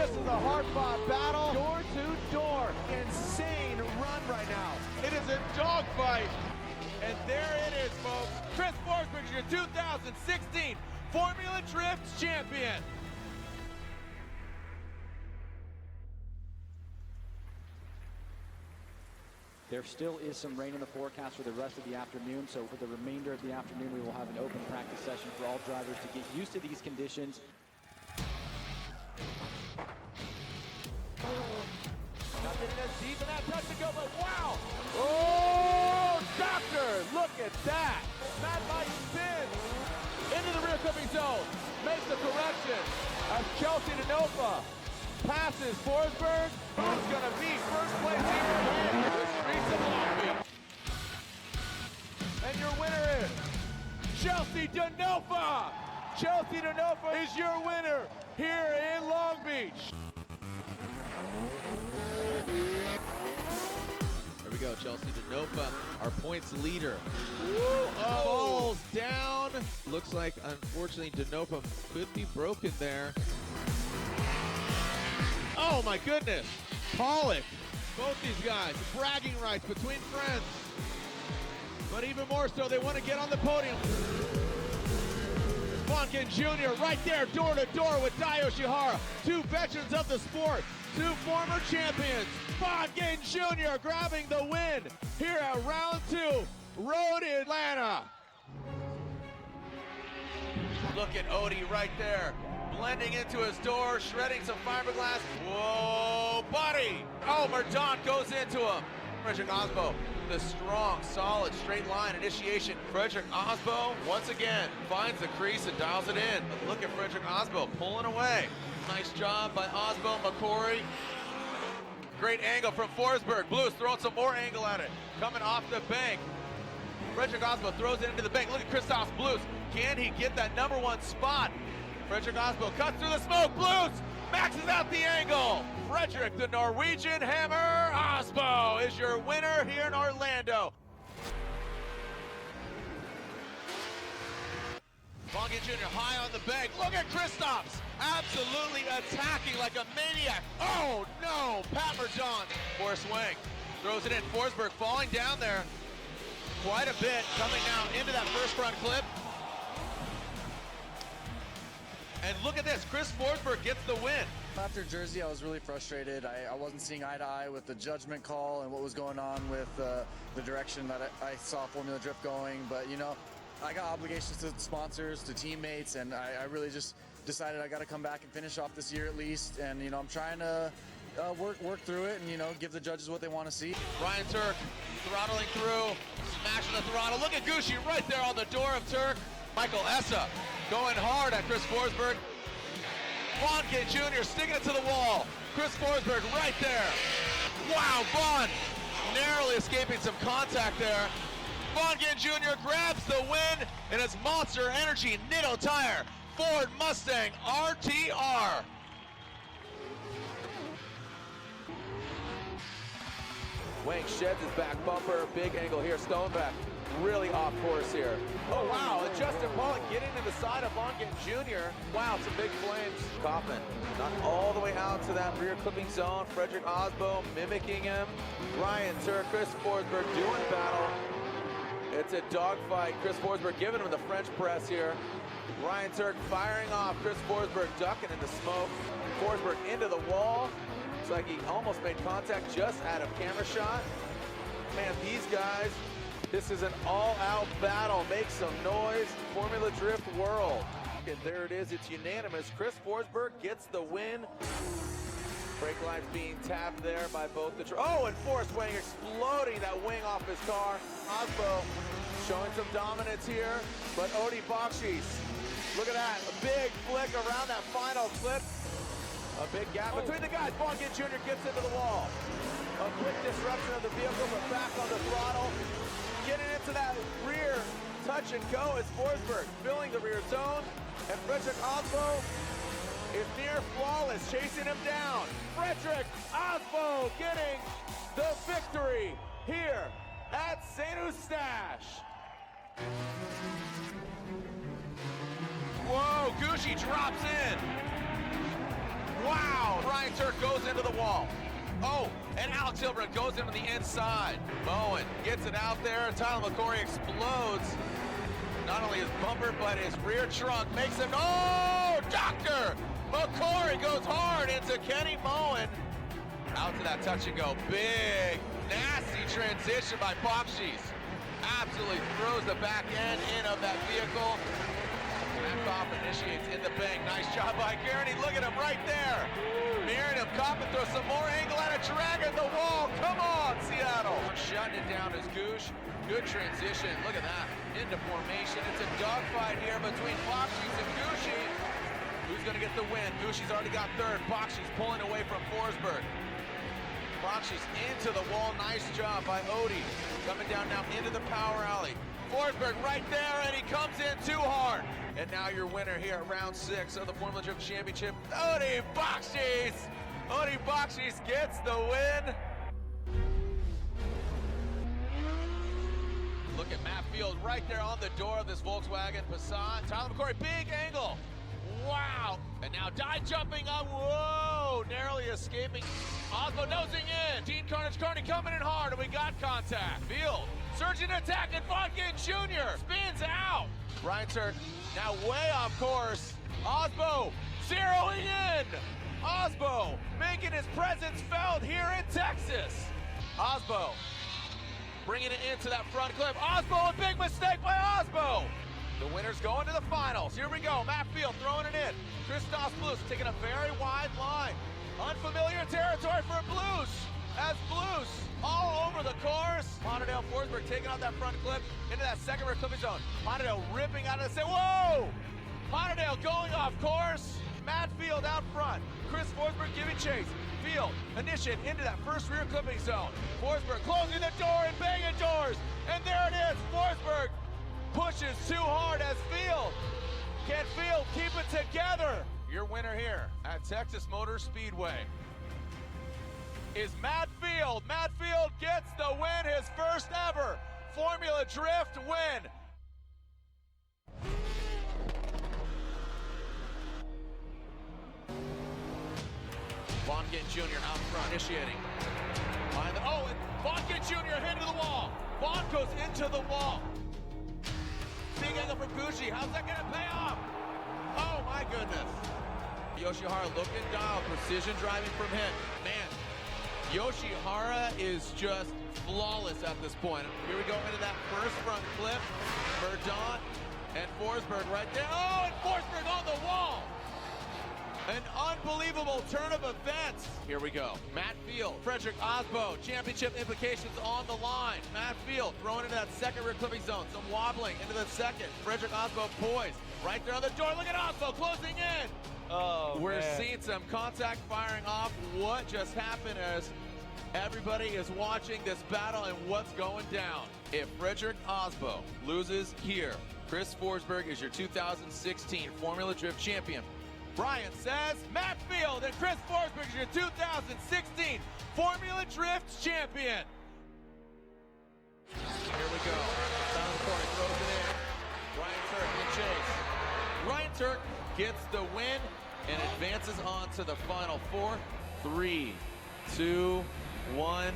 This is a hard-fought battle, door to door. Insane run right now. It is a dogfight. And there it is, folks. Chris Forsberg is your 2016 Formula Drift champion. There still is some rain in the forecast for the rest of the afternoon, so for the remainder of the afternoon we will have an open practice session for all drivers to get used to these conditions. Not getting as deep in that touch to go, but wow! Oh, doctor, look at that! Mad Mike spins into the rear clipping zone, makes the correction as Chelsea Denofa passes Forsberg. Who's gonna be first place here in the streets of Long Beach? And your winner is Chelsea Denofa! Chelsea Denofa is your winner here in Long Beach. There we go, Chelsea Denofa, our points leader. Falls down. Looks like, unfortunately, Denofa could be broken there. Oh my goodness! Pollock, both these guys, bragging rights between friends. But even more so, they want to get on the podium. Bonkin Jr. right there, door to door with Dai Yoshihara. Two veterans of the sport, two former champions. Bonkin Jr. grabbing the win here at round 2, Road Atlanta. Look at Odie right there, blending into his door, shredding some fiberglass. Whoa, buddy! Oh, Merdaunt goes into him. Frederick Osbo, the strong, solid, straight line initiation. Frederick Osbo, once again, finds the crease and dials it in. But look at Frederick Osbo pulling away. Nice job by Osbo, McCory. Great angle from Forsberg. Blues throwing some more angle at it. Coming off the bank. Frederick Osbo throws it into the bank. Look at Christoph Blues. Can he get that #1 spot? Frederick Osbo cuts through the smoke. Blues maxes out the angle. Frederick, the Norwegian Hammer Osbo, is your winner here in Orlando. Bonkin Jr. high on the bank. Look at Kristaps, absolutely attacking like a maniac. Oh no, Pat Merdaunt for a swing. Throws it in. Forsberg falling down there quite a bit, coming now into that first front clip. And look at this, Chris Forsberg gets the win. After Jersey, I was really frustrated. I wasn't seeing eye to eye with the judgment call and what was going on with the direction that I saw Formula Drift going. But, you know, I got obligations to sponsors, to teammates, and I really just decided I got to come back and finish off this year at least. And, you know, I'm trying to work through it and, you know, give the judges what they want to see. Ryan Turk throttling through, smashing the throttle. Look at Gucci right there on the door of Turk. Michael Essa going hard at Chris Forsberg. Bonkin Jr. sticking it to the wall. Chris Forsberg right there. Wow, Bon narrowly escaping some contact there. Bonkin Jr. grabs the win in his Monster Energy Nitto Tire Ford Mustang RTR. Wang sheds his back bumper, big angle here. Stoneback really off course here. Oh wow, and Justin Pollock getting to the side of Bonkin Jr. Wow, some big flames. Kaufman not all the way out to that rear clipping zone. Frederick Osbo mimicking him. Ryan Turk, Chris Forsberg doing battle. It's a dogfight. Chris Forsberg giving him the French press here. Ryan Turk firing off. Chris Forsberg ducking in the smoke. Forsberg into the wall. Looks like he almost made contact just out of camera shot. Man, these guys, this is an all-out battle. Make some noise. Formula Drift World. And there it is. It's unanimous. Chris Forsberg gets the win. Brake lights being tapped there by both the... Oh, and Forrest Wang exploding that wing off his car. Osbo showing some dominance here. But Odie Bakshi's, look at that. A big flick around that final clip. A big gap between the guys. Bonkin Jr. gets into the wall. A quick disruption of the vehicle, but back on the throttle. Getting into that rear touch and go is Forsberg, filling the rear zone. And Frederick Osbo is near flawless, chasing him down. Frederick Osbo getting the victory here at St. Eustache. Whoa, Gucci drops in. Wow, Ryan Turk goes into the wall. Oh, and Alex Hilbert goes into the inside. Moen gets it out there. Tyler McCory explodes. Not only his bumper, but his rear trunk makes him, oh, Dr. McCory goes hard into Kenny Moen. Out to that touch and go. Big, nasty transition by Bakshis. Absolutely throws the back end in of that vehicle. Back off, initiates in the bank. Nice job by Garrity. Look at him right there. Mirroring him. Coppin throws some more angle at a drag at the wall. Come on, Seattle. Shutting it down is Goosh. Good transition. Look at that. Into formation. It's a dogfight here between Bakshis and Gucci. Who's going to get the win? Gucci's already got third. Bakshis pulling away from Forsberg. Bakshis into the wall. Nice job by Odie. Coming down now into the power alley. Forsberg right there, and he comes in too hard. And now your winner here at round 6 of the Formula Drift Championship, Odie Bakshis. Odie Bakshis gets the win. Look at Matt Field right there on the door of this Volkswagen Passat. Tyler McCory, big angle. Wow. And now dive jumping up. Whoa. Narrowly escaping. Osmo nosing in. Dean Carney coming in hard, and we got contact. Field surging attack, and Vonkin Jr. spins out. Ryan Turk now way off course. Osmo zeroing in. Osmo making his presence felt here in Texas. Osmo bringing it into that front clip. Osmo, a big mistake by Osmo. The winner's going to the finals. Here we go. Matt Field throwing it in. Christos Blues taking a very wide line. Unfamiliar territory for Blues. As Blues all over the course. Montadale Forsberg taking out that front clip into that second rear clipping zone. Montadale ripping out of the whoa! Montadale going off course. Matt Field out front. Chris Forsberg giving chase. Field initiate into that first rear clipping zone. Forsberg closing the door and banging doors. And there it is. Forsberg pushes too hard as Field. Can Field keep it together? Your winner here at Texas Motor Speedway is Matt Field. Matt Field gets the win, his first ever Formula Drift win. Vonkin Jr. out front, initiating. Oh, and Vonkin Jr. hit into the wall. Vaughn goes into the wall. Big angle from Gucci. How's that going to pay off? Oh, my goodness. Yoshihara looking dialed. Precision driving from him. Man, Yoshihara is just flawless at this point. Here we go into that first front flip. Verdon and Forsberg right there. Oh, and Forsberg on the wall. An unbelievable turn of events. Here we go. Matt Field, Frederick Osbo, championship implications on the line. Matt Field throwing into that second rear clipping zone. Some wobbling into the second. Frederick Osbo poised. Right there on the door. Look at Osbo closing in. Oh, We're man. seeing some contact firing off. What just happened as everybody is watching this battle and what's going down. If Frederick Osbo loses here, Chris Forsberg is your 2016 Formula Drift champion. Brian says Matt Field and Chris Forsberg is your 2016 Formula Drift champion. Here we go. Down the corner, throws it in. Ryan Turk in chase. Ryan Turk gets the win and advances on to the Final Four. 3, 2, 1,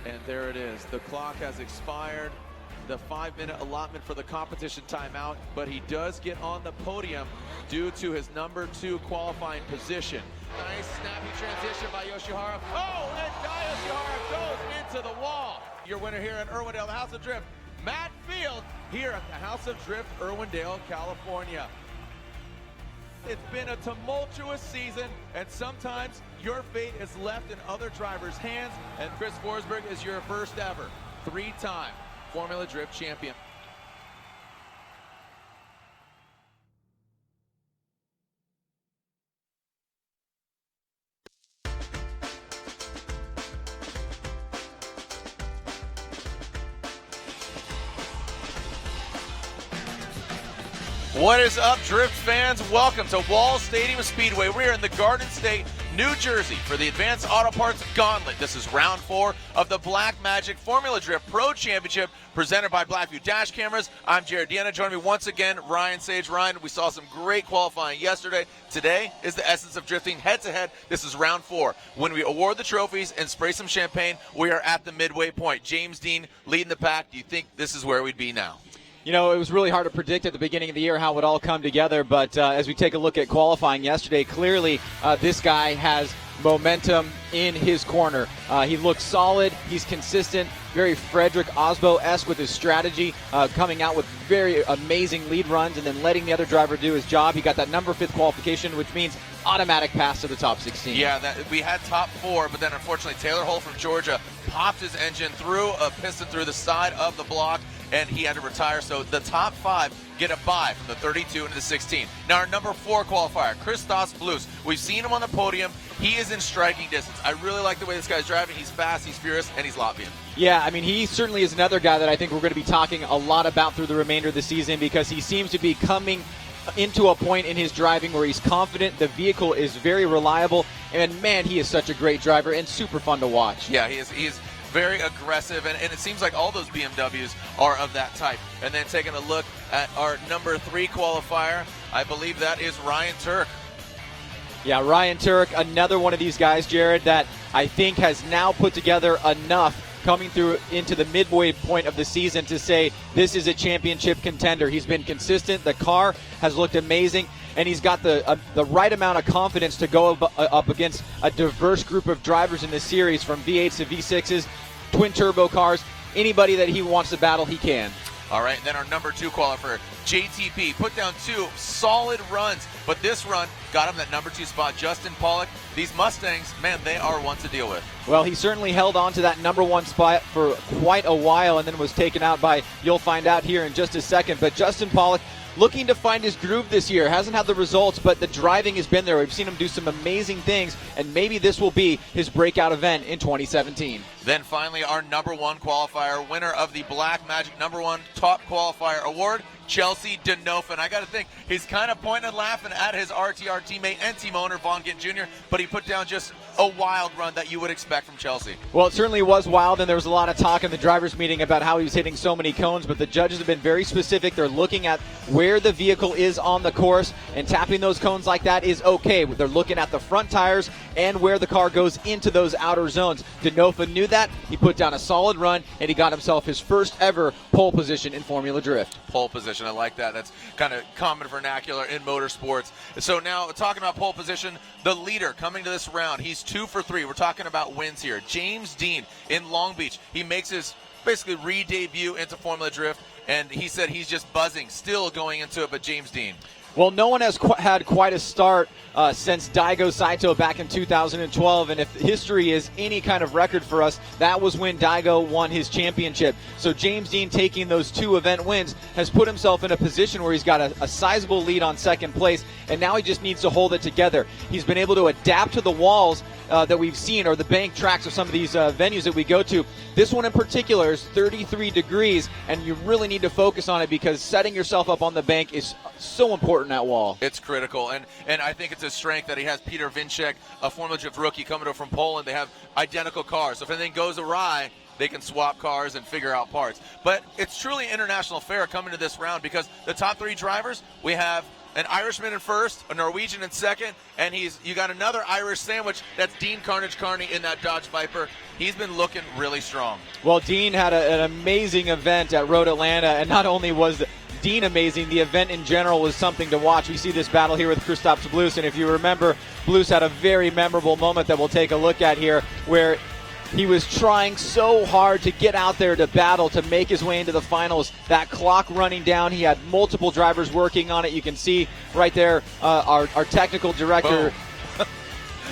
and there it is. The clock has expired. The 5-minute allotment for the competition timeout, but he does get on the podium due to his number 2 qualifying position. Nice snappy transition by Yoshihara. Oh, and Yoshihara goes into the wall. Your winner here in Irwindale, the House of Drift, Matt Field, here at the House of Drift, Irwindale, California. It's been a tumultuous season, and sometimes your fate is left in other drivers' hands, and Chris Forsberg is your first ever 3-time Formula Drift champion. What is up, Drift fans? Welcome to Wall Stadium Speedway. We're in the Garden State New Jersey for the Advanced Auto Parts Gauntlet. This is round 4 of the Black Magic Formula Drift Pro Championship presented by Blackview Dash Cameras. I'm Jared Deanna. Joining me once again, Ryan Sage. Ryan, we saw some great qualifying yesterday. Today is the essence of drifting head-to-head. This is round 4. When we award the trophies and spray some champagne, we are at the midway point. James Dean leading the pack. Do you think this is where we'd be now? You know, it was really hard to predict at the beginning of the year how it would all come together, but as we take a look at qualifying yesterday, clearly this guy has momentum in his corner. He looks solid, he's consistent, very Frederick Osbo-esque with his strategy, coming out with very amazing lead runs and then letting the other driver do his job. He got that number 5th qualification, which means automatic pass to the top 16. Yeah, we had top 4, but then unfortunately Taylor Hull from Georgia popped his engine through a piston through the side of the block, and he had to retire. So the top 5 get a bye from the 32 into the 16. Now our number 4 qualifier, Christos Blues. We've seen him on the podium. He is in striking distance. I really like the way this guy's driving. He's fast, he's furious, and he's Latvian. Yeah, I mean, he certainly is another guy that I think we're going to be talking a lot about through the remainder of the season, because he seems to be coming into a point in his driving where he's confident. The vehicle is very reliable, and man, he is such a great driver and super fun to watch. Yeah, he is very aggressive, and it seems like all those BMWs are of that type. And then taking a look at our number 3 qualifier, I believe that is Ryan Turk. Yeah, Ryan Turk, another one of these guys, Jared, that I think has now put together enough coming through into the midway point of the season to say this is a championship contender. He's been consistent. The car has looked amazing, and he's got the right amount of confidence to go up against a diverse group of drivers in this series, from V8s to V6s, twin turbo cars. Anybody that he wants to battle, he can. All right, and then our number 2 qualifier, JTP, put down 2 solid runs, but this run got him that number 2 spot. Justin Pollock, these Mustangs, man, they are one to deal with. Well, he certainly held on to that number 1 spot for quite a while and then was taken out by, you'll find out here in just a second, but Justin Pollock looking to find his groove this year. Hasn't had the results, but the driving has been there. We've seen him do some amazing things, and maybe this will be his breakout event in 2017. Then finally, our number 1 qualifier, winner of the Black Magic number 1 Top Qualifier Award, Chelsea Denofa. I got to think, he's kind of pointing and laughing at his RTR teammate and team owner, Von Gint Jr., but he put down just a wild run that you would expect from Chelsea. Well, it certainly was wild, and there was a lot of talk in the drivers' meeting about how he was hitting so many cones, but the judges have been very specific. They're looking at where the vehicle is on the course, and tapping those cones like that is okay. They're looking at the front tires and where the car goes into those outer zones. Denofa knew that. He put down a solid run, and he got himself his first ever pole position in Formula Drift. Pole position, I like that. That's kind of common vernacular in motorsports. So now, talking about pole position, the leader coming to this round, he's 2 for 3. We're talking about wins here. James Dean in Long Beach. He makes his basically re-debut into Formula Drift, and he said he's just buzzing, still going into it, but James Dean. Well, no one has had quite a start since Daigo Saito back in 2012, and if history is any kind of record for us, that was when Daigo won his championship. So James Dean, taking those 2 event wins, has put himself in a position where he's got a sizable lead on second place, and now he just needs to hold it together. He's been able to adapt to the walls that we've seen, or the bank tracks of some of these venues that we go to. This one in particular is 33 degrees, and you really need to focus on it, because setting yourself up on the bank is so important, that wall. It's critical, and I think it's a strength that he has Peter Vincek, a Formula Drift rookie coming over from Poland. They have identical cars, so if anything goes awry, they can swap cars and figure out parts. But it's truly international affair coming to this round, because the top 3 drivers, we have an Irishman in first, a Norwegian in second, and you got another Irish sandwich. That's Dean Carnage Carney in that Dodge Viper. He's been looking really strong. Well, Dean had an amazing event at Road Atlanta, and not only was Dean amazing, the event in general was something to watch. We see this battle here with Christoph Blues, and if you remember, Blues had a very memorable moment that we'll take a look at here, where he was trying so hard to get out there to battle, to make his way into the finals. That clock running down, he had multiple drivers working on it. You can see right there our technical director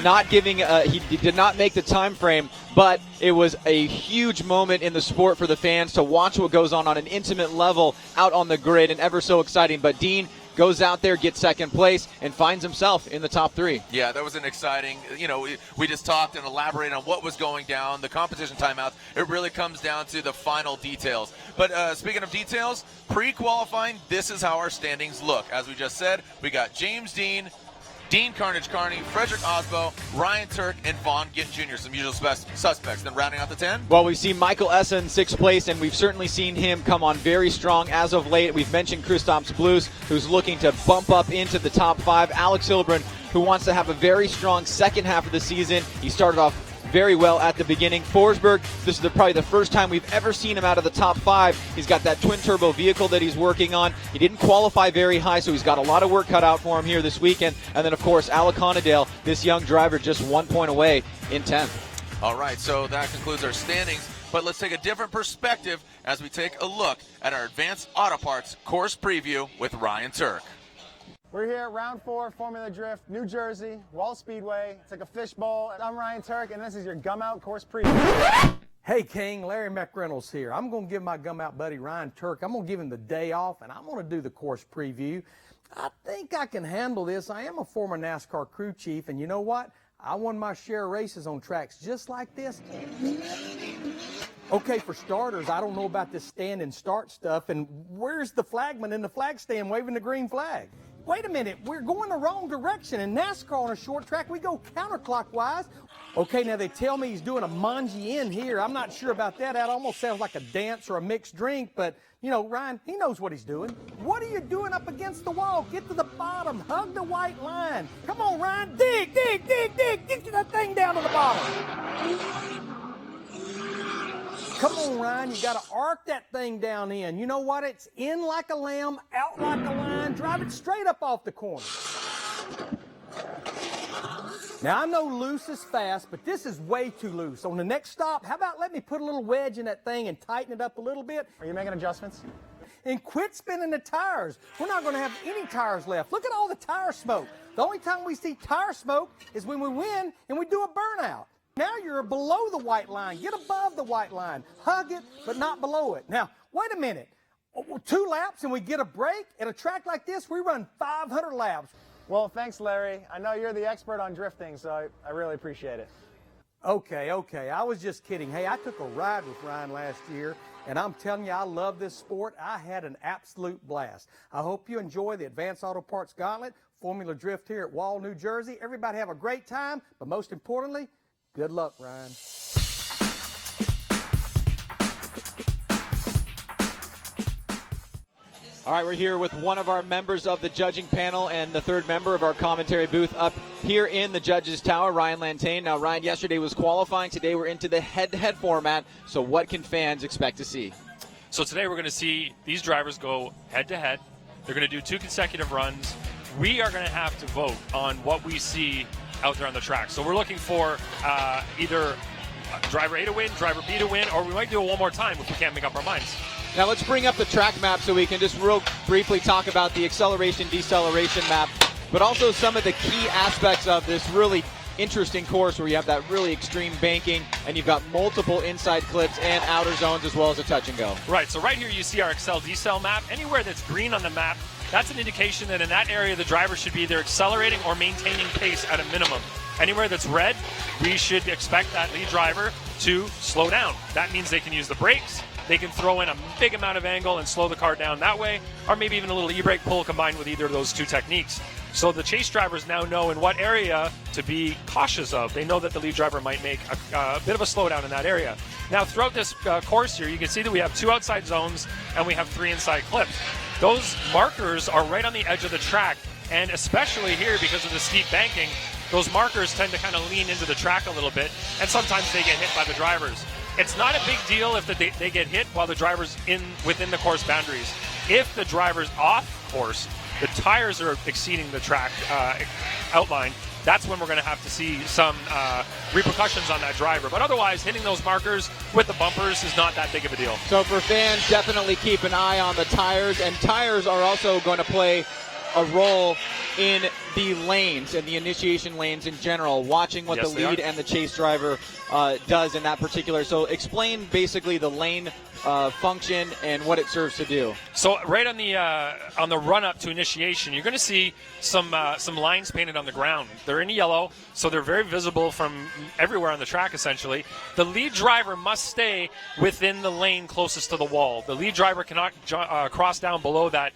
not giving, he did not make the time frame, but it was a huge moment in the sport for the fans to watch what goes on an intimate level out on the grid, and ever so exciting. But Dean goes out there, gets second place, and finds himself in the top 3. Yeah, that was an exciting, we just talked and elaborated on what was going down, the competition timeouts. It really comes down to the final details. But speaking of details, pre-qualifying, this is how our standings look. As we just said, we got James Dean, Dean Carnage Carney, Frederick Osbo, Ryan Turk, and Vaughn Gittin Jr., some usual suspects. Then rounding out the 10. Well, we've seen Michael Essa in 6th place, and we've certainly seen him come on very strong as of late. We've mentioned Kristaps Blus, who's looking to bump up into the top 5. Alex Hilbrun, who wants to have a very strong second half of the season. He started off very well at the beginning. Forsberg, this is probably the first time we've ever seen him out of the top 5. He's got that twin-turbo vehicle that he's working on. He didn't qualify very high, so he's got a lot of work cut out for him here this weekend. And then, of course, Alec Conadale, this young driver, just 1 point away in 10th. All right, so that concludes our standings. But let's take a different perspective as we take a look at our Advanced Auto Parts course preview with Ryan Turk. We're here at round 4, Formula Drift, New Jersey, Wall Speedway. It's like a fishbowl. I'm Ryan Turk, and this is your Gum Out course preview. Hey King, Larry McReynolds here. I'm going to give my Gum Out buddy Ryan Turk, I'm going to give him the day off, and I'm going to do the course preview. I think I can handle this. I am a former NASCAR crew chief, and you know what? I won my share of races on tracks just like this. Okay, for starters, I don't know about this stand and start stuff, and where's the flagman in the flag stand waving the green flag? Wait a minute, we're going the wrong direction. In NASCAR on a short track, we go counterclockwise. Okay, now they tell me he's doing a manji in here. I'm not sure about that. That almost sounds like a dance or a mixed drink, but, you know, Ryan, he knows what he's doing. What are you doing up against the wall? Get to the bottom. Hug the white line. Come on, Ryan. Dig, dig, dig, dig. Get that thing down to the bottom. Come on, Ryan, you got to arc that thing down in. You know what? It's in like a lamb, out like a lion. Drive it straight up off the corner. Now, I know loose is fast, but this is way too loose. On the next stop, how about let me put a little wedge in that thing and tighten it up a little bit? Are you making adjustments? And quit spinning the tires. We're not going to have any tires left. Look at all the tire smoke. The only time we see tire smoke is when we win and we do a burnout. Now you're below the white line. Get above the white line. Hug it, but not below it. Now, wait a minute. 2 laps and we get a break? At a track like this, we run 500 laps. Well, thanks, Larry. I know you're the expert on drifting, so I really appreciate it. Okay. I was just kidding. Hey, I took a ride with Ryan last year, and I'm telling you, I love this sport. I had an absolute blast. I hope you enjoy the Advanced Auto Parts Gauntlet, Formula Drift here at Wall, New Jersey. Everybody have a great time, but most importantly, good luck, Ryan. All right, we're here with one of our members of the judging panel and the third member of our commentary booth up here in the judges' tower, Ryan Lantane. Now, Ryan, yesterday was qualifying. Today we're into the head-to-head format. So what can fans expect to see? So today we're going to see these drivers go head-to-head. They're going to do 2 consecutive runs. We are going to have to vote on what we see out there on the track. So we're looking for either driver A to win, driver B to win, or we might do it one more time if we can't make up our minds. Now let's bring up the track map so we can just real briefly talk about the acceleration, deceleration map, but also some of the key aspects of this really interesting course where you have that really extreme banking and you've got multiple inside clips and outer zones as well as a touch and go. Right, so right here you see our Excel decel map. Anywhere that's green on the map, that's an indication that in that area the driver should be either accelerating or maintaining pace at a minimum. Anywhere that's red, we should expect that lead driver to slow down. That means they can use the brakes, they can throw in a big amount of angle and slow the car down that way, or maybe even a little e-brake pull combined with either of those 2 techniques. So the chase drivers now know in what area to be cautious of. They know that the lead driver might make a bit of a slowdown in that area. Now throughout this course here, you can see that we have 2 outside zones and we have 3 inside clips. Those markers are right on the edge of the track, and especially here because of the steep banking, those markers tend to kind of lean into the track a little bit, and sometimes they get hit by the drivers. It's not a big deal if they get hit while the driver's within the course boundaries. If the driver's off course, the tires are exceeding the track outline, that's when we're going to have to see some repercussions on that driver. But otherwise, hitting those markers with the bumpers is not that big of a deal. So for fans, definitely keep an eye on the tires, and tires are also going to play a role in the lanes and the initiation lanes in general, watching what the lead and the chase driver does in that particular. So explain basically the lane function and what it serves to do. So right on the run up to initiation, you're going to see some lines painted on the ground. They're in yellow, so they're very visible from everywhere on the track essentially. The lead driver must stay within the lane closest to the wall. The lead driver cannot cross down below that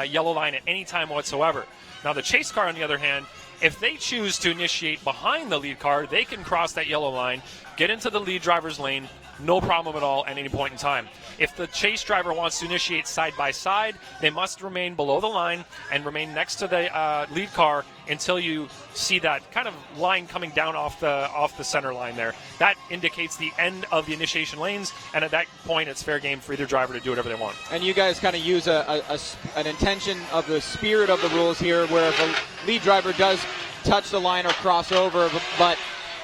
yellow line at any time whatsoever. Now the chase car, on the other hand, If they choose to initiate behind the lead car, they can cross that yellow line, get into the lead driver's lane, no problem at all at any point in time. If the chase driver wants to initiate side by side, they must remain below the line and remain next to the lead car until you see that kind of line coming down off the center line there. That indicates the end of the initiation lanes, and at that point, it's fair game for either driver to do whatever they want. And you guys kind of use an intention of the spirit of the rules here, where if a lead driver does touch the line or cross over, but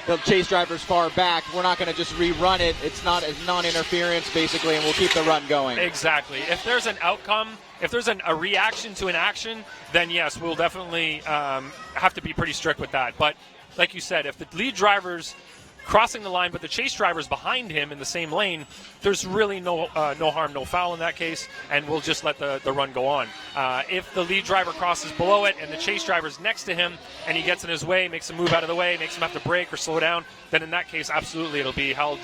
the chase driver's far back, we're not going to just rerun it. It's not as non-interference, basically, and we'll keep the run going. Exactly. If there's an outcome, if there's a reaction to an action, then yes, we'll definitely have to be pretty strict with that. But like you said, if the lead driver's crossing the line, but the chase driver's behind him in the same lane, there's really no harm, no foul in that case, and we'll just let the run go on. If the lead driver crosses below it and the chase driver's next to him and he gets in his way, makes him move out of the way, makes him have to brake or slow down, then in that case, absolutely, it'll be held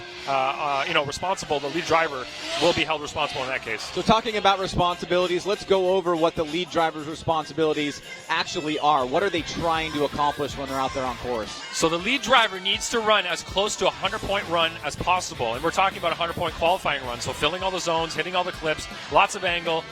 responsible. The lead driver will be held responsible in that case. So talking about responsibilities, let's go over what the lead driver's responsibilities actually are. What are they trying to accomplish when they're out there on course? So the lead driver needs to run as close to a 100-point run as possible, and we're talking about a 100-point qualifying run, so filling all the zones, hitting all the clips, lots of angle,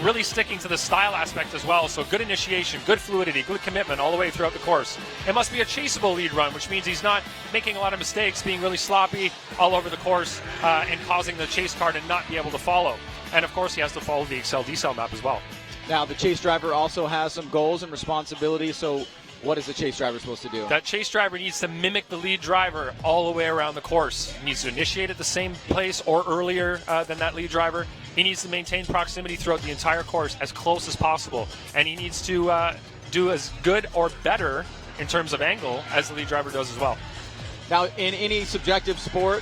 really sticking to the style aspect as well, so good initiation, good fluidity, good commitment all the way throughout the course. It must be a chaseable lead run, which means he's not making a lot of mistakes, being really sloppy all over the course, and causing the chase car to not be able to follow. And of course, he has to follow the Excel decel map as well. Now, the chase driver also has some goals and responsibilities, so what is the chase driver supposed to do? That chase driver needs to mimic the lead driver all the way around the course. He needs to initiate at the same place or earlier than that lead driver. He needs to maintain proximity throughout the entire course as close as possible. And he needs to do as good or better in terms of angle as the lead driver does as well. Now, in any subjective sport,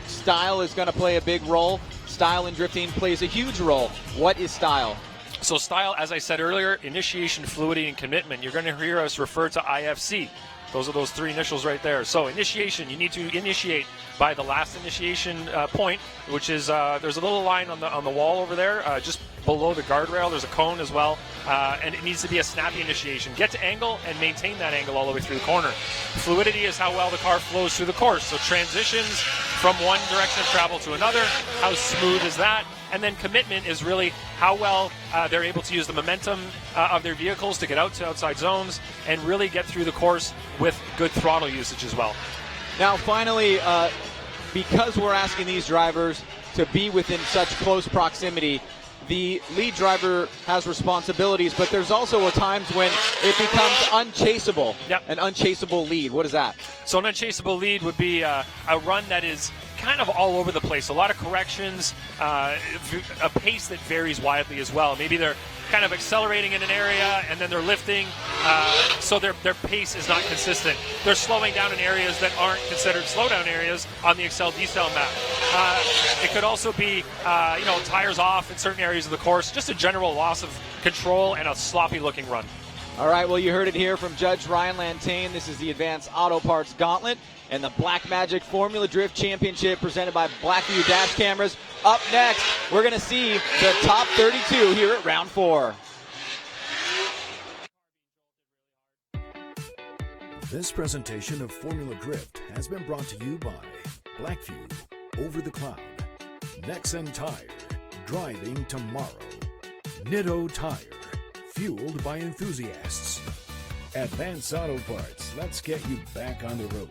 style is going to play a big role. Style in drifting plays a huge role. What is style? So style, as I said earlier, initiation, fluidity, and commitment. You're going to hear us refer to IFC. Those are those three initials right there. So initiation, you need to initiate by the last initiation point, which is there's a little line on the wall over there, just below the guardrail. There's a cone as well, and it needs to be a snappy initiation. Get to angle and maintain that angle all the way through the corner. Fluidity is how well the car flows through the course. So transitions from one direction of travel to another, how smooth is that? And then commitment is really how well they're able to use the momentum of their vehicles to get out to outside zones and really get through the course with good throttle usage as well. Now, finally, because we're asking these drivers to be within such close proximity, the lead driver has responsibilities, but there's also times when it becomes unchaseable. Yep. An unchaseable lead. What is that? So an unchaseable lead would be a run that is kind of all over the place. A lot of corrections, a pace that varies widely as well. Maybe they're kind of accelerating in an area and then they're lifting, so their pace is not consistent. They're slowing down in areas that aren't considered slowdown areas on the Excel decel map. It could also be tires off in certain areas of the course, just a general loss of control and a sloppy looking run. All right, well, you heard it here from Judge Ryan Lantain. This is the Advanced Auto Parts Gauntlet and the Black Magic Formula Drift Championship presented by Blackview Dash Cameras. Up next, we're going to see the top 32 here at round 4. This presentation of Formula Drift has been brought to you by Blackview, Over the Cloud, Nexen Tire, Driving Tomorrow, Nitto Tire, fueled by enthusiasts. Advanced Auto Parts, let's get you back on the road.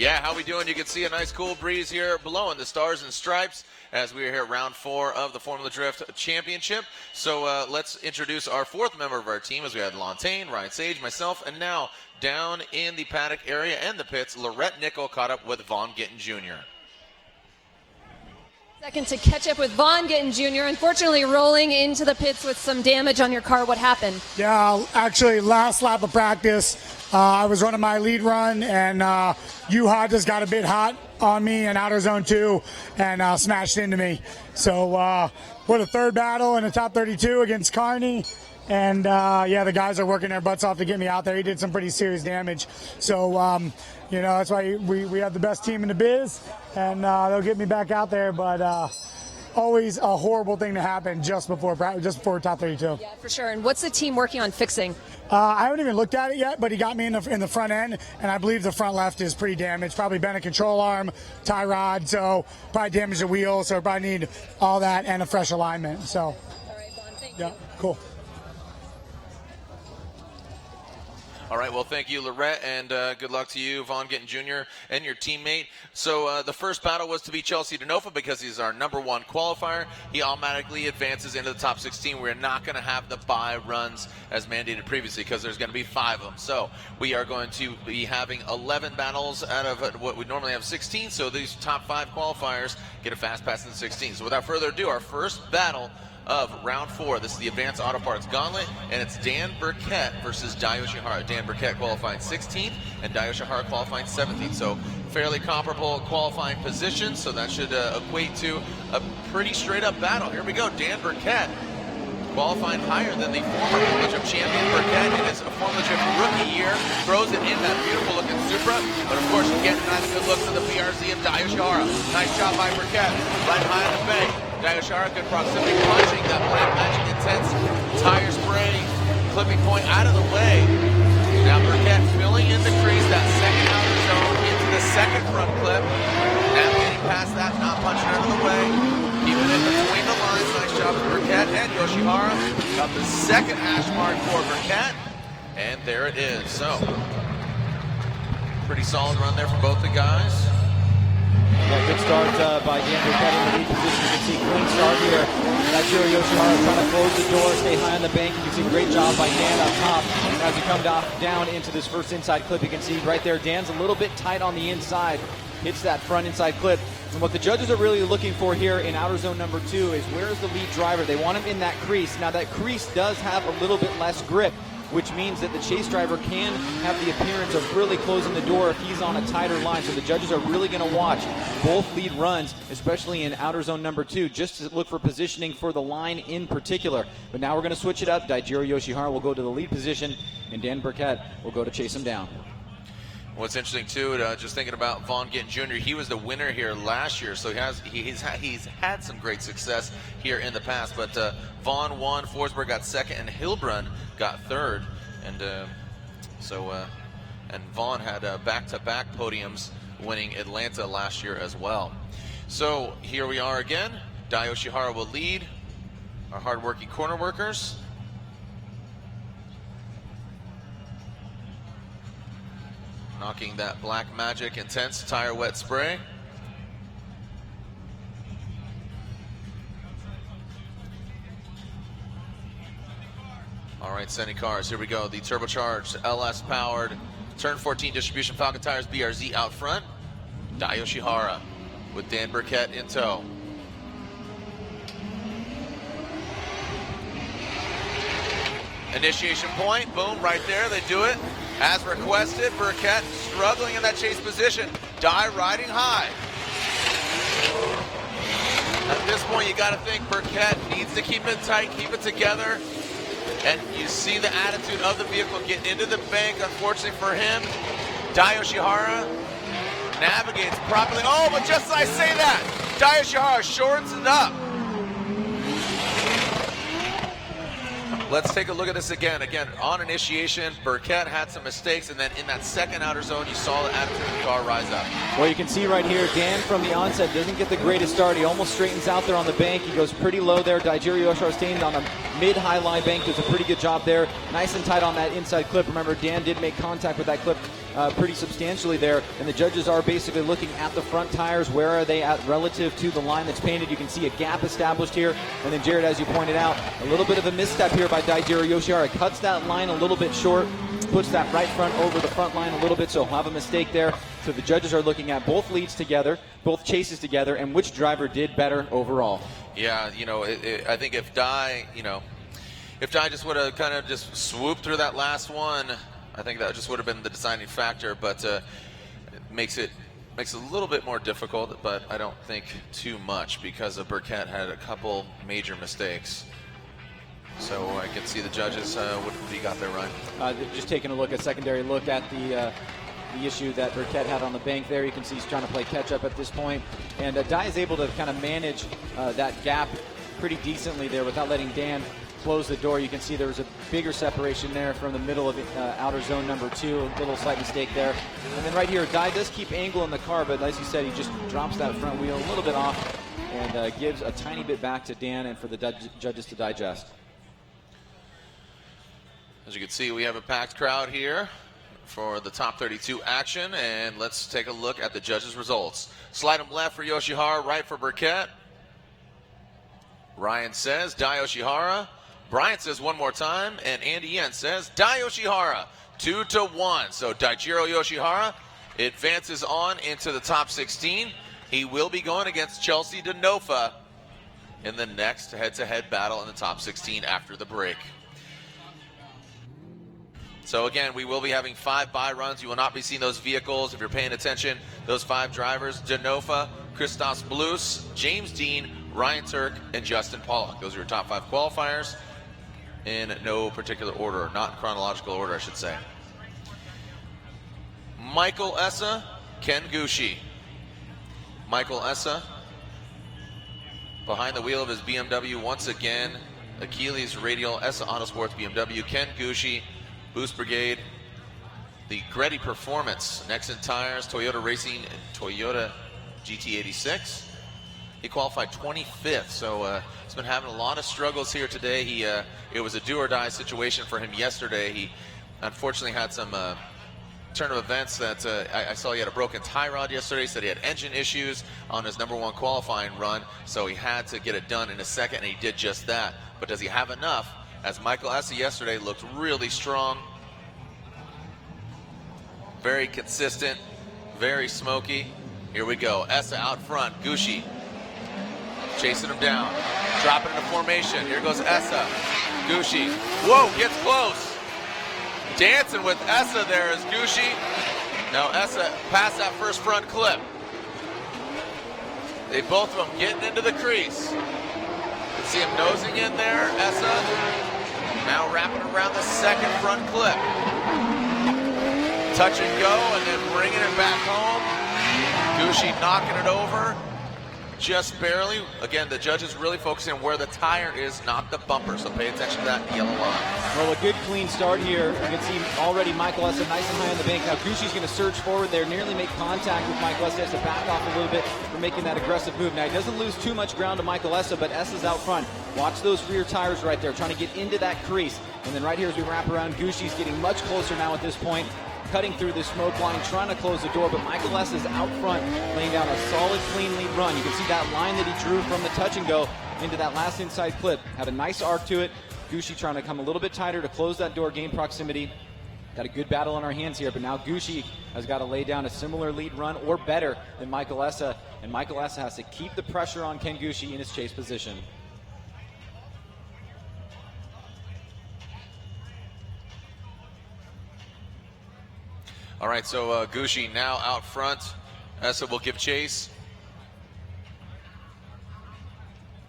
Yeah, how we doing? You can see a nice cool breeze here blowing the stars and stripes as we are here at round 4 of the Formula Drift Championship. So let's introduce our 4th member of our team as we had Lontaine, Ryan Sage, myself, and now down in the paddock area and the pits, Lorette Nickel caught up with Vaughn Gittin Jr. Second to catch up with Vaughn Gittin Jr. Unfortunately, rolling into the pits with some damage on your car. What happened? Yeah, actually, last lap of practice, I was running my lead run, and U-Haul just got a bit hot on me in outer zone 2 and smashed into me. So we're the 3rd battle in the top 32 against Carney. And, yeah, the guys are working their butts off to get me out there. He did some pretty serious damage. So, you know, that's why we have the best team in the biz, and they'll get me back out there. But always a horrible thing to happen just before top 32. Yeah, for sure. And what's the team working on fixing? I haven't even looked at it yet, but he got me in the front end, and I believe the front left is pretty damaged. Probably bent a control arm, tie rod, so probably damaged the wheel, so probably need all that and a fresh alignment. So, all right, Vaughn, thank you. Yeah, cool. All right, well, thank you, Lorette, and good luck to you, Vaughn Gittin Jr. and your teammate. So the first battle was to beat Chelsea Denofa because he's our #1 qualifier. He automatically advances into the top 16. We're not going to have the bye runs as mandated previously because there's going to be 5 of them. So we are going to be having 11 battles out of what we normally have 16. So these top 5 qualifiers get a fast pass in the 16. So without further ado, our first battle of round 4. This is the Advanced Auto Parts Gauntlet, and it's Dan Burkett versus Dai Yoshihara. Dan Burkett qualifying 16th, and Dai Yoshihara qualifying 17th. So fairly comparable qualifying positions, so that should equate to a pretty straight-up battle. Here we go. Dan Burkett qualifying higher than the former Formula Drift champion. Burkett in his Formula Drift rookie year throws it in that beautiful-looking Supra, but of course you get a nice good look to the BRZ of Dai Yoshihara. Nice job by Burkett, right high on the bank. Dai Yoshihara good proximity punching that Black Magic Intense tire spray clipping point out of the way. Now Burkett filling in the crease, that second outer zone into the second front clip. Navigating past that, not punching out of the way. Keeping it between the lines. Nice job for Burkett and Yoshihara. Got the second hash mark for Burkett. And there it is. So, pretty solid run there for both the guys. Yeah, good start by Dan Burkett in the lead position. You can see clean start here. Daichiro Yoshihara trying to close the door, stay high on the bank. You can see great job by Dan up top. And as we come down into this first inside clip, you can see right there, Dan's a little bit tight on the inside. Hits that front inside clip. And what the judges are really looking for here in outer zone number 2 is where is the lead driver? They want him in that crease. Now that crease does have a little bit less grip, which means that the chase driver can have the appearance of really closing the door if he's on a tighter line. So the judges are really going to watch both lead runs, especially in outer zone number 2, just to look for positioning for the line in particular. But now we're going to switch it up. Daichiro Yoshihara will go to the lead position, and Dan Burkett will go to chase him down. What's interesting too, just thinking about Vaughn Gittin Jr., he was the winner here last year, so he's had some great success here in the past. But Vaughn won, Forsberg got 2nd, and Hilbrun got 3rd, and and Vaughn had back-to-back podiums, winning Atlanta last year as well. So here we are again. Dai Yoshihara will lead our hard-working corner workers. Knocking that Black Magic Intense tire wet spray. All right, sending cars. Here we go. The turbocharged, LS-powered, Turn 14 distribution Falcon Tires BRZ out front. Dai Yoshihara with Dan Burkett in tow. Initiation point, boom, right there, they do it. As requested, Burkett struggling in that chase position. Dai riding high. At this point, you got to think Burkett needs to keep it tight, keep it together. And you see the attitude of the vehicle getting into the bank, unfortunately for him. Dai Yoshihara navigates properly. Oh, but just as I say that, Dai Yoshihara shortens it up. Let's take a look at this again. Again, on initiation, Burkett had some mistakes, and then in that second outer zone, you saw the attitude of the car rise up. Well, you can see right here, Dan from the onset doesn't get the greatest start. He almost straightens out there on the bank. He goes pretty low there. Daichiro Yoshihara staying on a mid-high line bank. Does a pretty good job there. Nice and tight on that inside clip. Remember, Dan did make contact with that clip pretty substantially there, and the judges are basically looking at the front tires. Where are they at relative to the line that's painted? You can see a gap established here, and then Jared, as you pointed out, a little bit of a misstep here by Daijiro Yoshihara. Cuts that line a little bit short, puts that right front over the front line a little bit, so he'll have a mistake there. So the judges are looking at both leads together, both chases together, and which driver did better overall. Yeah, I think if Dai just would have kind of just swooped through that last one, I think that just would have been the deciding factor, but it makes it a little bit more difficult, but I don't think too much, because Burkett had a couple major mistakes. So I can see the judges what he got there right. Just taking a secondary look at the issue that Burkett had on the bank there. You can see he's trying to play catch up at this point, and Dai is able to kind of manage that gap pretty decently there without letting Dan close the door. You can see there was a bigger separation there from the middle of outer zone number 2. A little slight mistake there. And then right here, Dai does keep angle in the car, but as you said, he just drops that front wheel a little bit off and gives a tiny bit back to Dan and for the judges to digest. As you can see, we have a packed crowd here for the top 32 action, and let's take a look at the judges' results. Slide him left for Yoshihara, right for Burkett. Ryan says Dai Yoshihara. Brian says one more time, and Andy Yen says Dai Yoshihara, 2-1. So Daijiro Yoshihara advances on into the top 16. He will be going against Chelsea Denofa in the next head-to-head battle in the top 16 after the break. So again, we will be having 5 buy runs. You will not be seeing those vehicles if you're paying attention. Those 5 drivers: Denofa, Christos Blus, James Dean, Ryan Turk, and Justin Pollock. Those are your top 5 qualifiers in no particular order, not chronological order, I should say. Michael Essa, Ken Gushi. Michael Essa behind the wheel of his BMW once again. Achilles Radial, Essa Autosports BMW, Ken Gushi, Boost Brigade, the Greddy Performance, Nexen Tires, Toyota Racing, and Toyota GT86. He qualified 25th, so he's been having a lot of struggles here today. It was a do-or-die situation for him yesterday. He unfortunately had some turn of events that I saw. He had a broken tie rod yesterday. He said he had engine issues on his #1 qualifying run, so he had to get it done in a second, and he did just that. But does he have enough? As Michael Essa yesterday looked really strong, very consistent, very smoky. Here we go. Essa out front. Gushi chasing him down, dropping into formation. Here goes Essa. Gushi, whoa, gets close. Dancing with Essa there is Gushi. Now Essa passed that first front clip. They both of them getting into the crease. You can see him nosing in there, Essa. Now wrapping around the second front clip. Touch and go, and then bringing it back home. Gushi knocking it over. Just barely. Again, the judge is really focusing on where the tire is, not the bumper, so pay attention to that yellow line. Well, a good clean start here. You can see already Michael Essa nice and high on the bank. Now Gushi's going to surge forward there, nearly make contact with Michael Essa. Has to back off a little bit for making that aggressive move. Now he doesn't lose too much ground to Michael Essa, but Essa's out front. Watch those rear tires right there, trying to get into that crease. And then right here as we wrap around, Gushi's getting much closer now at this point, cutting through the smoke line, trying to close the door, but Michael Essa is out front, laying down a solid, clean lead run. You can see that line that he drew from the touch and go into that last inside clip. Had a nice arc to it. Gushi trying to come a little bit tighter to close that door, gain proximity. Got a good battle on our hands here, but now Gushi has got to lay down a similar lead run or better than Michael Essa, and Michael Essa has to keep the pressure on Ken Gushi in his chase position. All right, so Gushi now out front. Essa will give chase.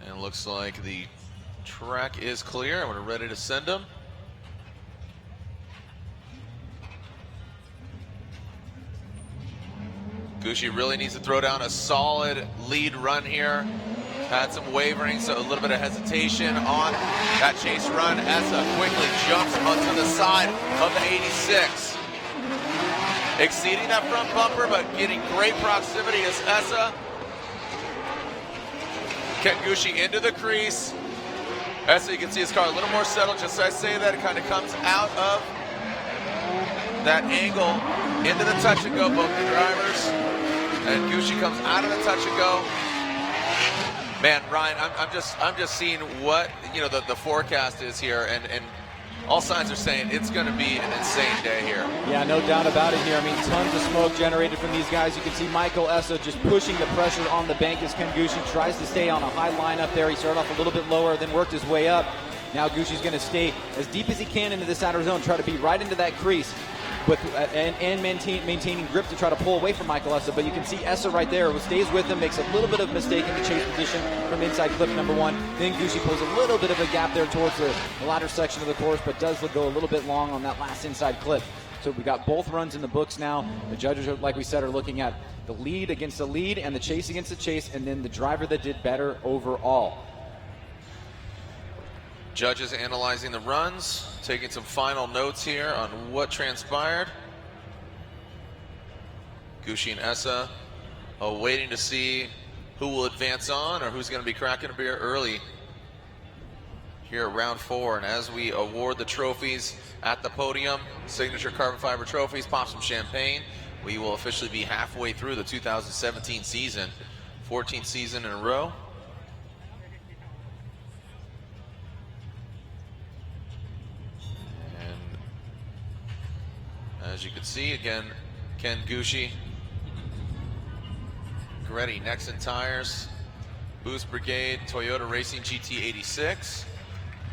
And it looks like the track is clear, and we're ready to send him. Gushi really needs to throw down a solid lead run here. Had some wavering, so a little bit of hesitation on that chase run. Essa quickly jumps onto the side of the 86. Exceeding that front bumper, but getting great proximity is Essa. Ken Gushi into the crease. Essa, you can see his car a little more settled. Just as I say that, it kind of comes out of that angle into the touch and go, both the drivers. And Gucci comes out of the touch and go. Man, Ryan, I'm just seeing what the forecast is here, and all signs are saying it's going to be an insane day here. Yeah, no doubt about it here. I mean, tons of smoke generated from these guys. You can see Michael Essa just pushing the pressure on the bank as Ken Gucci tries to stay on a high line up there. He started off a little bit lower, then worked his way up. Now Gucci's going to stay as deep as he can into this outer zone, try to be right into that crease. And maintaining grip to try to pull away from Michael Essa. But you can see Essa right there who stays with him, makes a little bit of mistake in the chase position from inside clip number 1. Then Gucci pulls a little bit of a gap there towards the latter section of the course, but does go a little bit long on that last inside clip. So we got both runs in the books now. The judges, like we said, are looking at the lead against the lead and the chase against the chase, and then the driver that did better overall. Judges analyzing the runs, taking some final notes here on what transpired. Gucci and Essa waiting to see who will advance on or who's going to be cracking a beer early here at round 4. And as we award the trophies at the podium, signature carbon fiber trophies, pop some champagne, we will officially be halfway through the 2017 season, 14th season in a row. As you can see, again, Ken Gucci, Gretti, Nexen Tires, Boost Brigade, Toyota Racing GT86.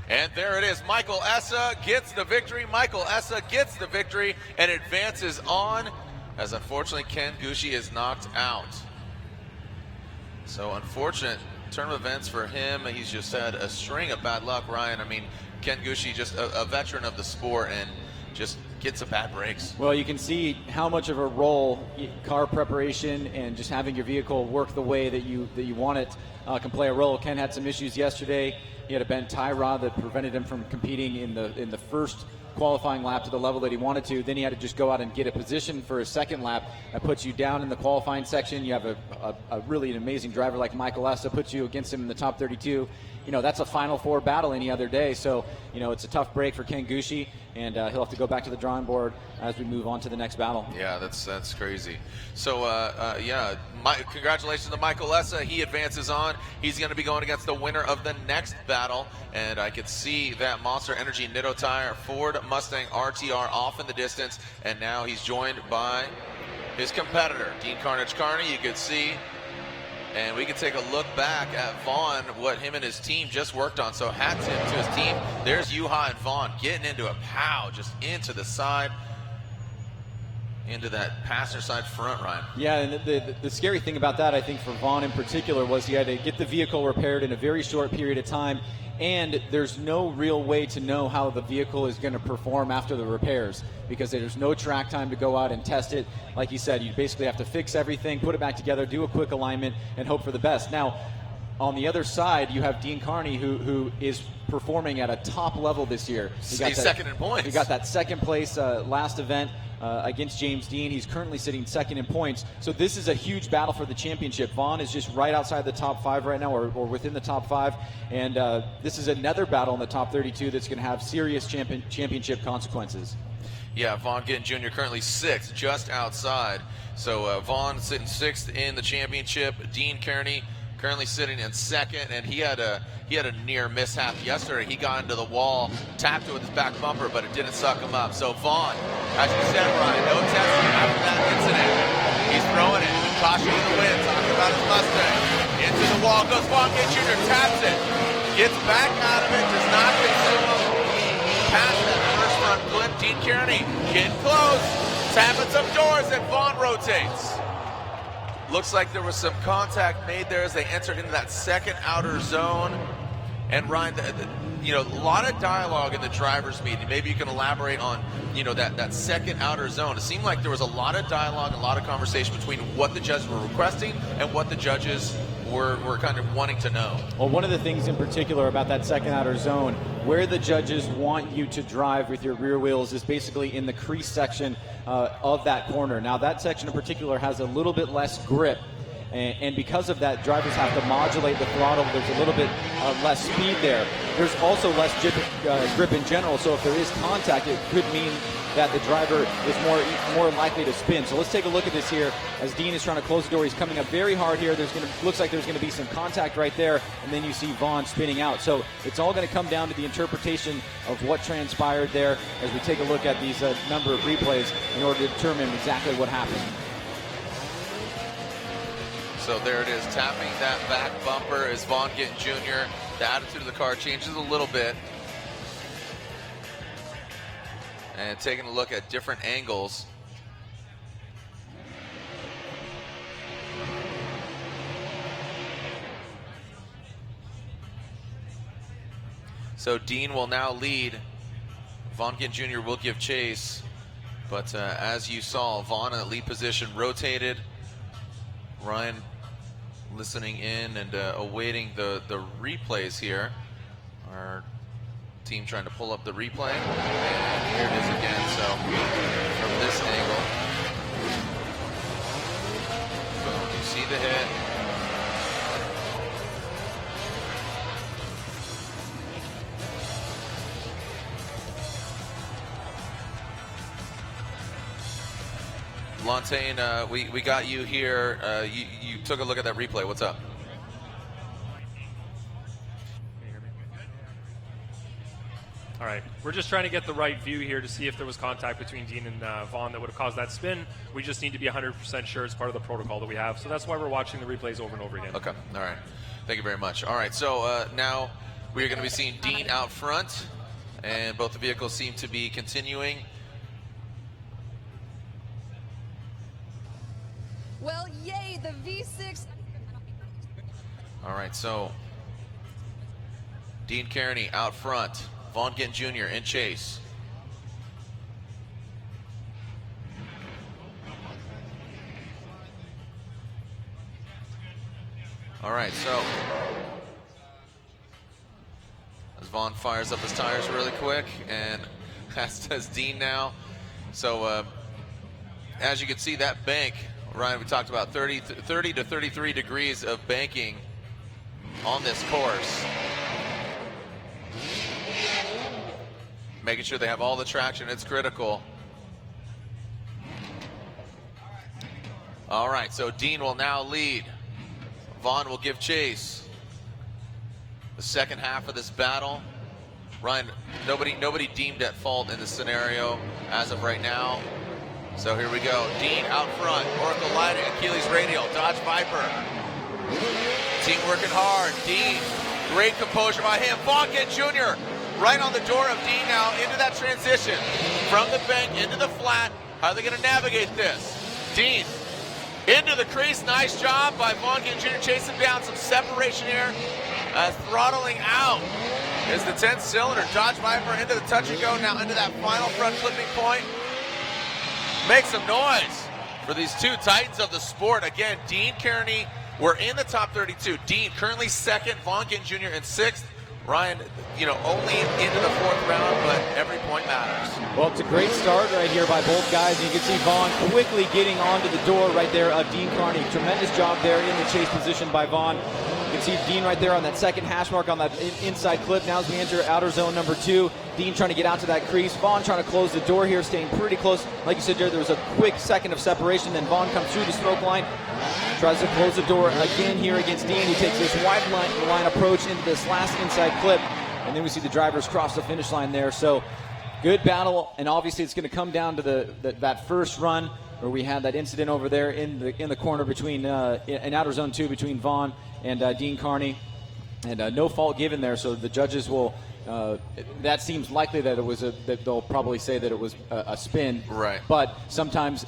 And there it is. Michael Essa gets the victory. Michael Essa gets the victory and advances on, as unfortunately Ken Gucci is knocked out. So unfortunate turn of events for him. He's just had a string of bad luck, Ryan. I mean, Ken Gucci, just a veteran of the sport, and just gets some bad breaks. Well, you can see how much of a role car preparation and just having your vehicle work the way that you want it can play a role. Ken had some issues yesterday. He had a bent tie rod that prevented him from competing in the first qualifying lap to the level that he wanted to. Then he had to just go out and get a position for his second lap. That puts you down in the qualifying section. You have a really an amazing driver like Michael Essa, puts you against him in the top 32. That's a Final Four battle any other day. So, it's a tough break for Ken Gucci, and he'll have to go back to the drawing board as we move on to the next battle. Yeah, that's crazy. So, congratulations to Michael Essa. He advances on. He's going to be going against the winner of the next battle, and I could see that Monster Energy Nitto Tire Ford Mustang RTR off in the distance, and now he's joined by his competitor, Dean Carnage Carney. You could see. And we can take a look back at Vaughn, what him and his team just worked on. So hat tip to his team. There's Juha and Vaughn getting into a pow, just into the side, into that passenger side front, Ryan. Yeah, and the scary thing about that, I think, for Vaughn in particular, was he had to get the vehicle repaired in a very short period of time. And there's no real way to know how the vehicle is going to perform after the repairs, because there's no track time to go out and test it. Like you said, you basically have to fix everything, put it back together, do a quick alignment, and hope for the best. Now, on the other side, you have Dean Carney, who is performing at a top level this year. He's second in points. He got that second place last event against James Dean. He's currently sitting second in points. So this is a huge battle for the championship. Vaughn is just right outside the top 5 right now, or within the top 5. And this is another battle in the top 32 that's going to have serious championship consequences. Yeah, Vaughn Gittin Jr. currently 6th, just outside. So Vaughn sitting 6th in the championship. Dean Carney currently sitting in 2nd, and he had a near mishap yesterday. He got into the wall, tapped it with his back bumper, but it didn't suck him up. So Vaughn, as you said, Ryan, no testing after that incident. He's throwing it. Caution in the wind, talking about his Mustang. Into the wall goes Vaughn Gittin Jr., taps it, gets back out of it, does not consume him. Past that first front clip, Dean Carney getting close, tapping some doors, and Vaughn rotates. Looks like there was some contact made there as they entered into that second outer zone. And Ryan, a lot of dialogue in the drivers' meeting. Maybe you can elaborate on, that second outer zone. It seemed like there was a lot of dialogue, a lot of conversation between what the judges were requesting and what the judges were kind of wanting to know. Well, one of the things in particular about that second outer zone, where the judges want you to drive with your rear wheels, is basically in the crease section of that corner. Now, that section in particular has a little bit less grip, and because of that, drivers have to modulate the throttle. There's a little bit less speed there. There's also less grip in general, so if there is contact, it could mean that the driver is more likely to spin. So let's take a look at this here as Dean is trying to close the door. He's coming up very hard here. Looks like there's going to be some contact right there, and then you see Vaughn spinning out. So it's all going to come down to the interpretation of what transpired there as we take a look at these number of replays in order to determine exactly what happened. So there it is, tapping that back bumper is Vaughn Gittin Jr. The attitude of the car changes a little bit. And taking a look at different angles. So Dean will now lead. Vaughn Gittin Jr. will give chase. But as you saw, Vaughn in the lead position rotated. Ryan listening in and awaiting the replays here. Our team trying to pull up the replay. And here it is again. So from this angle, boom, you see the hit. Lantain, we got you here. You took a look at that replay. What's up? All right, we're just trying to get the right view here to see if there was contact between Dean and Vaughn that would have caused that spin. We just need to be 100% sure it's part of the protocol that we have. So that's why we're watching the replays over and over again. Okay, all right. Thank you very much. All right, so now we are going to be seeing Dean out front, and both the vehicles seem to be continuing. Well, yay, the V6. All right, so Dean Kearney out front. Vaughn Gittin Jr. in chase. All right, so as Vaughn fires up his tires really quick, and as does Dean now. So as you can see, that bank, Ryan, we talked about 30 to 33 degrees of banking on this course. Making sure they have all the traction, it's critical. All right, so Dean will now lead. Vaughn will give chase. The second half of this battle. Ryan, nobody deemed at fault in this scenario as of right now. So here we go. Dean out front. Oracle Lighting, Achilles Radial, Dodge Viper. Team working hard. Dean, great composure by him. Vaughn Gittin Jr. right on the door of Dean now into that transition. From the bank into the flat. How are they going to navigate this? Dean into the crease. Nice job by Vaughn Gittin Jr. chasing down some separation here. Throttling out is the 10th cylinder. Dodge Viper into the touch and go now into that final front flipping point. Make some noise for these two titans of the sport. Again, Dean Kearney, we're in the top 32. Dean currently second, Vaughn Gittin Jr. in sixth. Ryan, only into the fourth round, but every point matters. Well, it's a great start right here by both guys. You can see Vaughn quickly getting onto the door right there of Dean Kearney. Tremendous job there in the chase position by Vaughn. You can see Dean right there on that second hash mark on that inside clip. Now as we enter outer zone number 2, Dean trying to get out to that crease. Vaughn trying to close the door here, staying pretty close. Like you said, there was a quick second of separation. Then Vaughn comes through the stroke line, tries to close the door again here against Dean. He takes this wide line approach into this last inside clip. And then we see the drivers cross the finish line there. So good battle, and obviously it's going to come down to that first run where we had that incident over there in the corner between in outer zone 2 between Vaughn and Dean Kearney, and no fault given there. So the judges will. That seems likely that it was that they'll probably say that it was a spin. Right. But sometimes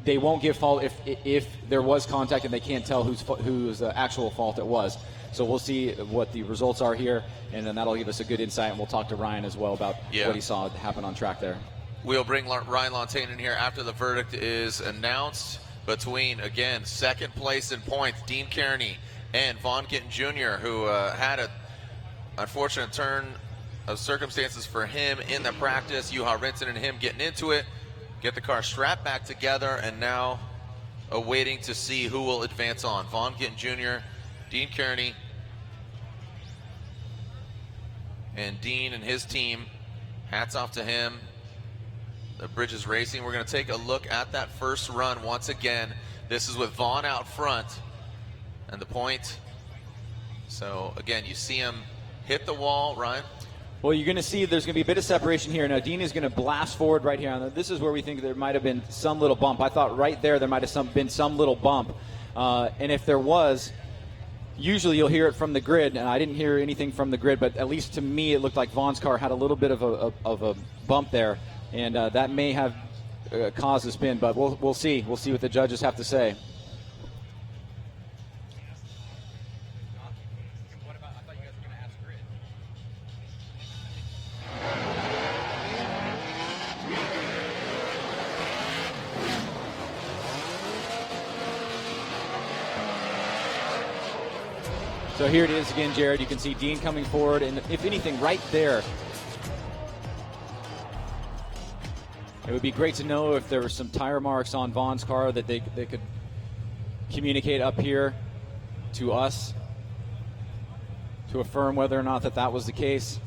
they won't give fault if there was contact and they can't tell whose actual fault it was. So we'll see what the results are here, and then that'll give us a good insight, and we'll talk to Ryan as well about what he saw happen on track there. We'll bring Ryan Lantain in here after the verdict is announced between, again, second place in points, Dean Kearney and Vaughn Gittin Jr., who had an unfortunate turn of circumstances for him in the practice. Juha Rinton and him getting into it, get the car strapped back together, and now awaiting to see who will advance on. Vaughn Gittin Jr., Dean Kearney, and Dean and his team, hats off to him. the Bridges Racing. We're going to take a look at that first run once again. This is with Vaughn out front and the point. So again, you see him hit the wall, Ryan. Well, you're going to see there's going to be a bit of separation here. Now, Dean is going to blast forward right here. This is where we think there might have been some little bump. I thought right there might have been some little bump. And if there was, usually you'll hear it from the grid, and I didn't hear anything from the grid, but at least to me it looked like Vaughn's car had a little bit of a bump there, and that may have caused the spin, but we'll see. We'll see what the judges have to say. So here it is again, Jared. You can see Dean coming forward, and if anything, right there. It would be great to know if there were some tire marks on Vaughn's car that they could communicate up here to us to affirm whether or not that was the case.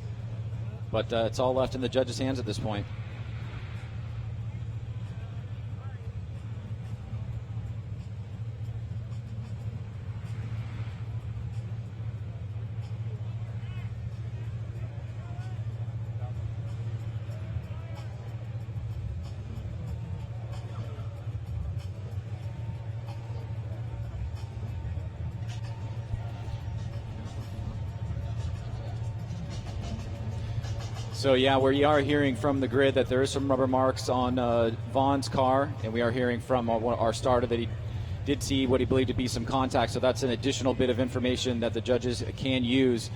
But it's all left in the judges' hands at this point. So yeah, we are hearing from the grid that there is some rubber marks on Vaughn's car, and we are hearing from our starter that he did see what he believed to be some contact. So that's an additional bit of information that the judges can use.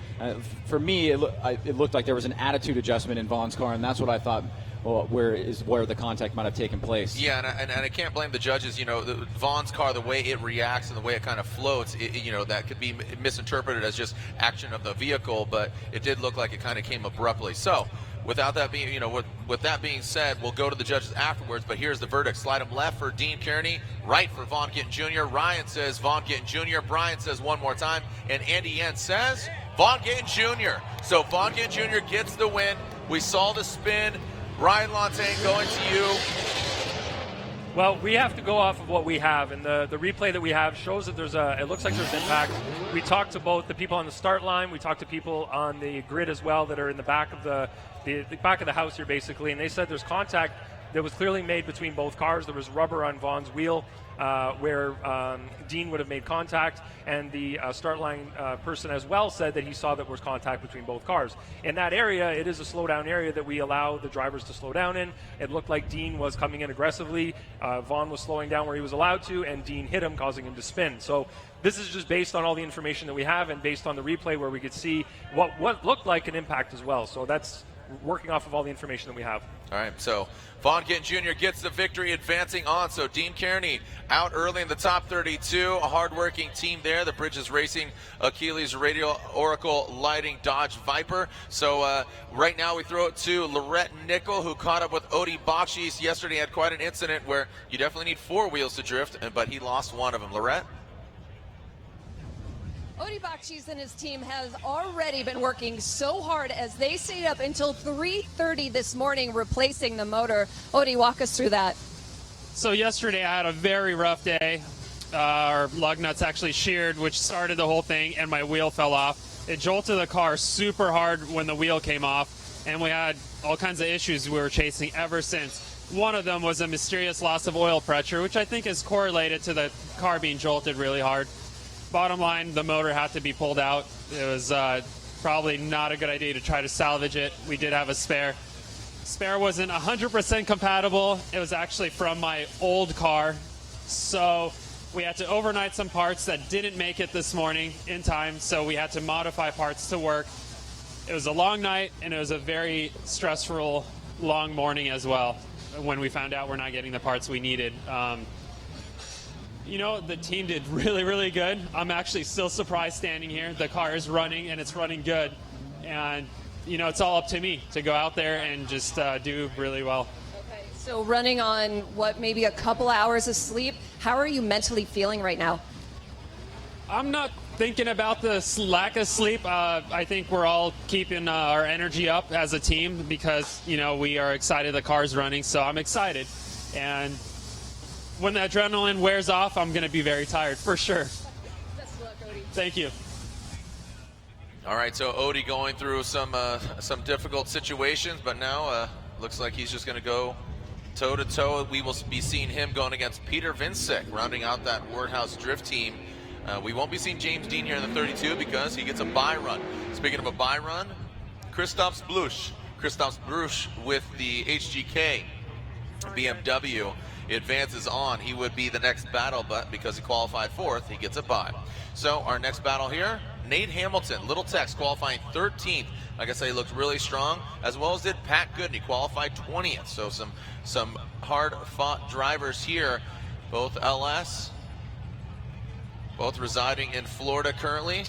For me, it looked like there was an attitude adjustment in Vaughn's car, and that's what I thought. Well, where the contact might have taken place. Yeah, and I can't blame the judges. You know, Vaughn's car, the way it reacts and the way it kind of floats, that could be misinterpreted as just action of the vehicle, but it did look like it kind of came abruptly. So, without that being, with that being said, we'll go to the judges afterwards. But here's the verdict: slide him left for Dean Kearney, right for Vaughn Gittin Jr. Ryan says Vaughn Gittin Jr. Brian says one more time, and Andy Yen says Vaughn Gittin Jr. So Vaughn Gittin Jr. gets the win. We saw the spin. Ryan Lontagne, going to you. Well, we have to go off of what we have, and the replay that we have shows that it looks like there's impact. We talked to both the people on the start line, we talked to people on the grid as well that are in the back of the back of the house here basically, and they said there's contact that was clearly made between both cars. There was rubber on Vaughn's wheel where Dean would have made contact, and the start line person as well said that he saw that there was contact between both cars. In that area, it is a slow down area that we allow the drivers to slow down in. It looked like Dean was coming in aggressively. Vaughn was slowing down where he was allowed to, and Dean hit him, causing him to spin. So this is just based on all the information that we have and based on the replay where we could see what looked like an impact as well. So that's working off of all the information that we have. All right, so Vaughn Gittin Jr. gets the victory, advancing on. So Dean Kearney out early in the top 32. A hard-working team there. The Bridges Racing, Achilles Radio, Oracle Lighting, Dodge Viper. So right now we throw it to Lorette Nickel, who caught up with Odie Bakshis yesterday. Had quite an incident where you definitely need four wheels to drift, but he lost one of them. Lorette? Odie Bakshis and his team has already been working so hard as they stayed up until 3:30 this morning replacing the motor. Odie, walk us through that. So yesterday I had a very rough day. Our lug nuts actually sheared, which started the whole thing, and my wheel fell off. It jolted the car super hard when the wheel came off, and we had all kinds of issues we were chasing ever since. One of them was a mysterious loss of oil pressure, which I think is correlated to the car being jolted really hard. Bottom line, the motor had to be pulled out. It was probably not a good idea to try to salvage it. We did have a spare. Spare wasn't 100% compatible. It was actually from my old car. So we had to overnight some parts that didn't make it this morning in time, so we had to modify parts to work. It was a long night, and it was a very stressful, long morning as well when we found out we're not getting the parts we needed. The team did really, really good. I'm actually still surprised standing here. The car is running, and it's running good. And, it's all up to me to go out there and just do really well. Okay, so running on, maybe a couple hours of sleep, how are you mentally feeling right now? I'm not thinking about the lack of sleep. I think we're all keeping our energy up as a team because, you know, we are excited the car's running, so I'm excited. And when the adrenaline wears off, I'm going to be very tired, for sure. Best of luck, Odie. Thank you. All right, so Odie going through some difficult situations, but now looks like he's just going to go toe-to-toe. We will be seeing him going against Peter Vincek, rounding out that Wordhouse Drift team. We won't be seeing James Dean here in the 32 because he gets a bye run. Speaking of a bye run, Christoph Splush with the HGK BMW advances on. He would be the next battle, but because he qualified 4th, he gets a bye. So our next battle here, Nate Hamilton, Little Tex, qualifying 13th. Like I say, he looked really strong, as well as did Pat Gooden. He qualified 20th. So some hard-fought drivers here, both LS, both residing in Florida currently.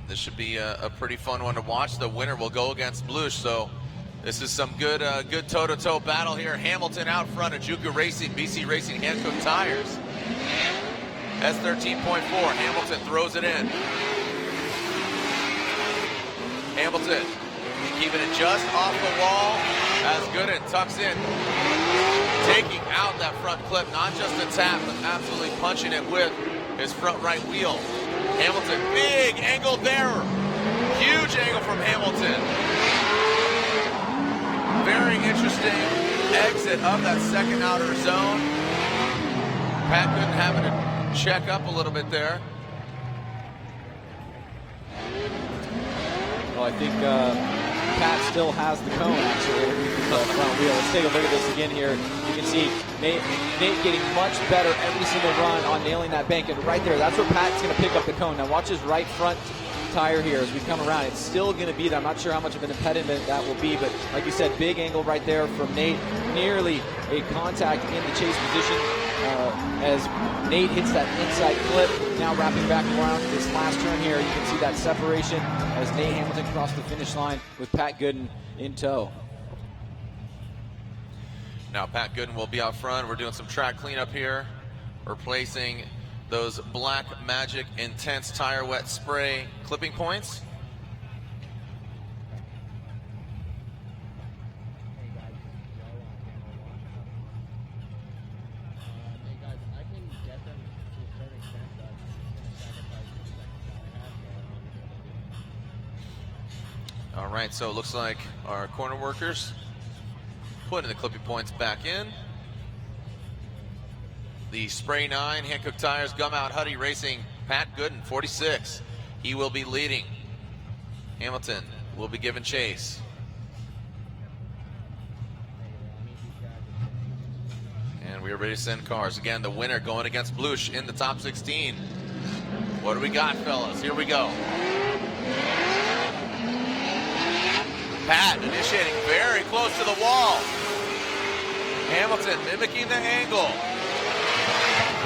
This should be a pretty fun one to watch. The winner will go against Blush. So this is some good toe-to-toe battle here. Hamilton out front, Ajuku Racing, BC Racing, Hankook Tires. S13.4, Hamilton throws it in. Hamilton keeping it just off the wall as Gooden tucks in. Taking out that front clip, not just a tap, but absolutely punching it with his front right wheel. Hamilton, big angle there. Huge angle from Hamilton. Very interesting exit of that second outer zone. Pat Gooden having to check up a little bit there. Well, I think Pat still has the cone actually underneath the front wheel. Let's take a look at this again here. You can see Nate getting much better every single run on nailing that bank. And right there, that's where Pat's going to pick up the cone. Now watch his right front tire here as we come around. It's still going to be there. I'm not sure how much of an impediment that will be, but like you said, big angle right there from Nate. Nearly a contact in the chase position as Nate hits that inside clip. Now wrapping back around this last turn here, you can see that separation as Nate Hamilton crossed the finish line with Pat Gooden in tow. Now Pat Gooden will be out front. We're doing some track cleanup here, replacing those Black Magic Intense Tire Wet Spray clipping points. All right, so it looks like our corner workers putting the clipping points back in. The Spray 9, Hankook Tires, Gum Out Huddy Racing, Pat Gooden, 46. He will be leading. Hamilton will be giving chase. And we are ready to send cars. Again, the winner going against Blush in the top 16. What do we got, fellas? Here we go. Pat initiating very close to the wall. Hamilton mimicking the angle.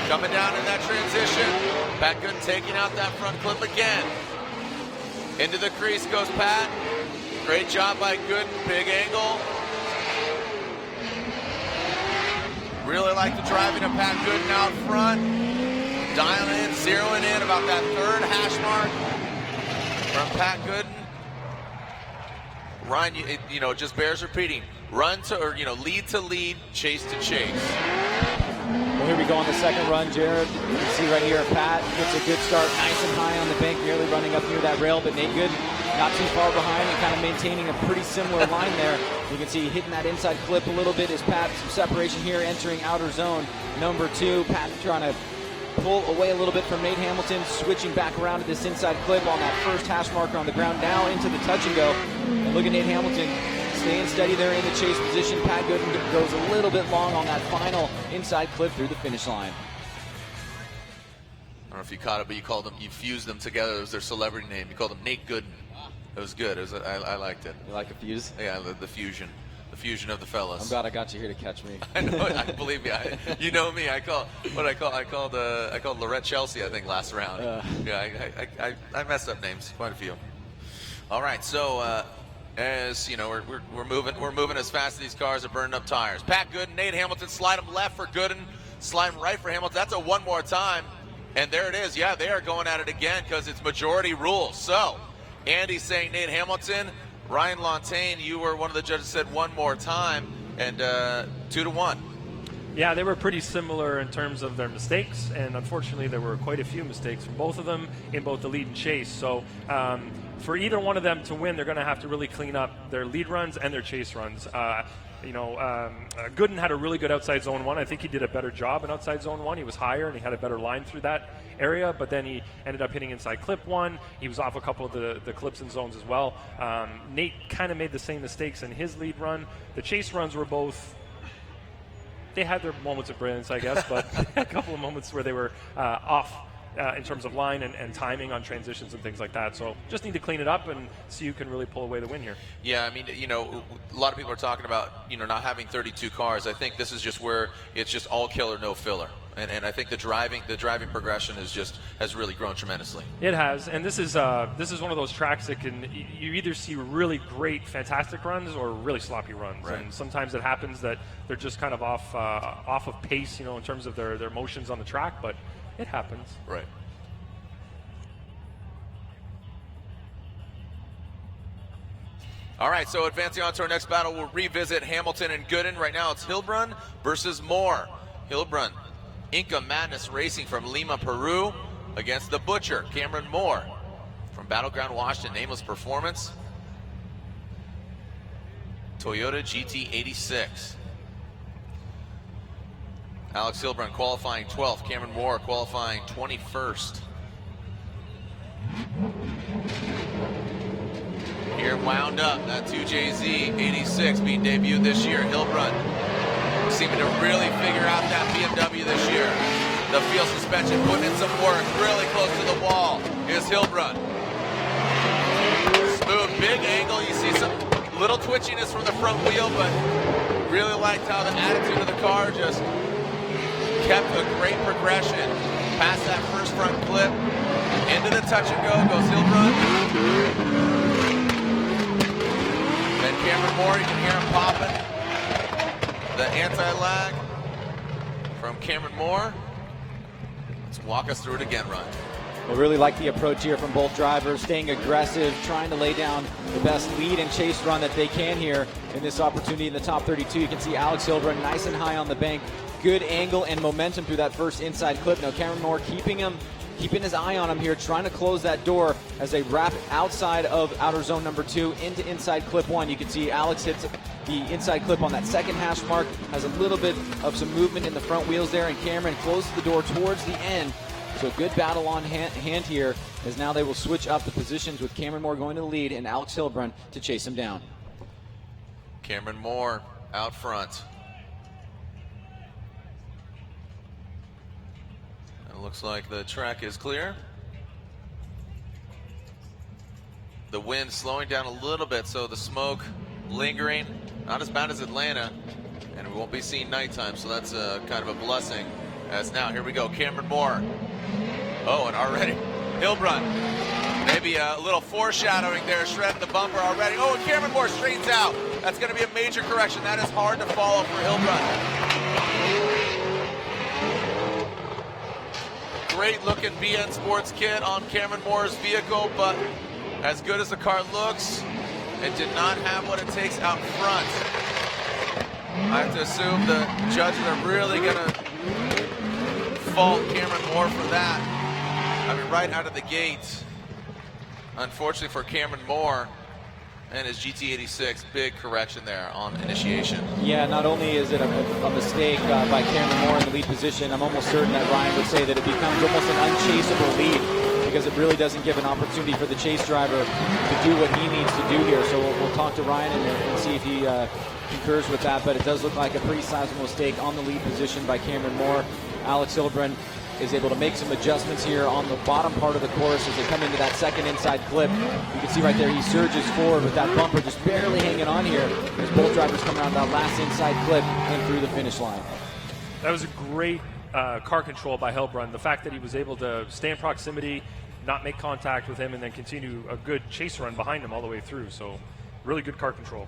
Coming down in that transition. Pat Gooden taking out that front clip again. Into the crease goes Pat. Great job by Gooden, big angle. Really like the driving of Pat Gooden out front. Dialing in, zeroing in about that third hash mark from Pat Gooden. Ryan, you know, it just bears repeating. Run to, or, you know, lead to lead, chase to chase. Well, here we go on the second run, Jared. You can see right here, Pat gets a good start, nice and high on the bank, nearly running up near that rail, but Nate Gooden not too far behind and kind of maintaining a pretty similar line there. You can see hitting that inside clip a little bit as Pat, some separation here, entering outer zone number 2. Pat trying to pull away a little bit from Nate Hamilton, switching back around to this inside clip on that first hash marker on the ground, now into the touch and go. And look at Nate Hamilton staying steady there in the chase position. Pat Gooden goes a little bit long on that final inside clip through the finish line. I don't know if you caught it, but you fused them together. It was their celebrity name. You called him Nate Gooden. It was good. I liked it. You like a fuse? Yeah, the fusion. The fusion of the fellas. I'm glad I got you here to catch me. I know. I believe me. You know me. I called Lorette Chelsea, I think, last round. Yeah, I messed up names, quite a few. All right, so as you know, we're moving as fast as these cars are burning up tires. Pat Gooden, Nate Hamilton, slide them left for Gooden. sliding right for Hamilton. That's a one more time. And there it is. Yeah, they are going at it again because it's majority rule. So, Andy saying Nate Hamilton. Ryan Lontaine, you were one of the judges, said one more time, and 2-1. Yeah, they were pretty similar in terms of their mistakes, and unfortunately there were quite a few mistakes from both of them in both the lead and chase. So for either one of them to win, they're going to have to really clean up their lead runs and their chase runs. Gooden had a really good outside zone 1. I think he did a better job in outside zone 1. He was higher and he had a better line through that area, but then he ended up hitting inside clip 1. He was off a couple of the clips and zones as well. Nate kind of made the same mistakes in his lead run. The chase runs were both, they had their moments of brilliance, I guess, but a couple of moments where they were off in terms of line and timing on transitions and things like that. So just need to clean it up and see who can really pull away the win here. Yeah, I mean, a lot of people are talking about, not having 32 cars. I think this is just where it's just all killer, no filler. And I think the driving progression has really grown tremendously. It has, and this is one of those tracks that you either see really great, fantastic runs or really sloppy runs. Right. And sometimes it happens that they're just kind of off of pace, in terms of their motions on the track, but it happens. Right. All right, so advancing on to our next battle, we'll revisit Hamilton and Gooden. Right now it's Hilbrun versus Moore. Hilbrun, Inca Madness Racing from Lima, Peru, against the Butcher, Cameron Moore, from Battleground, Washington, Nameless Performance, Toyota GT86. Alex Hilbrun qualifying 12th, Cameron Moore qualifying 21st. Here wound up, that 2JZ 86 being debuted this year. Hilbrun seeming to really figure out that BMW this year. The field suspension putting in some work, really close to the wall is Hilbrun. Smooth, big angle, you see some little twitchiness from the front wheel, but really liked how the attitude of the car just kept a great progression. Past that first front clip, into the touch and go goes Hilbrun. Then Cameron Moore, you can hear him popping. The anti-lag from Cameron Moore. Let's walk us through it again, Ryan. I really like the approach here from both drivers, staying aggressive, trying to lay down the best lead and chase run that they can here in this opportunity in the top 32. You can see Alex Hilbrun nice and high on the bank. Good angle and momentum through that first inside clip. Now Cameron Moore keeping his eye on him here, trying to close that door as they wrap outside of outer zone number 2 into inside clip 1. You can see Alex hits the inside clip on that second hash mark, has a little bit of some movement in the front wheels there, and Cameron closes the door towards the end. So a good battle on hand here, as now they will switch up the positions with Cameron Moore going to the lead and Alex Hilbrun to chase him down. Cameron Moore out front. It looks like the track is clear. The wind slowing down a little bit, so the smoke lingering. Not as bad as Atlanta, and we won't be seeing nighttime, so that's kind of a blessing. As now, here we go, Cameron Moore. Oh, and already Hilbrun. Maybe a little foreshadowing there, shredding the bumper already. Oh, and Cameron Moore straightens out. That's going to be a major correction. That is hard to follow for Hilbrun. Great looking BN Sports kit on Cameron Moore's vehicle, but as good as the car looks, it did not have what it takes out front. I have to assume the judges are really going to fault Cameron Moore for that. I mean, right out of the gate, unfortunately for Cameron Moore and his GT86, big correction there on initiation. Yeah, not only is it a mistake by Cameron Moore in the lead position, I'm almost certain that Ryan would say that it becomes almost an unchaseable lead because it really doesn't give an opportunity for the chase driver to do what he needs to do here. So we'll talk to Ryan and see if he concurs with that, but it does look like a pretty sizable mistake on the lead position by Cameron Moore. Alex Hilbrun is able to make some adjustments here on the bottom part of the course as they come into that second inside clip. You can see right there he surges forward with that bumper just barely hanging on here as both drivers come around that last inside clip and through the finish line. That was a great car control by Hilbrun. The fact that he was able to stay in proximity, not make contact with him, and then continue a good chase run behind him all the way through. So really good car control.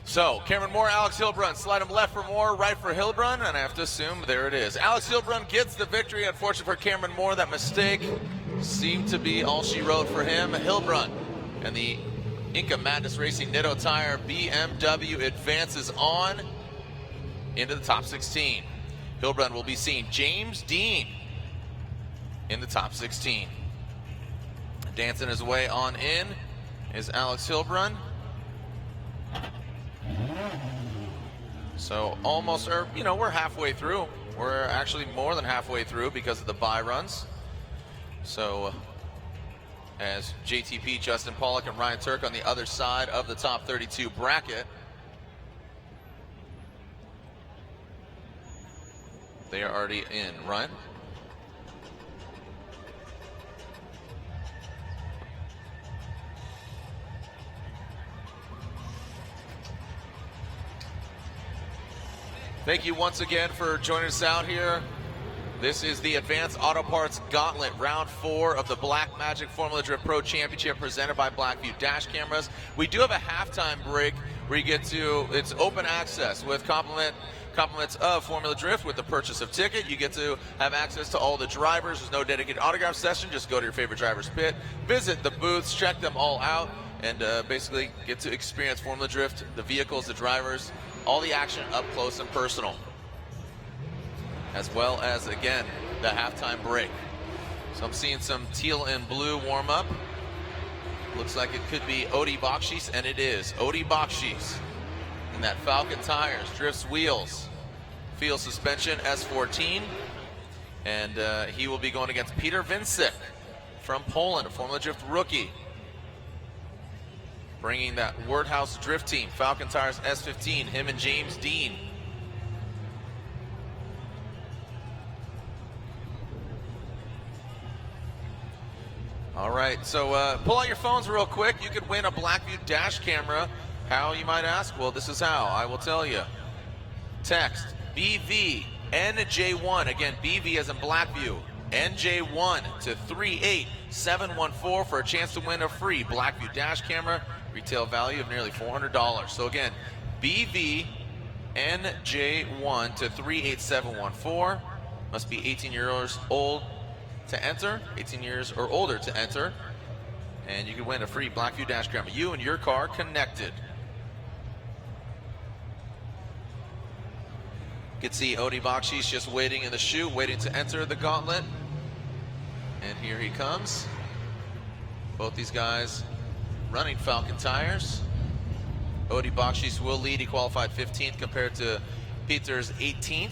So, Cameron Moore, Alex Hilbrun, slide him left for Moore, right for Hilbrun, and I have to assume there it is. Alex Hilbrun gets the victory. Unfortunately for Cameron Moore, that mistake seemed to be all she wrote for him. Hilbrun and the Inca Madness Racing Nitto Tire BMW advances on into the top 16. Hilbrun will be seeing James Dean in the top 16. Dancing his way on in is Alex Hilbrun. So almost, or we're halfway through. We're actually more than halfway through because of the bye runs. So as JTP, Justin Pollock, and Ryan Turk on the other side of the top 32 bracket. They are already in. Ryan? Thank you once again for joining us out here. This is the Advanced Auto Parts Gauntlet, round 4 of the Black Magic Formula Drift Pro Championship presented by Blackview Dash Cameras. We do have a halftime break where you get to, it's open access with compliments of Formula Drift with the purchase of ticket. You get to have access to all the drivers. There's no dedicated autograph session. Just go to your favorite driver's pit, visit the booths, check them all out, and basically get to experience Formula Drift, the vehicles, the drivers, all the action up close and personal. As well as, again, the halftime break. So I'm seeing some teal and blue warm up. Looks like it could be Odi Bakshis, and it is. Odi Bakshis in that Falcon tires, drifts wheels, field suspension, S14. And he will be going against Peter Vincek from Poland, a Formula Drift rookie. Bringing that Wordhouse Drift team, Falcon tires, S15, him and James Dean. All right, so pull out your phones real quick. You could win a Blackview dash camera. How, you might ask? Well, this is how. I will tell you. Text BVNJ1. Again, BV as in Blackview. NJ1 to 38714 for a chance to win a free Blackview dash camera. Retail value of nearly $400. So again, BVNJ1 to 38714. Must be 18 years old to enter, 18 years or older to enter, and you can win a free Blackview dash camera. You and your car connected. You can see Odi Bakshis just waiting in the chute, waiting to enter the gauntlet. And here he comes. Both these guys running Falcon tires. Odi Bakshis will lead. He qualified 15th compared to Peter's 18th.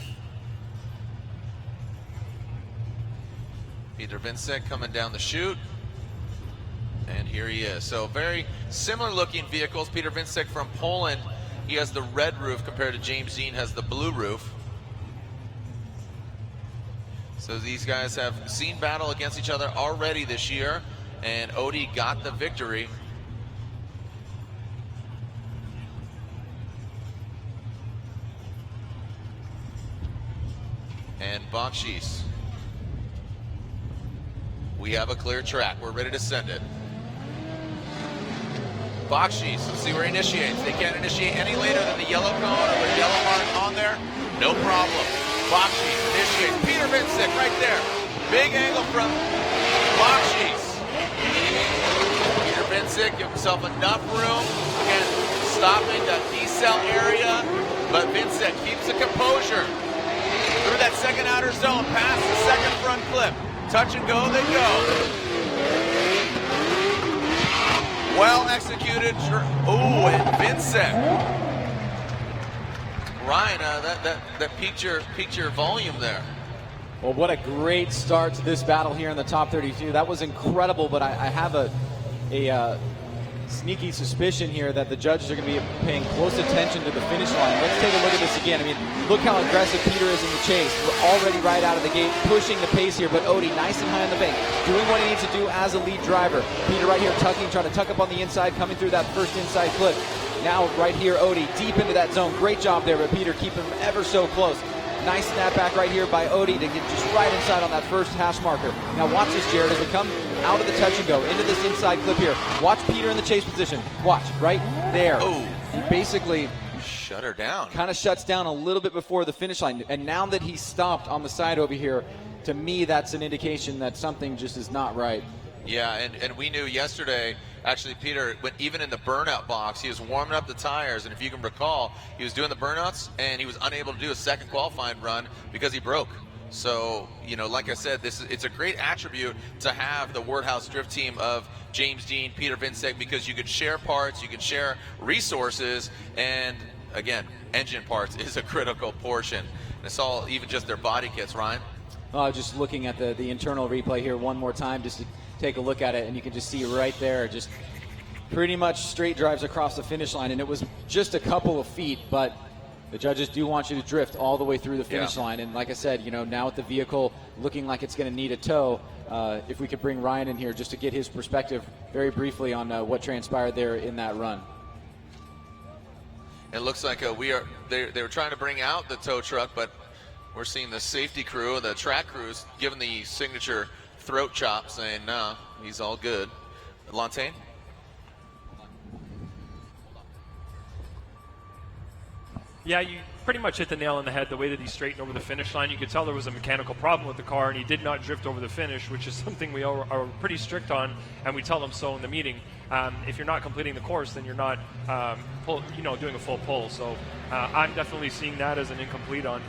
Peter Vincek coming down the chute, and here he is. So very similar looking vehicles. Peter Vincek from Poland, he has the red roof compared to James Dean has the blue roof. So these guys have seen battle against each other already this year, and Odi got the victory. And Bakshis. We have a clear track. We're ready to send it. Bakshis, let's see where he initiates. They can't initiate any later than the yellow cone or the yellow mark on there. No problem. Bakshis initiates. Peter Vincek right there. Big angle from Bakshis. Peter Vincek gives himself enough room. Again, stopping that decel area. But Vincek keeps the composure. Through that second outer zone, past the second front clip. Touch and go, they go. Well executed. Oh, and Vincek. Ryan, that piqued your volume there. Well, what a great start to this battle here in the top 32. That was incredible, but I have a sneaky suspicion here that the judges are going to be paying close attention to the finish line. Let's take a look at this again. I mean, look how aggressive Peter is in the chase. We're already right out of the gate, pushing the pace here, but Odi nice and high on the bank, doing what he needs to do as a lead driver. Peter right here tucking, trying to tuck up on the inside, coming through that first inside clip. Now right here, Odi deep into that zone. Great job there, but Peter keeping him ever so close. Nice snapback right here by Odi to get just right inside on that first hash marker. Now watch this, Jared, as we come out of the touch and go into this inside clip here. Watch Peter in the chase position. Watch, right there. Oh. He basically Shut her down. Kind of shuts down a little bit before the finish line. And now that he stopped on the side over here, to me, that's an indication that something just is not right. Yeah, and we knew yesterday, actually, Peter, even in the burnout box, he was warming up the tires, and if you can recall, he was doing the burnouts, and he was unable to do a second qualifying run because he broke. So, you know, like I said, it's a great attribute to have the Wordhouse Drift team of James Dean, Peter Vincek, because you could share parts, you can share resources, and again, engine parts is a critical portion. And it's all, even just their body kits, Ryan. Just looking at the internal replay here one more time, just to take a look at it, and you can just see right there, just pretty much straight drives across the finish line, and it was just a couple of feet, but the judges do want you to drift all the way through the finish line. And like I said, you know, now with the vehicle looking like it's going to need a tow, if we could bring Ryan in here just to get his perspective very briefly on what transpired there in that run. It looks like they were trying to bring out the tow truck, but we're seeing the safety crew, the track crews, giving the signature throat chop, saying, no, he's all good. Lantain? Yeah, you pretty much hit the nail on the head the way that he straightened over the finish line. You could tell there was a mechanical problem with the car, and he did not drift over the finish, which is something we are pretty strict on, and we tell them so in the meeting. If you're not completing the course, then you're not doing a full pull. So I'm definitely seeing that as an incomplete on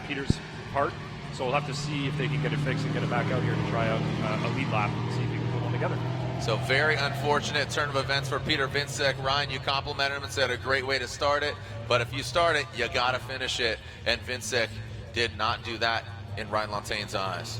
Peter's part. So we'll have to see if they can get it fixed and get it back out here to try out a lead lap and see if he can put one together. So very unfortunate turn of events for Peter Vincek. Ryan, you complimented him and said a great way to start it. But if you start it, you got to finish it. And Vincek did not do that in Ryan Lantain's eyes.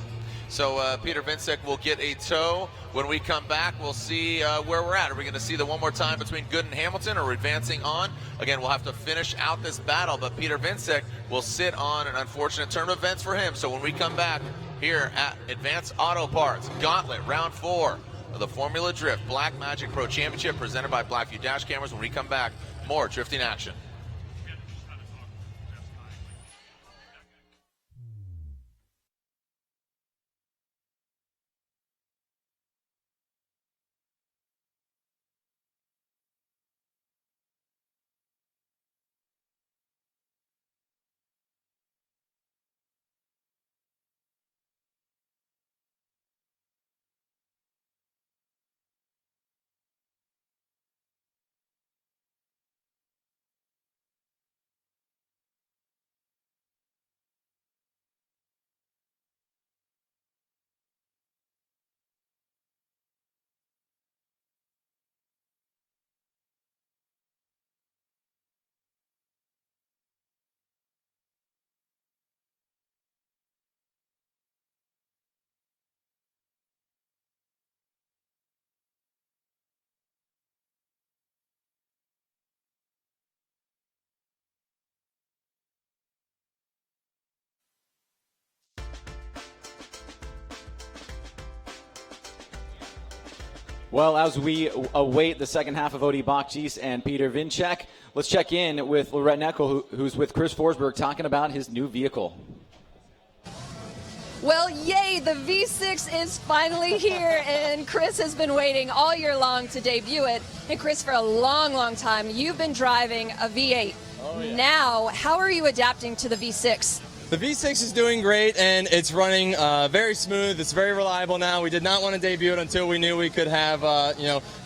So Peter Vincek will get a tow. When we come back, we'll see where we're at. Are we going to see the one more time between Good and Hamilton, or are we advancing on? Again, we'll have to finish out this battle, but Peter Vincek will sit on an unfortunate turn of events for him. So when we come back here at Advanced Auto Parts, Gauntlet, Round 4 of the Formula Drift Black Magic Pro Championship, presented by Blackview Dash Cameras. When we come back, more drifting action. Well, as we await the second half of Odie Bakchis and Peter Vincek, let's check in with Lorette Neckel, who's with Chris Forsberg, talking about his new vehicle. Well, yay, the V6 is finally here, and Chris has been waiting all year long to debut it. And Chris, for a long, long time, you've been driving a V8. Oh, yeah. Now, how are you adapting to the V6? The V6 is doing great, and it's running very smooth. It's very reliable now. We did not want to debut it until we knew we could have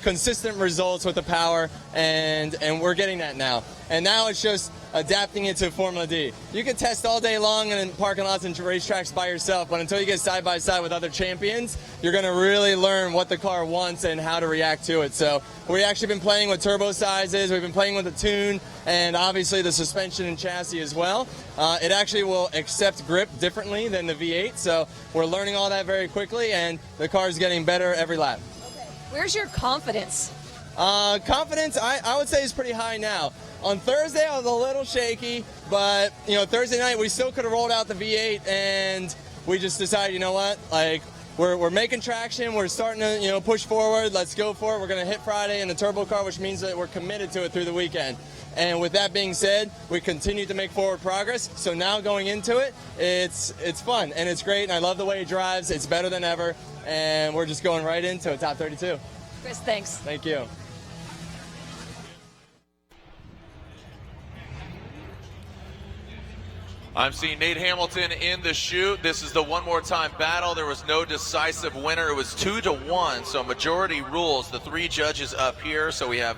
consistent results with the power, and we're getting that now. And now it's just adapting it to Formula D. You can test all day long in parking lots and racetracks by yourself, but until you get side by side with other champions, you're going to really learn what the car wants and how to react to it. So we've actually been playing with turbo sizes, we've been playing with the tune, and obviously the suspension and chassis as well. It actually will accept grip differently than the V8, so we're learning all that very quickly, and the car is getting better every lap. Okay. Where's your confidence? Confidence, I would say, is pretty high now. On Thursday, I was a little shaky, but Thursday night we still could have rolled out the V8, and we just decided, you know what, like we're making traction, we're starting to push forward. Let's go for it. We're going to hit Friday in the turbo car, which means that we're committed to it through the weekend. And with that being said, we continue to make forward progress. So now going into it, it's fun and it's great, and I love the way it drives. It's better than ever, and we're just going right into it. Top 32. Chris, thanks. Thank you. I'm seeing Nate Hamilton in the chute. This is the one more time battle. There was no decisive winner. It was 2-1, so majority rules. The three judges up here. So we have,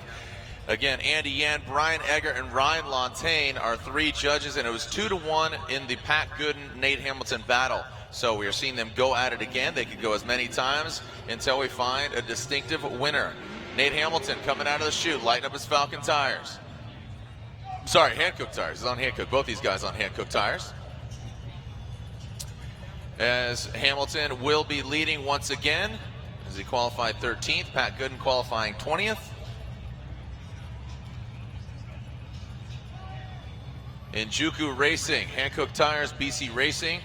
again, Andy Yan, Brian Eggert, and Ryan Lontaine are three judges, and it was 2-1 in the Pat Gooden, Nate Hamilton battle. So we are seeing them go at it again. They could go as many times until we find a distinctive winner. Nate Hamilton coming out of the chute, lighting up his Falcon tires. Sorry, Hankook tires. He's on Hankook. Both these guys on Hankook tires. As Hamilton will be leading once again, as he qualified 13th. Pat Gooden qualifying 20th. In Juku Racing, Hankook tires, BC Racing.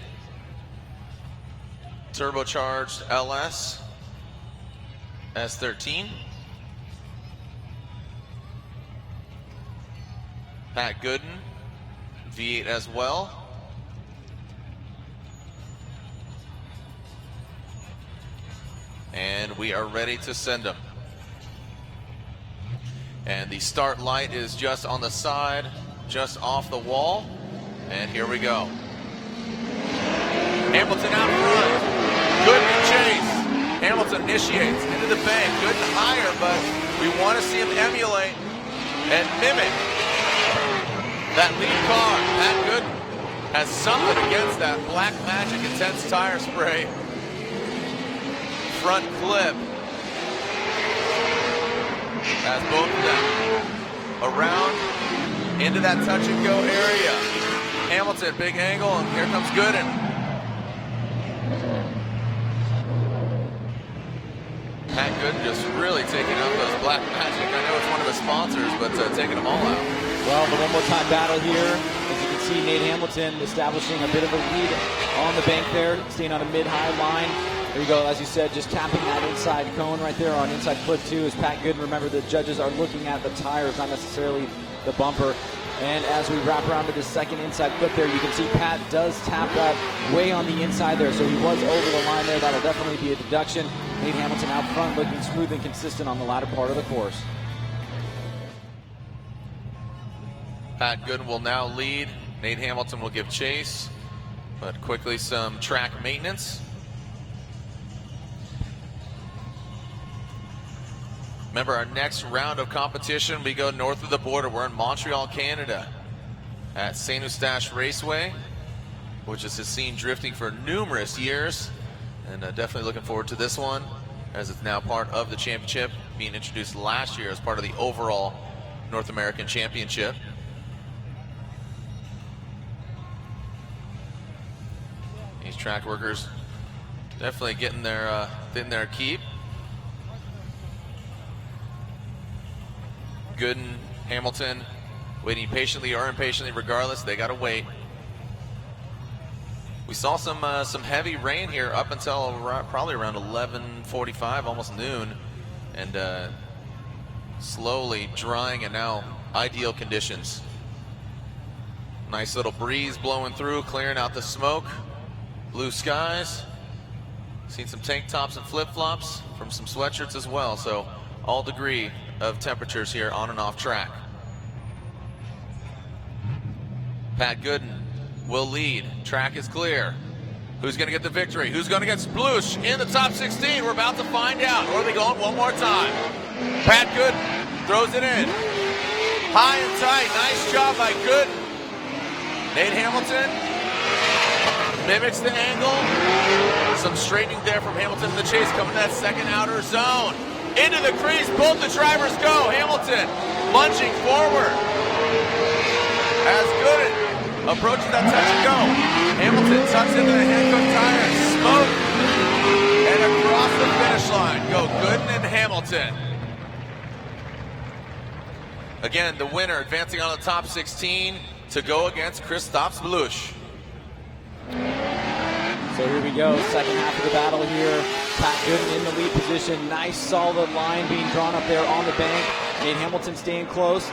Turbocharged LS S13. Pat Gooden, V8 as well. And we are ready to send them. And the start light is just on the side, just off the wall. And here we go. Hamilton out front. Gooden chase. Hamilton initiates into the bank. Gooden higher, but we want to see him emulate and mimic that lead car. Pat Gooden has something against that Black Magic Intense Tire Spray front clip. As both of them around into that touch and go area. Hamilton, big angle, and here comes Gooden. Pat Gooden just really taking out those Black Magic. I know it's one of his sponsors, but taking them all out. Well, the one more time battle here. As you can see, Nate Hamilton establishing a bit of a lead on the bank there, staying on a mid-high line. There you go, as you said, just tapping that inside cone right there on inside clip 2 as Pat Gooden. Remember, the judges are looking at the tires, not necessarily the bumper. And as we wrap around to the second inside clip there, you can see Pat does tap that way on the inside there. So he was over the line there. That'll definitely be a deduction. Nate Hamilton out front looking smooth and consistent on the latter part of the course. Pat Gooden will now lead. Nate Hamilton will give chase, but quickly some track maintenance. Remember, our next round of competition, we go north of the border. We're in Montreal, Canada at St. Eustache Raceway, which has seen drifting for numerous years. And definitely looking forward to this one, as it's now part of the championship, being introduced last year as part of the overall North American Championship. These track workers definitely getting their keep. Gooden, Hamilton, waiting patiently or impatiently, regardless, they got to wait. We saw some heavy rain here up until probably around 11:45, almost noon, and slowly drying, and now ideal conditions. Nice little breeze blowing through, clearing out the smoke. Blue skies. Seen some tank tops and flip-flops from some sweatshirts as well, so all degree of temperatures here on and off track. Pat Gooden will lead. Track is clear. Who's going to get the victory? Who's going to get sploosh in the top 16? We're about to find out. Or are they going one more time? Pat Gooden throws it in. High and tight. Nice job by Gooden. Nate Hamilton mimics the angle. Some straightening there from Hamilton in the chase, coming to that second outer zone. Into the crease, both the drivers go. Hamilton lunging forward as Gooden approaches that touch and go. Hamilton tucks into the Hankook tires, smoke, and across the finish line go Gooden and Hamilton. Again, the winner advancing on the top 16 to go against Christophe Bluch. So here we go, second half of the battle here. Pat Gooden in the lead position. Nice solid line being drawn up there on the bank. Nate Hamilton staying close.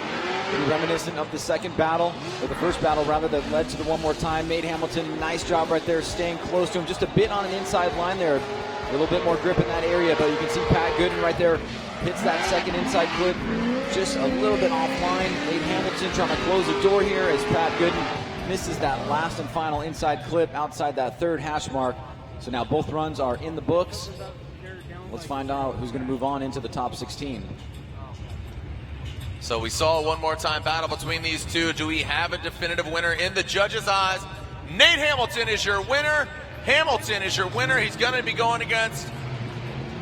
Pretty reminiscent of the second battle, or the first battle rather, that led to the one more time. Nate Hamilton, nice job right there, staying close to him. Just a bit on an inside line there. A little bit more grip in that area, but you can see Pat Gooden right there hits that second inside clip just a little bit offline. Nate Hamilton trying to close the door here as Pat Gooden misses that last and final inside clip outside that third hash mark. So now both runs are in the books. Let's find out who's going to move on into the top 16. So we saw a one more time battle between these two. Do we have a definitive winner in the judges' eyes? Nate Hamilton is your winner. Hamilton is your winner. He's going to be going against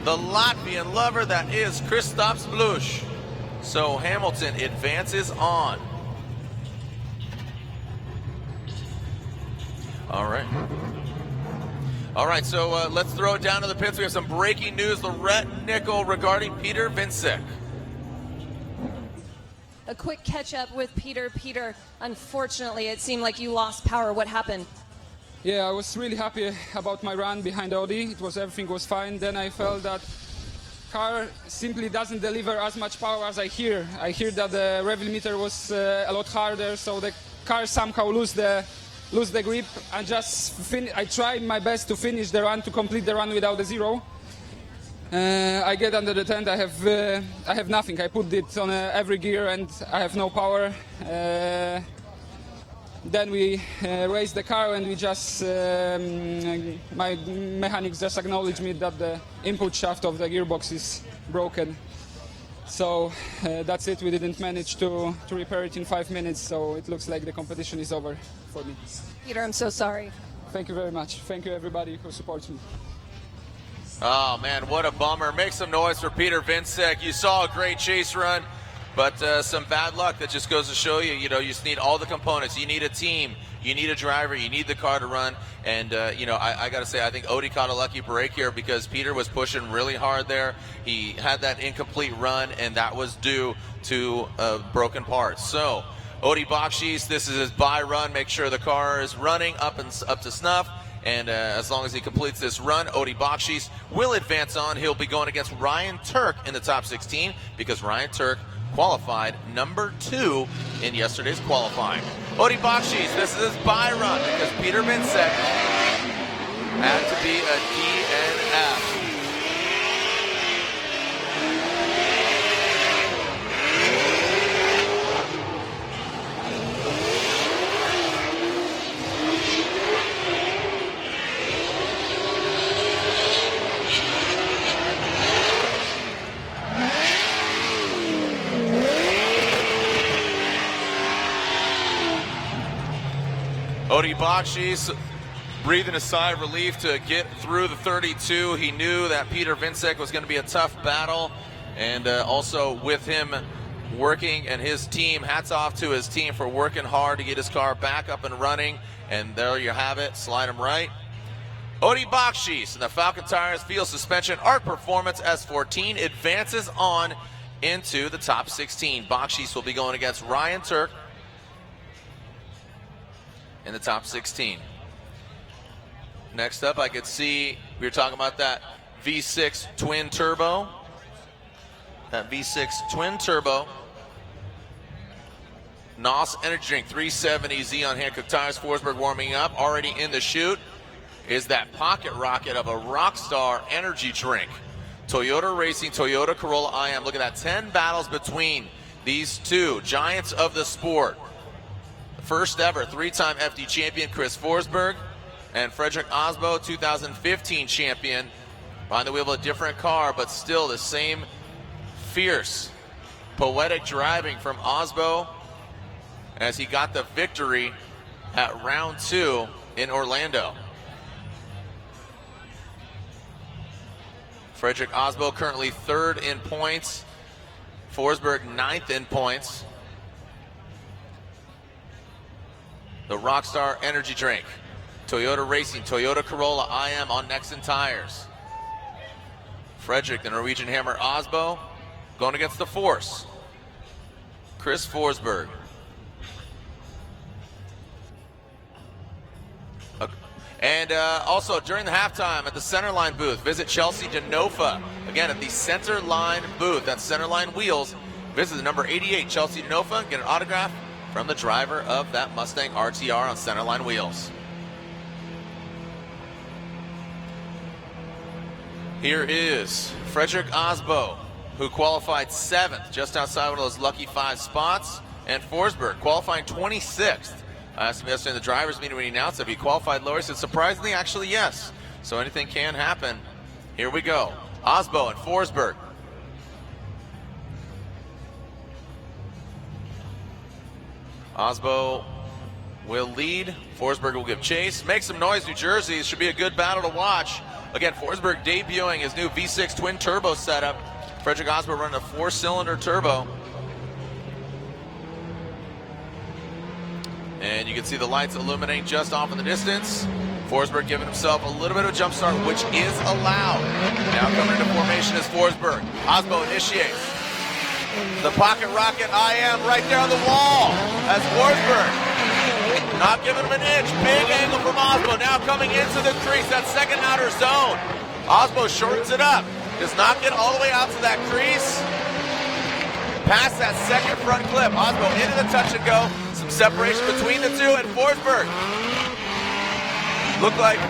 the Latvian lover that is Kristaps Bluš. So Hamilton advances on. All right. All right, so let's throw it down to the pits. We have some breaking news. The red nickel regarding Peter Vincek. A quick catch up with Peter. Peter, unfortunately, it seemed like you lost power. What happened? Yeah, I was really happy about my run behind Audi. Everything was fine. Then I felt that car simply doesn't deliver as much power as I hear. I hear that the rev limiter was a lot harder, so the car somehow lose the grip. And I tried my best to finish the run, to complete the run without a zero. I get under the tent. I have nothing. I put it on every gear, and I have no power. Then we raised the car, and we just my mechanics just acknowledged me that the input shaft of the gearbox is broken. So that's it. We didn't manage to repair it in 5 minutes. So it looks like the competition is over for me. Peter, I'm so sorry. Thank you very much. Thank you everybody who supports me. Oh, man, what a bummer. Make some noise for Peter Vincek. You saw a great chase run, but some bad luck. That just goes to show you, you just need all the components. You need a team. You need a driver. You need the car to run. And, I got to say, I think Odi caught a lucky break here because Peter was pushing really hard there. He had that incomplete run, and that was due to broken parts. So, Odi Bakshis, this is his bye run. Make sure the car is running up to snuff. And as long as he completes this run, Odi Bakshis will advance on. He'll be going against Ryan Turk in the top 16 because Ryan Turk qualified number 2 in yesterday's qualifying. Odi Bakshis, this is his bye run because Peter Vincek had to be a DNF. Odi Bakshis breathing a sigh of relief to get through the 32. He knew that Peter Vincek was going to be a tough battle, and also with him working and his team, hats off to his team for working hard to get his car back up and running. And there you have it, slide him right. Odi Bakshis in the Falcon Tires Field Suspension Art Performance S14 advances on into the top 16. Bakshis will be going against Ryan Turk in the top 16. Next up, I could see, we were talking about that V6 twin turbo. That V6 twin turbo. NOS Energy Drink 370Z on Hankook Tires. Forsberg warming up. Already in the chute is that pocket rocket of a Rockstar energy drink. Toyota Racing, Toyota Corolla IM. Look at that, 10 battles between these two giants of the sport. First ever 3-time FD champion Chris Forsberg and Frederick Osbo, 2015 champion. Behind the wheel of a different car, but still the same fierce, poetic driving from Osbo as he got the victory at round 2 in Orlando. Frederick Osbo currently 3rd in points. Forsberg 9th in points. The Rockstar Energy Drink. Toyota Racing, Toyota Corolla IM on Nexen Tires. Frederick, the Norwegian Hammer Osbo, going against the Force. Chris Forsberg. And also during the halftime at the Centerline booth, visit Chelsea Denofa. Again, at the Centerline booth, that's Centerline Wheels. Visit the number 88 Chelsea Denofa, get an autograph from the driver of that Mustang RTR on Centerline Wheels. Here is Frederick Osbo, who qualified 7th, just outside one of those lucky 5 spots, and Forsberg qualifying 26th, I asked him yesterday in the drivers' meeting when he announced that he qualified lower. He said, surprisingly, actually, yes. So anything can happen. Here we go. Osbo and Forsberg. Osbo will lead. Forsberg will give chase. Make some noise, New Jersey. It should be a good battle to watch. Again, Forsberg debuting his new V6 twin turbo setup. Frederick Osbo running a 4-cylinder turbo. And you can see the lights illuminating just off in the distance. Forsberg giving himself a little bit of a jump start, which is allowed. Now coming into formation is Forsberg. Osbo initiates. The pocket rocket IM right there on the wall as Forsberg not giving him an inch. Big angle from Osbo. Now coming into the crease, that second outer zone. Osbo shortens it up. Does not get all the way out to that crease. Past that second front clip. Osbo into the touch and go. Some separation between the two, and Forsberg looked like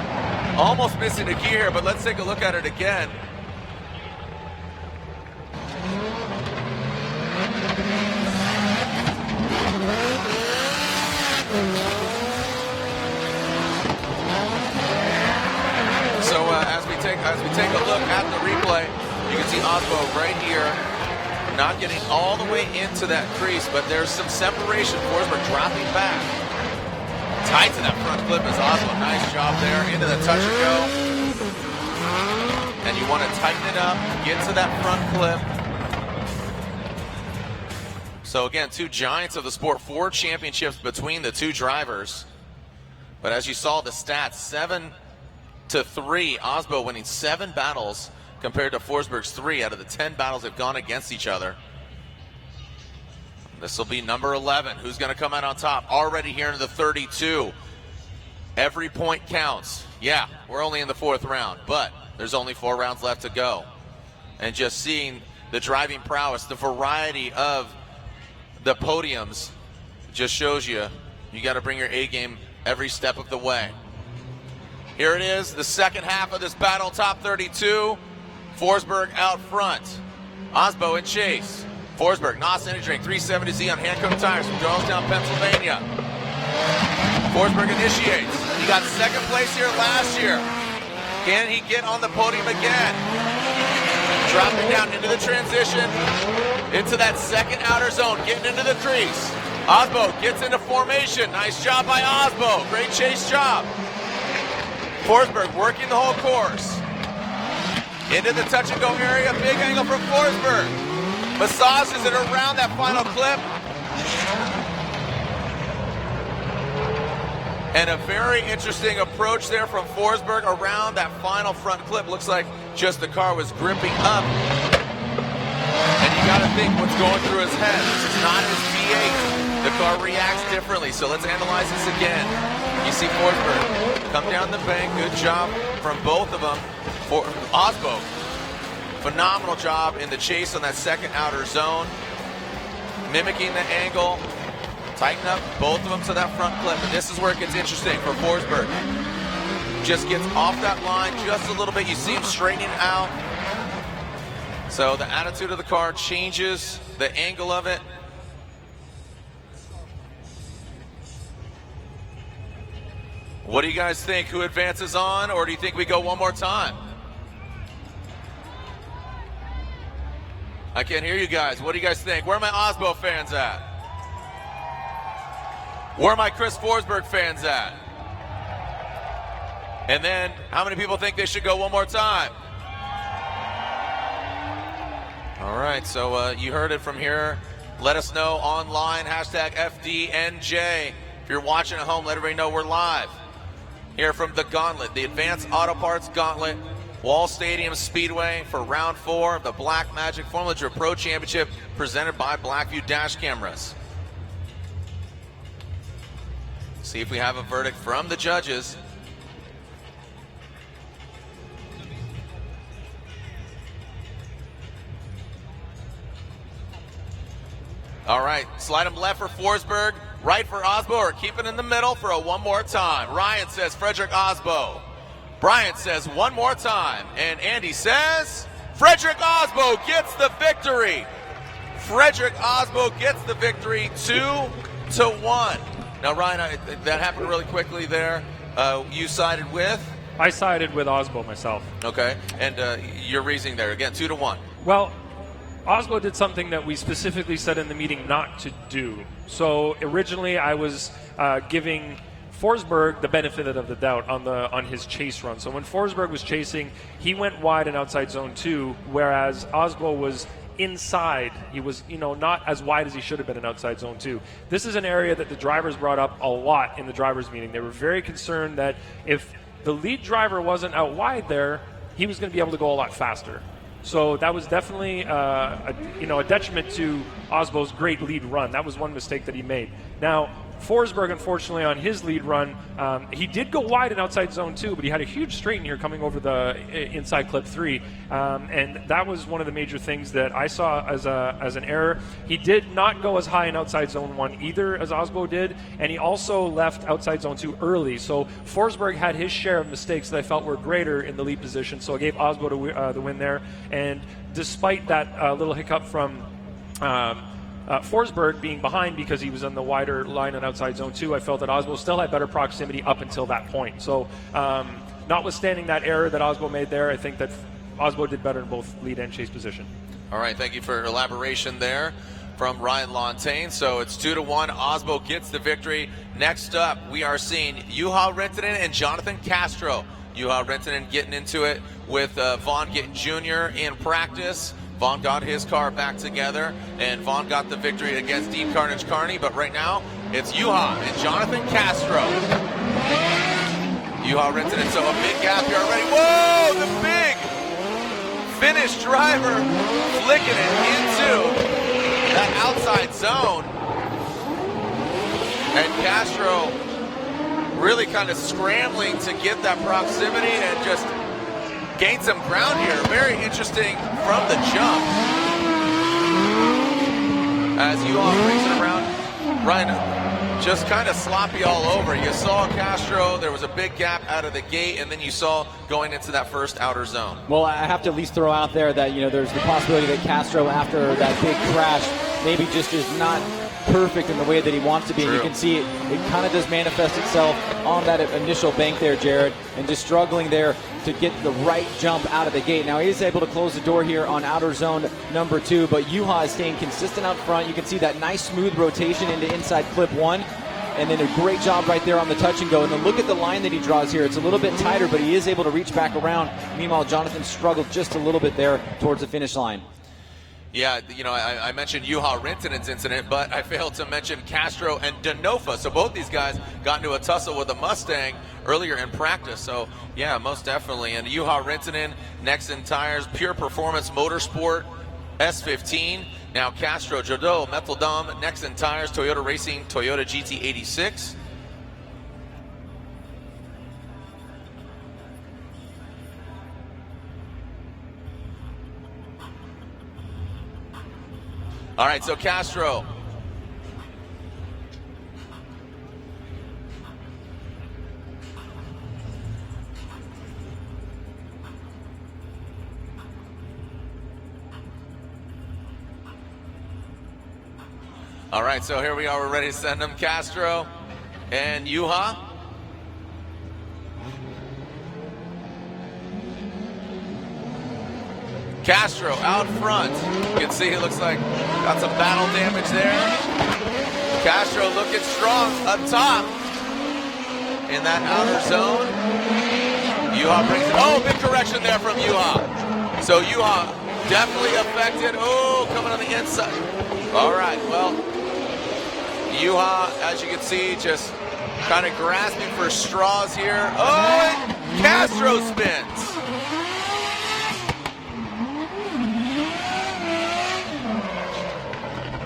almost missing a gear here, but let's take a look at it again. So as we take a look at the replay, you can see Osbo right here, not getting all the way into that crease, but there's some separation. Forsberg dropping back. Tight to that front clip is Osbo. Nice job there. Into the touch and go. And you want to tighten it up, get to that front clip. So again, two giants of the sport, 4 championships between the two drivers. But as you saw the stats, 7-3, Osbo winning 7 battles compared to Forsberg's 3 out of the 10 battles they've gone against each other. This will be number 11. Who's going to come out on top? Already here into the 32. Every point counts. Yeah, we're only in the 4th round, but there's only 4 rounds left to go. And just seeing the driving prowess, the variety of the podiums just shows you got to bring your A game every step of the way. Here it is, the second half of this battle, top 32. Forsberg out front. Osbo in chase. Forsberg, NOS Energy Drink, 370Z on Hankook tires from Doylestown, Pennsylvania. Forsberg initiates. He got second place here last year. Can he get on the podium again? Dropping down into the transition, into that second outer zone, getting into the crease. Osbo gets into formation. Nice job by Osbo. Great chase job. Forsberg working the whole course. Into the touch and go area. Big angle from Forsberg. Massages it around that final clip. And a very interesting approach there from Forsberg around that final front clip. Looks like just the car was gripping up. And you got to think what's going through his head. This is not his V8. The car reacts differently. So let's analyze this again. You see Forsberg come down the bank. Good job from both of them. For Osbo, phenomenal job in the chase on that second outer zone. Mimicking the angle. Tighten up both of them to that front clip. And this is where it gets interesting for Forsberg. Just gets off that line just a little bit. You see him straightening out. So the attitude of the car changes, the angle of it. What do you guys think? Who advances on, or do you think we go one more time? I can't hear you guys. What do you guys think? Where are my Osbo fans at? Where are my Chris Forsberg fans at? And then, how many people think they should go one more time? All right, so you heard it from here. Let us know online, hashtag FDNJ. If you're watching at home, let everybody know we're live. Here from the Gauntlet, the Advanced Auto Parts Gauntlet, Wall Stadium Speedway for round 4 of the Black Magic Formula Drift Pro Championship presented by Blackview Dash Cameras. See if we have a verdict from the judges. All right, slide him left for Forsberg, right for Osbo, or keep it in the middle for a one more time. Ryan says Frederick Osbo. Brian says one more time. And Andy says Frederick Osbo gets the victory. Frederick Osbo gets the victory 2-1. Now, Ryan, that happened really quickly there. You sided with? I sided with Osbo myself. Okay, and your reasoning there, again, 2-1. Well, Osbo did something that we specifically said in the meeting not to do. So originally I was giving Forsberg the benefit of the doubt on his chase run. So when Forsberg was chasing, he went wide in outside zone 2, whereas Osbo was inside. He was, not as wide as he should have been in outside zone 2. This is an area that the drivers brought up a lot in the drivers meeting. They were very concerned that if the lead driver wasn't out wide there, he was going to be able to go a lot faster. So that was definitely a detriment to Osbo's great lead run. That was one mistake that he made. Now, Forsberg, unfortunately, on his lead run, he did go wide in outside zone 2, but he had a huge straighten here coming over the inside clip 3, and that was one of the major things that I saw as an error. He did not go as high in outside zone 1 either as Osbo did, and he also left outside zone 2 early. So Forsberg had his share of mistakes that I felt were greater in the lead position, so I gave Osbo the win there. And despite that little hiccup from Forsberg being behind because he was on the wider line on outside zone 2, I felt that Osbo still had better proximity up until that point. So notwithstanding that error that Osbo made there, I think that Osbo did better in both lead and chase position. All right, thank you for elaboration there from Ryan Lontaine. So it's 2-1. Osbo gets the victory. Next up, we are seeing Juha Rintanen and Jonathan Castro. Juha Rintanen getting into it with Vaughn Gittin Jr. in practice. Vaughn got his car back together, and Vaughn got the victory against Deep Carnage Carney. But right now, it's Juha and Jonathan Castro. Juha Rintanen, so a big gap here already. Whoa, the big Finnish driver flicking it into that outside zone. And Castro really kind of scrambling to get that proximity and just gain some ground here. Very interesting from the jump. As Juha brings it around, Ryan, just kind of sloppy all over. You saw Castro, there was a big gap out of the gate, and then you saw going into that first outer zone. Well, I have to at least throw out there that, there's the possibility that Castro, after that big crash, maybe just is not perfect in the way that he wants to be. And you can see it kind of does manifest itself on that initial bank there, Jared, and just struggling there to get the right jump out of the gate. Now he is able to close the door here on outer zone number 2, but Juha is staying consistent out front. You can see that nice smooth rotation into inside clip 1, and then a great job right there on the touch and go. And then look at the line that he draws here. It's a little bit tighter, but he is able to reach back around. Meanwhile, Jonathan struggled just a little bit there towards the finish line. Yeah, I mentioned Juha Rintanen's incident, but I failed to mention Castro and Denofa. So both these guys got into a tussle with a Mustang earlier in practice. So, yeah, most definitely. And Juha Rintanen, Nexen Tires, Pure Performance Motorsport, S15. Now Castro, Jodot, Metal Dom, Nexen Tires, Toyota Racing, Toyota GT86. All right, so Castro. All right, so here we are. We're ready to send them. Castro and Juha. Castro out front. You can see it looks like got some battle damage there. Castro looking strong up top in that outer zone. Juha brings it. Oh, big correction there from Juha. So Juha definitely affected. Oh, coming on the inside. All right, well, Juha, as you can see, just kind of grasping for straws here. Oh, and Castro spins.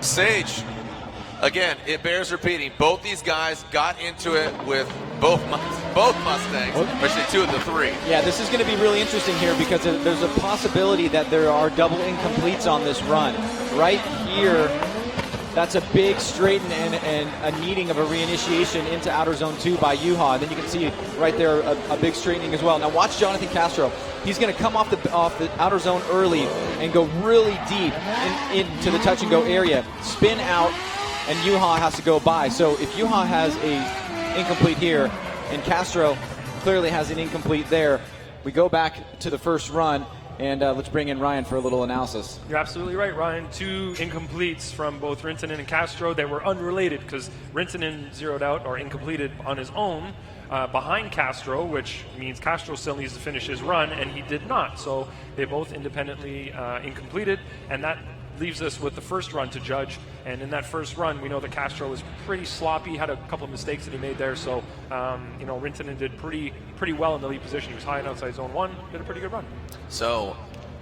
Sage, again, it bears repeating. Both these guys got into it with both Mustangs, especially 2 of the 3. Yeah, this is going to be really interesting here because there's a possibility that there are double incompletes on this run. Right here, that's a big straighten and a needing of a reinitiation into outer zone 2 by Juha. And then you can see right there a big straightening as well. Now watch Jonathan Castro. He's going to come off the outer zone early and go really deep into the touch and go area. Spin out, and Juha has to go by. So if Juha has a incomplete here, and Castro clearly has an incomplete there, we go back to the first run, and let's bring in Ryan for a little analysis. You're absolutely right, Ryan. 2 incompletes from both Rintanen and Castro. They were unrelated because Rintanen zeroed out or incompleted on his own behind Castro, which means Castro still needs to finish his run, and he did not. So they both independently incompleted, and that leaves us with the first run to judge. And in that first run, we know that Castro was pretty sloppy, had a couple of mistakes that he made there. So, Rintanen did pretty well in the lead position. He was high and outside zone 1, did a pretty good run. So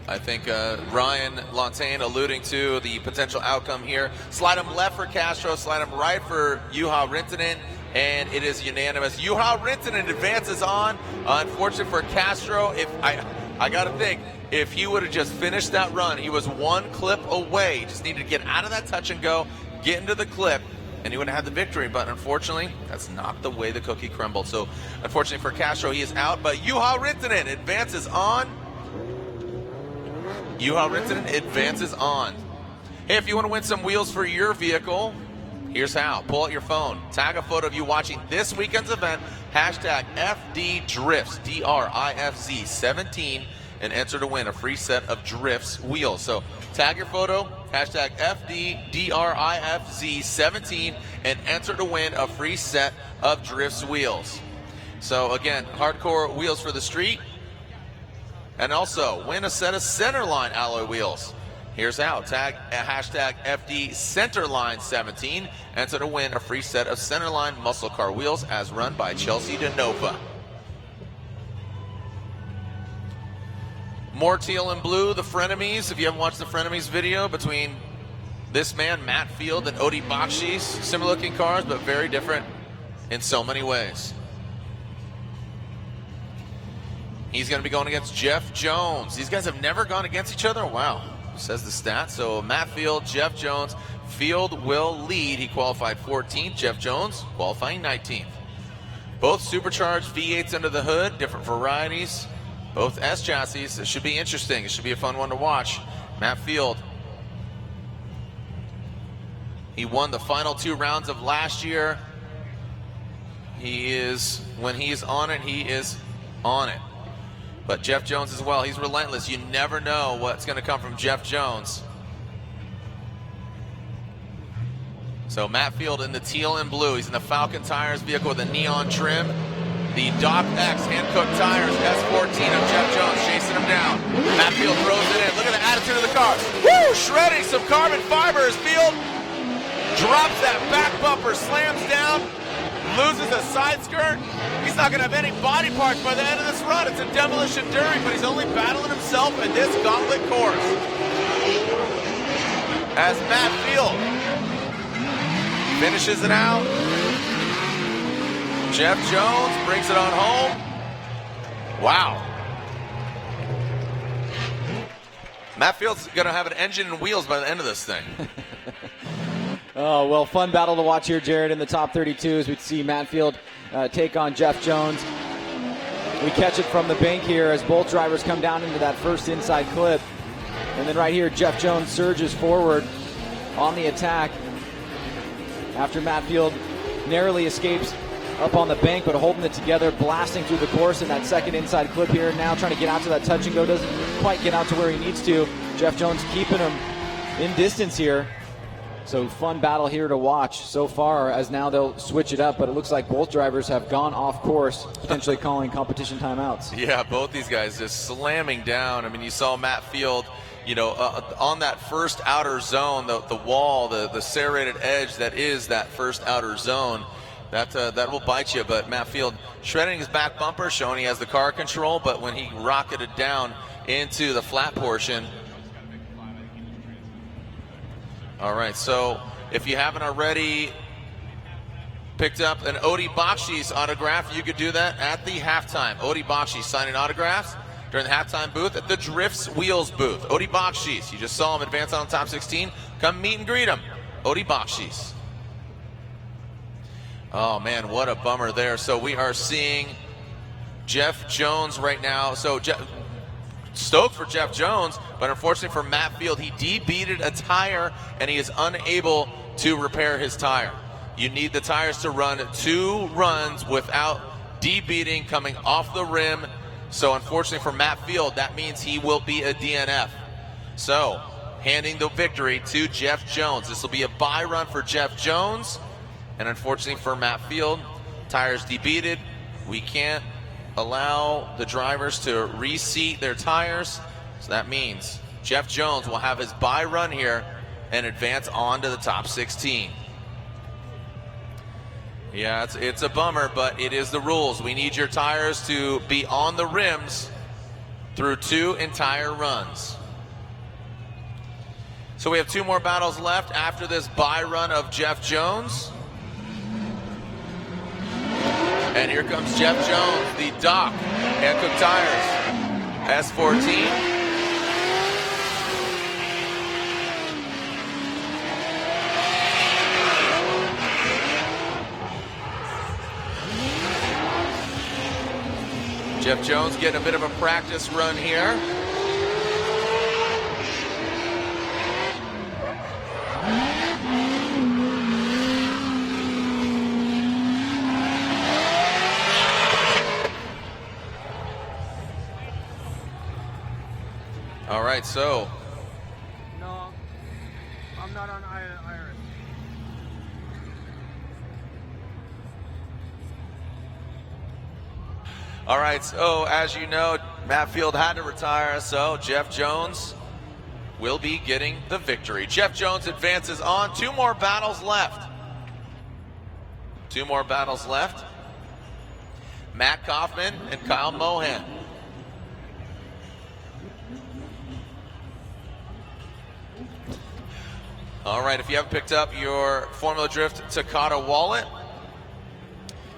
I think Ryan Lantain alluding to the potential outcome here. Slide him left for Castro, slide him right for Juha Rintanen, and it is unanimous. Juha Rintanen advances on. Unfortunate for Castro. I got to think, if he would have just finished that run, he was 1 clip away. He just needed to get out of that touch and go, get into the clip, and he would have had the victory. But unfortunately, that's not the way the cookie crumbled. So unfortunately for Castro, he is out. But Juha Rintanen advances on. Juha Rintanen advances on. Hey, if you want to win some wheels for your vehicle, here's how. Pull out your phone, tag a photo of you watching this weekend's event, hashtag FDDrifts, DRIFZ 17, and enter to win a free set of Drifts wheels. So tag your photo, hashtag FDDRIFZ 17, and enter to win a free set of Drifts wheels. So again, hardcore wheels for the street, and also win a set of Centerline alloy wheels. Here's how. Tag hashtag FD Centerline 17. Enter to win a free set of Centerline muscle car wheels as run by Chelsea DeNova. More teal and blue, the frenemies. If you haven't watched the frenemies video between this man, Matt Field, and Odi Bakshis, similar looking cars, but very different in so many ways. He's going to be going against Jeff Jones. These guys have never gone against each other. Wow, says the stat. So Matt Field, Jeff Jones. Field will lead. He qualified 14th. Jeff Jones qualifying 19th. Both supercharged V8s under the hood, different varieties. Both S chassis. It should be interesting. It should be a fun one to watch. Matt Field. He won the final 2 rounds of last year. When he's on it, he is on it. But Jeff Jones as well, he's relentless. You never know what's going to come from Jeff Jones. So Matt Field in the teal and blue. He's in the Falcon Tires vehicle with a neon trim. The Doc X hand-cooked tires, S14 of Jeff Jones chasing him down. Matt Field throws it in. Look at the attitude of the car. Woo! Shredding some carbon fibers. Field drops that back bumper, slams down, loses a side skirt. He's not going to have any body parts by the end of this run. It's a demolition derby, but he's only battling himself in this gauntlet course. As Matt Field finishes it out, Jeff Jones brings it on home. Wow. Matt Field's going to have an engine and wheels by the end of this thing. Oh, well, fun battle to watch here, Jared, in the top 32 as we see Matt Field take on Jeff Jones. We catch it from the bank here as both drivers come down into that first inside clip. And then right here, Jeff Jones surges forward on the attack after Matt Field narrowly escapes up on the bank, but holding it together, blasting through the course in that second inside clip here. Now trying to get out to that touch and go, doesn't quite get out to where he needs to. Jeff Jones keeping him in distance here. So fun battle here to watch so far, as now they'll switch it up, but it looks like both drivers have gone off course, potentially calling competition timeouts. Yeah, both these guys just slamming down. I mean, you saw Matt Field, on that first outer zone, the wall, the serrated edge that is that first outer zone, that will bite you. But Matt Field shredding his back bumper, showing he has the car control, but when he rocketed down into the flat portion. All right, so if you haven't already picked up an Odi Bakshis autograph, you could do that at the halftime. Odi Bakshis signing autographs during the halftime booth at the Drifts Wheels booth. Odi Bakshis, you just saw him advance on the top 16. Come meet and greet him. Odi Bakshis. Oh, man, what a bummer there. So we are seeing Jeff Jones right now. So stoked for Jeff Jones, but unfortunately for Matt Field, he debeated a tire and he is unable to repair his tire. You need the tires to run 2 runs without debeating coming off the rim. So unfortunately for Matt Field, that means he will be a DNF. So handing the victory to Jeff Jones. This will be a bye run for Jeff Jones. And unfortunately for Matt Field, tires debeated. We can't allow the drivers to reseat their tires. So that means Jeff Jones will have his bye run here and advance on to the top 16. Yeah, it's a bummer, but it is the rules. We need your tires to be on the rims through 2 entire runs. So we have 2 more battles left after this bye run of Jeff Jones. And here comes Jeff Jones, the Doc Hankook Tires S14. Jeff Jones getting a bit of a practice run here. All right, so. No, I'm not on Iris. All right, so as you know, Matt Field had to retire, so Jeff Jones will be getting the victory. Jeff Jones advances on. 2 more battles left. 2 more battles left. Matt Kaufman and Kyle Mohan. All right, if you haven't picked up your Formula Drift Takata wallet,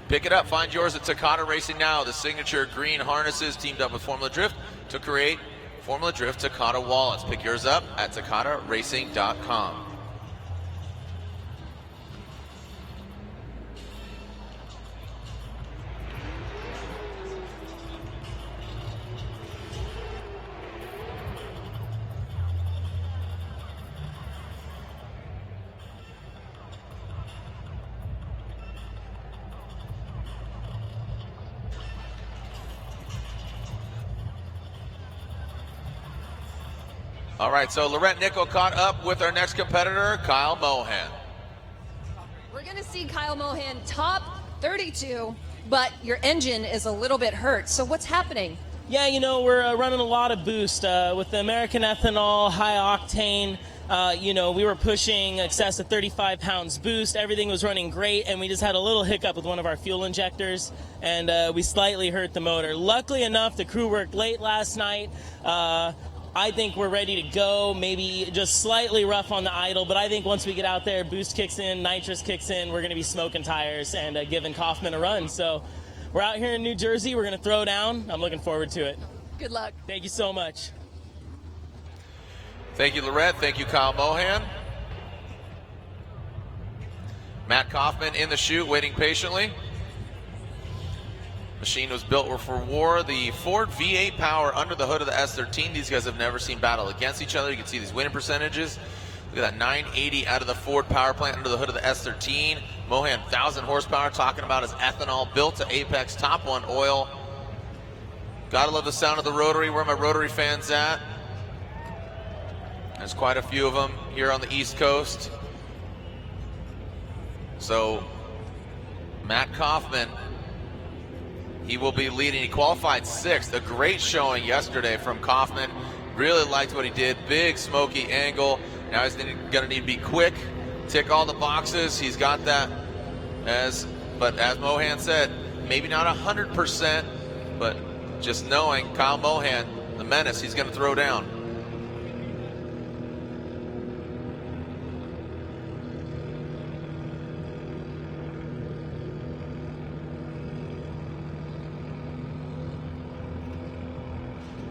pick it up. Find yours at Takata Racing Now. The signature green harnesses teamed up with Formula Drift to create Formula Drift Takata wallets. Pick yours up at takataracing.com. All right, so Laurent Nickel caught up with our next competitor, Kyle Mohan. We're going to see Kyle Mohan top 32, but your engine is a little bit hurt. So what's happening? Yeah, you know, we're running a lot of boost with the American ethanol, high octane. You know, we were pushing excess of 35 pounds boost. Everything was running great, and we just had a little hiccup with one of our fuel injectors, and we slightly hurt the motor. Luckily enough, the crew worked late last night. I think we're ready to go, maybe just slightly rough on the idle, but I think once we get out there, boost kicks in, nitrous kicks in, we're going to be smoking tires and giving Kaufman a run. So we're out here in New Jersey. We're going to throw down. I'm looking forward to it. Good luck. Thank you so much. Thank you, Lorette. Thank you, Kyle Mohan. Matt Kaufman in the chute, waiting patiently. Machine was built for war. The Ford V8 power under the hood of the S13. These guys have never seen battle against each other. You can see these winning percentages. Look at that 980 out of the Ford power plant under the hood of the S13. Mohan, 1,000 horsepower, talking about his ethanol built to Apex Top 1 oil. Gotta love the sound of the rotary. Where are my rotary fans at? There's quite a few of them here on the East Coast. So, Matt Kaufman, he will be leading. He qualified 6th. A great showing yesterday from Kaufman. Really liked what he did. Big smoky angle. Now he's going to need to be quick, tick all the boxes. He's got that. But as Mohan said, maybe not 100%, but just knowing Kyle Mohan, the menace, he's going to throw down.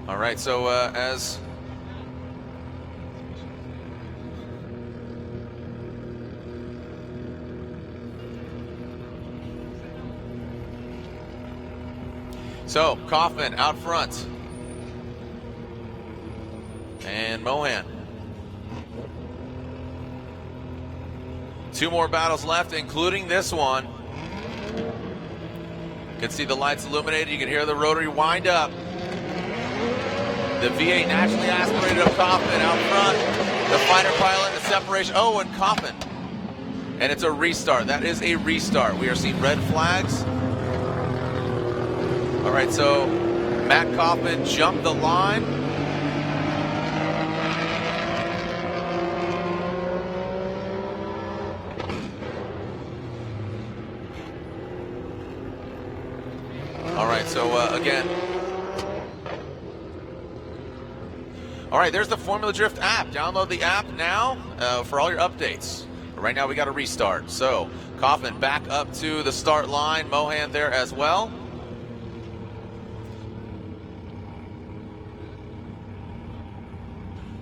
All right, so So Kaufman out front. and Mohan. 2 more battles left, including this one. You can see the lights illuminated. You can hear the rotary wind up. The V8 naturally aspirated of Kaufman out front. The fighter pilot, the separation. Oh, and Kaufman. And it's a restart. That is a restart. We are seeing red flags. All right, so Matt Kaufman jumped the line. All right, so again. All right, there's the Formula Drift app. Download the app now for all your updates. Right now we got a restart. So Kaufman back up to the start line. Mohan there as well.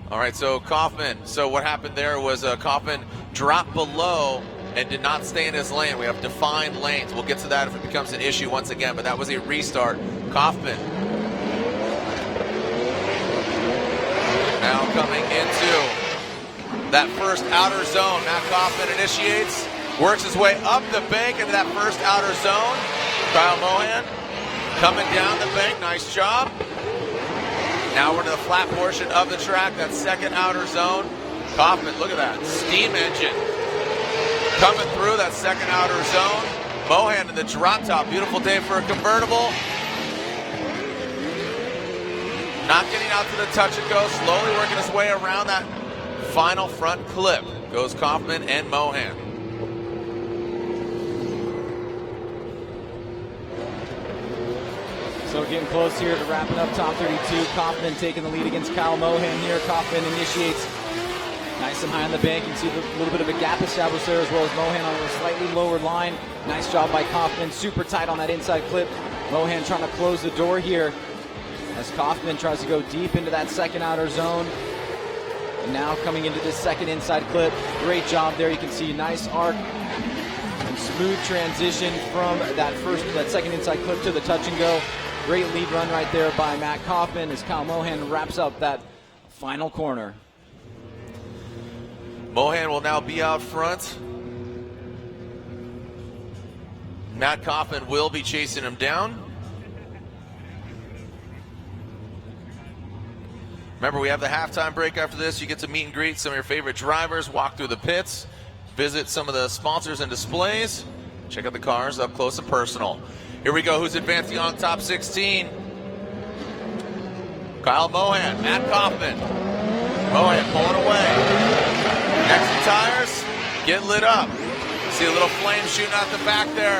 All right, so Kaufman. So what happened there was Kaufman dropped below and did not stay in his lane. We have defined lanes. We'll get to that if it becomes an issue once again, but that was a restart. Kaufman now coming into that first outer zone. Matt Kaufman initiates, works his way up the bank into that first outer zone. Kyle Mohan coming down the bank, nice job. Now we're to the flat portion of the track, that second outer zone. Kaufman, look at that, steam engine coming through that second outer zone. Mohan in the drop top, beautiful day for a convertible. Not getting out to the touch and go, slowly working his way around that final front clip. Goes Kaufman and Mohan. So getting close here to wrapping up top 32. Kaufman taking the lead against Kyle Mohan here. Kaufman initiates nice and high on the bank. You can see a little bit of a gap established there, as well as Mohan on a slightly lower line. Nice job by Kaufman, super tight on that inside clip. Mohan trying to close the door here as Kaufman tries to go deep into that second outer zone. And now coming into this second inside clip. Great job there. You can see nice arc and smooth transition from that second inside clip to the touch and go. Great lead run right there by Matt Kaufman as Kyle Mohan wraps up that final corner. Mohan will now be out front. Matt Kaufman will be chasing him down. Remember, we have the halftime break after this. You get to meet and greet some of your favorite drivers, walk through the pits, visit some of the sponsors and displays, check out the cars up close and personal. Here we go. Who's advancing on top 16? Kyle Mohan, Matt Kaufman. Mohan pulling away. Next tires, get lit up. See a little flame shooting out the back there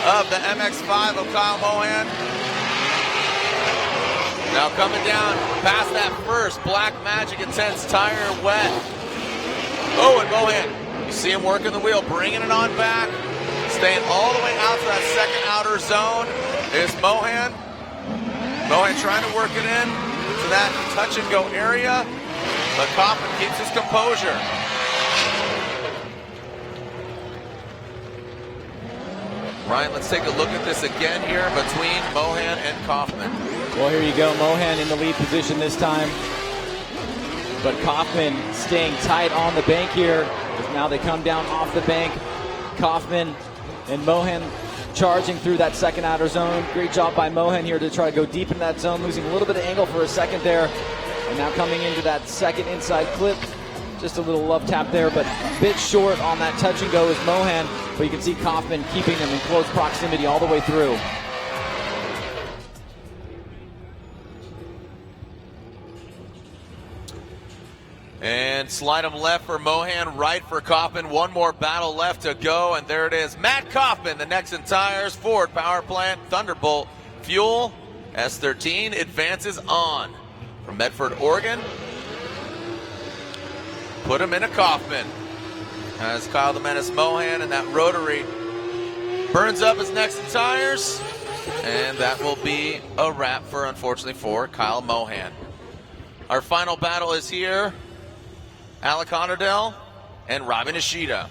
of the MX-5 of Kyle Mohan. Now coming down past that first Black Magic Intense tire wet. Oh, and Mohan, you see him working the wheel, bringing it on back. Staying all the way out to that second outer zone is Mohan. Mohan trying to work it in to that touch and go area, but Kaufman keeps his composure. Ryan, let's take a look at this again here between Mohan and Kaufman. Well, here you go. Mohan in the lead position this time. But Kaufman staying tight on the bank here. Now they come down off the bank. Kaufman and Mohan charging through that second outer zone. Great job by Mohan here to try to go deep into that zone, losing a little bit of angle for a second there. And now coming into that second inside clip. Just a little love tap there, but a bit short on that touch and go is Mohan. But you can see Kaufman keeping them in close proximity all the way through. And slide him left for Mohan, right for Kaufman. One more battle left to go, and there it is. Matt Kaufman, the Nexen Tires, Ford Power Plant, Thunderbolt Fuel, S13 advances on from Medford, Oregon. Put him in a Kaufman. As Kyle the Menace Mohan and that rotary burns up his Nexen Tires. And that will be a wrap for, unfortunately, for Kyle Mohan. Our final battle is here. Alec Honordell and Robin Ishida.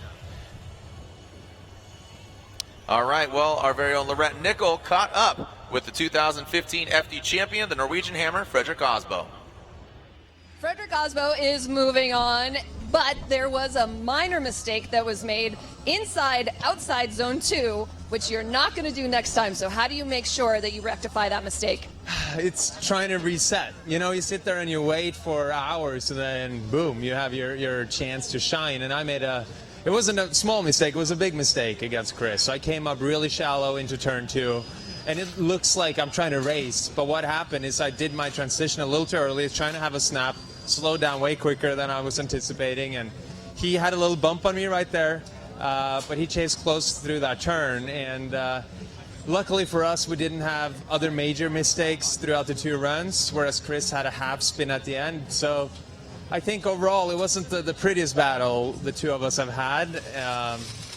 All right, well, our very own Lorette Nickel caught up with the 2015 FD champion, the Norwegian Hammer, Fredrik Aasbo. Frederick Osbo is moving on, but there was a minor mistake that was made outside zone 2, which you're not going to do next time. So how do you make sure that you rectify that mistake? It's trying to reset. You know, you sit there and you wait for hours, and then boom, you have your chance to shine. And it wasn't a small mistake, it was a big mistake against Chris. So I came up really shallow into turn 2. And it looks like I'm trying to race, but what happened is I did my transition a little too early, trying to have a snap, slowed down way quicker than I was anticipating, and he had a little bump on me right there, but he chased close through that turn, and luckily for us, we didn't have other major mistakes throughout the 2 runs, whereas Chris had a half spin at the end. So I think overall it wasn't the prettiest battle the 2 of us have had,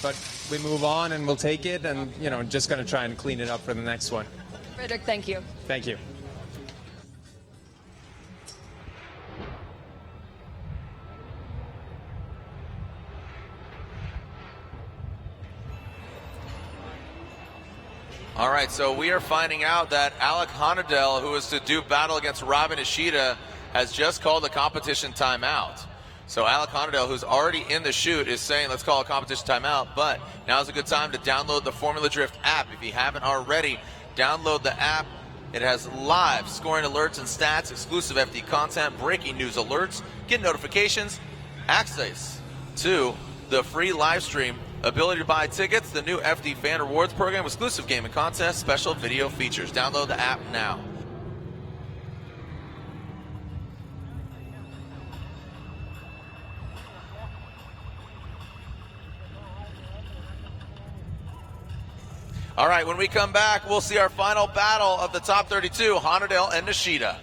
but we move on and we'll take it, and just going to try and clean it up for the next one. Frederick, thank you. Thank you. All right, so we are finding out that Alec Honadel, who is to do battle against Robin Ishida, has just called a competition timeout. So Alec Honadel, who's already in the chute, is saying let's call a competition timeout, but now's a good time to download the Formula Drift app. If you haven't already, download the app. It has live scoring alerts and stats, exclusive FD content, breaking news alerts, get notifications, access to the free live stream, ability to buy tickets, the new FD Fan Rewards program, exclusive gaming contests, special video features. Download the app now. All right, when we come back, we'll see our final battle of the top 32, Honadel and Nishida.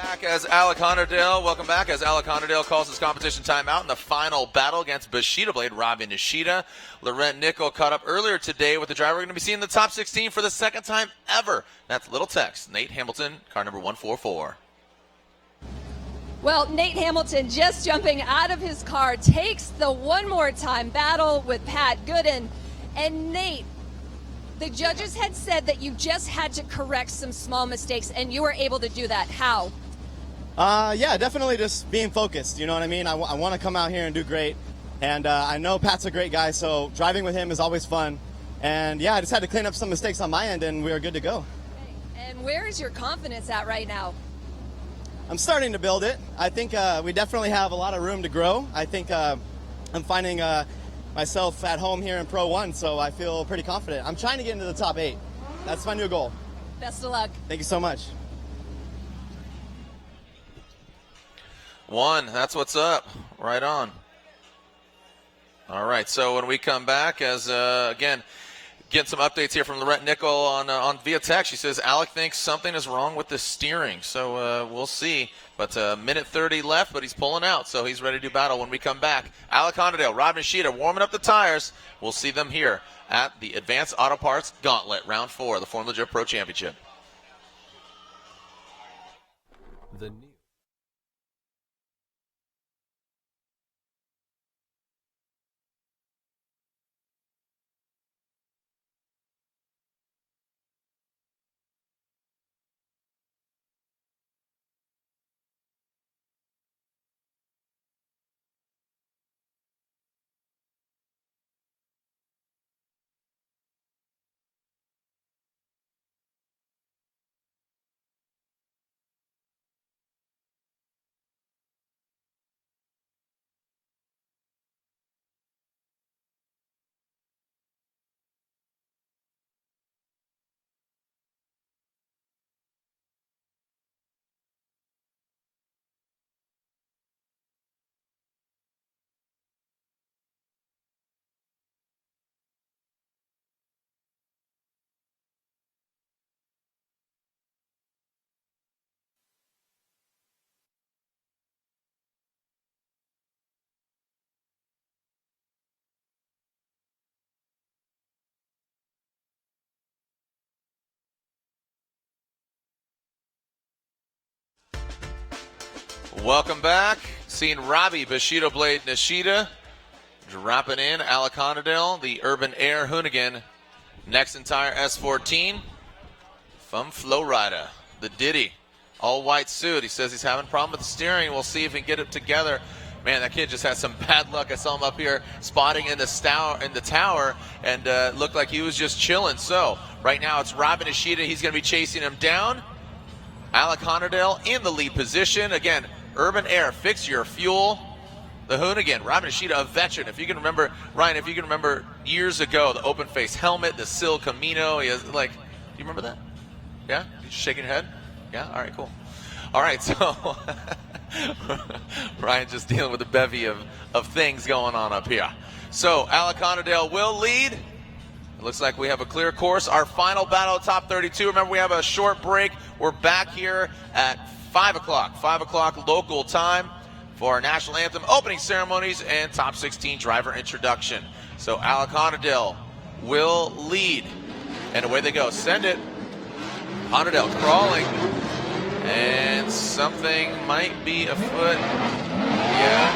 Back as Alec Honordale. Welcome back as Alec Honordale calls his competition timeout in the final battle against Bushido Blade Robbie Nishida. Laurent Nickel caught up earlier today with the driver we're going to be seeing in the top 16 for the second time ever. That's Little Tex, Nate Hamilton, car number 144. Well, Nate Hamilton just jumping out of his car takes the one more time battle with Pat Gooden. And Nate, the judges had said that you just had to correct some small mistakes, and you were able to do that. How? Yeah, definitely just being focused. You know what I mean? I want to come out here and do great. And I know Pat's a great guy, so driving with him is always fun. And yeah, I just had to clean up some mistakes on my end, and we were good to go. And where is your confidence at right now? I'm starting to build it. I think we definitely have a lot of room to grow. I think I'm finding myself at home here in Pro 1, so I feel pretty confident. I'm trying to get into the top 8. That's my new goal. Best of luck. Thank you so much. That's what's up. Right on. All right, so when we come back, as again, getting some updates here from Laurent Nickel on via text. She says Alec thinks something is wrong with the steering, so we'll see. But minute 30 left, but he's pulling out, so he's ready to battle when we come back. Alec Honordale, Rob Nishida warming up the tires. We'll see them here at the Advanced Auto Parts Gauntlet, Round 4 of the Formula Drift Pro Championship. The Welcome back. Seeing Robbie Bushido Blade Nishida dropping in. Alec Honordale, the Urban Air Hoonigan. Next entire S14 from Flowrider. The Diddy, all white suit. He says he's having a problem with the steering. We'll see if he can get it together. Man, that kid just had some bad luck. I saw him up here spotting in the tower, and looked like he was just chilling. So right now it's Robbie Nishida. He's going to be chasing him down. Alec Honordale in the lead position. Again, Urban Air, fix your fuel. The Hoonigan, Robbie Nishida, a veteran. If you can remember, Ryan, if you can remember years ago, the open face helmet, the Sil Camino. He has, like, do you remember that? Yeah? You shaking your head? Yeah? All right, cool. All right, so Ryan just dealing with a bevy of things going on up here. So Alec Honordale will lead. It looks like we have a clear course. Our final battle at top 32. Remember, we have a short break. We're back here at 5 o'clock. 5 o'clock local time for our national anthem opening ceremonies and top 16 driver introduction. So Alec Honordale will lead. And away they go. Send it. Honordale crawling. And something might be afoot. Yeah.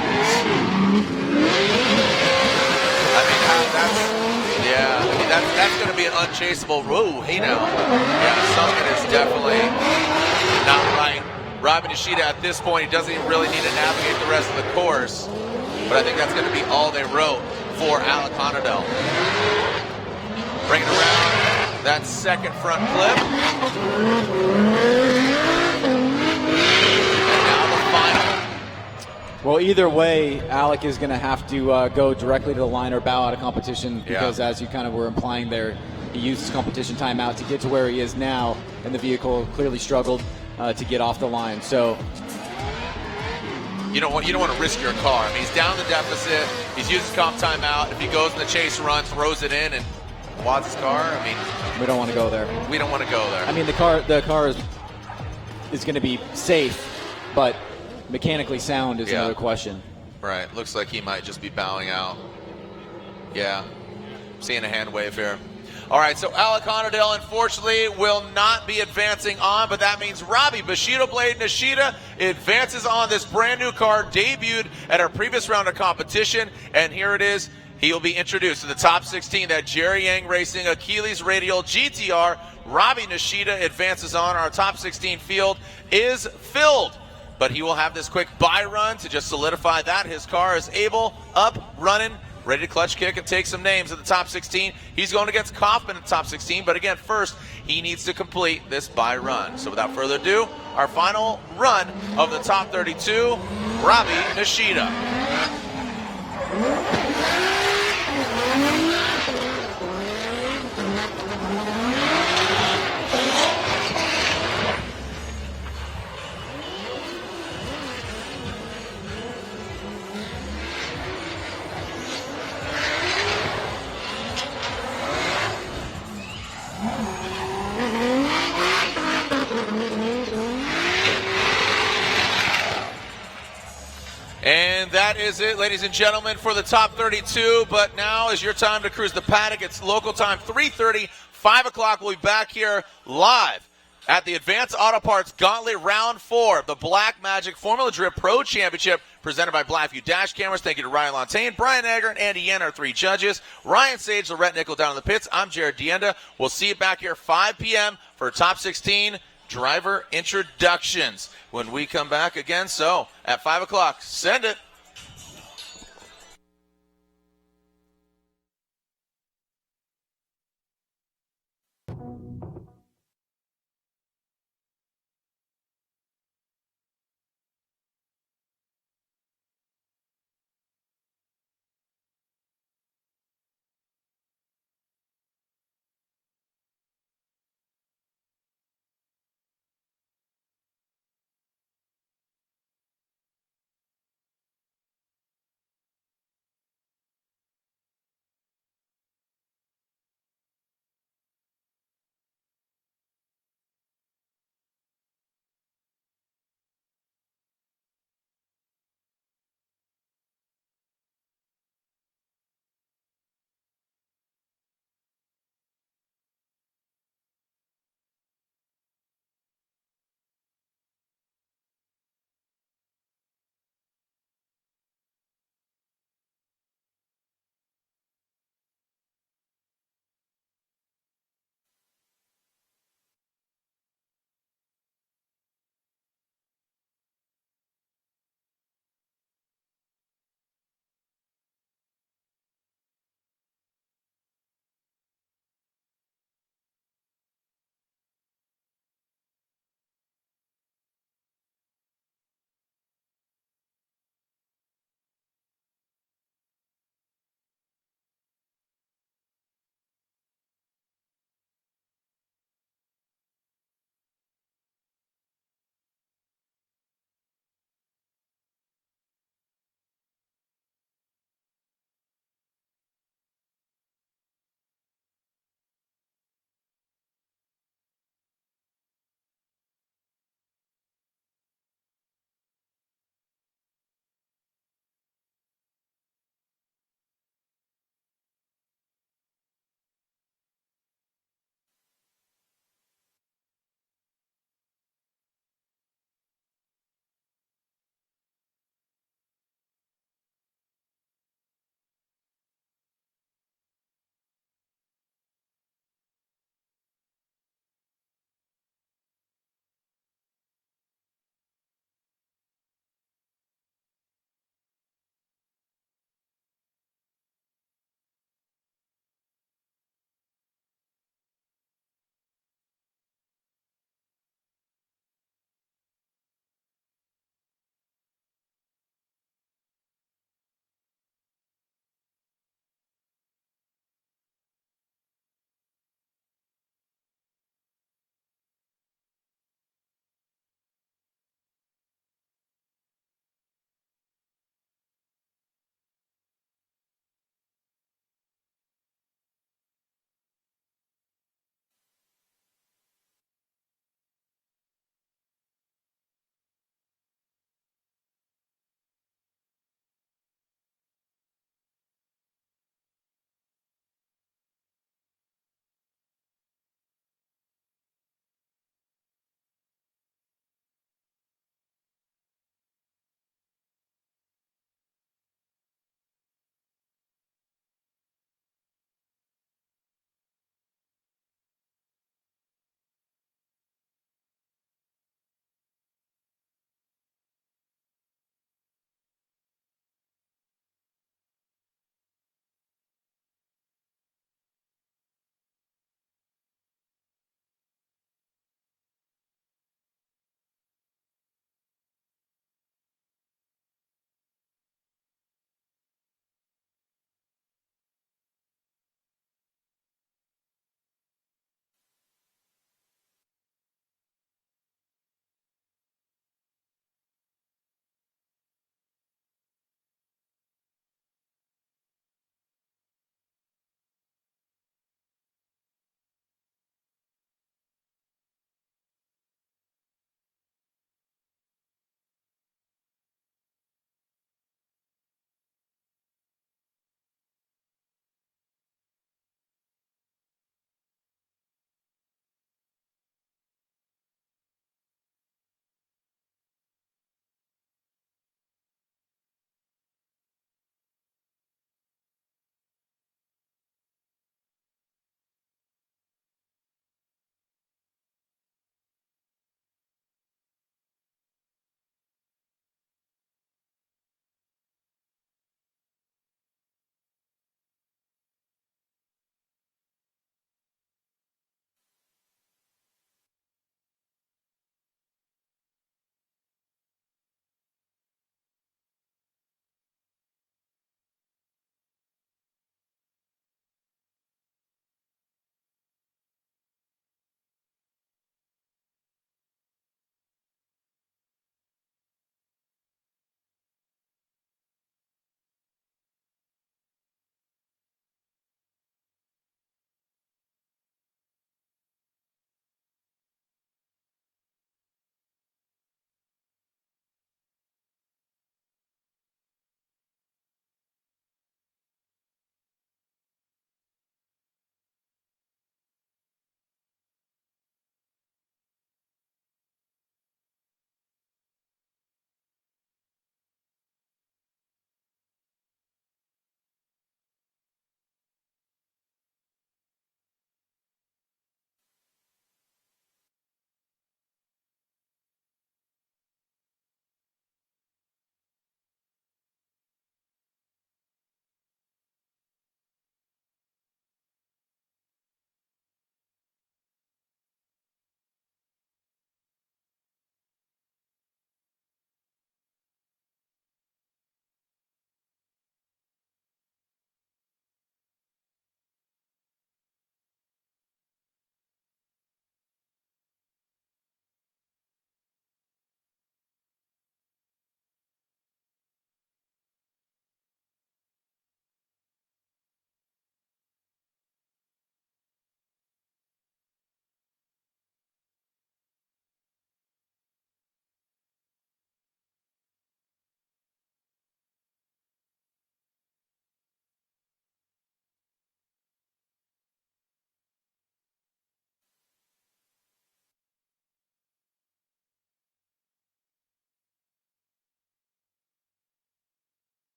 That's going to be an unchaseable. Whoa, hey now. Yeah, something is definitely not right. Robbie Nishida at this point, he doesn't even really need to navigate the rest of the course. But I think that's going to be all they wrote for Alec Honordale. Bring it around. That second front clip. And now the final. Well, either way, Alec is going to have to go directly to the line or bow out of competition because, as you kind of were implying there, he used his competition timeout to get to where he is now, and the vehicle clearly struggled to get off the line. So you don't want to risk your car. I mean, he's down the deficit. He's used his comp timeout. If he goes in the chase run, throws it in, and wads his car, I mean, we don't want to go there. We don't want to go there. I mean, the car is going to be safe but mechanically sound is Yeah. another question. Right. Looks like he might just be bowing out. Yeah. Seeing a hand wave here. All right, so Alec Honordale, unfortunately, will not be advancing on, but that means Robbie Bushido Blade Nishida advances on this brand new car, debuted at our previous round of competition, and here it is. He will be introduced to the top 16, that Jerry Yang Racing Achilles Radial GTR. Robbie Nishida advances on. Our top 16 field is filled, but he will have this quick buy run to just solidify that. His car is able, up, running, ready to clutch kick and take some names in the top 16. He's going against Kaufman in the top 16, but again, first, he needs to complete this buy run. So without further ado, our final run of the top 32, Robbie Nishida. And that is it, ladies and gentlemen, for the top 32. But now is your time to cruise the paddock. It's local time, 3:30, 5 o'clock. We'll be back here live at the Advanced Auto Parts Gauntlet Round 4, the Black Magic Formula Drift Pro Championship, presented by Blackview Dash Cameras. Thank you to Ryan Lantain, Brian Egger, and Andy Yen, our 3 judges. Ryan Sage, Lorette Nickel down in the pits. I'm Jared Dienda. We'll see you back here 5 p.m. for top 16 driver introductions when we come back again. So at 5 o'clock, send it.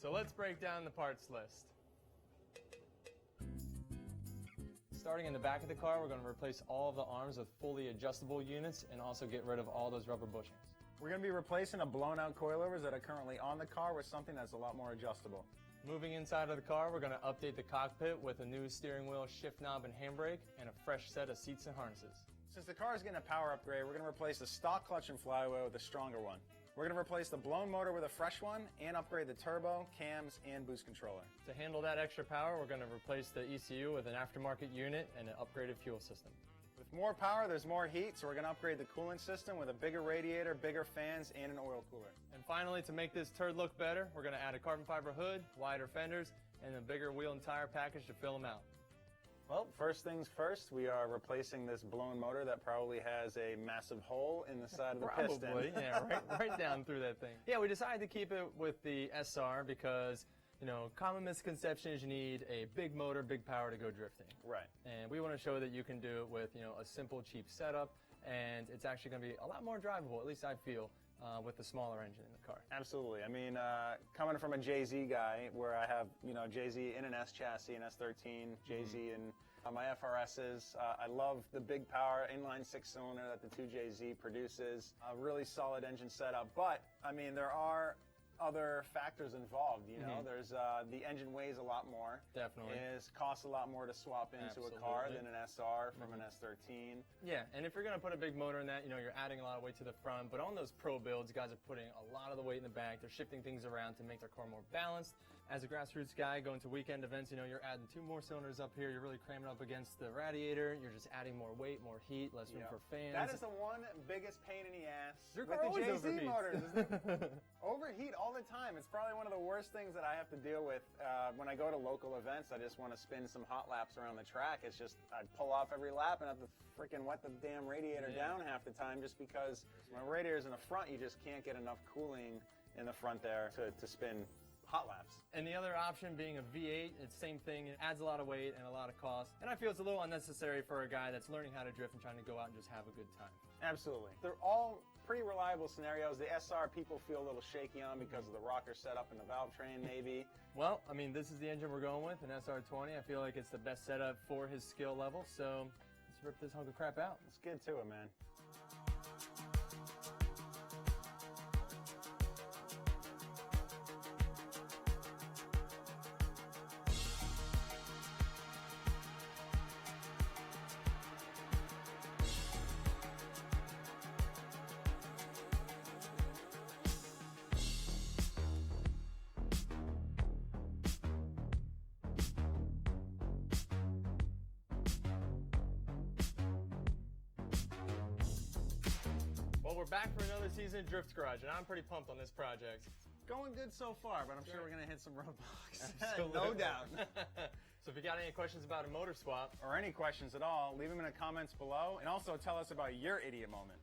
So let's break down the parts list. Starting in the back of the car, we're going to replace all of the arms with fully adjustable units and also get rid of all those rubber bushings. We're going to be replacing the blown out coilovers that are currently on the car with something that's a lot more adjustable. Moving inside of the car, we're going to update the cockpit with a new steering wheel, shift knob, and handbrake, and a fresh set of seats and harnesses. Since the car is getting a power upgrade, we're going to replace the stock clutch and flywheel with a stronger one. We're going to replace the blown motor with a fresh one and upgrade the turbo, cams, and boost controller. To handle that extra power, we're going to replace the ECU with an aftermarket unit and an upgraded fuel system. With more power, there's more heat, so we're going to upgrade the coolant system with a bigger radiator, bigger fans, and an oil cooler. And finally, to make this turd look better, we're going to add a carbon fiber hood, wider fenders, and a bigger wheel and tire package to fill them out. Well, first things first, we are replacing this blown motor that probably has a massive hole in the side of the piston. Probably, yeah, right down through that thing. Yeah, we decided to keep it with the SR because, you know, common misconception is you need a big motor, big power to go drifting. Right. And we want to show that you can do it with, you know, a simple, cheap setup, and it's actually going to be a lot more drivable, at least I feel, with the smaller engine in the car. Absolutely. I mean, coming from a JZ guy, where I have, you know, JZ in an S chassis, an S13, JZ in my FRSs. I love the big power inline 6-cylinder that the 2JZ produces. A really solid engine setup, but I mean, there are other factors involved, you know. There's the engine weighs a lot more. Definitely. It costs a lot more to swap into a car than an SR from an S13. Yeah, and if you're going to put a big motor in that, you know, you're adding a lot of weight to the front, but on those pro builds, guys are putting a lot of the weight in the back. They're shifting things around to make their car more balanced. As a grassroots guy going to weekend events, you know, you're adding 2 more cylinders up here. You're really cramming up against the radiator. You're just adding more weight, more heat, less room for fans. That is the one biggest pain in the ass Your with car the always JZ overheats. motors. Isn't it? Overheat all the time. It's probably one of the worst things that I have to deal with when I go to local events. I just want to spin some hot laps around the track. It's just I pull off every lap and have to freaking wet the damn radiator down half the time just because when the radiator's in the front, you just can't get enough cooling in the front there to spin hot laps. And the other option being a V8, it's the same thing. It adds a lot of weight and a lot of cost. And I feel it's a little unnecessary for a guy that's learning how to drift and trying to go out and just have a good time. Absolutely. They're all pretty reliable scenarios. The SR people feel a little shaky on because of the rocker setup and the valve train maybe. Well, I mean, this is the engine we're going with, an SR20. I feel like it's the best setup for his skill level, so let's rip this hunk of crap out. Let's get to it, man. Well, we're back for another season of Drift Garage, and I'm pretty pumped on this project. Going good so far, but I'm sure we're going to hit some roadblocks. Absolutely. No doubt. So if you got any questions about a motor swap, or any questions at all, leave them in the comments below, and also tell us about your idiot moment.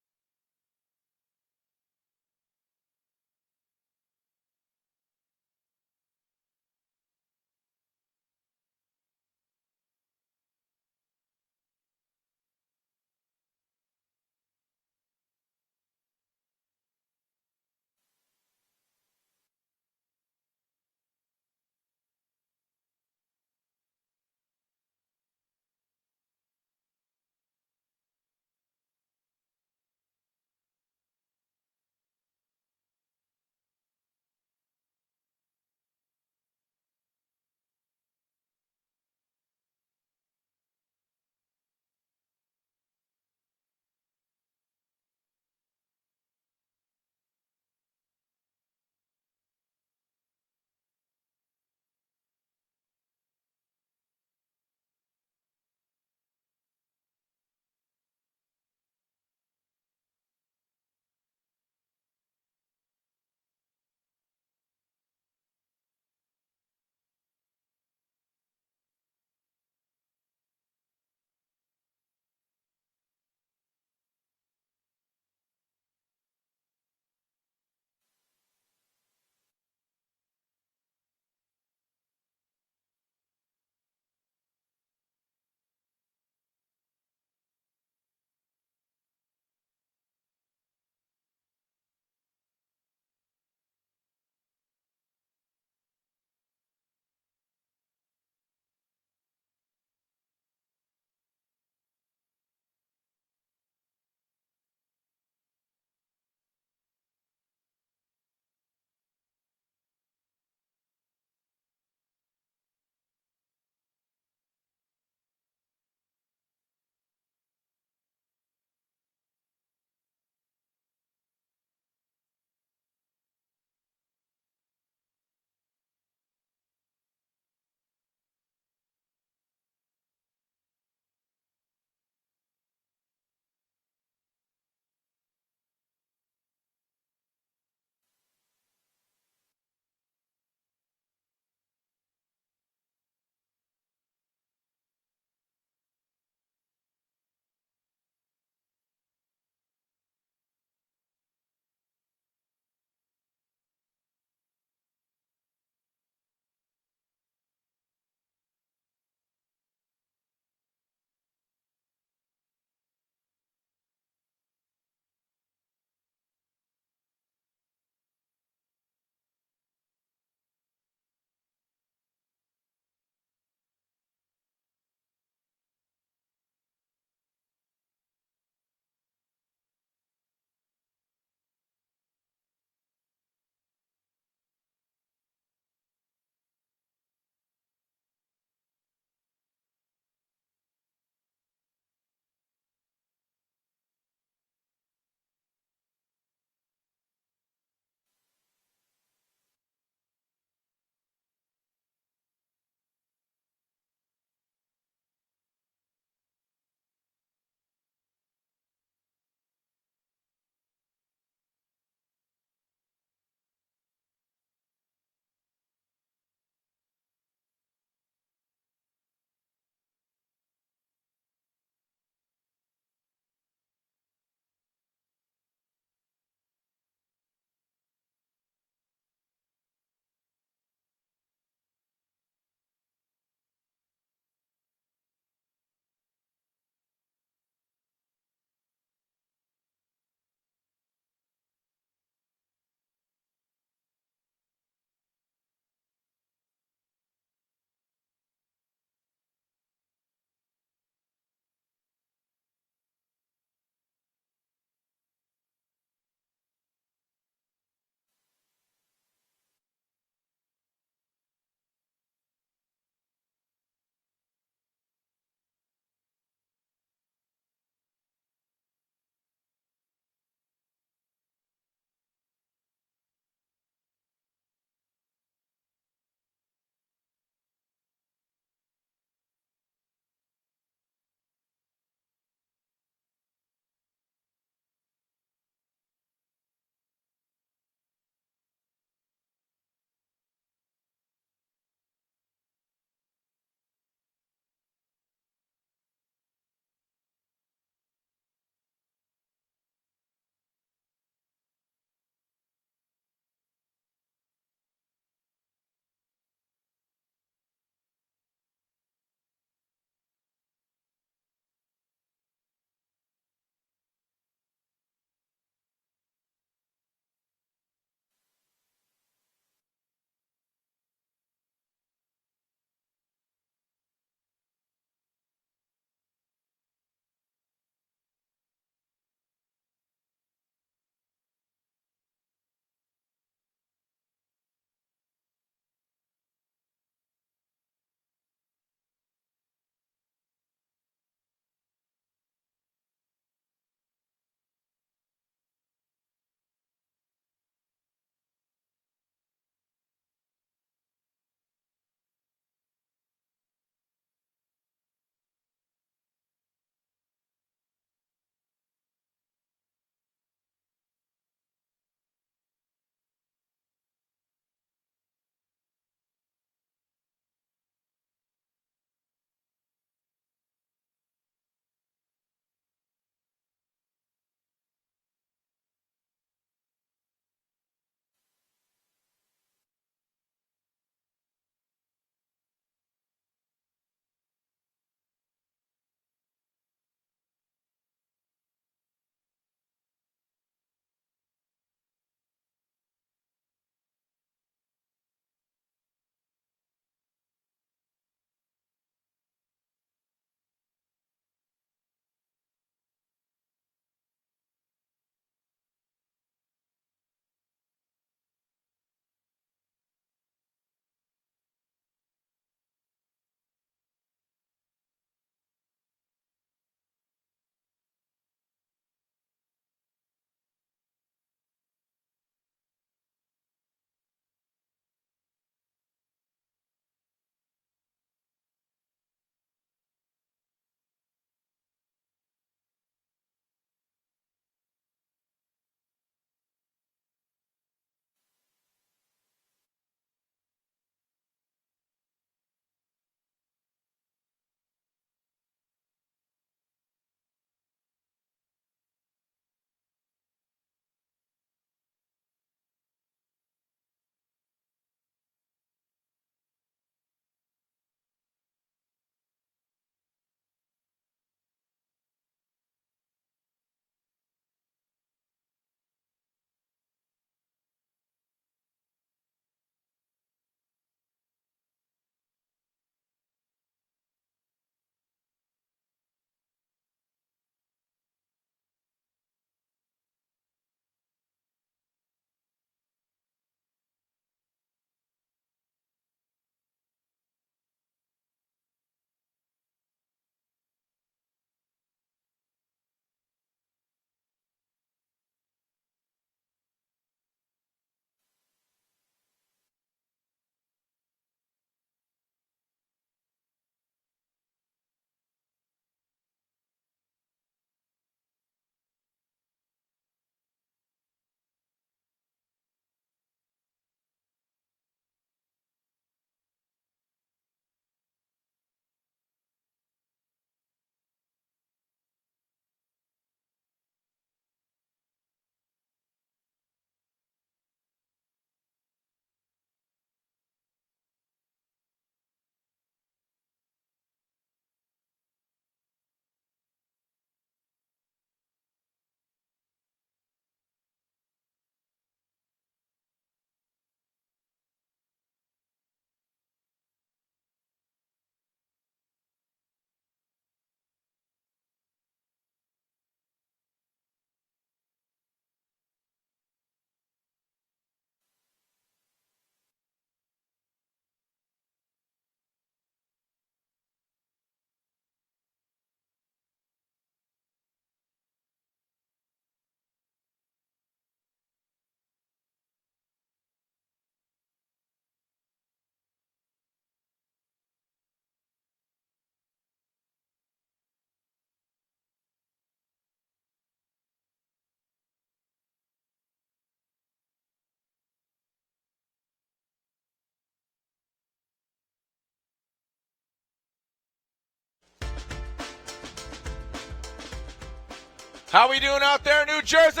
How we doing out there, New Jersey?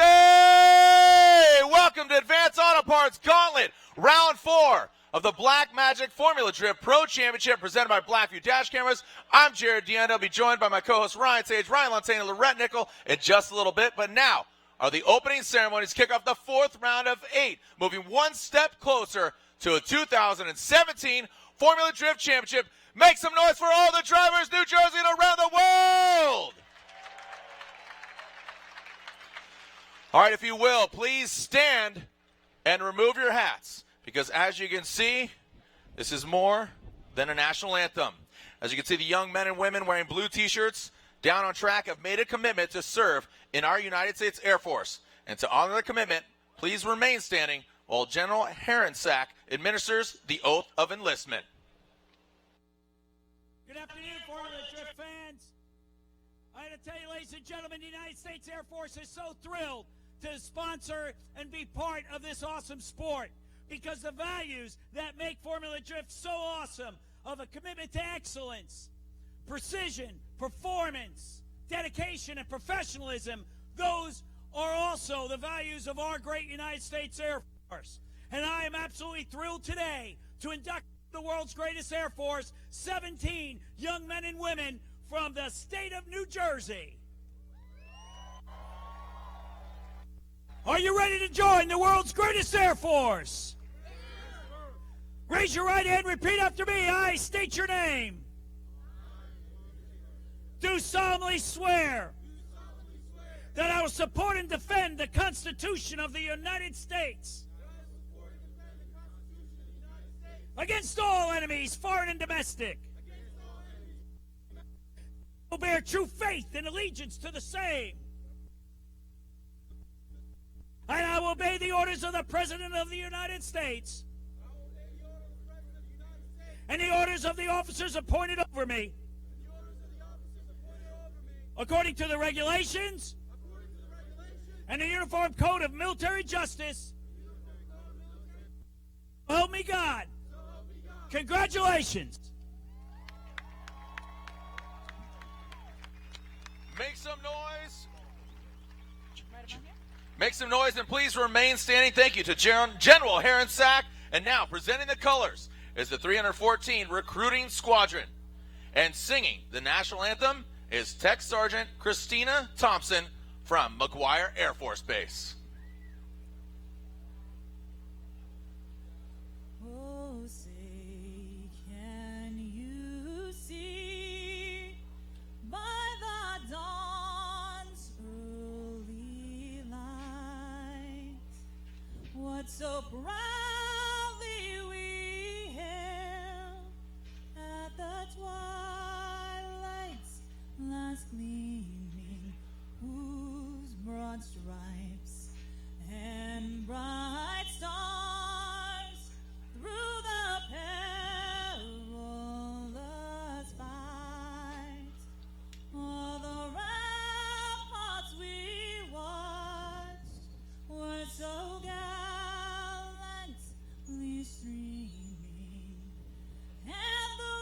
Welcome to Advanced Auto Parts Gauntlet, round 4 of the Black Magic Formula Drift Pro Championship presented by Blackview Dash Cameras. I'm Jared Deanna. I'll be joined by my co-host Ryan Sage, Ryan Lontane, and Lorette Nickel in just a little bit. But now are the opening ceremonies kick off the 4th round of 8, moving one step closer to a 2017 Formula Drift Championship. Make some noise for all the drivers, New Jersey, and around the world! All right, if you will, please stand and remove your hats, because as you can see, this is more than a national anthem. As you can see, the young men and women wearing blue T-shirts down on track have made a commitment to serve in our United States Air Force. And to honor the commitment, please remain standing while General Herensack administers the oath of enlistment. Good afternoon, Formula Drift fans. I had to tell you, ladies and gentlemen, the United States Air Force is so thrilled to sponsor and be part of this awesome sport, because the values that make Formula Drift so awesome, of a commitment to excellence, precision, performance, dedication, and professionalism, those are also the values of our great United States Air Force. And I am absolutely thrilled today to induct the world's greatest Air Force, 17 young men and women from the state of New Jersey. Are you ready to join the world's greatest Air Force? Raise your right hand, repeat after me. I state your name. Do solemnly swear that I will support and defend the Constitution of the United States against all enemies, foreign and domestic. I will bear true faith and allegiance to the same. And I will obey the orders of the President of the United States and the orders of the officers appointed over me, according to the regulations and the Uniform Code of Military Justice. Help me God. Congratulations. Make some noise. Make some noise and please remain standing. Thank you to General Herensack. And now presenting the colors is the 314 Recruiting Squadron. And singing the national anthem is Tech Sergeant Christina Thompson from McGuire Air Force Base. Oh, say, can you see by the dawn's early light what so proudly we hailed at the twilight's last gleaming, whose broad stripes and bright stars through the perilous fight, all the ramparts we watched were so gallantly streaming, and the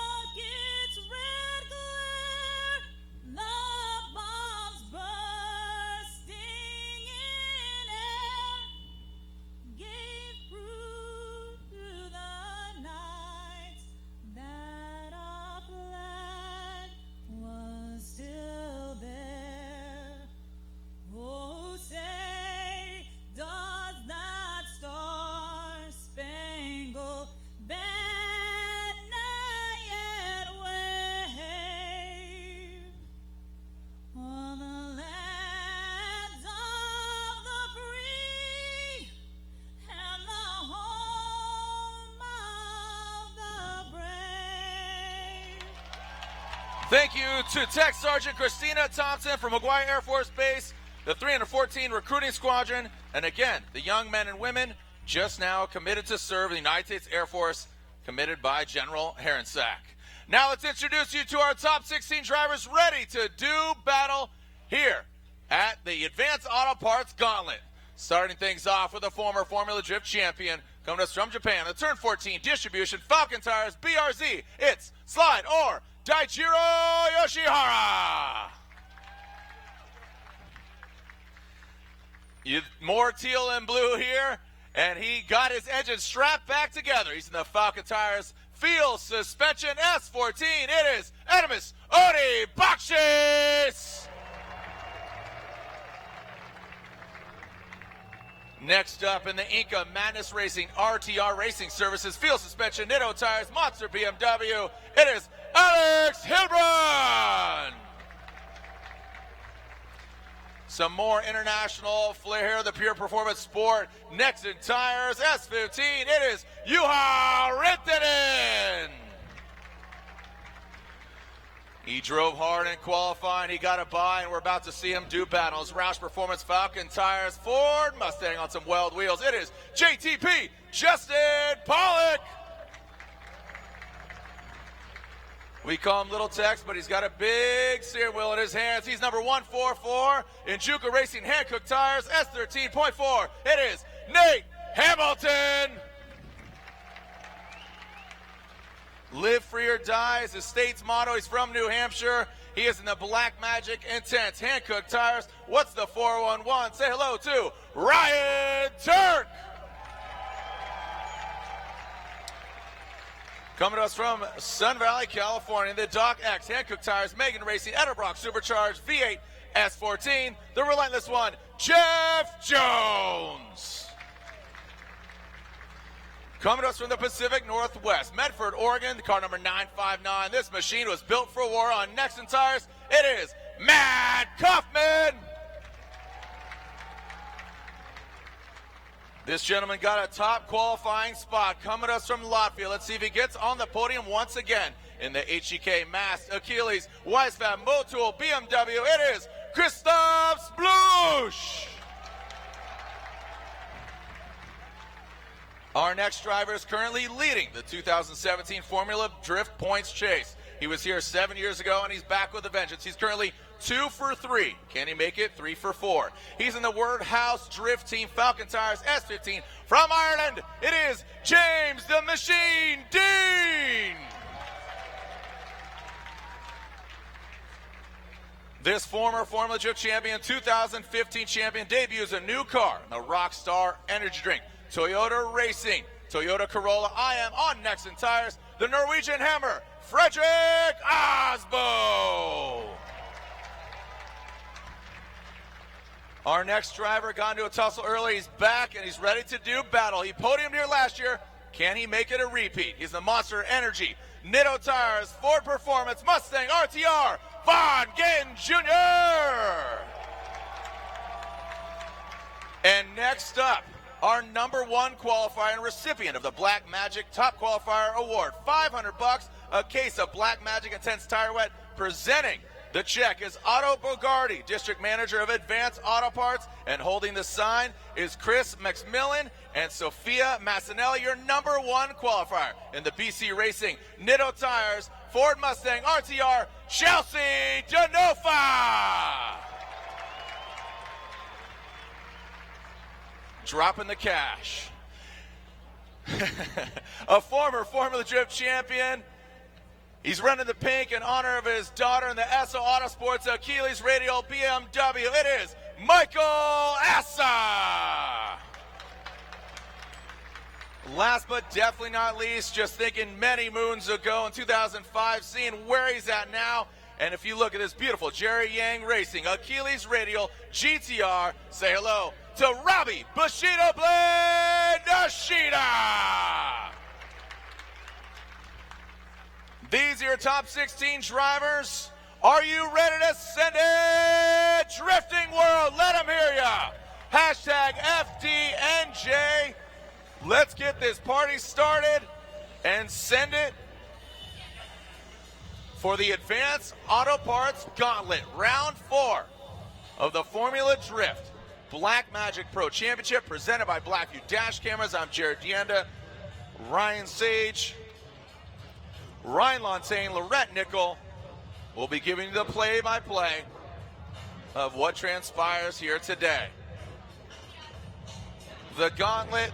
rocket's red glare, the bombs bursting in air, gave proof to the night that our flag was still there. Oh, say, does that star-spangled banner yet wave on the lands of the free and the home of the brave? Thank you to Tech Sergeant Christina Thompson from McGuire Air Force Base, the 314 Recruiting Squadron, and again, the young men and women just now committed to serve in the United States Air Force, committed by General Herensack. Now let's introduce you to our top 16 drivers ready to do battle here at the Advanced Auto Parts Gauntlet. Starting things off with a former Formula Drift champion coming to us from Japan, the Turn 14 Distribution Falcon Tires BRZ. It's Slide or Daichiro Yoshihara. More teal and blue here, and he got his engine strapped back together. He's in the Falcon Tires Field Suspension S14. It is Edimus Odi Bakshis. Next up in the Inca Madness Racing RTR Racing Services Field Suspension Nitto Tires Monster BMW, it is Alex Hilbrun. Some more international flair here, the Pure Performance Sport Nexen Tires S15, it is Juha Rintanen. He drove hard in qualifying. He got a bye, and we're about to see him do battles. Roush Performance Falcon Tires Ford Mustang on some weld wheels. It is JTP Justin Pollock. We call him Little Tex, but he's got a big steering wheel in his hands. He's number 144 in Juca Racing Hankook Tires S13.4. It is Nate Hamilton. Live free or die is his state's motto. He's from New Hampshire. He is in the Black Magic Intense Hankook Tires. What's the 411? Say hello to Ryan Turk. Coming to us from Sun Valley, California, the Doc X Hankook Tires, Megan Racing, Edelbrock Supercharged V8 S14, the relentless one, Jeff Jones. Coming to us from the Pacific Northwest, Medford, Oregon, car number 959. This machine was built for war on Nexen Tires. It is Matt Kaufman. This gentleman got a top qualifying spot coming to us from Latvia. Let's see if he gets on the podium once again in the HEK Mast Achilles Weisfab Motul BMW. It is Christoph Splush. Our next driver is currently leading the 2017 Formula Drift Points Chase. He was here 7 years ago, and he's back with a vengeance. He's currently 2 for 3. Can he make it 3 for 4? He's in the Word House Drift Team Falcon Tires S15 from Ireland. It is James the Machine Dean. This former Formula Drift champion, 2015 champion, debuts a new car, the Rockstar Energy Drink. Toyota Racing, Toyota Corolla IM on Nexen Tires, the Norwegian Hammer, Fredrik Asbo. Our next driver got into a tussle early. He's back and he's ready to do battle. He podiumed here last year. Can he make it a repeat? He's the Monster Energy, Nitto Tires, Ford Performance, Mustang RTR, Von Ginn Jr. And next up, our number 1 qualifier and recipient of the Black Magic Top Qualifier Award. $500, a case of Black Magic Intense Tire Wet. Presenting the check is Otto Bogardi, District Manager of Advanced Auto Parts, and holding the sign is Chris McMillan and Sophia Massinelli, your number 1 qualifier in the BC Racing Nitto Tires Ford Mustang RTR, Chelsea Denofa. Dropping the cash. A former Formula Drift champion. He's running the pink in honor of his daughter in the Esso Autosports Achilles Radial BMW. It is Michael Essa. Last but definitely not least, just thinking many moons ago in 2005, seeing where he's at now. And if you look at this beautiful Jerry Yang Racing Achilles Radial GTR, say hello to Robbie Bushido Blade Nishida. These are your top 16 drivers. Are you ready to send it? Drifting World, let them hear ya. Hashtag FDNJ. Let's get this party started and send it for the Advanced Auto Parts Gauntlet, round 4 of the Formula Drift Black Magic Pro Championship, presented by Blackview Dash Cameras. I'm Jared Dienda, Ryan Sage, Ryan Lontaine, Lorette Nickel will be giving you the play-by-play of what transpires here today. The Gauntlet,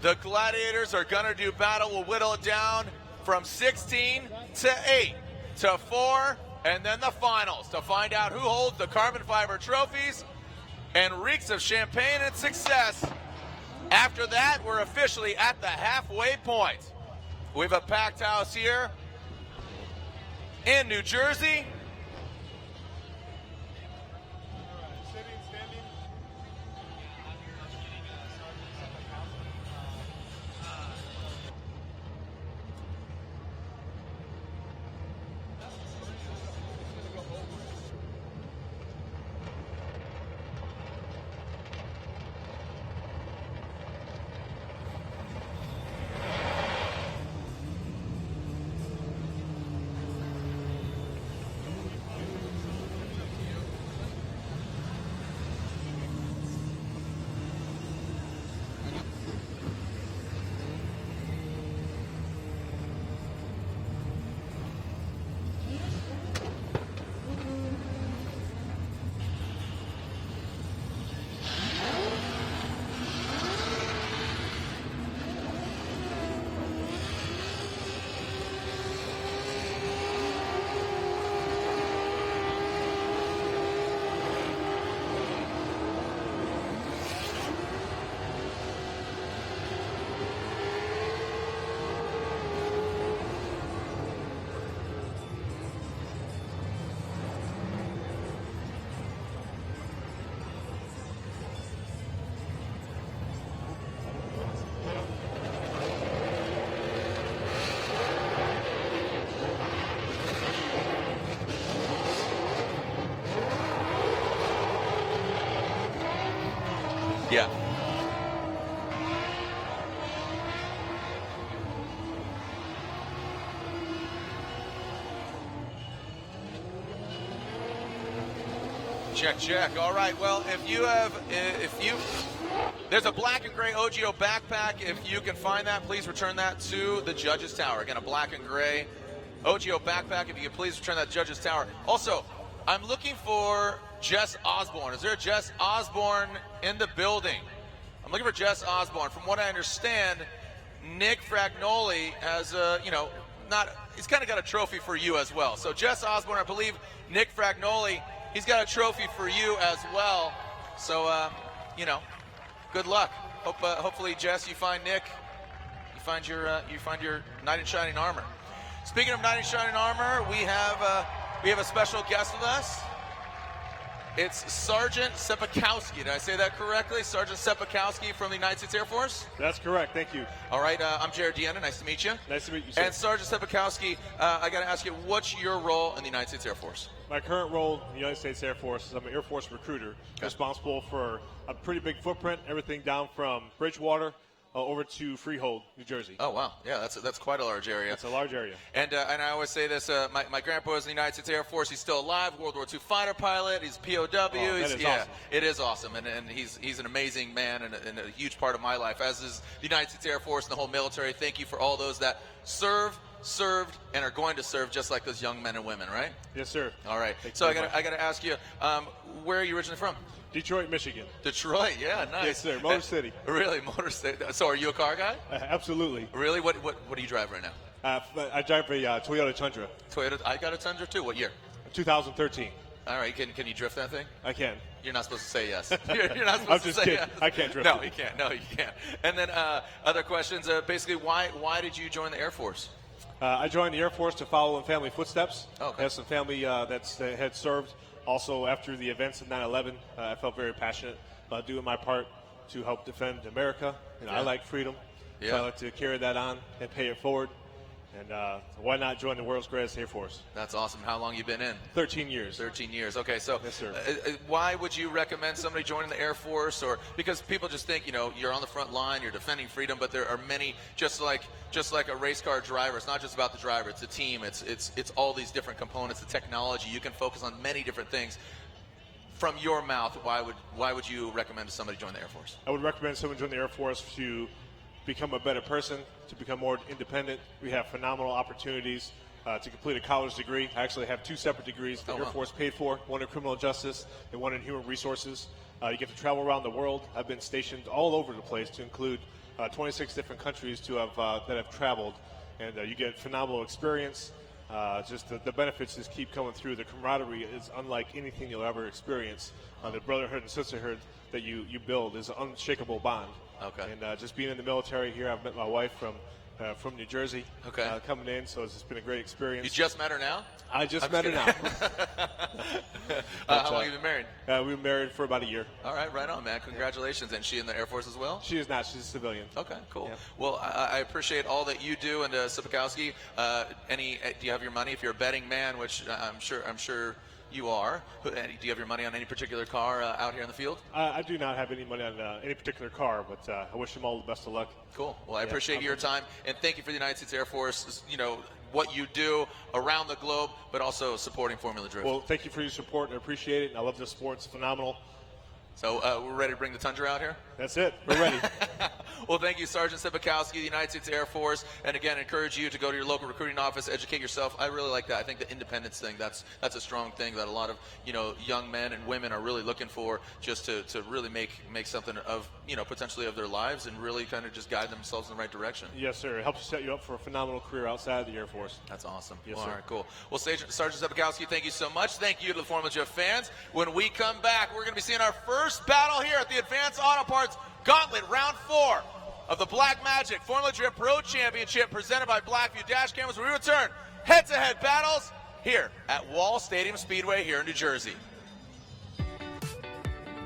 the Gladiators are going to do battle. We'll whittle it down from 16 to 8 to 4, and then the finals to find out who holds the carbon fiber trophies and reeks of champagne and success. After that, we're officially at the halfway point. We have a packed house here in New Jersey. Yeah. Check, check. All right. Well, there's a black and gray OGO backpack. If you can find that, please return that to the Judges Tower. Again, a black and gray OGO backpack. If you could please return that to Judges Tower. Also, I'm looking for Jess Osborne. Is there a Jess Osborne in the building? I'm looking for Jess Osborne. From what I understand, Nick Fragnoli has, he's kind of got a trophy for you as well. So Jess Osborne, I believe Nick Fragnoli, he's got a trophy for you as well. So, good luck. Hopefully, Jess, you find Nick. You find your knight in shining armor. Speaking of knight in shining armor, we have a special guest with us. It's Sergeant Sepakowski. Did I say that correctly? Sergeant Sepakowski from the United States Air Force? That's correct. Thank you. All right. I'm Jared Deanna. Nice to meet you. Nice to meet you, sir. And Sergeant Sepakowski, I got to ask you, what's your role in the United States Air Force? My current role in the United States Air Force is I'm an Air Force recruiter, responsible for a pretty big footprint, everything down from Bridgewater over to Freehold, New Jersey. Oh, wow. Yeah, that's quite a large area. It's a large area. And I always say this, my grandpa was in the United States Air Force. He's still alive, World War II fighter pilot. He's POW. Awesome. It is awesome. And he's an amazing man and a huge part of my life, as is the United States Air Force and the whole military. Thank you for all those that served, and are going to serve just like those young men and women, right? Yes, sir. All right. So I got to ask you, where are you originally from? Detroit, Michigan. Detroit, yeah, nice. Yes, sir. Motor City. Really, Motor City. So are you a car guy? Absolutely. Really? What do you drive right now? I drive a Toyota Tundra. Toyota. I got a Tundra too. What year? 2013. All right. Can you drift that thing? I can. You're not supposed to say yes. You're not supposed I'm to just say kidding. yes. I can't drift. No, you can't. No, you can't. And then other questions. Basically, why did you join the Air Force? I joined the Air Force to follow in family footsteps. Okay. I have some family that had served. Also, after the events of 9/11, I felt very passionate about doing my part to help defend America. I like freedom, so I like to carry that on and pay it forward. And why not join the world's greatest Air Force? That's awesome. How long you been in? 13 years. 13 years. Okay, so yes, sir. Why would you recommend somebody joining the Air Force? Or because people just think, you're on the front line, you're defending freedom, but there are many, just like a race car driver. It's not just about the driver. It's a team. It's all these different components. The technology. You can focus on many different things. From your mouth, why would you recommend somebody join the Air Force? I would recommend someone join the Air Force to become a better person, to become more independent. We have phenomenal opportunities to complete a college degree. I actually have 2 separate degrees the Air Force paid for, one in criminal justice and one in human resources. You get to travel around the world. I've been stationed all over the place, to include 26 different countries that have traveled, and you get phenomenal experience. Just the benefits just keep coming through. The camaraderie is unlike anything you'll ever experience. The brotherhood and sisterhood that you build is an unshakable bond. Okay. And just being in the military here, I've met my wife from New Jersey. Okay. Coming in, so it's just been a great experience. You just met her now? I just met her now. How long have you been married? We've been married for about a year. All right, right on, man. Congratulations. And she in the Air Force as well? She is not. She's a civilian. Okay, cool. Yeah. Well, I appreciate all that you do. And Sipakowski, do you have your money? If you're a betting man, which I'm sure you are, do you have your money on any particular car out here in the field? I do not have any money on any particular car, but I wish them all the best of luck. Cool. Well, I appreciate your time, and thank you for the United States Air Force, what you do around the globe, but also supporting Formula Drift. Well, thank you for your support. I appreciate it, and I love the sport. It's phenomenal. So we're ready to bring the Tundra out here? That's it. We're ready. Well, thank you, Sergeant Sipakowski, the United States Air Force. And again, encourage you to go to your local recruiting office, educate yourself. I really like that. I think the independence thing, that's a strong thing that a lot of, young men and women are really looking for, just to really make something of, potentially of their lives and really kind of just guide themselves in the right direction. Yes, sir. It helps set you up for a phenomenal career outside of the Air Force. That's awesome. Yes, All sir. right, cool. Well, Sergeant Sipakowski, thank you so much. Thank you to the Formula Drift fans. When we come back, we're going to be seeing our first battle here at the Advanced Auto Parts Gauntlet Round 4 of the Black Magic Formula Drift Pro Championship presented by Blackview Dash Cameras. We return head-to-head battles here at Wall Stadium Speedway here in New Jersey.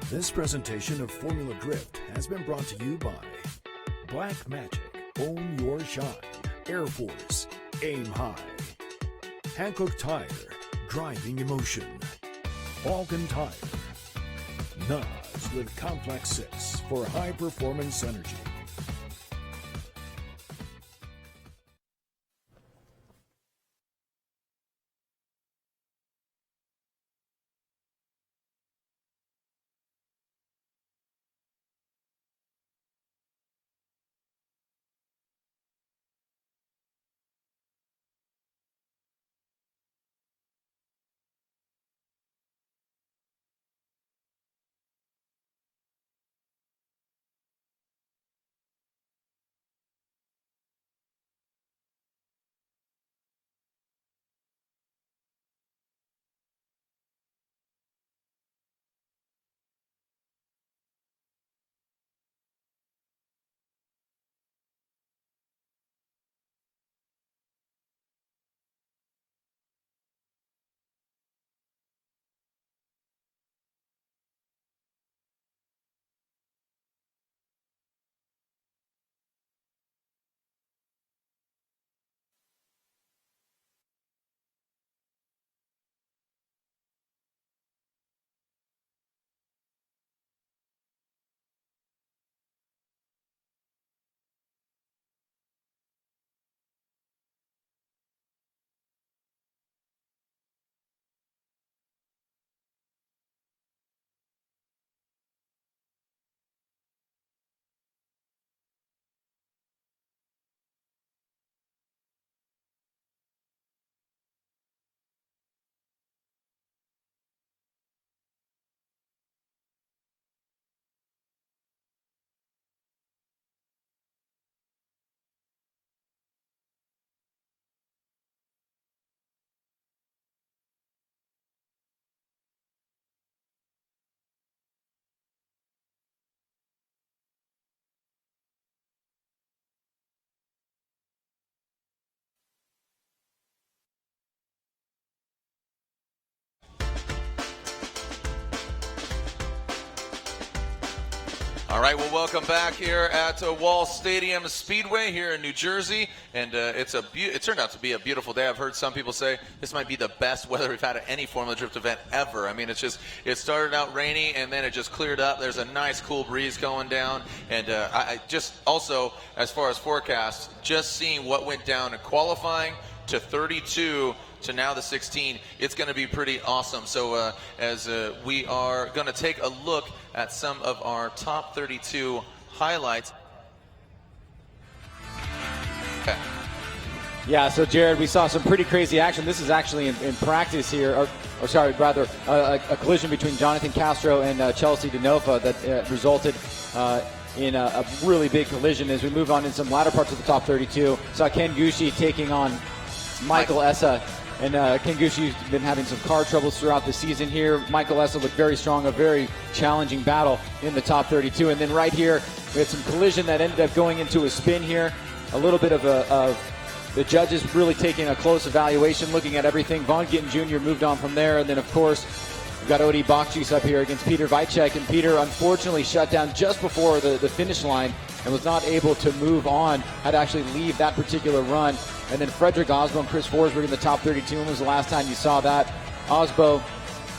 This presentation of Formula Drift has been brought to you by Black Magic, Own Your Shine, Air Force, Aim High, Hankook Tire, Driving Emotion, Balkan Tire, NOS with Complex 6 for high performance energy. All right, well, welcome back here at Wall Stadium Speedway here in New Jersey, and it turned out to be a beautiful day. I've heard some people say this might be the best weather we've had at any Formula Drift event ever. I mean, it started out rainy, and then it just cleared up. There's a nice cool breeze going down, and I just also, as far as forecast, just seeing what went down in qualifying to 32 to now the 16, it's going to be pretty awesome. So as we are going to take a look at some of our top 32 highlights. Okay. Yeah, so Jared, we saw some pretty crazy action. This is actually in practice here, or sorry, rather, a collision between Jonathan Castro and Chelsea DeNova that resulted in a really big collision. As we move on in some latter parts of the top 32, saw Ken Gucci taking on Michael Essa. And Kengushi's been having some car troubles throughout the season here. Michael Essa looked very strong, a very challenging battle in the top 32. And then right here, we had some collision that ended up going into a spin here. A little bit of the judges really taking a close evaluation, looking at everything. Von Gittin Jr. moved on from there. And then, of course, we've got Odi Bakchis up here against Peter Vicek. And Peter, unfortunately, shut down just before the finish line and was not able to move on, had to actually leave that particular run. And then Frederick Osbo and Chris Forsberg in the top 32. When was the last time you saw that? Osbo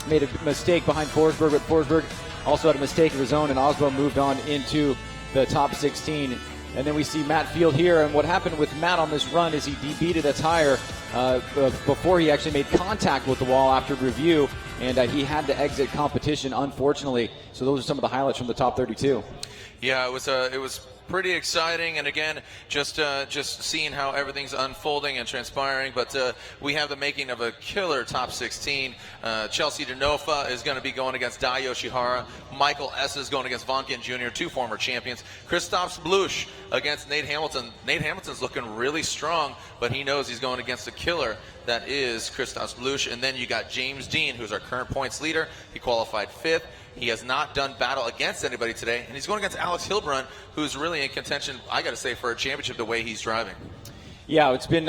made a mistake behind Forsberg, but Forsberg also had a mistake of his own, and Osbo moved on into the top 16. And then we see Matt Field here, and what happened with Matt on this run is he debeated a tire before he actually made contact with the wall after review, and he had to exit competition, unfortunately. So those are some of the highlights from the top 32. Yeah, it was pretty exciting, and again, just seeing how everything's unfolding and transpiring. But we have the making of a killer top 16. Chelsea Denofa is going to be going against Dai Yoshihara. Michael Essa is going against Von Gittin Jr., 2 former champions. Christoph Blush against Nate Hamilton. Nate Hamilton's looking really strong, but he knows he's going against a killer that is Christoph Blush. And then you got James Dean, who's our current points leader. He qualified 5th. He has not done battle against anybody today, and he's going against Alex Hilbrun, who's really in contention, I got to say, for a championship the way he's driving. Yeah, it's been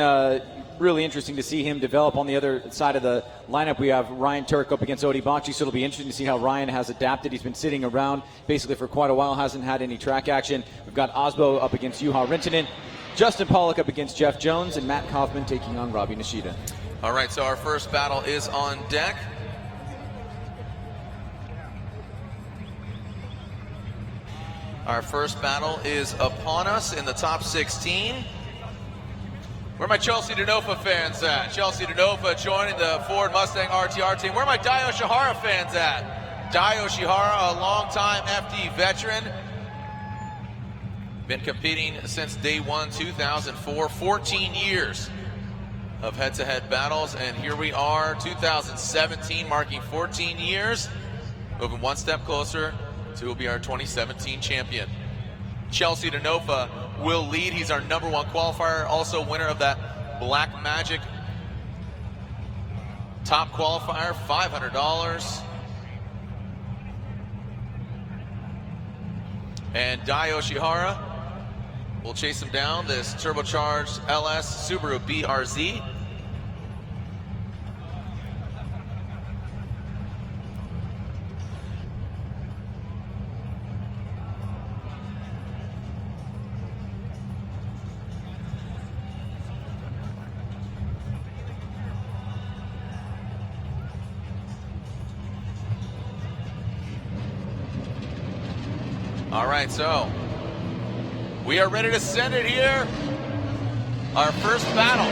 really interesting to see him develop. On the other side of the lineup, we have Ryan Turk up against Odi Bakchis, so it'll be interesting to see how Ryan has adapted. He's been sitting around basically for quite a while, hasn't had any track action. We've got Osbo up against Juha Rintanen, Justin Pollock up against Jeff Jones, and Matt Kaufman taking on Robbie Nishida. All right, so our first battle is on deck. Our first battle is upon us in the top 16. Where are my Chelsea Denofa fans at? Chelsea Denofa joining the Ford Mustang RTR team. Where are my Dai Yoshihara fans at? Dai Yoshihara, a longtime FD veteran. Been competing since day one, 2004. 14 years of head-to-head battles. And here we are, 2017, marking 14 years. Moving one step closer to will be our 2017 champion. Chelsea Denofa will lead. He's our #1 qualifier, also winner of that Black Magic top qualifier, $500. And Dai Yoshihara will chase him down, this turbocharged LS Subaru BRZ. All right, so we are ready to send it here. Our first battle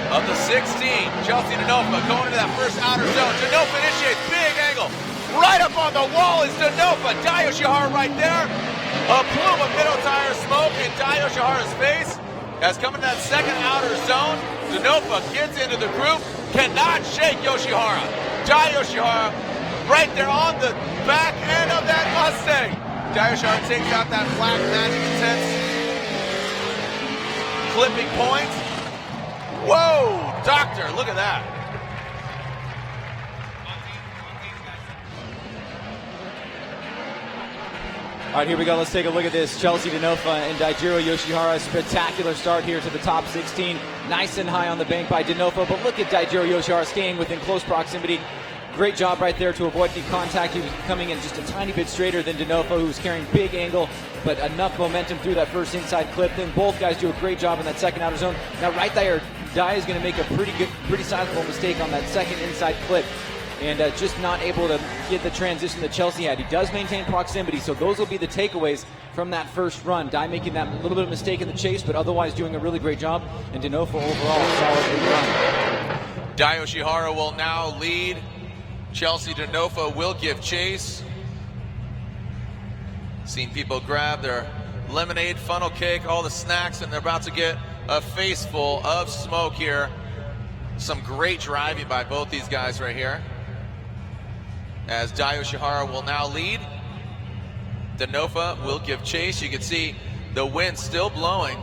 of the 16. Chelsea Denofa going into that first outer zone. Denofa initiates, big angle. Right up on the wall is Denofa. Dai Yoshihara right there. A plume of middle tire smoke in Dai Yoshihara's face. Has come into that second outer zone. Denofa gets into the group. Cannot shake Yoshihara. Dai Yoshihara right there on the back end of that Mustang. Dai Yoshihara takes out that Black Magic Intense clipping point. Whoa, doctor, look at that. All right, here we go. Let's take a look at this. Chelsea Denofa and Daijiro Yoshihara. Spectacular start here to the top 16. Nice and high on the bank by Denofa, but look at Daijiro Yoshihara staying within close proximity. Great job right there to avoid the contact. He was coming in just a tiny bit straighter than Denofa, who was carrying big angle, but enough momentum through that first inside clip. Then both guys do a great job in that second outer zone. Now right there, Dai is going to make a pretty sizable mistake on that second inside clip, and just not able to get the transition that Chelsea had. He does maintain proximity, so those will be the takeaways from that first run. Dai making that little bit of mistake in the chase, but otherwise doing a really great job, and Denofa overall solidly run. Dai Yoshihara will now lead. Chelsea Denofa will give chase. Seen people grab their lemonade, funnel cake, all the snacks, and they're about to get a face full of smoke here. Some great driving by both these guys right here. As Dai Yoshihara will now lead. Denofa will give chase. You can see the wind still blowing.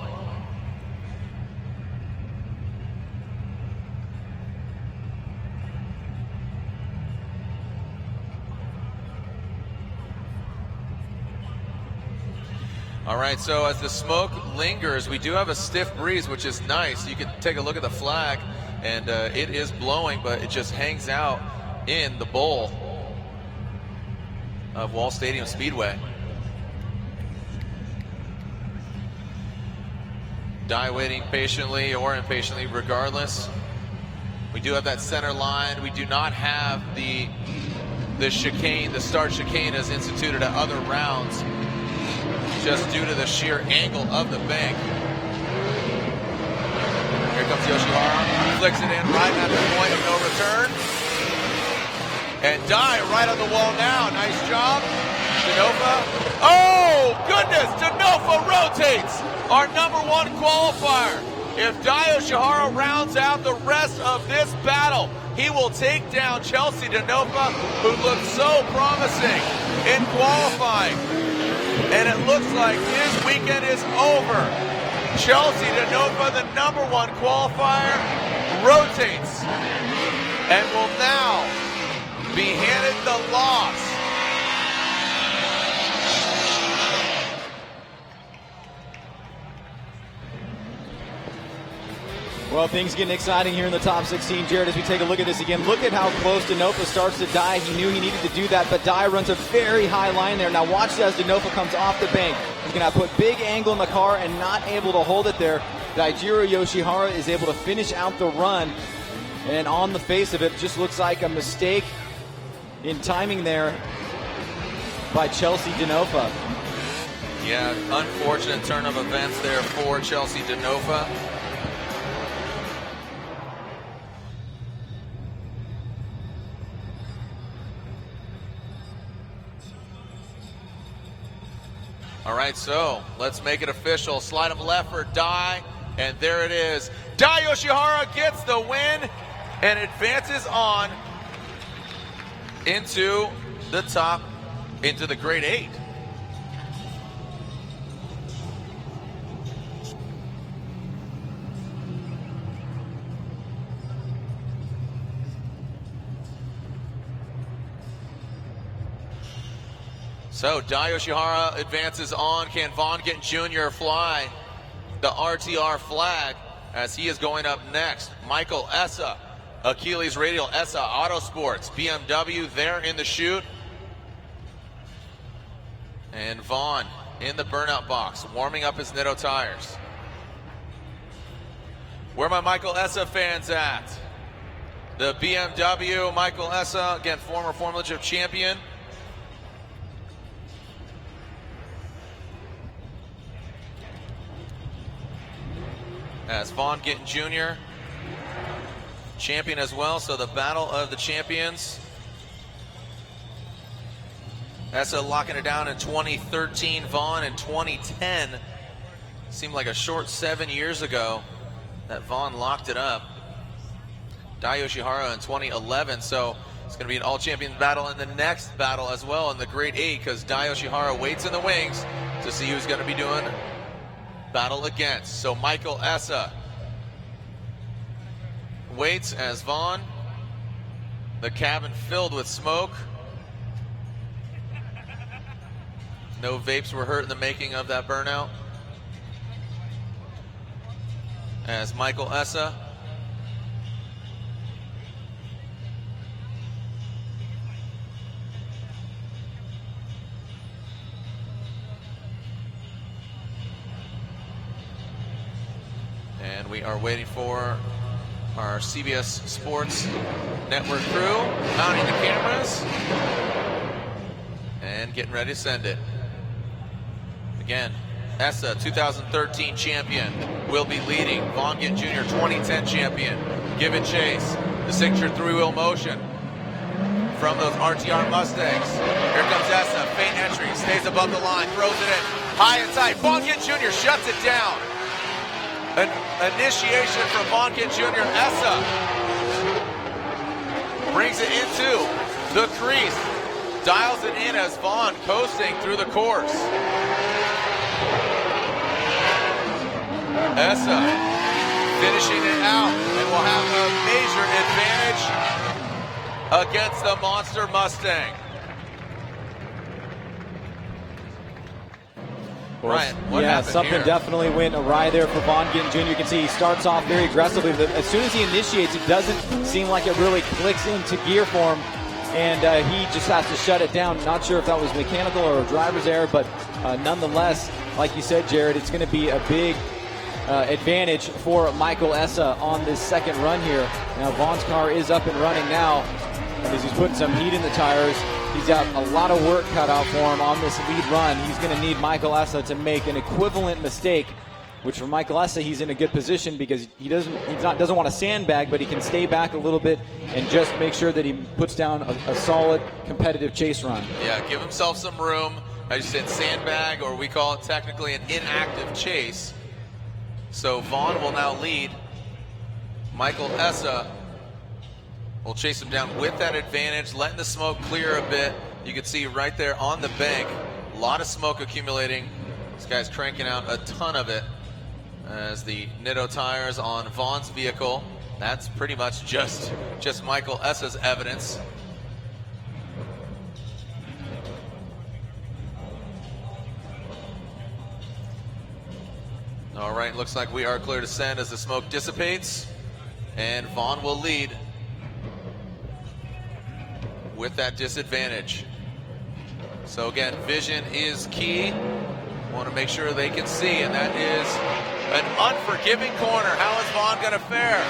All right, so as the smoke lingers, we do have a stiff breeze, which is nice. You can take a look at the flag, and it is blowing, but it just hangs out in the bowl of Wall Stadium Speedway. Dye waiting patiently or impatiently, regardless. We do have that center line. We do not have the chicane, the start chicane as instituted at other rounds, just due to the sheer angle of the bank. Here comes Yoshihara, flicks it in right at the point of no return. And Dye right on the wall now, nice job. Denofa, oh goodness, Denofa rotates, our #1 qualifier. If Dai Yoshihara rounds out the rest of this battle, he will take down Chelsea Denofa, who looked so promising in qualifying. And it looks like his weekend is over. Chelsea Denofa, the #1 qualifier, rotates and will now be handed the loss. Well, things getting exciting here in the top 16, Jared, as we take a look at this again. Look at how close Denofa starts to Dye. He knew he needed to do that, but Dye runs a very high line there. Now watch as Denofa comes off the bank. He's going to put big angle in the car and not able to hold it there. Daijiro Yoshihara is able to finish out the run, and on the face of it, just looks like a mistake in timing there by Chelsea Denofa. Yeah, unfortunate turn of events there for Chelsea Denofa. All right, so let's make it official. Slide of left for Dai, and there it is. Dai Yoshihara gets the win and advances on into the top, into the grade 8. So Dai Yoshihara advances on. Can Vaughn Gittin Jr. fly the RTR flag as he is going up next? Michael Essa, Achilles Radial, Essa Autosports, BMW there in the chute. And Vaughn in the burnout box, warming up his Nitto tires. Where are my Michael Essa fans at? The BMW, Michael Essa, again, former Formula Drift champion. As Vaughn Gittin Jr., champion as well, so the battle of the champions. Essa locking it down in 2013, Vaughn in 2010. Seemed like a short 7 years ago that Vaughn locked it up. Dai Yoshihara in 2011, so it's going to be an all-champions battle in the next battle as well in the grade 8, because Dai Yoshihara waits in the wings to see who's going to be doing battle against. So Michael Essa waits as Vaughn, the cabin filled with smoke. No vapes were hurt in the making of that burnout. As Michael Essa and we are waiting for our CBS Sports Network crew mounting the cameras and getting ready to send it. Again, Essa, 2013 champion, will be leading. Vaughn Gittin Jr., 2010 champion. Give it chase. The signature three-wheel motion from those RTR Mustangs. Here comes Essa, faint entry, stays above the line, throws it in, high and tight. Vaughn Gittin Jr. shuts it down. An initiation from Vaughn Gittin Jr. Essa brings it into the crease, dials it in as Vaughn coasting through the course. Essa finishing it out and will have a major advantage against the Monster Mustang. Ryan, what yeah, happened something here? definitely went awry there for Vaughn Gittin Jr. You can see he starts off very aggressively. But as soon as he initiates, it doesn't seem like it really clicks into gear for him. And he just has to shut it down. Not sure if that was mechanical or a driver's error, but nonetheless, like you said, Jared, it's going to be a big advantage for Michael Essa on this second run here. Now, Vaughn's car is up and running now because he's putting some heat in the tires. He's got a lot of work cut out for him on this lead run. He's going to need Michael Essa to make an equivalent mistake, which for Michael Essa, he's in a good position because he doesn't want to sandbag, but he can stay back a little bit and just make sure that he puts down a solid competitive chase run. Yeah, give himself some room. As you said, sandbag, or we call it technically an inactive chase. So Vaughn will now lead. Michael Essa will chase him down with that advantage, letting the smoke clear a bit. You can see right there on the bank, a lot of smoke accumulating. This guy's cranking out a ton of it as the Nitto tires on Vaughn's vehicle. That's pretty much just Michael Essa's evidence. All right, looks like we are clear to send as the smoke dissipates, and Vaughn will lead with that disadvantage. So again, vision is key. Want to make sure they can see, and that is an unforgiving corner. How is Vaughn going to fare?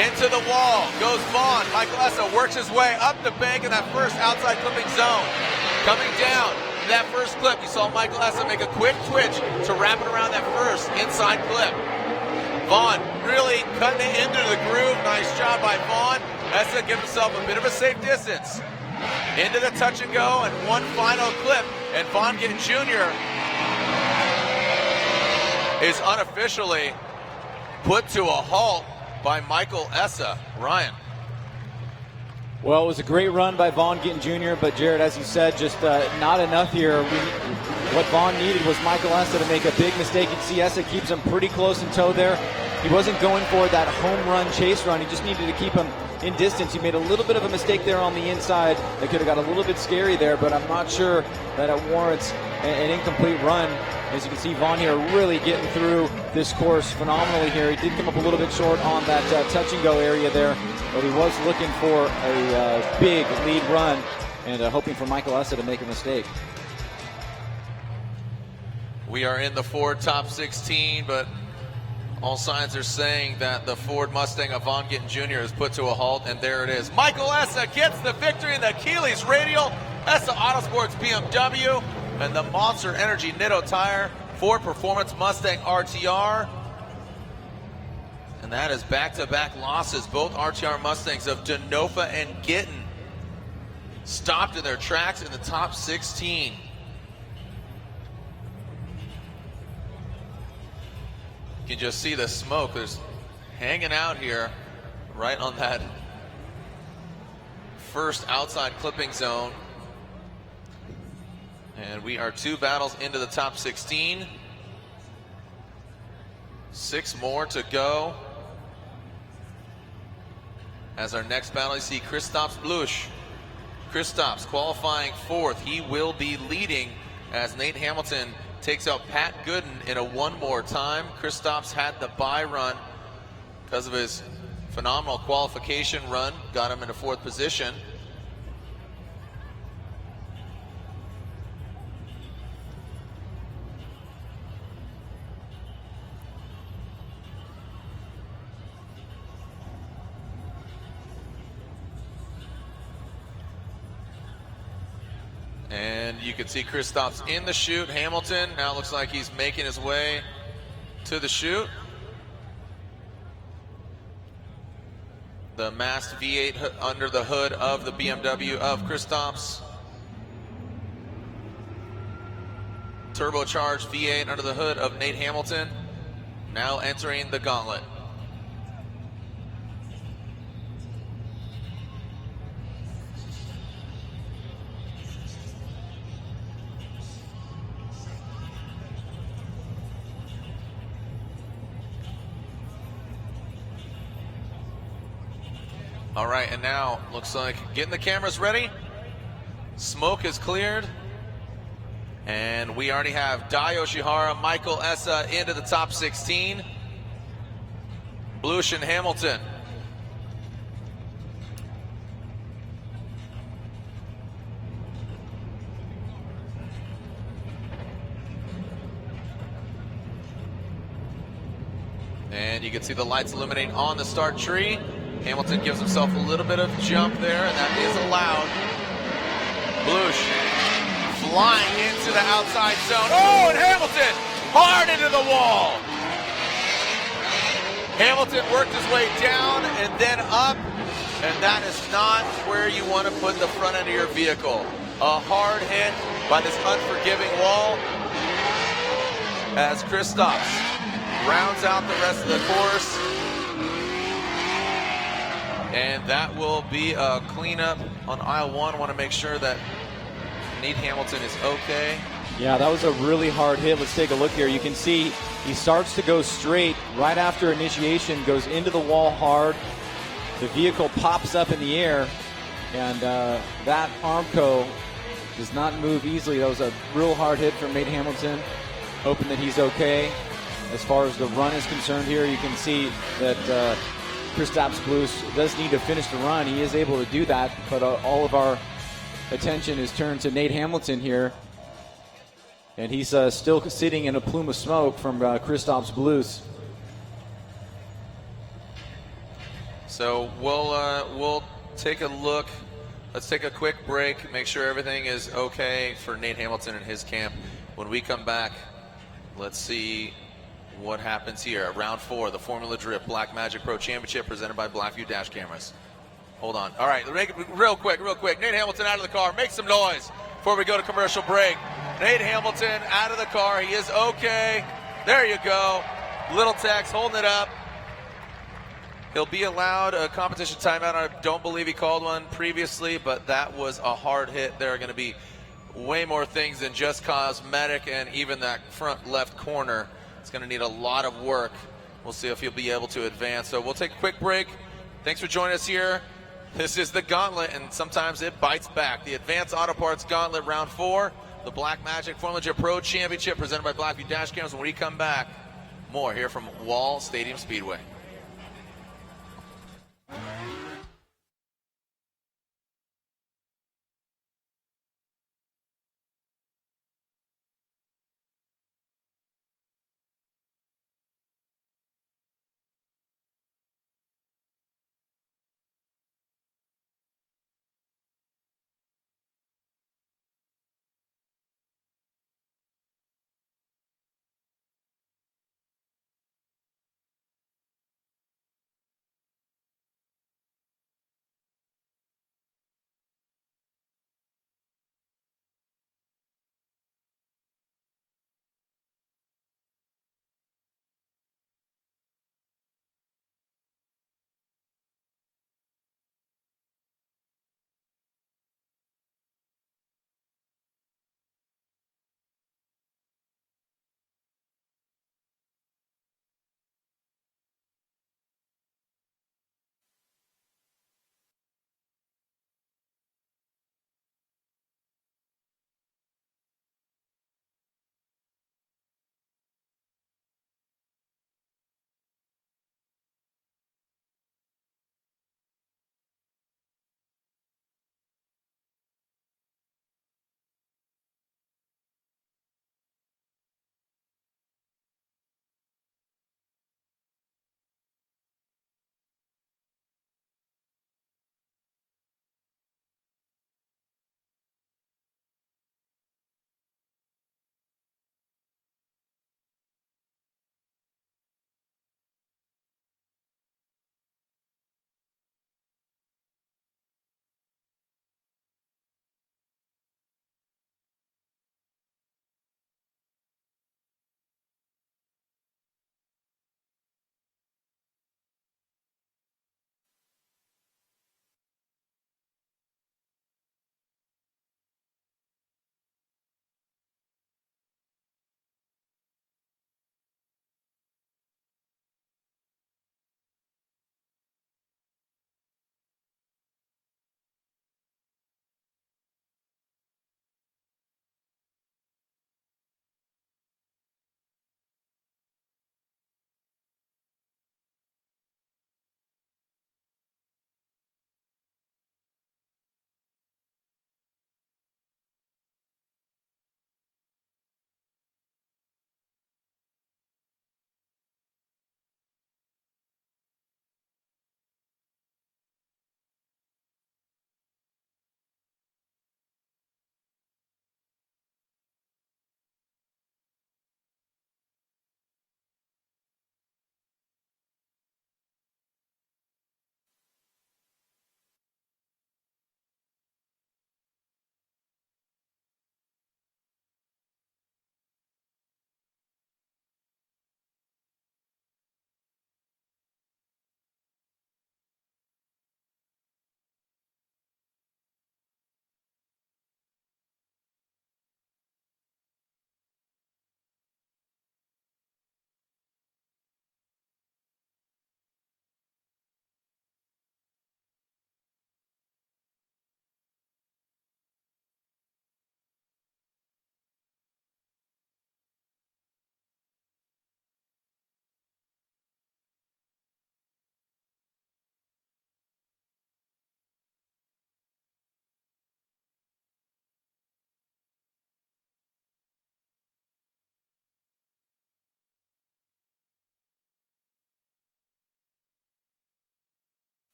Into the wall goes Vaughn. Michael Essa works his way up the bank in that first outside clipping zone. Coming down that first clip, you saw Michael Essa make a quick twitch to wrap it around that first inside clip. Vaughn really cutting it into the groove. Nice job by Vaughn. Essa gives himself a bit of a safe distance. Into the touch and go, and one final clip, and Vaughn Gittin Jr. is unofficially put to a halt by Michael Essa. Ryan. Well, it was a great run by Vaughn Gittin Jr., but Jared, as you said, just not enough here. What Vaughn needed was Michael Essa to make a big mistake. You see Essa keeps him pretty close in tow there. He wasn't going for that home run chase run. He just needed to keep him in distance. He made a little bit of a mistake there on the inside. That could have got a little bit scary there, but I'm not sure that it warrants an incomplete run. As you can see, Vaughn here really getting through this course phenomenally here. He did come up a little bit short on that touch and go area there, but he was looking for a big lead run and hoping for Michael Essa to make a mistake. We are in the Ford top 16, but all signs are saying that the Ford Mustang of Vaughn Gittin Jr. is put to a halt, and there it is. Michael Essa gets the victory in the Achilles Radial. Essa Autosports BMW and the Monster Energy Nitto tire Ford Performance Mustang RTR. And that is back-to-back losses. Both RTR Mustangs of Denofa and Gittin stopped in their tracks in the top 16. You can just see the smoke. There's hanging out here right on that first outside clipping zone. And we are 2 battles into the top 16. 6 more to go. As our next battle, you see Kristaps Blush. Kristaps qualifying 4th. He will be leading as Nate Hamilton takes out Pat Gooden in a one more time. Kristaps had the bye run because of his phenomenal qualification run. Got him into 4th position. And you can see Kristaps in the chute. Hamilton now looks like he's making his way to the chute. The masked V8 under the hood of the BMW of Kristaps. Turbocharged V8 under the hood of Nate Hamilton. Now entering the gauntlet. All right, and now looks like getting the cameras ready. Smoke is cleared. And we already have Dai Yoshihara, Michael Essa into the top 16. Blush and Hamilton. And you can see the lights illuminating on the start tree. Hamilton gives himself a little bit of jump there, and that is allowed. Blush flying into the outside zone. Oh, and Hamilton hard into the wall. Hamilton worked his way down and then up, and that is not where you want to put the front end of your vehicle. A hard hit by this unforgiving wall as Kristaps rounds out the rest of the course. And that will be a cleanup on aisle one. Want to make sure that Nate Hamilton is okay. Yeah, that was a really hard hit. Let's take a look here. You can see he starts to go straight right after initiation, goes into the wall hard. The vehicle pops up in the air, and that Armco does not move easily. That was a real hard hit from Nate Hamilton. Hoping that he's okay. As far as the run is concerned here, you can see that Kristaps Blues does need to finish the run. He is able to do that, but all of our attention is turned to Nate Hamilton here. And he's still sitting in a plume of smoke from Kristaps Blues. So we'll take a look. Let's take a quick break, make sure everything is okay for Nate Hamilton and his camp. When we come back, let's see what happens here. Round 4, the Formula Drift Black Magic Pro Championship presented by Blackview Dash Cameras. Hold on. All right, make it real quick. Nate Hamilton out of the car. Make some noise before we go to commercial break. Nate Hamilton out of the car. He is okay. There you go. Little Tex holding it up. He'll be allowed a competition timeout. I don't believe he called one previously, but that was a hard hit. There are going to be way more things than just cosmetic, and even that front left corner. It's going to need a lot of work. We'll see if he'll be able to advance. So we'll take a quick break. Thanks for joining us here. This is the Gauntlet, and sometimes it bites back. The Advanced Auto Parts Gauntlet, Round 4, the Black Magic Formula Jet Pro Championship presented by Blackview Dash Cams. When we come back, more here from Wall Stadium Speedway.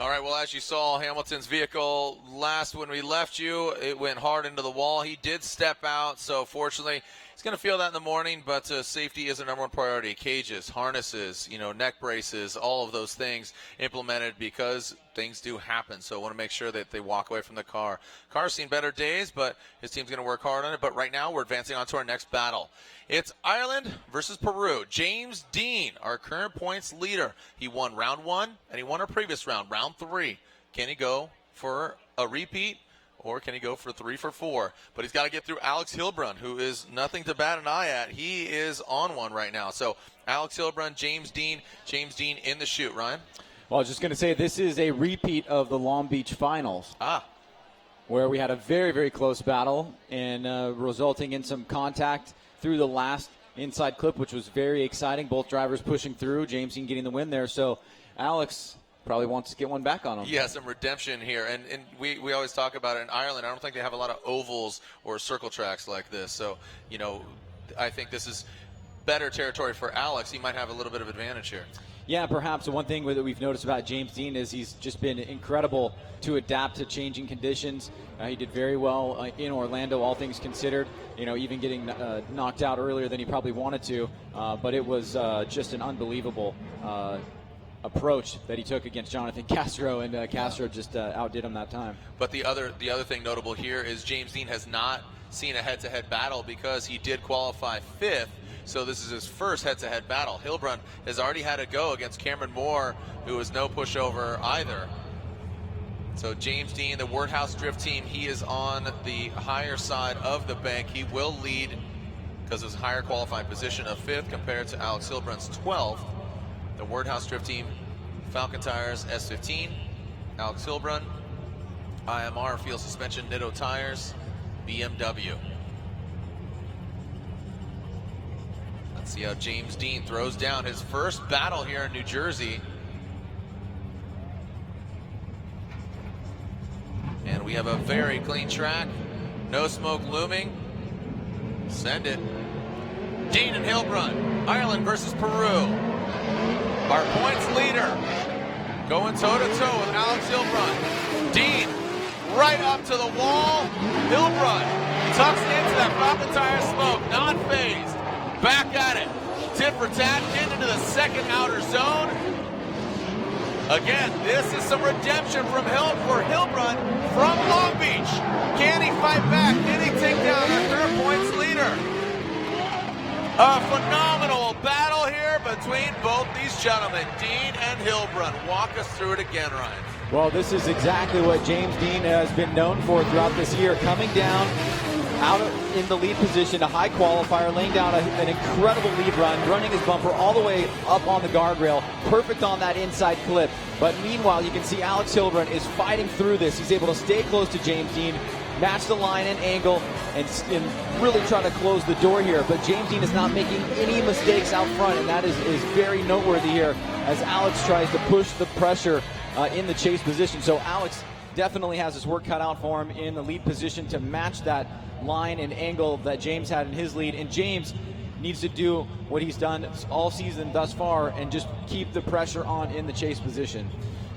All right, well, as you saw, Hamilton's vehicle last when we left you, it went hard into the wall. He did step out, so fortunately, he's going to feel that in the morning, but safety is a number one priority. Cages, harnesses, neck braces, all of those things implemented because things do happen. So I want to make sure that they walk away from the car. Car's seen better days, but his team's going to work hard on it. But right now, we're advancing on to our next battle. It's Ireland versus Peru. James Dean, our current points leader. He won round 1, and he won our previous round, round 3. Can he go for a repeat, or can he go for 3 for 4? But he's got to get through Alex Hilbrun, who is nothing to bat an eye at. He is on one right now. So Alex Hilbrun, James Dean in the chute. Ryan? Well, I was just going to say this is a repeat of the Long Beach finals. Where we had a very, very close battle and resulting in some contact through the last inside clip, which was very exciting. Both drivers pushing through, James Dean getting the win there. So Alex probably wants to get one back on him. Yeah, some redemption here. And we always talk about it in Ireland. I don't think they have a lot of ovals or circle tracks like this. So, I think this is better territory for Alex. He might have a little bit of advantage here. Yeah, perhaps. One thing that we've noticed about James Dean is he's just been incredible to adapt to changing conditions. He did very well in Orlando, all things considered, even getting knocked out earlier than he probably wanted to. But it was just an unbelievable approach that he took against Jonathan Castro, and Castro just outdid him that time. But the other thing notable here is James Dean has not seen a head-to-head battle because he did qualify 5th. So this is his first head-to-head battle. Hilbrun has already had a go against Cameron Moore, who is no pushover either. So James Dean, the Wordhouse Drift team, he is on the higher side of the bank. He will lead because of his higher qualifying position of 5th compared to Alex Hilbrun's 12th. The Wordhouse Drift team, Falcon Tires, S15. Alex Hilbrun, IMR, Field Suspension, Nitto Tires, BMW. Let's see how James Dean throws down his first battle here in New Jersey. And we have a very clean track. No smoke looming. Send it. Dean and Hilbrun, Ireland versus Peru. Our points leader going toe-to-toe with Alex Hilbrun. Dean right up to the wall. Hilbrun tucks into that Falcon Tire smoke, not phased. Back at it. Tit for tat, getting into the second outer zone. Again, this is some redemption for Hilbrun from Long Beach. Can he fight back? Can he take down our current points leader? A phenomenal battle here between both these gentlemen, Dean and Hilbrun. Walk us through it again, Ryan. Well, this is exactly what James Dean has been known for throughout this year, coming down out in the lead position, a high qualifier, laying down an incredible lead run, running his bumper all the way up on the guardrail, perfect on that inside clip. But meanwhile, you can see Alex Hilbrun is fighting through this. He's able to stay close to James Dean, match the line and angle, and really try to close the door here. But James Dean is not making any mistakes out front, and that is very noteworthy here as Alex tries to push the pressure in the chase position. So Alex definitely has his work cut out for him in the lead position to match that line and angle that James had in his lead. And James needs to do what he's done all season thus far and just keep the pressure on in the chase position.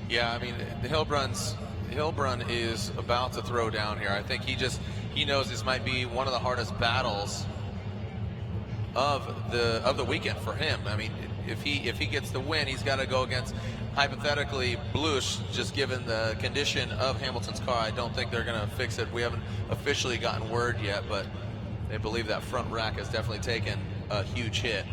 Yeah, I mean, Hilbrun is about to throw down here. I think he knows this might be one of the hardest battles of the weekend for him. I mean, if he gets the win, he's got to go against hypothetically Blush, just given the condition of Hamilton's car. I don't think they're going to fix it. We haven't officially gotten word yet, but they believe that front rack has definitely taken a huge hit.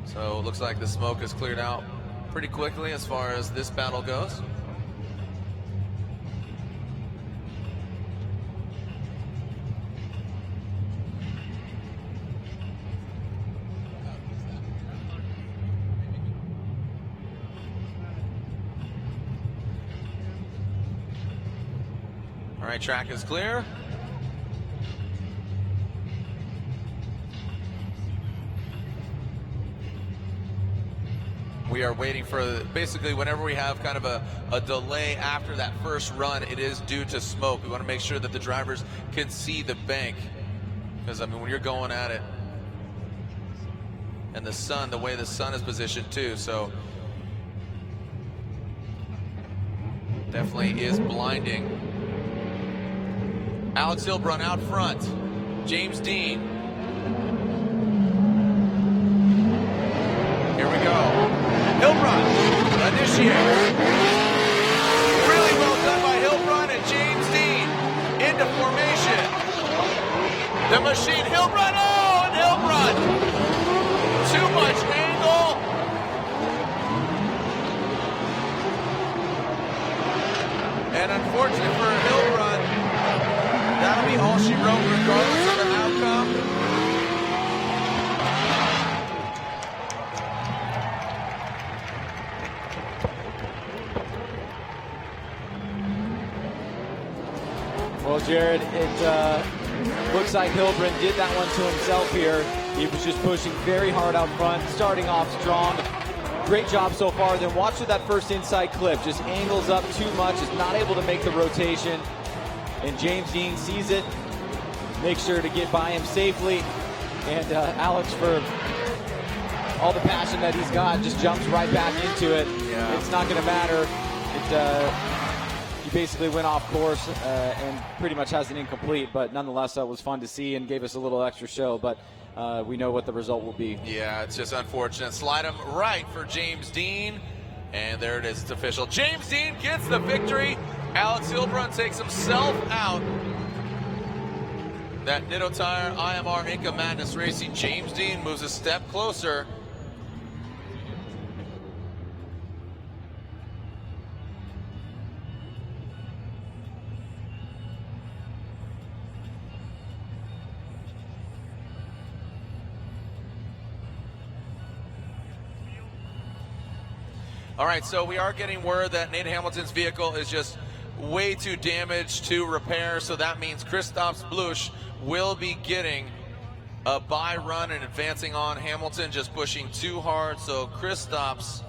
So it looks like the smoke is cleared out pretty quickly as far as this battle goes. All right, track is clear. We are waiting for, basically, whenever we have kind of a delay after that first run, it is due to smoke. We want to make sure that the drivers can see the bank. Because, I mean, when you're going at it, and the sun, the way the sun is positioned too, so Definitely is blinding. Alex Hilbrun out front. James Dean. Here we go. Hilbrun initiates. Really well done by Hilbrun and James Dean into formation. The machine, Hilbrun, oh, and Hilbrun. Too much angle. And unfortunately for Hilbrun, that'll be all she wrote regardless of the outcome. Well, Jared, it looks like Hilbrun did that one to himself here. He was just pushing very hard out front, starting off strong. Great job so far. Then watch that first inside clip. Just angles up too much, is not able to make the rotation. And James Dean sees it, makes sure to get by him safely. And Alex, for all the passion that he's got, just jumps right back into it. Yeah. It's not going to matter. He basically went off course and pretty much has an incomplete, but nonetheless, that was fun to see and gave us a little extra show. But we know what the result will be. Yeah, it's just unfortunate. Slide him right for James Dean. And there it is, it's official. James Dean gets the victory. Alex Hilbrun takes himself out. That Nitto Tire IMR Inca Madness Racing. James Dean moves a step closer. All right, so we are getting word that Nate Hamilton's vehicle is just way too damaged to repair, so that means Kristaps Blush will be getting a bye run and advancing on. Hamilton just pushing too hard, so Kristaps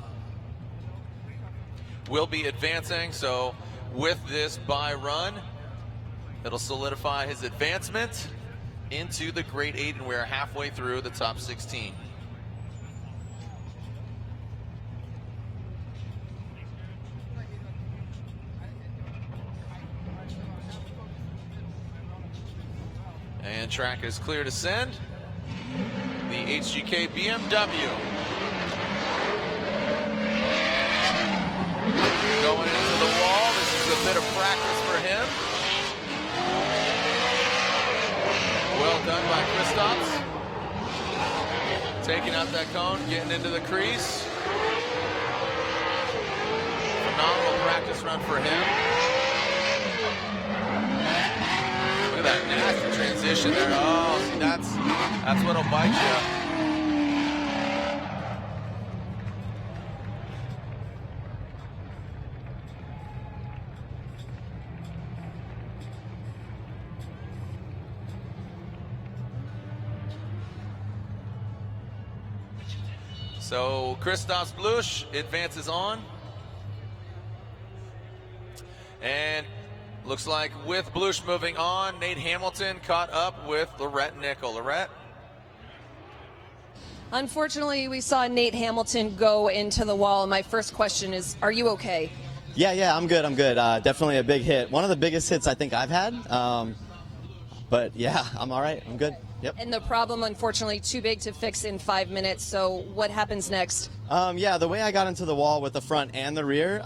will be advancing. So with this bye run, it'll solidify his advancement into the Great 8, and we're halfway through the top 16. And track is clear to send. The HGK BMW. Going into the wall. This is a bit of practice for him. Well done by Kristaps. Taking out that cone, getting into the crease. Phenomenal practice run for him. Look at that nasty transition there. Oh, see, that's what'll bite you. So Kristaps Blush advances on. And looks like with Blush moving on, Nate Hamilton caught up with Lorette Nickel. Lorette? Unfortunately, we saw Nate Hamilton go into the wall. My first question is, are you okay? Yeah, I'm good. Definitely a big hit. One of the biggest hits I think I've had. But yeah, I'm all right. I'm good. Yep. And the problem, unfortunately, too big to fix in 5 minutes. So what happens next? Yeah, the way I got into the wall with the front and the rear,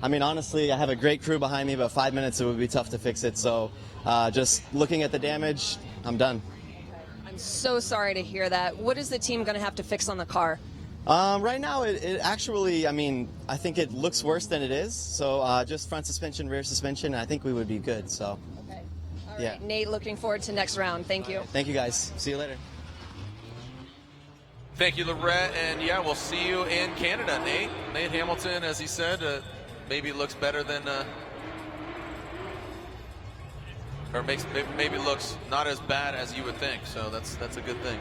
I mean, honestly, I have a great crew behind me, but 5 minutes, it would be tough to fix it. So just looking at the damage, I'm done. I'm so sorry to hear that. What is the team going to have to fix on the car? Right now, it actually, I mean, I think it looks worse than it is. So just front suspension, rear suspension, I think we would be good. So, okay. All yeah. right, Nate, looking forward to next round. Thank you. Thank you, guys. See you later. Thank you, Lorette. And yeah, we'll see you in Canada, Nate. Nate Hamilton, as he said, maybe looks better than, or maybe looks not as bad as you would think. So that's a good thing.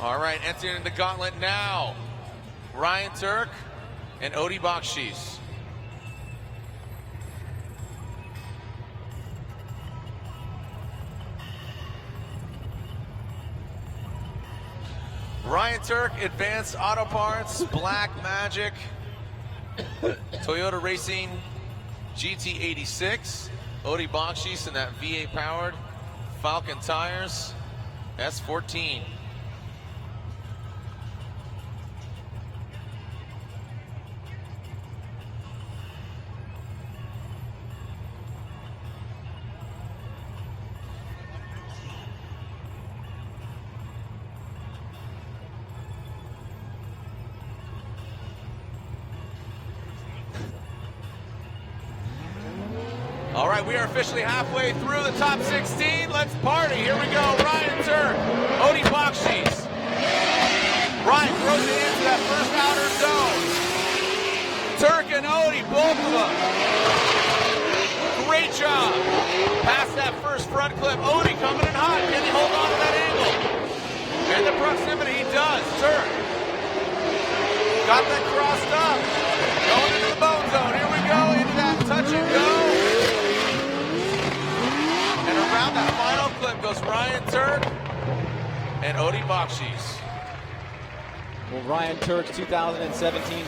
All right, entering the gauntlet now. Ryan Turk and Odie Bakshish. Ryan Turk, Advanced Auto Parts, Black Magic, Toyota Racing GT86, Odi Bakshi's in that V8 powered, Falcon tires, S14. All right, we are officially halfway through the top 16. Let's party. Here we go. Ryan Turk, Odi Bakshi's. Ryan throws it into that first outer zone. Turk and Odi, both of them. Great job. Past that first front clip. Odi coming in hot. Can he hold on to that angle? In the proximity, he does. Turk got that crossed up. Going into the bone zone. Here we go. Into that touch and go. And around that final clip goes Ryan Turk and Odi Bakshi's. Well, Ryan Turk's 2017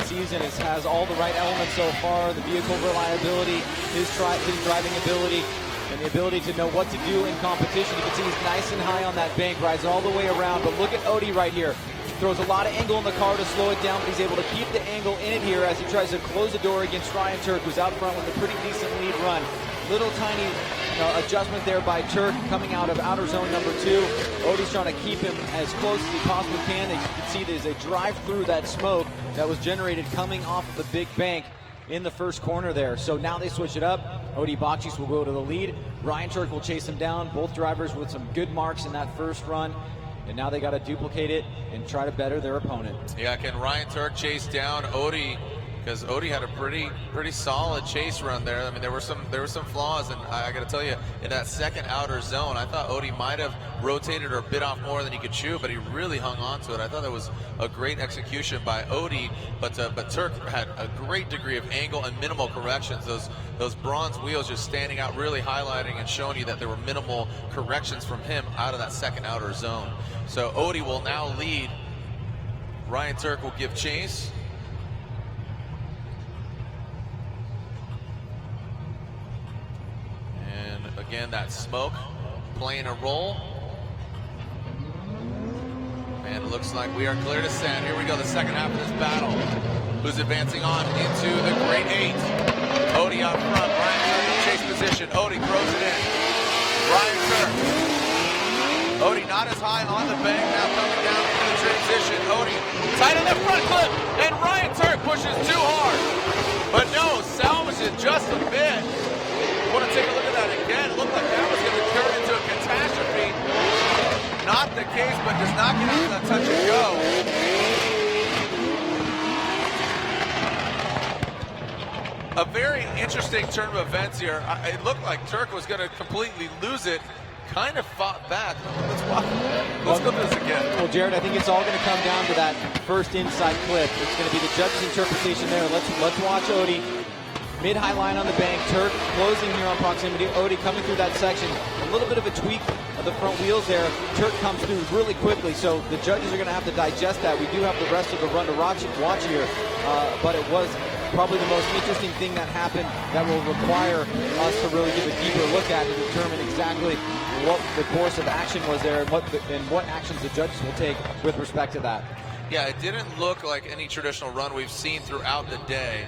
season has all the right elements so far. The vehicle reliability, his driving ability, and the ability to know what to do in competition. You can see he's nice and high on that bank, rides all the way around. But look at Odi right here. Throws a lot of angle in the car to slow it down, but he's able to keep the angle in it here as he tries to close the door against Ryan Turk, who's out front with a pretty decent lead run. Little tiny adjustment there by Turk coming out of outer zone number 2. Odi's trying to keep him as close as he possibly can. As you can see, there's a drive through that smoke that was generated coming off of the big bank in the first corner there. So now they switch it up. Odi Bakshi's will go to the lead. Ryan Turk will chase him down. Both drivers with some good marks in that first run. And now they got to duplicate it and try to better their opponent. Yeah, can Ryan Turk chase down Odi? Because Odi had a pretty solid chase run there. I mean, there were some flaws, and I got to tell you, in that second outer zone, I thought Odi might have rotated or bit off more than he could chew, but he really hung on to it. I thought that was a great execution by Odi, but Turk had a great degree of angle and minimal corrections. Those bronze wheels just standing out, really highlighting and showing you that there were minimal corrections from him out of that second outer zone. So Odi will now lead. Ryan Turk will give chase. Again, that smoke playing a role. And it looks like we are clear to send. Here we go, the second half of this battle. Who's advancing on into the Great 8. Odi out front, Ryan Turk in chase position. Odi throws it in. Ryan Turk. Odi not as high on the bank, now coming down into the transition. Odi tight on the front clip, and Ryan Turk pushes too hard. But no, salvages just a bit. Want to take a look at that again. It looked like that was going to turn into a catastrophe. Not the case, but does not get out of that touch and go. A very interesting turn of events here. It looked like Turk was going to completely lose it. Kind of fought back. Let's go through this again. Well, Jared, I think it's all going to come down to that first inside clip. It's going to be the judge's interpretation there. Let's watch Odi. Mid-high line on the bank. Turk closing here on proximity. Odi coming through that section. A little bit of a tweak of the front wheels there. Turk comes through really quickly, so the judges are going to have to digest that. We do have the rest of the run to watch here, but it was probably the most interesting thing that happened that will require us to really give a deeper look at to determine exactly what the course of action was there and what actions the judges will take with respect to that. Yeah, it didn't look like any traditional run we've seen throughout the day.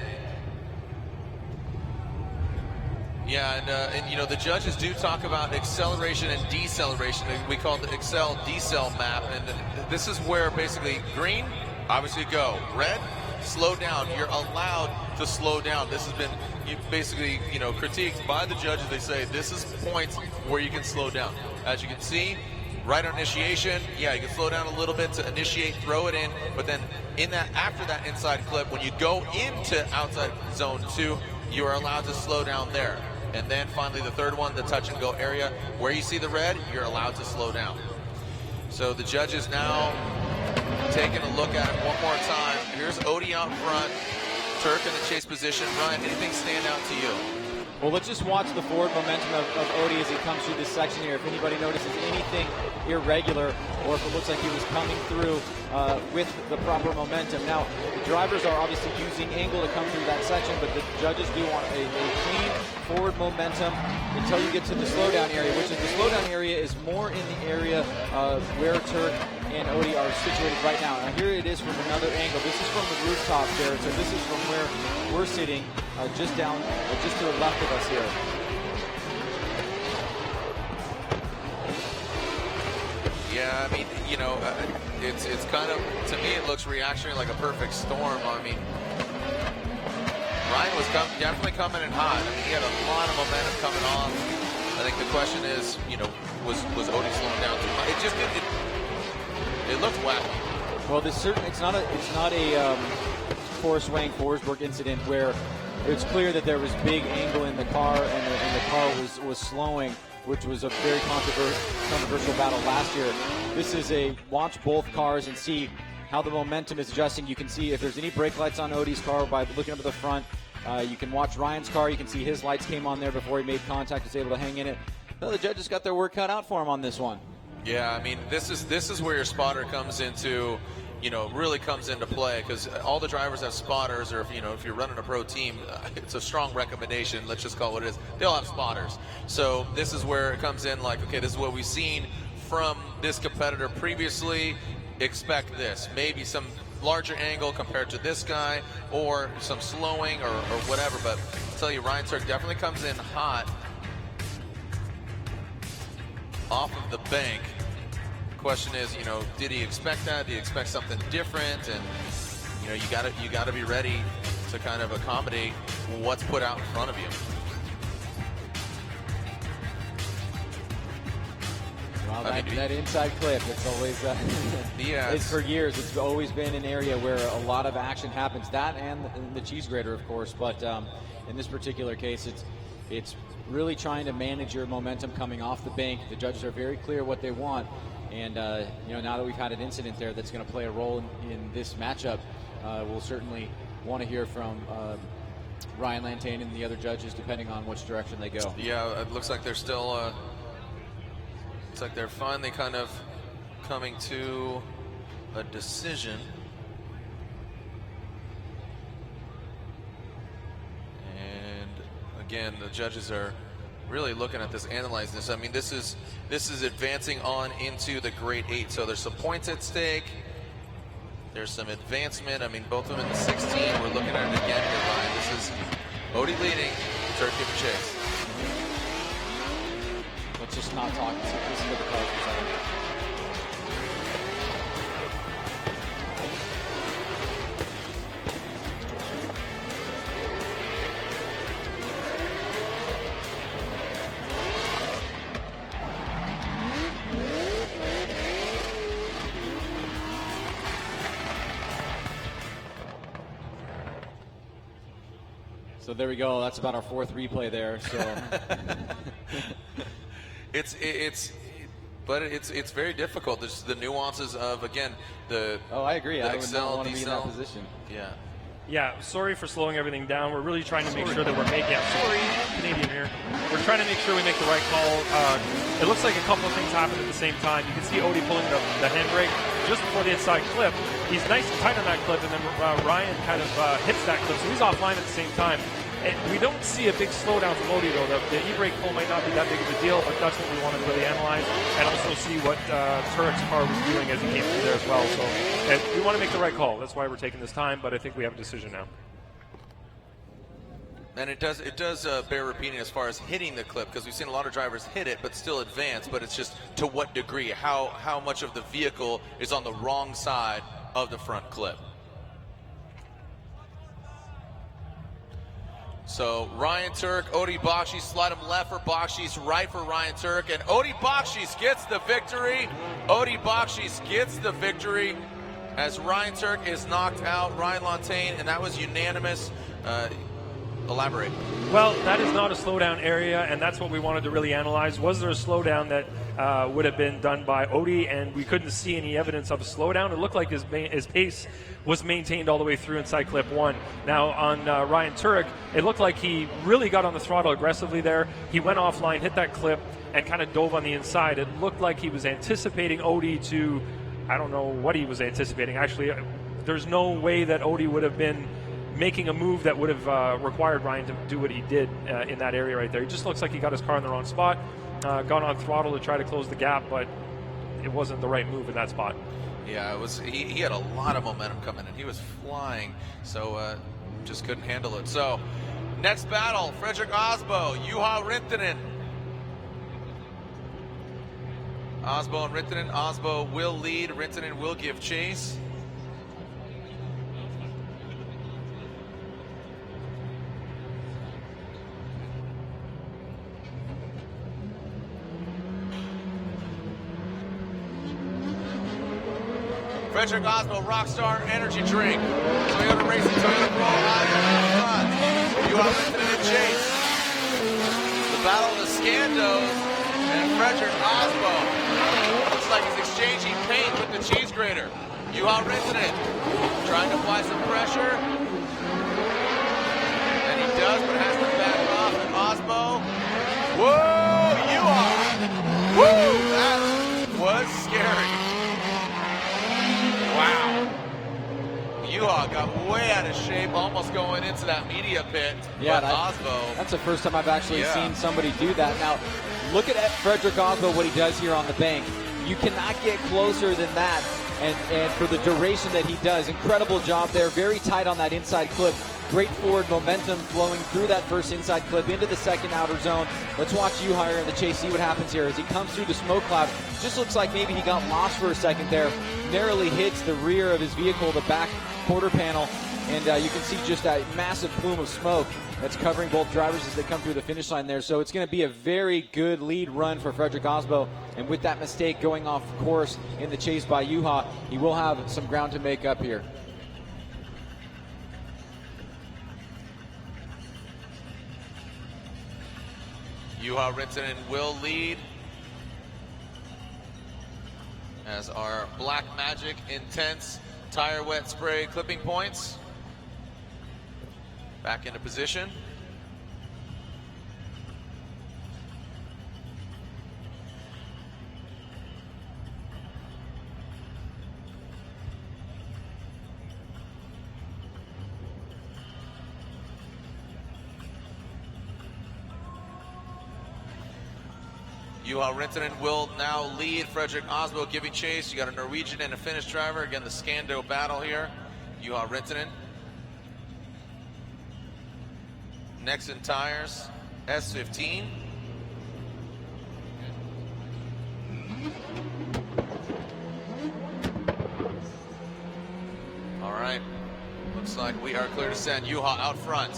Yeah, and you know, the judges do talk about acceleration and deceleration. We call it the accel-decel map, and this is where basically green, obviously go. Red, slow down. You're allowed to slow down. This has been basically, you know, critiqued by the judges. They say this is points where you can slow down. As you can see, right on initiation, yeah, you can slow down a little bit to initiate, throw it in, but then in that after that inside clip, when you go into outside zone 2, you are allowed to slow down there. And then finally the third one, the touch and go area, where you see the red, you're allowed to slow down. So the judges now taking a look at it one more time. Here's Odi out front, Turk in the chase position. Ryan, anything stand out to you? Well, let's just watch the forward momentum of Odie as he comes through this section here. If anybody notices anything irregular, or if it looks like he was coming through with the proper momentum. Now, the drivers are obviously using angle to come through that section, but the judges do want a clean forward momentum until you get to the slowdown area, which is the slowdown area is more in the area where Turk and Odie are situated right now. Now, here it is from another angle. This is from the rooftop there, so this is from where we're sitting, just to the left of us here. Yeah, I mean, you know, it's kind of, to me, it looks reactionary, like a perfect storm. I mean, Ryan was definitely coming in hot. I mean, he had a lot of momentum coming off. I think the question is, you know, was Odie slowing down too much? It just it looked wacky. Well, it's not a Forrest Wang Forsberg incident where it's clear that there was big angle in the car and the car was slowing, which was a very controversial battle last year. This is a watch both cars and see how the momentum is adjusting. You can see if there's any brake lights on Odie's car by looking up at the front. You can watch Ryan's car. You can see his lights came on there before he made contact, was able to hang in it. Well, the judges got their work cut out for him on this one. Yeah, I mean, this is where your spotter comes into, you know, really comes into play, because all the drivers have spotters, or if you're running a pro team, it's a strong recommendation. Let's just call it what it is. They'll have spotters. So this is where it comes in. Like, okay, this is what we've seen from this competitor previously. Expect this. Maybe some larger angle compared to this guy, or some slowing or whatever. But I'll tell you, Ryan Turk definitely comes in hot off of the bank. Question is, you know, did he expect that? Did he expect something different? And you know, you gotta be ready to kind of accommodate what's put out in front of you. Well, that inside clip, it's always yeah, it's for years. It's always been an area where a lot of action happens. That and the cheese grater, of course. But in this particular case, it's really trying to manage your momentum coming off the bank. The judges are very clear what they want. And, you know, now that we've had an incident there that's going to play a role in this matchup, we'll certainly want to hear from Ryan Lantain and the other judges, depending on which direction they go. Yeah, it looks like they're still, it's like they're finally kind of coming to a decision. And, again, the judges are really looking at this, analyzing this. I mean, this is advancing on into the grade 8. So there's some points at stake. There's some advancement. I mean, both of them in the 16. We're looking at it again here, Ryan. This is Odie leading, Turk giving chase. Let's just not talk. This is what the car for a second. So there we go. That's about our fourth replay there. So it's very difficult. There's the nuances of, again, the I agree. I would Excel, not want to be in that decel. position. Yeah. Yeah, sorry for slowing everything down. We're really trying to make sure that we're making, sorry, Canadian here. We're trying to make sure we make the right call. It looks like a couple of things happened at the same time. You can see Odie pulling the handbrake just before the inside clip. He's nice and tight on that clip, and then Ryan kind of hits that clip, so he's offline at the same time. And we don't see a big slowdown from Odie, though. The e-brake pull might not be that big of a deal, but that's what we want to really analyze, and also see what Turek's car was doing as he came through there as well. So we want to make the right call. That's why we're taking this time, but I think we have a decision now. And it does bear repeating as far as hitting the clip, because we've seen a lot of drivers hit it but still advance, but it's just to what degree, how much of the vehicle is on the wrong side of the front clip. So Ryan Turk, Odie Bakshi's, slide him left for Bakshi's, right for Ryan Turk, and Odie Bakshi's gets the victory. Odie Bakshi's gets the victory as Ryan Turk is knocked out. Ryan Lantain, and that was unanimous. Elaborate. Well, that is not a slowdown area, and that's what we wanted to really analyze. Was there a slowdown that would have been done by Odie, and we couldn't see any evidence of a slowdown? It looked like his pace was maintained all the way through inside clip 1. Now, on Ryan Turek, it looked like he really got on the throttle aggressively there. He went offline, hit that clip, and kind of dove on the inside. It looked like he was anticipating Odie to, I don't know what he was anticipating. Actually, there's no way that Odie would have been making a move that would have required Ryan to do what he did in that area right there. It just looks like he got his car in the wrong spot, got on throttle to try to close the gap, but it wasn't the right move in that spot. Yeah, it was. He had a lot of momentum coming in. He was flying, so just couldn't handle it. So, next battle, Fredrik Asbo, Juha Rintanen. Asbo and Rintanen. Asbo will lead. Rintanen will give chase. Fredrik Asbo, Rockstar Energy Drink. Toyota Racing, Toyota Pro, in front. Juha Rintanen in chase. The battle of the Scandos and Fredrik Asbo. Looks like he's exchanging paint with the cheese grater. Juha Rintanen trying to apply some pressure. And he does, but has to back off. And Asbo. Whoa, Juha! Woo! That was scary. Wow. Juha got way out of shape, almost going into that media pit. Yeah, but Asbo. That's the first time I've actually seen somebody do that. Now, look at Fredrik Asbo, what he does here on the bank. You cannot get closer than that, and for the duration that he does, incredible job there. Very tight on that inside clip. Great forward momentum flowing through that first inside clip into the second outer zone. Let's watch Juha here in the chase, see what happens here. As he comes through the smoke cloud, just looks like maybe he got lost for a second there. Narrowly hits the rear of his vehicle, the back quarter panel, and you can see just that massive plume of smoke that's covering both drivers as they come through the finish line there. So it's going to be a very good lead run for Fredrik Asbo, and with that mistake going off course in the chase by Juha, he will have some ground to make up here. Juha Rintanen will lead as our Black Magic Intense Tire Wet Spray clipping points back into position. Juha Rintanen will now lead. Fredrik Asbo giving chase. You got a Norwegian and a Finnish driver. Again, the Scando battle here. Juha Rintanen. Nexen Tires, S15. All right. Looks like we are clear to send Juha out front.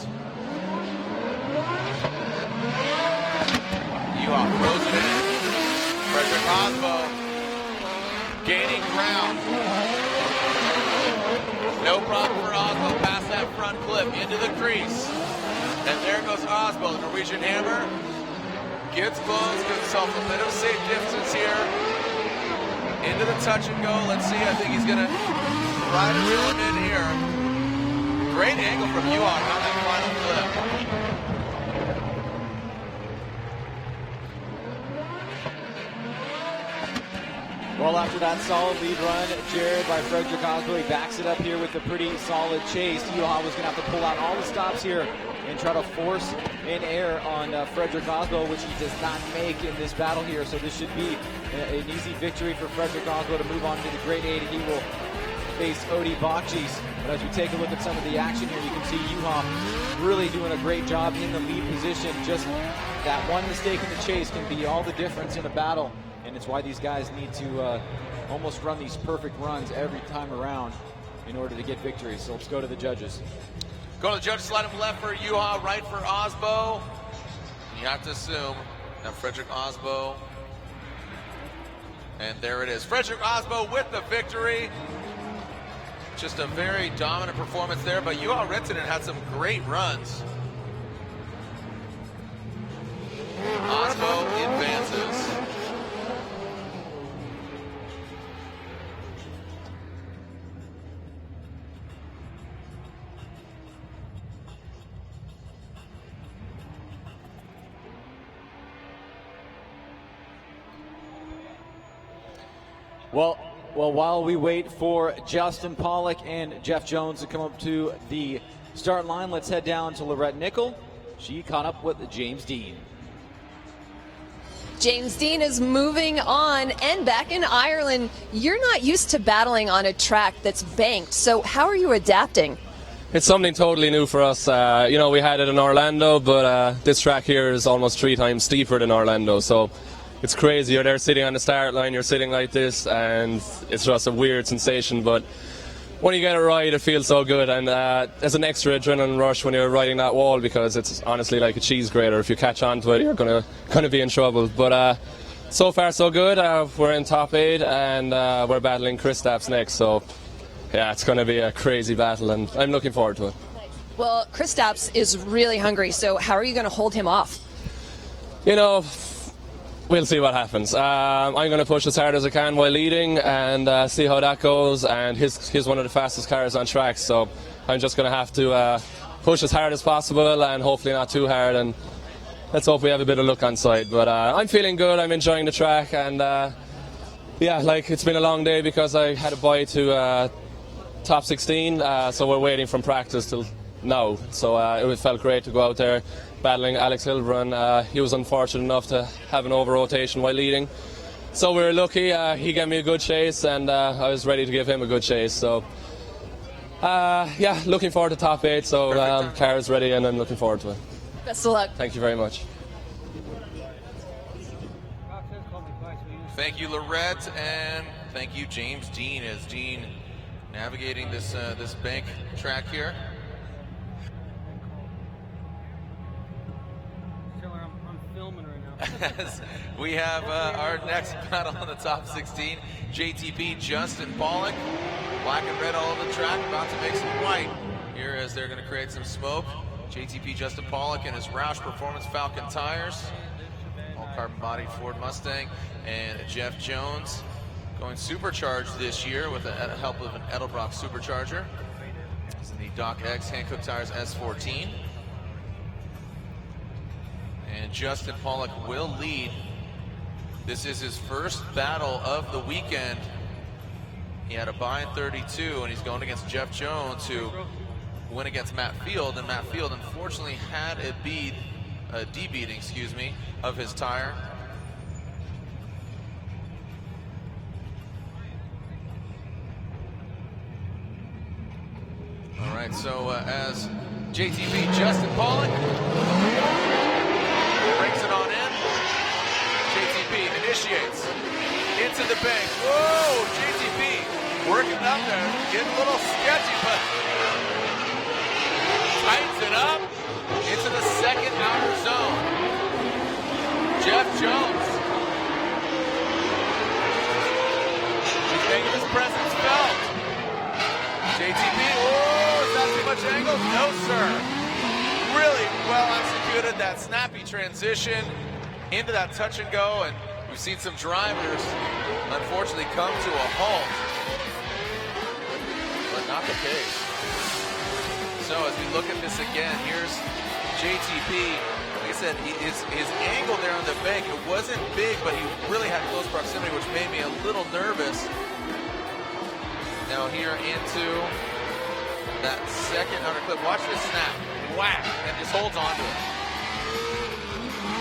Juha throws it in. Fredrik Asbo gaining ground. No problem for Asbo past that front clip into the crease. And there goes Asbo, the Norwegian Hammer. Gets close, gives himself a bit of safe distance here. Into the touch and go. Let's see, I think he's going to try to reel him in here. Great angle from Juha on that final flip. Well, after that solid lead run, Jared, by Fredrik Asbo, he backs it up here with a pretty solid chase. Juha was going to have to pull out all the stops here and try to force in air on Fredrik Asbo, which he does not make in this battle here. So this should be an easy victory for Fredrik Asbo to move on to the Grade 8, and he will face Odie Bakchis. But as we take a look at some of the action here, you can see Juha really doing a great job in the lead position. Just that one mistake in the chase can be all the difference in a battle. And it's why these guys need to almost run these perfect runs every time around in order to get victories. So let's go to the judges. Go to the judges, slide him left for Juha, right for Asbo. You have to assume that Fredrik Asbo. And there it is. Fredrik Asbo with the victory. Just a very dominant performance there, but Juha Rintanen had some great runs. Well, while we wait for Justin Pollock and Jeff Jones to come up to the start line, let's head down to Lorette Nickel. She caught up with James Dean. James Dean is moving on, and back in Ireland, you're not used to battling on a track that's banked, so how are you adapting? It's something totally new for us. We had it in Orlando, but this track here is almost 3 times steeper than Orlando, so it's crazy. You're there sitting on the start line, you're sitting like this, and it's just a weird sensation, but when you get it right, it feels so good, and there's an extra adrenaline rush when you're riding that wall, because it's honestly like a cheese grater. If you catch onto it, you're gonna be in trouble. But so far so good. We're in top 8, and we're battling Kristaps next, so yeah, it's gonna be a crazy battle, and I'm looking forward to it. Well, Kristaps is really hungry, so how are you going to hold him off? We'll see what happens. I'm going to push as hard as I can while leading and see how that goes. And he's one of the fastest cars on track, so I'm just going to have to push as hard as possible and hopefully not too hard. And let's hope we have a bit of luck on side. But I'm feeling good. I'm enjoying the track, and it's been a long day because I had a bye to top 16. So we're waiting from practice till now. So it felt great to go out there battling Alex Hilbrun. He was unfortunate enough to have an over-rotation while leading. So we were lucky. He gave me a good chase, and I was ready to give him a good chase. So, looking forward to top 8. So car is ready, and I'm looking forward to it. Best of luck. Thank you very much. Thank you, Lorette, and thank you, James Dean, as Dean navigating this bank track here. As we have our next battle on the top 16, JTP Justin Pollock, black and red all over the track, about to make some white here as they're going to create some smoke. JTP Justin Pollock in his Roush Performance Falcon tires, all carbon bodied Ford Mustang, and Jeff Jones going supercharged this year with the help of an Edelbrock supercharger. It's in the Doc X Hankook Tires S14. And Justin Pollock will lead. This is his first battle of the weekend. He had a bye in 32, and he's going against Jeff Jones, who went against Matt Field, and Matt Field unfortunately had a debeating, of his tire. All right, so as JTP Justin Pollock brings it on in. JTP initiates into the bank. Whoa, JTP working up there, getting a little sketchy, but tightens it up into the second outer zone. Jeff Jones. He's making his presence felt. JTP, is that too much angle? No, sir. Really well executed, that snappy transition into that touch and go, and we've seen some drivers unfortunately come to a halt, but not the case. So as we look at this again, here's JTP. Like I said, his angle there on the bank, it wasn't big, but he really had close proximity, which made me a little nervous. Now here into that second outer clip. Watch this snap. Whack, and just holds on to it.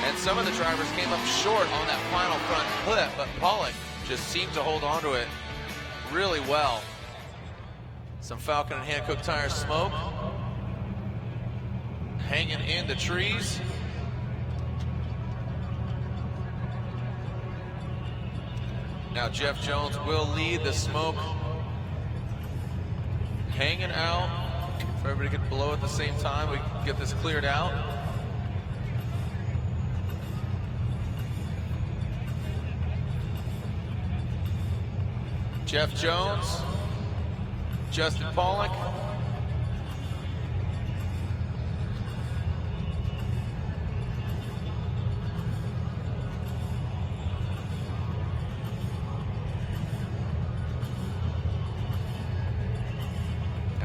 And some of the drivers came up short on that final front clip, but Pollock just seemed to hold on to it really well. Some Falcon and Hankook tire smoke hanging in the trees. Now Jeff Jones will lead the smoke hanging out. If everybody could blow at the same time, we can get this cleared out. Jeff Jones, Justin Pollock.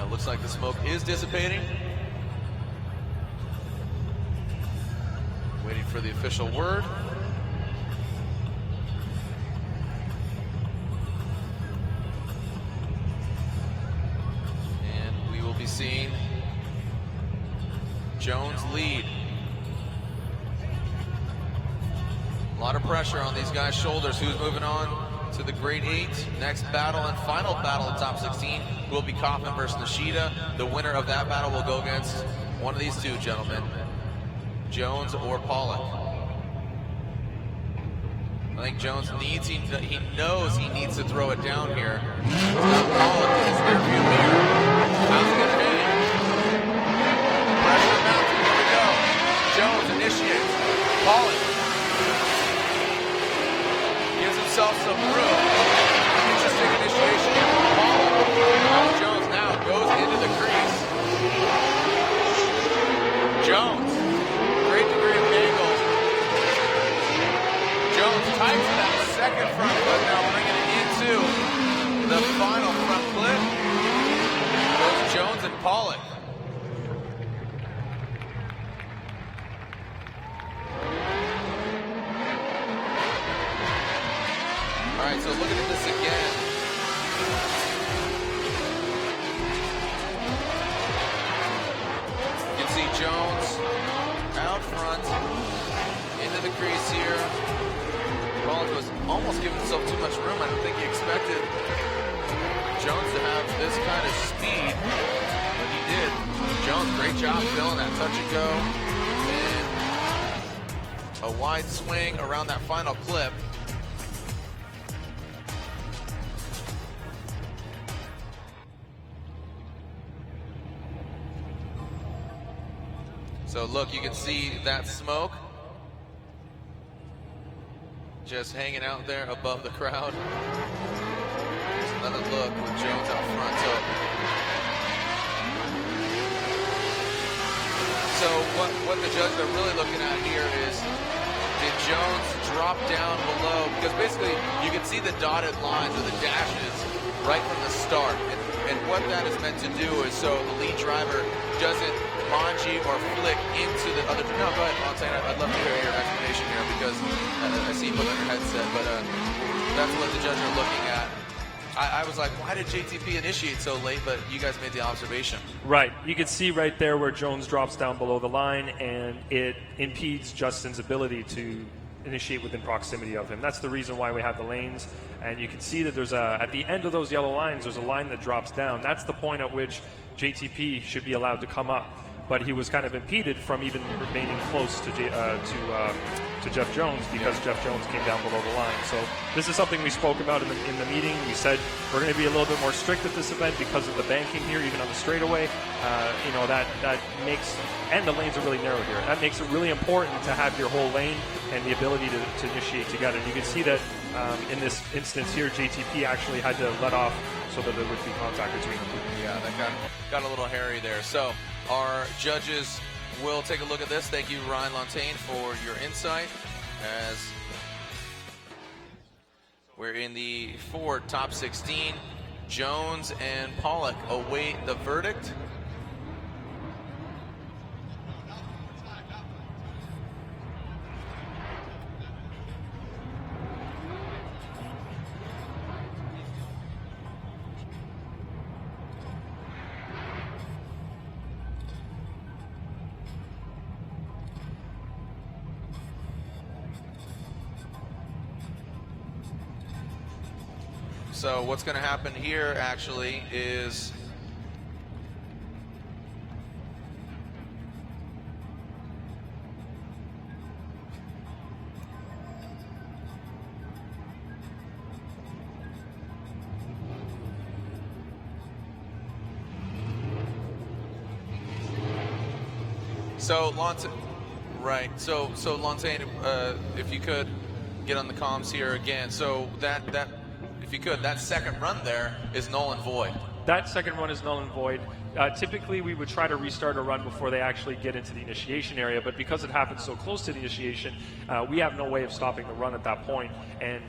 Looks like the smoke is dissipating. Waiting for the official word. Jones lead. A lot of pressure on these guys' shoulders. Who's moving on to the grade 8? Next battle and final battle in top 16 will be Kaufman versus Nishida. The winner of that battle will go against one of these two gentlemen, Jones or Pollock. I think Jones needs, he knows he needs to throw it down here. He's got Pollock in his rearview mirror. How's he gonna hit it? Pressure mounting, here we go. Jones initiates. Pollock gives himself some room. Interesting initiation here from Pollock. As Jones now goes into the crease. Jones, great degree of angle. Jones types that second front foot, now bringing it into the final front flip. Goes Jones and Pollock. All right, so looking at this again. You can see Jones out front, into the crease here. Pollock was almost giving himself too much room. I don't think he expected Jones to have this kind of speed, but he did. Jones, great job filling that touch and go. And a wide swing around that final clip. So look, you can see that smoke just hanging out there above the crowd. Here's another look with Jones out front. So what the judges are really looking at here is, did Jones drop down below? Because basically you can see the dotted lines or the dashes right from the start. And what that is meant to do is so the lead driver doesn't manji or flick into the other. No, go ahead, Montagne. I'd love to hear your explanation here because I see you put on your headset, but that's what the judges are looking at. I was like, why did JTP initiate so late? But you guys made the observation. Right. You can see right there where Jones drops down below the line, and it impedes Justin's ability to initiate within proximity of him. That's the reason why we have the lanes, and you can see that there's at the end of those yellow lines, there's a line that drops down. That's the point at which JTP should be allowed to come up, but he was kind of impeded from even remaining close to Jeff Jones because Jeff Jones came down below the line. So this is something we spoke about in the meeting. We said we're going to be a little bit more strict at this event because of the banking here, even on the straightaway. That makes, and the lanes are really narrow here. That makes it really important to have your whole lane and the ability to initiate together. And you can see that in this instance here, JTP actually had to let off so that there would be contact between them. Yeah, that got a little hairy there. So our judges will take a look at this. Thank you, Ryan Lontaine, for your insight as we're in the Ford top 16. Jones and Pollock await the verdict. So what's going to happen here actually is So Lontaine, if you could get on the comms here again. So if you could, that second run there is null and void. That second run is null and void. Typically, we would try to restart a run before they actually get into the initiation area, but because it happens so close to the initiation, we have no way of stopping the run at that point. And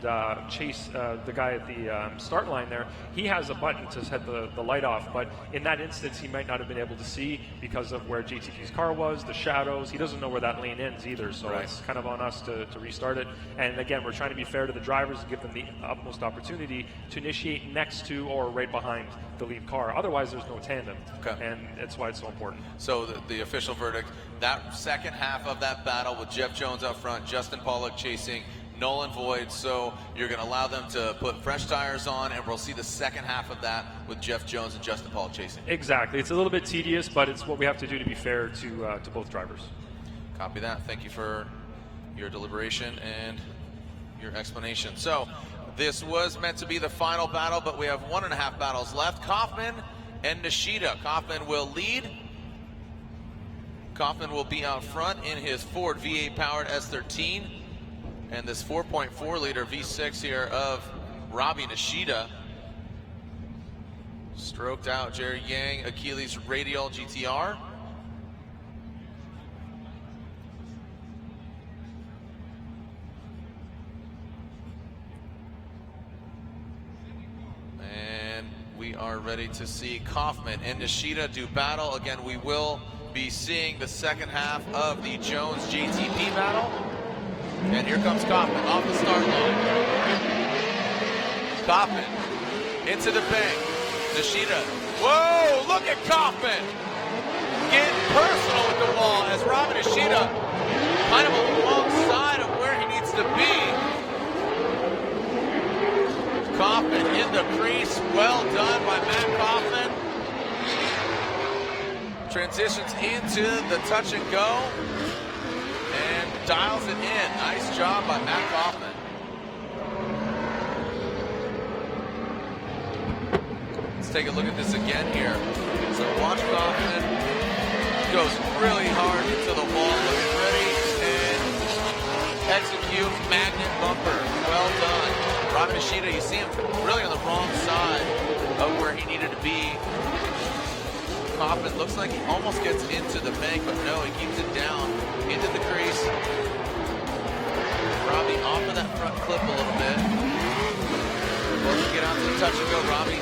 Chase, the guy at the start line there, he has a button to set the light off, but in that instance, he might not have been able to see because of where JTP's car was, the shadows. He doesn't know where that lane ends either, so it's kind of on us to restart it. And again, we're trying to be fair to the drivers and give them the utmost opportunity to initiate next to or right behind the lead car. Otherwise, there's no tandem. and it's why it's so important. So the official verdict, that second half of that battle with Jeff Jones up front, Justin Pollock chasing, null and void, so you're going to allow them to put fresh tires on, and we'll see the second half of that with Jeff Jones and Justin Pollock chasing. Exactly. It's a little bit tedious, but it's what we have to do to be fair to both drivers. Copy that. Thank you for your deliberation and your explanation. So this was meant to be the final battle, but we have 1.5 battles left. Kaufman and Nishida. Kaufman will lead. Kaufman will be out front in his Ford V8 powered S13. And this 4.4 liter V6 here of Robbie Nishida. Stroked out Jerry Yang, Achilles Radial GTR. And we are ready to see Kaufman and Nishida do battle. Again, we will be seeing the second half of the Jones JTP battle. And here comes Kaufman off the start line. Kaufman into the bank. Nishida. Whoa, look at Kaufman. Getting personal with the wall as Robin Nishida kind of on the wrong side of where he needs to be. Kaufman in the crease. Well done by Matt Kaufman. Transitions into the touch and go. And dials it in. Nice job by Matt Kaufman. Let's take a look at this again here. So watch Kaufman. Goes really hard into the wall, looking ready, and execute magnet bumper. Well done. Robin Nishida, you see him really on the wrong side of where he needed to be. Kaufman looks like he almost gets into the bank, but no, he keeps it down into the crease. Robbie off of that front clip a little bit. Let's get out to the touch and go, Robbie.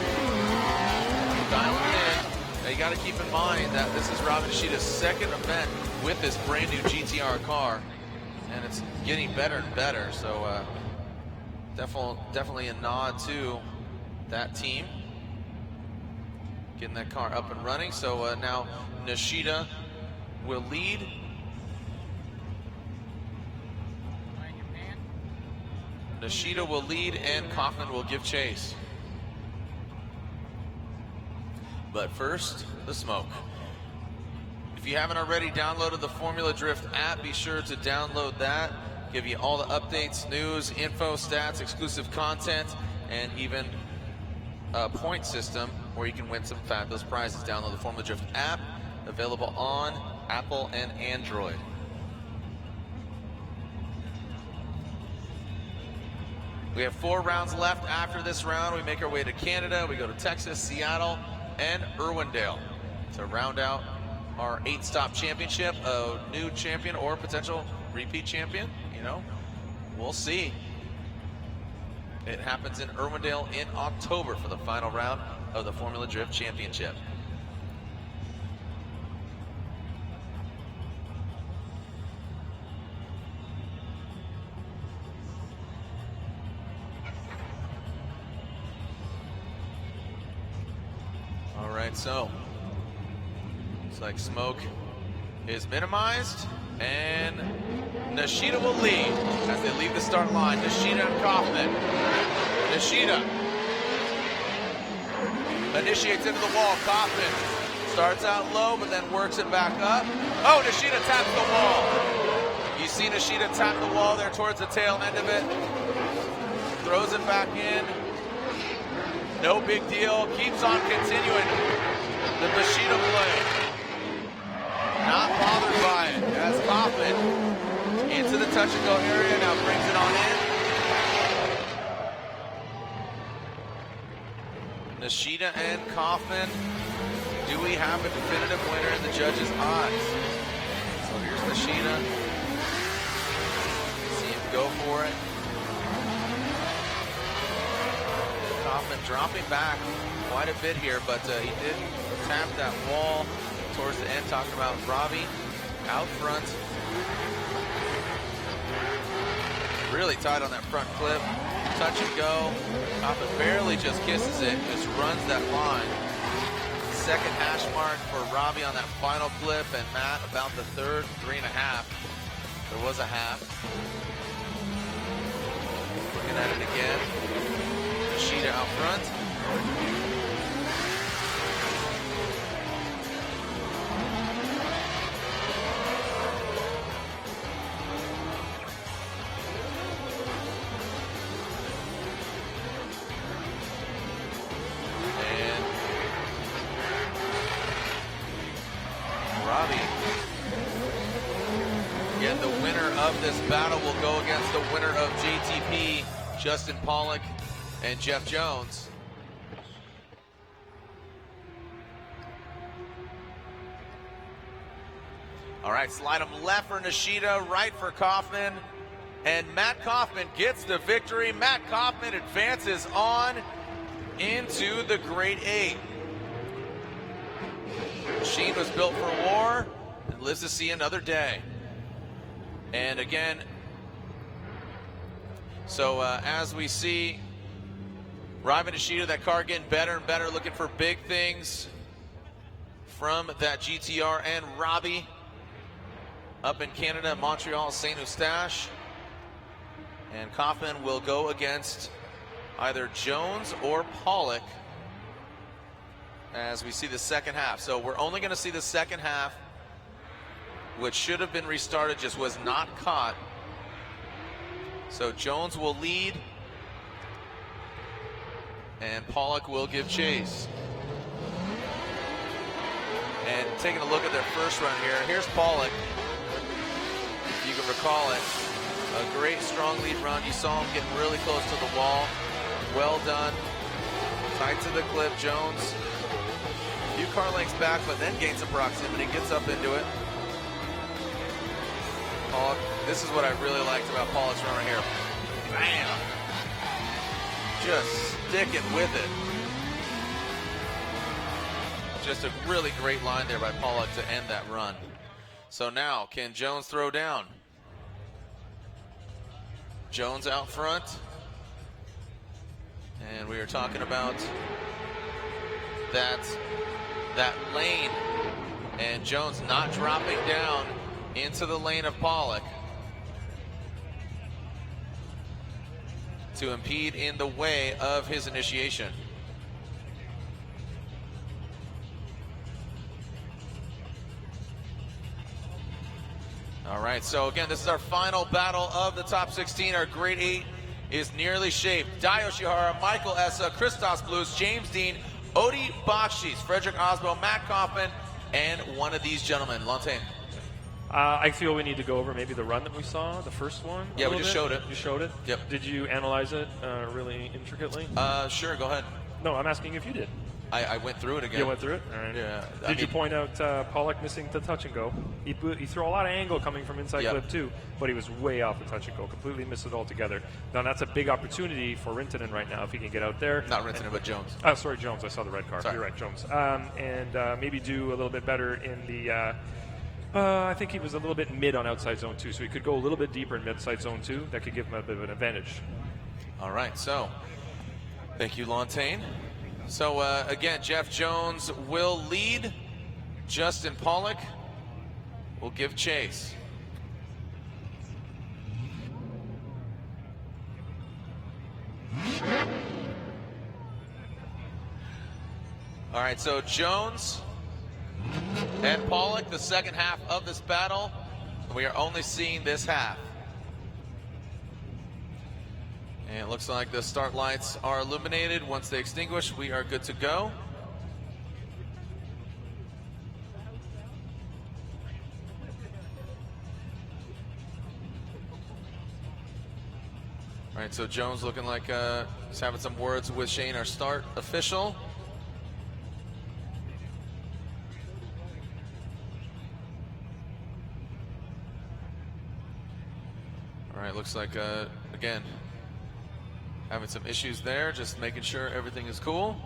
Dialing it in. Now you got to keep in mind that this is Robbie Nishida's second event with this brand new GTR car, and it's getting better and better. So definitely a nod to that team. Getting that car up and running. So now Nishida will lead. Nishida will lead and Kaufman will give chase. But first, the smoke. If you haven't already downloaded the Formula Drift app, be sure to download that. Give you all the updates, news, info, stats, exclusive content, and even a point system where you can win some fabulous prizes. Download the Formula Drift app, available on Apple and Android. We have 4 rounds left. After this round, we make our way to Canada. We go to Texas, Seattle, and Irwindale to round out our 8-stop championship. A new champion or potential repeat champion, you know, we'll see. It happens in Irwindale in October for the final round of the Formula Drift Championship. All right, so looks like smoke is minimized, and Nishida will lead as they leave the start line. Nishida and Kaufman. Nishida initiates into the wall. Kaufman starts out low, but then works it back up. Oh, Nishida taps the wall. You see Nishida tap the wall there towards the tail end of it. Throws it back in. No big deal. Keeps on continuing the Nishida play. Not bothered by it as Kaufman into the touch and go area, now brings it on in. Nishida and Kaufman. Do we have a definitive winner in the judges' eyes? So here's Nishida. See him go for it. Kaufman dropping back quite a bit here, but he did tap that wall towards the end, talking about Robbie out front. Really tight on that front clip. Touch and go. Kaufman barely just kisses it, just runs that line. second hash mark for Robbie on that final clip, and Matt about the third, 3.5. There was a half. Looking at it again. Nishida out front. And Robbie. Again, the winner of this battle will go against the winner of JTP, Justin Pollock and Jeff Jones. All right, slide him left for Nishida, right for Kaufman, and Matt Kaufman gets the victory. Matt Kaufman advances on into the Great 8. Machine was built for war and lives to see another day. And again, so as we see, Robbie Nishida, that car getting better and better, looking for big things from that GTR, and Robbie up in Canada, Montreal, St. Eustache. And Kaufman will go against either Jones or Pollock as we see the second half. So we're only going to see the second half, which should have been restarted, just was not caught. So Jones will lead, and Pollock will give chase. And taking a look at their first run here, here's Pollock. If you can recall it, a great strong lead run. You saw him getting really close to the wall. Well done. Tight to the clip. Jones, a few car lengths back, but then gains some proximity, gets up into it. Pollock, this is what I really liked about Pollock's run right here. Bam! Just sticking with it. Just a really great line there by Pollock to end that run. So now, can Jones throw down? Jones out front. And we are talking about that lane. And Jones not dropping down into the lane of Pollock to impede in the way of his initiation. All right, so again, this is our final battle of the top 16. Our Grade 8 is nearly shaped. Dai Yoshihara, Michael Essa, Christos Blues, James Dean, Odi Bakshis, Frederick Osbo, Matt Kaufman, and one of these gentlemen, Lantain. I feel we need to go over maybe the run that we saw, the first one. Yeah, we just showed it. You showed it? Yep. Did you analyze it really intricately? Sure, go ahead. No, I'm asking if you did. I went through it again. You went through it? All right. Yeah. Did you point out Pollock missing the touch and go? He threw a lot of angle coming from inside clip too, but he was way off the touch and go. Completely missed it altogether. Now that's a big opportunity for Rintanen right now if he can get out there. Not Rintanen, but Jones. Oh, sorry, Jones. I saw the red car. Sorry. You're right, Jones. And maybe do a little bit better in the. I think he was a little bit mid on outside zone 2, so he could go a little bit deeper in mid-side zone 2. That could give him a bit of an advantage. All right, so thank you, Lantain. So again, Jeff Jones will lead. Justin Pollock will give chase. All right, so Jones and Pollock, the second half of this battle. We are only seeing this half. And it looks like the start lights are illuminated. Once they extinguish, we are good to go. All right, so Jones looking like he's having some words with Shane, our start official. All right, looks like, again, having some issues there, just making sure everything is cool.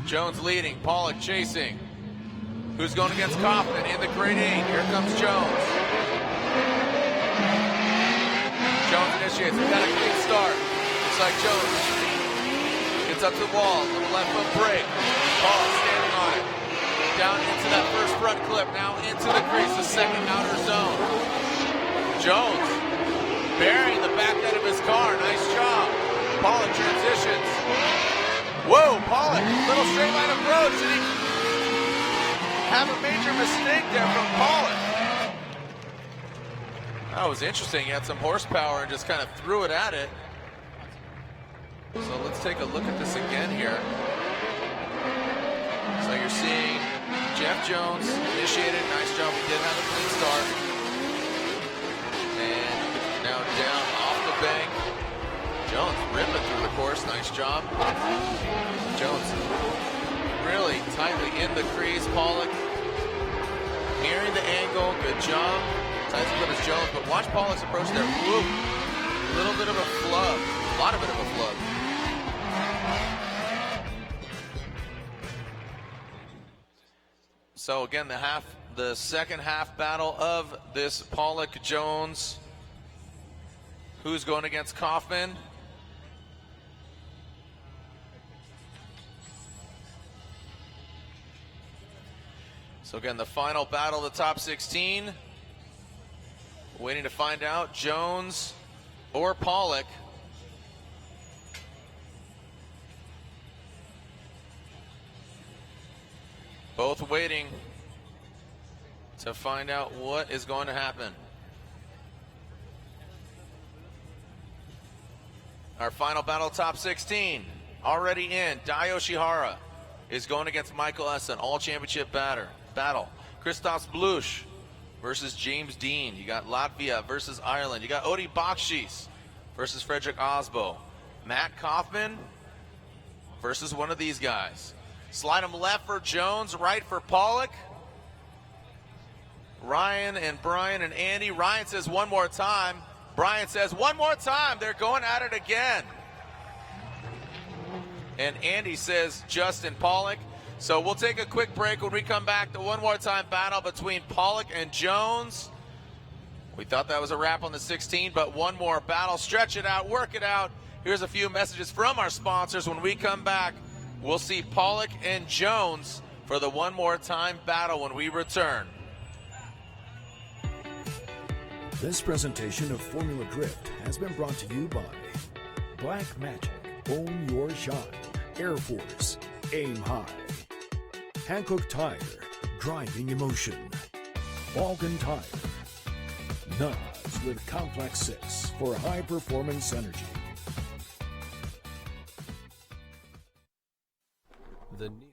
Jones leading, Pollock chasing. Who's going against Kaufman in the Grade 8? Here comes Jones. Jones initiates. We got a clean start. Looks like Jones gets Jones up to the wall, little left foot break. Pollock standing on it. Down into that first front clip, now into the crease, the second outer zone. Jones burying the back end of his car, nice job. Pollock transitions. Whoa, Pollock, little straight line approach. Did he have a major mistake there from Pollock? That was interesting. He had some horsepower and just kind of threw it at it. So let's take a look at this again here. So you're seeing Jeff Jones initiated. Nice job. He did have a clean start. And now down off the bank. Jones ripping through the course. Nice job. Jones really tightly in the crease. Pollock nearing the angle. Good job. Tight split as Jones, but watch Pollock's approach there. Whoop. A little bit of a flub. A lot of it of a flub. So again, the second half battle of this Pollock-Jones. Who's going against Kaufman? So again, the final battle of the top 16. Waiting to find out, Jones or Pollock. Both waiting to find out what is going to happen. Our final battle, top 16, already in. Dai Yoshihara is going against Michael Essen, all championship battle. Christoph Blush versus James Dean. You got Latvia versus Ireland. You got Odi Bakshis versus Frederick Osbo. Matt Kaufman versus one of these guys. Slide him left for Jones, right for Pollock. Ryan and Brian and Andy. Ryan says one more time. Brian says one more time. They're going at it again. And Andy says Justin Pollock. So we'll take a quick break. When we come back, the one more time battle between Pollock and Jones. We thought that was a wrap on the 16, but one more battle. Stretch it out, work it out. Here's a few messages from our sponsors. When we come back, we'll see Pollock and Jones for the one more time battle when we return. This presentation of Formula Drift has been brought to you by Black Magic, Own Your Shine, Air Force, Aim High, Hankook Tire, Driving Emotion, Balkan Tire, NOS with Complex 6 for high performance energy. The new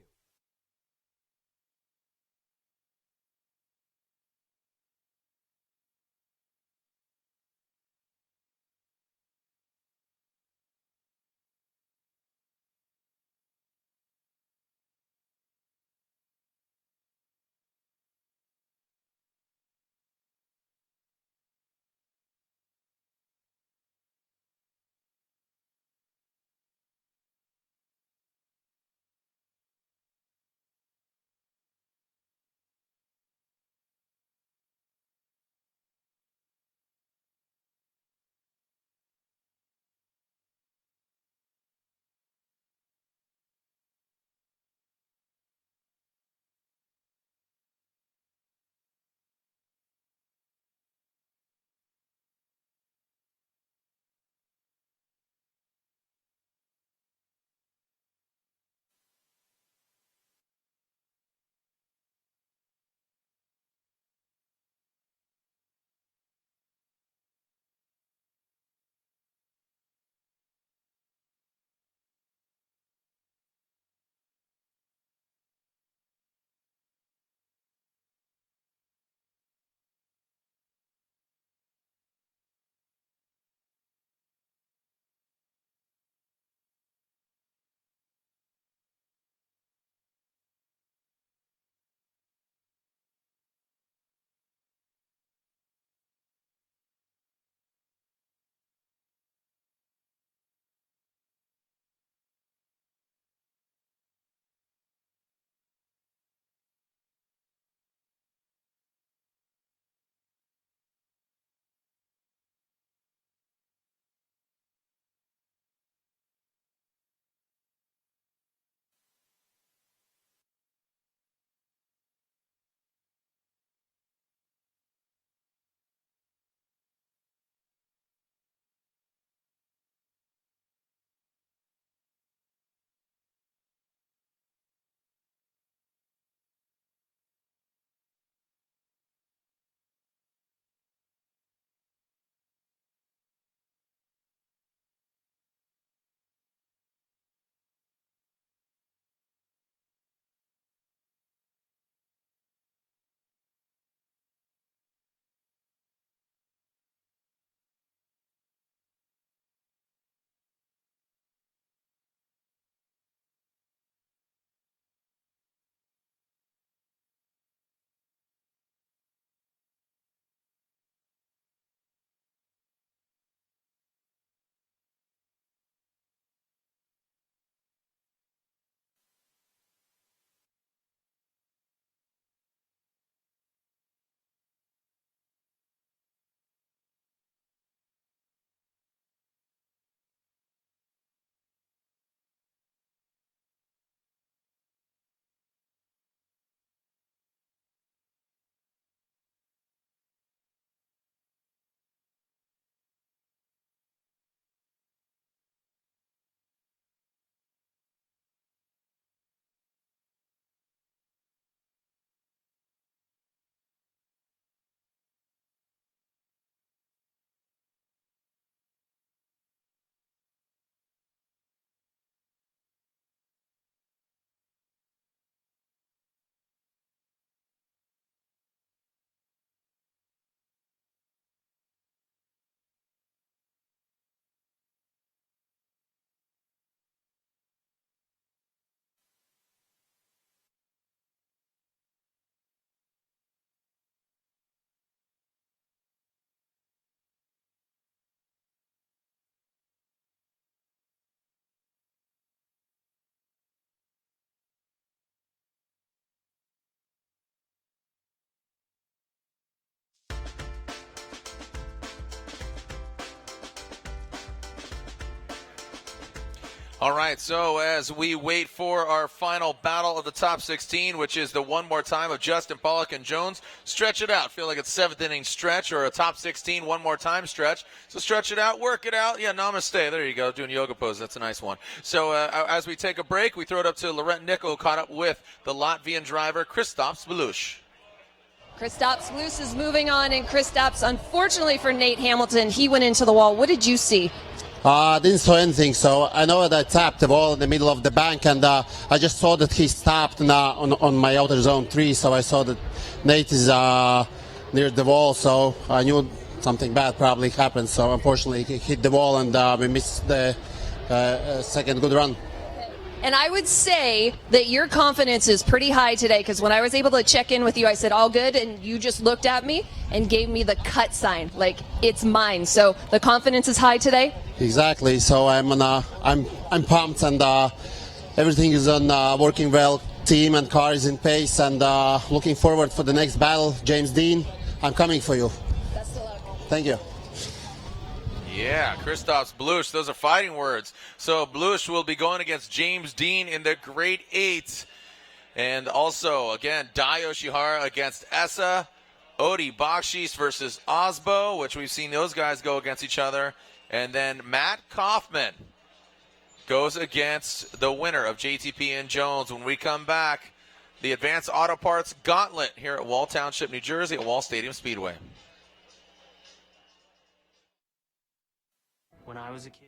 All right, so as we wait for our final battle of the top 16, which is the one more time of Justin Pollock and Jones, stretch it out. Feel like it's seventh inning stretch or a top 16 one more time stretch. So stretch it out, work it out. Yeah, namaste. There you go, doing yoga pose. That's a nice one. So as we take a break, we throw it up to Laurent Nickel, caught up with the Latvian driver, Kristaps Belush. Kristaps Belush is moving on, and Kristaps, unfortunately for Nate Hamilton, he went into the wall. What did you see? I didn't saw anything, so I know that I tapped the ball in the middle of the bank, and I just saw that he stopped on my outer zone 3, so I saw that Nate is near the wall, so I knew something bad probably happened. So unfortunately he hit the wall, and we missed the second good run. And I would say that your confidence is pretty high today, because when I was able to check in with you, I said, all good, and you just looked at me and gave me the cut sign, like it's mine. So the confidence is high today? Exactly. So I'm pumped, and everything is on working well. Team and car is in pace, and looking forward for the next battle. James Dean, I'm coming for you. Best of luck. Thank you. Yeah, Kristaps Belush, those are fighting words. So Belush will be going against James Dean in the Great 8. And also, again, Dai Yoshihara against Essa. Odi Bakshish versus Osbo, which we've seen those guys go against each other. And then Matt Kaufman goes against the winner of JTP and Jones. When we come back, the Advanced Auto Parts Gauntlet here at Wall Township, New Jersey at Wall Stadium Speedway. When I was a kid.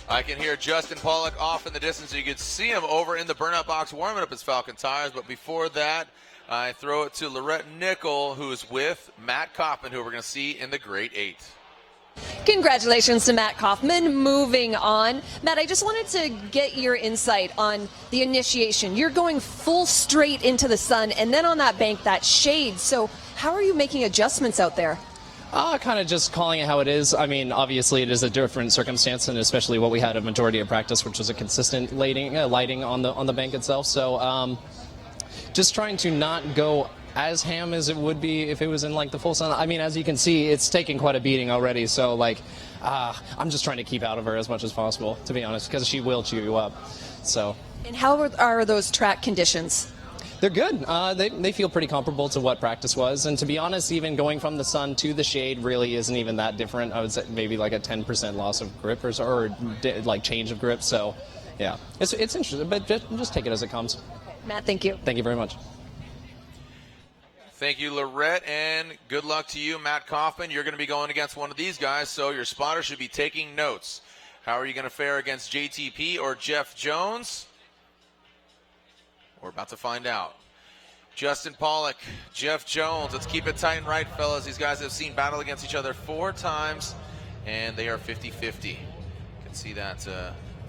I can hear Justin Pollock off in the distance. You can see him over in the burnout box warming up his Falcon tires. But before that, I throw it to Lorette Nickel, who's with Matt Kaufman, who we're going to see in the Great 8. Congratulations to Matt Kaufman. Moving on. Matt, I just wanted to get your insight on the initiation. You're going full straight into the sun, and then on that bank, that shade. So how are you making adjustments out there? Kind of just calling it how it is. I mean, obviously it is a different circumstance, and especially what we had a majority of practice, which was a consistent lighting on the bank itself. So just trying to not go as ham as it would be if it was in like the full sun. I mean, as you can see, it's taking quite a beating already. So like, I'm just trying to keep out of her as much as possible, to be honest, because she will chew you up. So. And how are those track conditions? They're good. They feel pretty comparable to what practice was. And to be honest, even going from the sun to the shade really isn't even that different. I would say maybe like a 10% loss of grip or like change of grip. So, yeah, it's interesting, but just take it as it comes. Matt, thank you. Thank you very much. Thank you, Lorette, and good luck to you, Matt Kaufman. You're going to be going against one of these guys, so your spotter should be taking notes. How are you going to fare against JTP or Jeff Jones? We're about to find out. Justin Pollock, Jeff Jones. Let's keep it tight and right, fellas. These guys have seen battle against each other 4 times, and they are 50-50. You can see that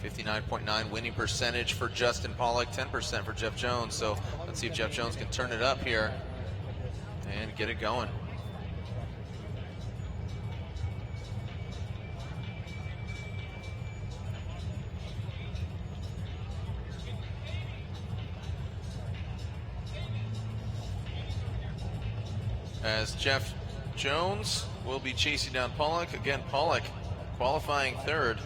59.9 winning percentage for Justin Pollock, 10% for Jeff Jones. So let's see if Jeff Jones can turn it up here and get it going. As Jeff Jones will be chasing down Pollock. Again, Pollock qualifying 3rd.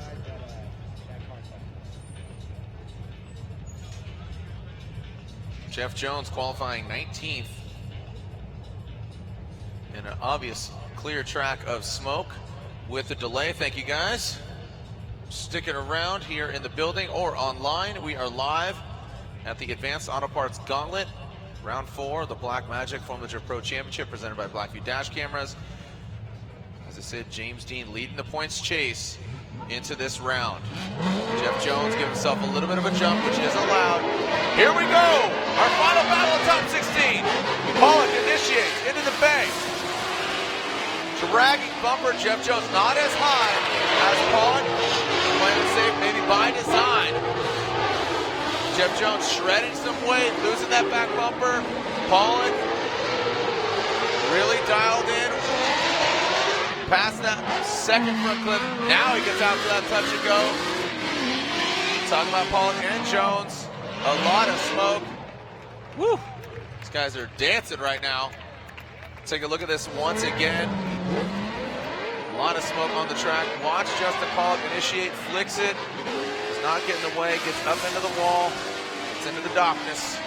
Jeff Jones qualifying 19th. In an obvious clear track of smoke with the delay. Thank you guys. Sticking around here in the building or online. We are live at the Advanced Auto Parts Gauntlet. Round 4, the Black Magic Formula Drift Pro Championship presented by Blackview Dash Cameras. As I said, James Dean leading the points chase into this round. Jeff Jones giving himself a little bit of a jump, which is allowed. Here we go! Our final battle of top 16. Pollock initiates into the bank. Dragging bumper, Jeff Jones not as high as Pollock. Playing it safe, maybe by design. Jeff Jones shredding some weight, losing that back bumper. Pollock really dialed in. Past that second front clip. Now he gets out for that touch and go. Talking about Pollock and Jones. A lot of smoke. Woo! These guys are dancing right now. Take a look at this once again. A lot of smoke on the track. Watch Justin Pollock initiate, flicks it. Does not get in the way, gets up into the wall, gets into the darkness.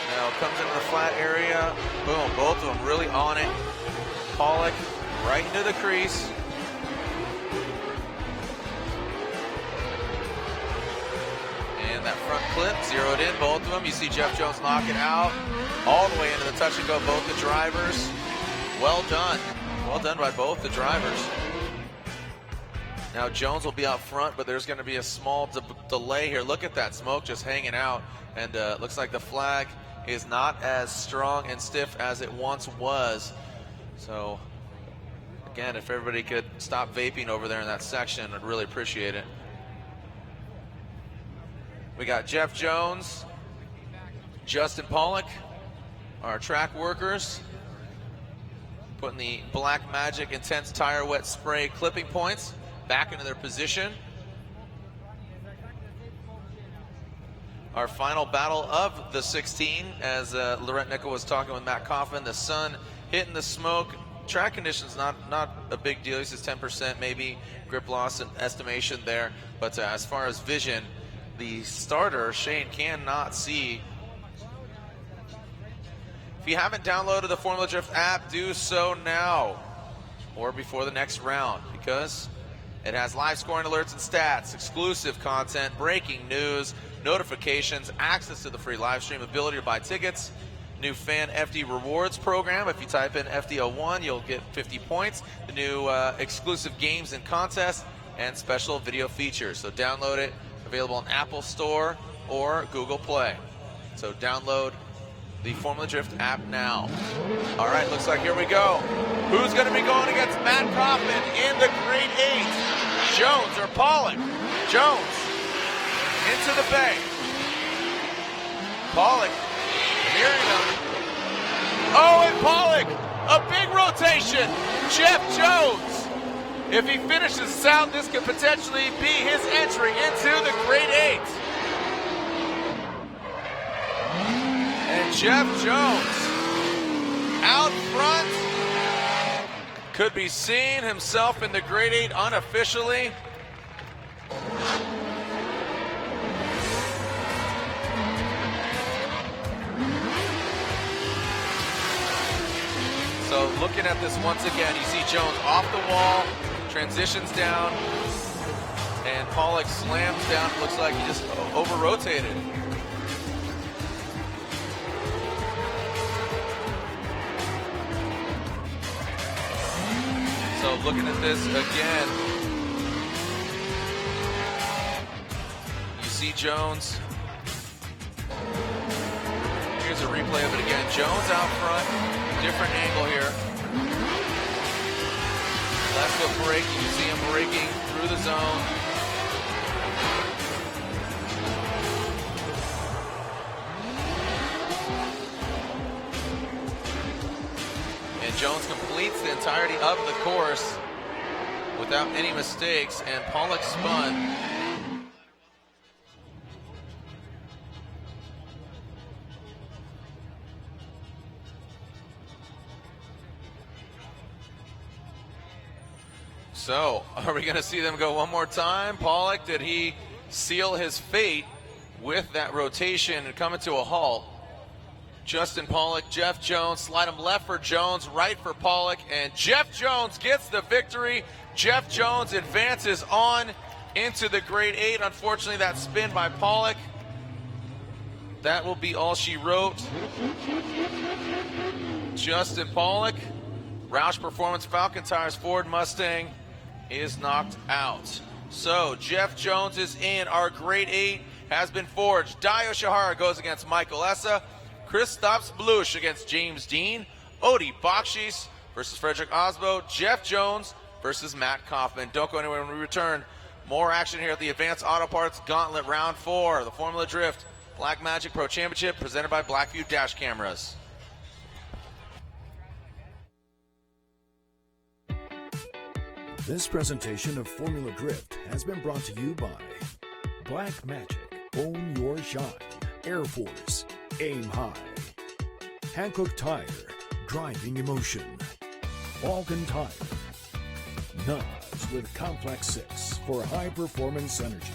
Now comes into the flat area. Boom, both of them really on it. Pollock right into the crease. And that front clip zeroed in, both of them. You see Jeff Jones knock it out all the way into the touch and go, both the drivers. Well done. Well done by both the drivers. Now Jones will be out front, but there's going to be a small delay here. Look at that smoke just hanging out, and looks like the flag is not as strong and stiff as it once was. So again, if everybody could stop vaping over there in that section, I'd really appreciate it. We got Jeff Jones, Justin Pollock, our track workers, putting the Black Magic Intense Tire Wet Spray clipping points back into their position. Our final battle of the 16, as Lorette Nickel was talking with Matt Kaufman, the sun hitting the smoke. Track conditions not a big deal. He says 10% maybe grip loss and estimation there, but as far as vision, the starter Shane cannot see. If you haven't downloaded the Formula Drift app, do so now or before the next round, because it has live scoring alerts and stats, exclusive content, breaking news, notifications, access to the free live stream, ability to buy tickets, new fan FD rewards program. If you type in FD01, you'll get 50 points. The new exclusive games and contests, and special video features. So download it, available on Apple Store or Google Play. So download the Formula Drift app now. All right, looks like here we go. Who's going to be going against Matt Kaufman in the Grade 8? Jones or Pollock? Jones into the bay. Pollock nearing him. Oh, and Pollock, a big rotation. Jeff Jones. If he finishes sound, this could potentially be his entry into the Grade 8. And Jeff Jones out front could be seeing himself in the Grade 8 unofficially. So looking at this once again, you see Jones off the wall, transitions down, and Pollock slams down. Looks like he just over-rotated. So looking at this again, you see Jones. Here's a replay of it again. Jones out front, different angle here. Left foot brake, you see him braking through the zone. And Jones completes the entirety of the course without any mistakes, and Pollock spun. So, are we going to see them go one more time? Pollock, did he seal his fate with that rotation and coming to a halt? Justin Pollock, Jeff Jones, slide him left for Jones, right for Pollock, and Jeff Jones gets the victory. Jeff Jones advances on into the Grade 8. Unfortunately, that spin by Pollock. That will be all she wrote. Justin Pollock, Roush Performance Falcon Tires Ford Mustang, is knocked out. So Jeff Jones is in. Our Grade 8 has been forged. Dio Shihara goes against Michael Essa. Kristaps Blush against James Dean. Odi Bakshis versus Frederick Osbo. Jeff Jones versus Matt Kaufman. Don't go anywhere when we return. More action here at the Advanced Auto Parts Gauntlet Round 4. The Formula Drift Black Magic Pro Championship presented by Blackview Dash Cameras. This presentation of Formula Drift has been brought to you by Black Magic, Own Your Shine, Air Force, Aim High, Hankook Tire, Driving Emotion, Vulcan Tire, NOS with Complex 6 for high performance energy.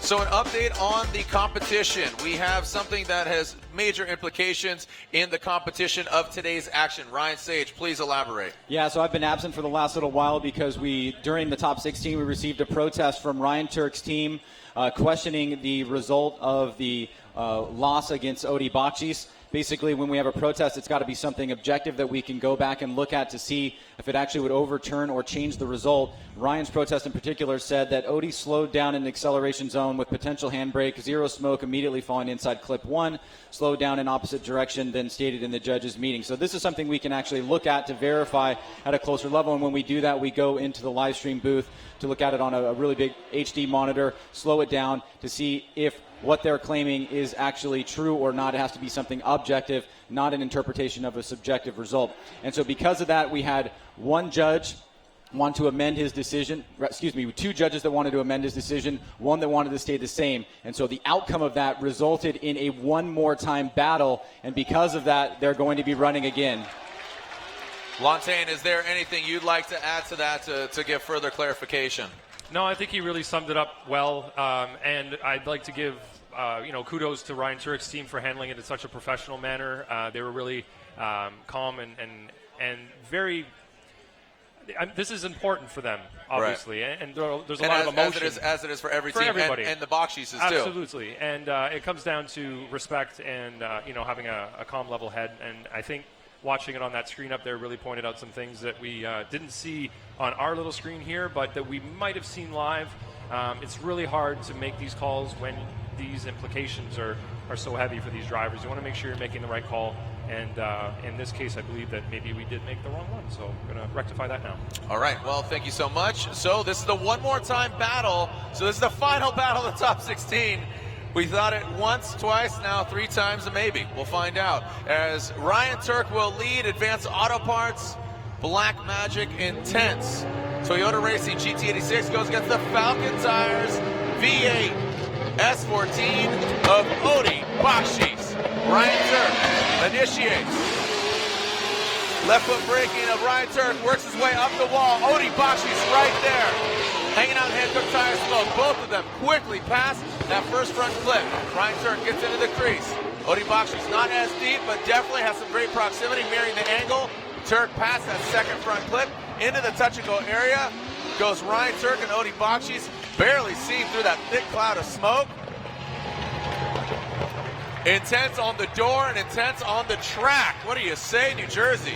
So an update on the competition. We have something that has major implications in the competition of today's action. Ryan Sage, please elaborate. Yeah, so I've been absent for the last little while because during the top 16, we received a protest from Ryan Turk's team questioning the result of the loss against Odi Bakshis. Basically, when we have a protest, it's got to be something objective that we can go back and look at to see if it actually would overturn or change the result. Ryan's protest in particular said that Odi slowed down in the acceleration zone with potential handbrake, zero smoke immediately falling inside clip 1, slowed down in opposite direction than stated in the judges' meeting. So this is something we can actually look at to verify at a closer level, and when we do that, we go into the live stream booth to look at it on a really big HD monitor, slow it down to see if what they're claiming is actually true or not. It has to be something objective, not an interpretation of a subjective result. And so because of that, we had one judge want to amend his decision, two judges that wanted to amend his decision, one that wanted to stay the same. And so the outcome of that resulted in a one more time battle, and because of that, they're going to be running again. Lontaine, is there anything you'd like to add to that to give further clarification? No, I think he really summed it up well, and I'd like to give kudos to Ryan Turk's team for handling it in such a professional manner. They were really calm and very. This is important for them, obviously, right. and there's a lot of emotion. As it is for every team, everybody. and the Bakshises too. Absolutely, and it comes down to respect and having a calm, level head. And I think watching it on that screen up there really pointed out some things that we didn't see on our little screen here, but that we might have seen live. It's really hard to make these calls when these implications are so heavy for these drivers. You want to make sure you're making the right call, and in this case, I believe that maybe we did make the wrong one, so I'm going to rectify that now. All right, well, thank you so much. So this is the one more time battle. So this is the final battle of the top 16. We thought it once, twice, now 3 times, and maybe. We'll find out. As Ryan Turk will lead Advanced Auto Parts, Black Magic Intense. Toyota Racing GT86 goes against the Falcon Tires V8 S14 of Odi Bakshis. Ryan Turk initiates. Left foot braking of Ryan Turk works his way up the wall. Odi Bakshis right there. Hanging out in Hankook tire smoke. Both of them quickly pass that first front clip. Ryan Turk gets into the crease. Odi Bakshis not as deep, but definitely has some great proximity, mirroring the angle. Turk past that second front clip into the touch and go area. Goes Ryan Turk and Odi Bakshis, barely seen through that thick cloud of smoke. Intense on the door and intense on the track. What do you say, New Jersey?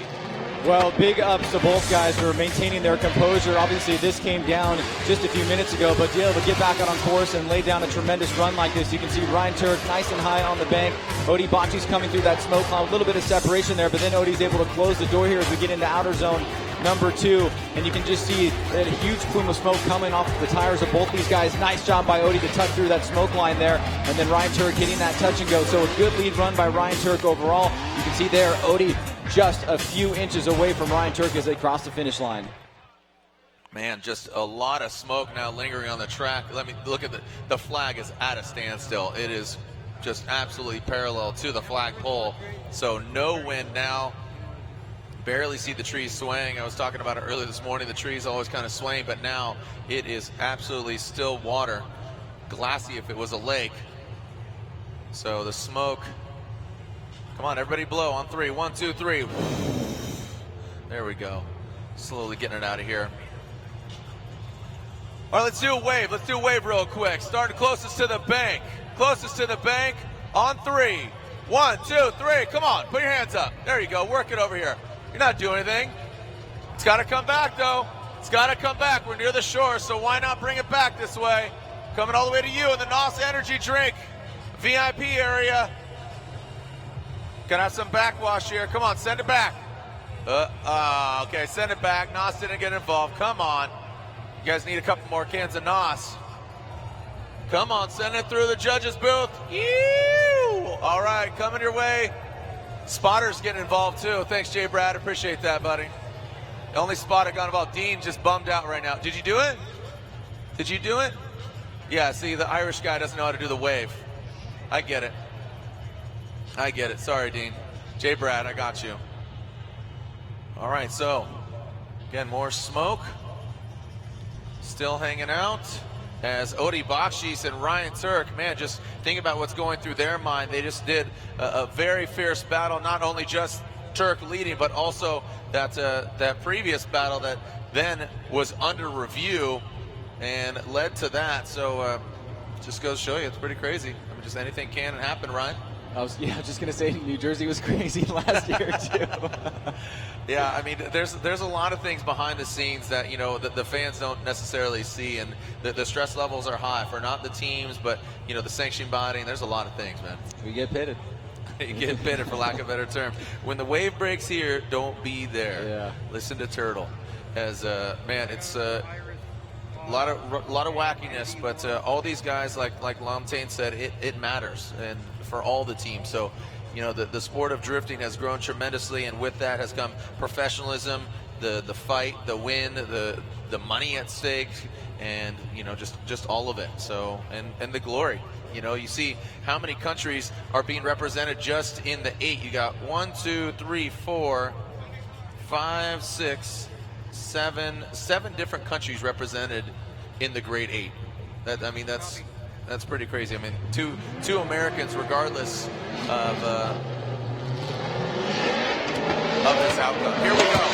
Well, big ups to both guys for maintaining their composure. Obviously, this came down just a few minutes ago, but to be able to get back out on course and lay down a tremendous run like this, you can see Ryan Turk nice and high on the bank. Odi Bakshis coming through that smoke cloud, a little bit of separation there, but then Odi's able to close the door here as we get into outer zone number 2, and you can just see that huge plume of smoke coming off the tires of both these guys. Nice job by Odi to tuck through that smoke line there, and then Ryan Turk hitting that touch and go. So a good lead run by Ryan Turk overall. You can see there Odi just a few inches away from Ryan Turk as they cross the finish line. Man, just a lot of smoke now lingering on the track. Let me look at the flag is at a standstill. It is just absolutely parallel to the flagpole. So no wind now. Barely see the trees swaying. I was talking about it earlier this morning. The trees always kind of swaying, but now it is absolutely still water. Glassy if it was a lake. So the smoke. Come on, everybody blow on 3. 1, 2, 3. There we go. Slowly getting it out of here. All right, let's do a wave. Let's do a wave real quick. Starting closest to the bank. Closest to the bank on 3. 1, 2, 3. Come on, put your hands up. There you go. Work it over here. You're not doing anything. It's got to come back, though. It's got to come back. We're near the shore, so why not bring it back this way? Coming all the way to you in the NOS Energy Drink VIP area. Gonna have some backwash here. Come on, send it back. Okay, send it back. NOS didn't get involved. Come on. You guys need a couple more cans of NOS. Come on, send it through the judges' booth. Ew! All right, coming your way. Spotters getting involved too. Thanks, Jay Brad. Appreciate that, buddy. The only spotter got involved. Dean just bummed out right now. Did you do it? Did you do it? Yeah, see, the Irish guy doesn't know how to do the wave. I get it. I get it. Sorry, Dean. Jay Brad, I got you. All right, so, again, more smoke. Still hanging out. as Odi Bakshis and Ryan Turk, man, just think about what's going through their mind. They just did a very fierce battle, not only just Turk leading, but also that previous battle that then was under review and led to that. So just goes to show you, it's pretty crazy. I mean, just anything can happen, Ryan. I was just going to say New Jersey was crazy last year too. Yeah, I mean, there's a lot of things behind the scenes that, you know, the fans don't necessarily see, and the stress levels are high for not the teams, but, you know, the sanctioning body, and there's a lot of things, man. We get pitted. You get pitted, for lack of a better term. When the wave breaks here, don't be there. Yeah. Listen to Turtle. As man, it's a lot of wackiness, but all these guys, like Lamtain said, it matters, and for all the teams. So, you know, the sport of drifting has grown tremendously, and with that has come professionalism, the fight, the win, the money at stake, and, you know, just all of it. So, and the glory. You know, you see how many countries are being represented just in the 8. You got 1, 2, 3, 4, 5, 6, 7 different countries represented in the grade 8. I mean, that's pretty crazy. I mean, two Americans, regardless of this outcome. Here we go.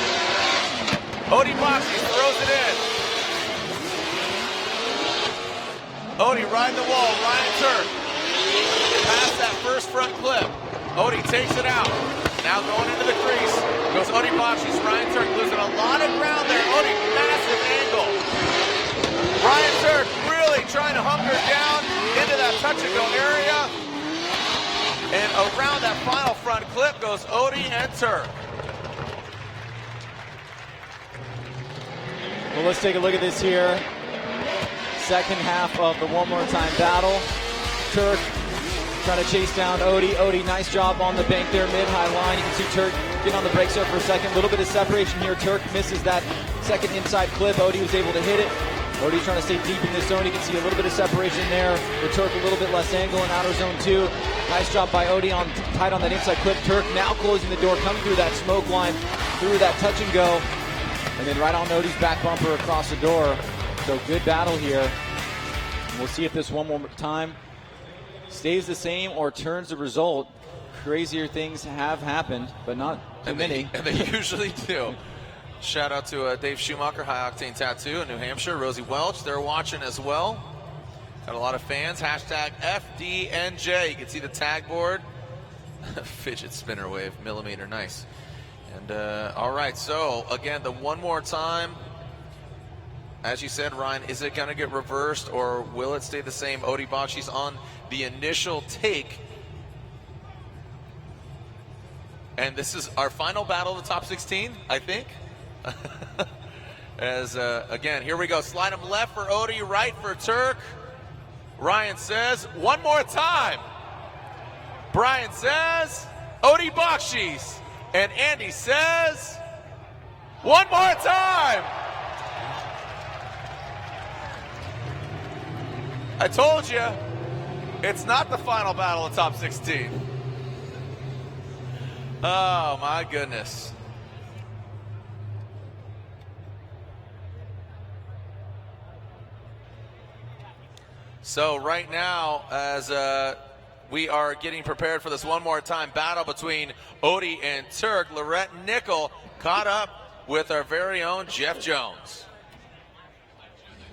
Odi Bakshis throws it in. Odi riding the wall. Ryan Turk past that first front clip. Odi takes it out. Now going into the crease goes Odi Bakshis. Ryan Turk losing a lot of ground there. Odi, massive angle. Ryan Turk really trying to hunker down into that touch-and-go area. And around that final front clip goes Odi and Turk. Well, let's take a look at this here. Second half of the one more time battle. Turk trying to chase down Odi. Odi, nice job on the bank there, mid-high line. You can see Turk getting on the brakes there for a second. A little bit of separation here. Turk misses that second inside clip. Odi was able to hit it. Odi's trying to stay deep in this zone. You can see a little bit of separation there. The Turk a little bit less angle in outer zone 2. Nice job by Odi tight on that inside clip. Turk now closing the door, coming through that smoke line, through that touch and go. And then right on Odi's back bumper across the door. So good battle here. And we'll see if this one more time stays the same or turns the result. Crazier things have happened, but not too many. And they usually do. Shout out to Dave Schumacher, High Octane Tattoo in New Hampshire. Rosie Welch, they're watching as well. Got a lot of fans. Hashtag FDNJ. You can see the tag board. Fidget spinner wave, millimeter, nice. And all right, so again, the one more time. As you said, Ryan, is it going to get reversed or will it stay the same? Odi Bakshis on the initial take. And this is our final battle of the top 16, I think. As, again, here we go. Slide him left for Odi, right for Turk. Ryan says, one more time. Brian says, Odi Bakshis. And Andy says, one more time. I told you, it's not the final battle of top 16. Oh, my goodness. So right now, as we are getting prepared for this one more time battle between Odi and Turk, Lorette Nickel caught up with our very own Jeff Jones.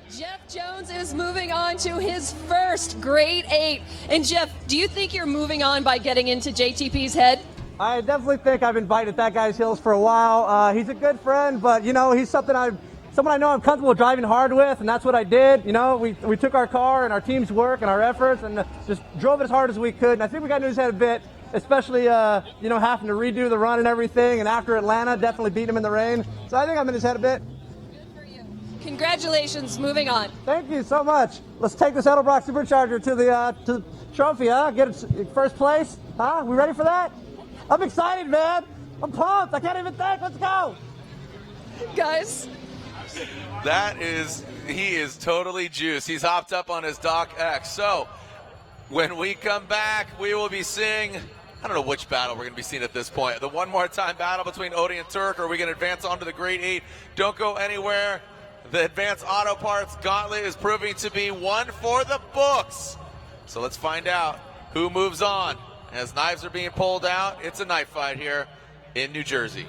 Jeff Jones is moving on to his first grade 8. And Jeff, do you think you're moving on by getting into JTP's head? I definitely think I've invited that guy's heels for a while. He's a good friend, but you know, he's someone I know I'm comfortable driving hard with, and that's what I did. You know, we took our car and our team's work and our efforts and just drove it as hard as we could. And I think we got into his head a bit, especially you know, having to redo the run and everything. And after Atlanta, definitely beat him in the rain. So I think I'm in his head a bit. Congratulations, moving on. Thank you so much. Let's take this Edelbrock Supercharger to the trophy, huh? Get it first place, huh? We ready for that? I'm excited, man. I'm pumped. I can't even think. Let's go. Guys. He is totally juiced. He's hopped up on his Doc X. So when we come back, we will be seeing, I don't know which battle we're going to be seeing at this point. The one more time battle between Odi and Turk, or are we going to advance on to the grade 8? Don't go anywhere. The Advanced Auto Parts Gauntlet is proving to be one for the books. So let's find out who moves on. As knives are being pulled out, it's a knife fight here in New Jersey.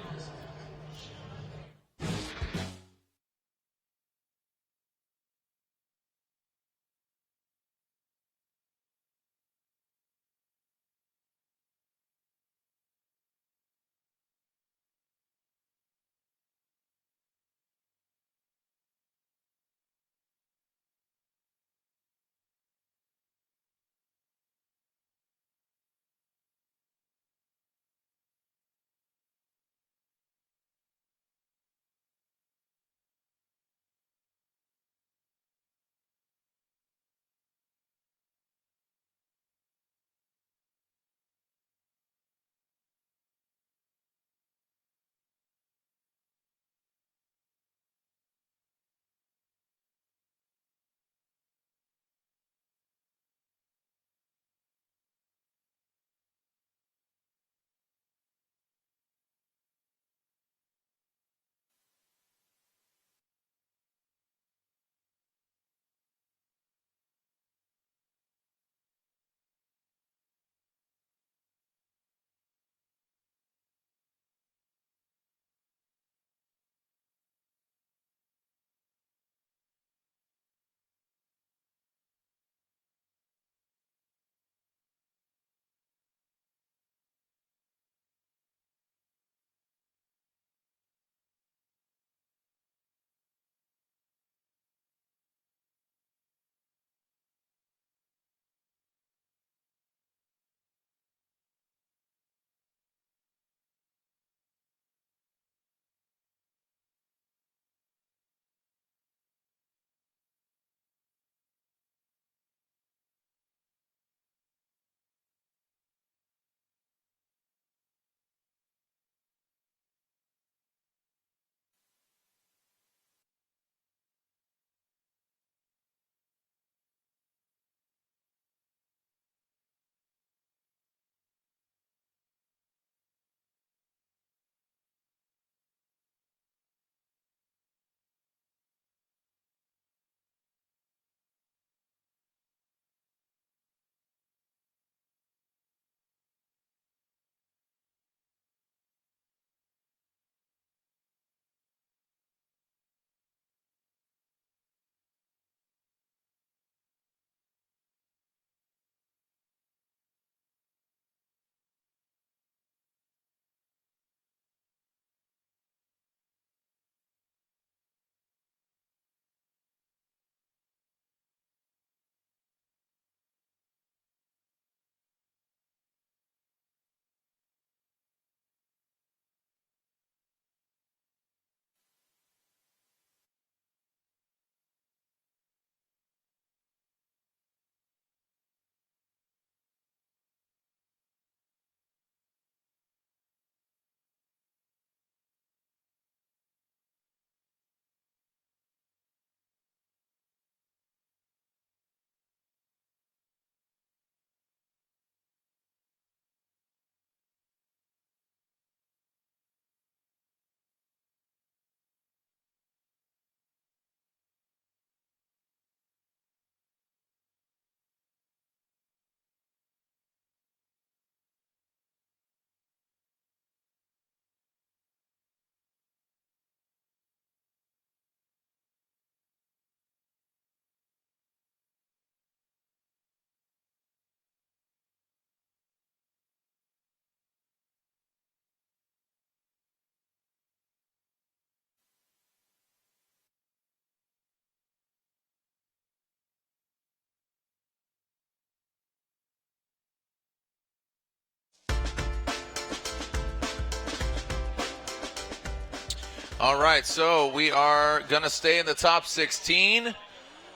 All right, so we are going to stay in the top 16,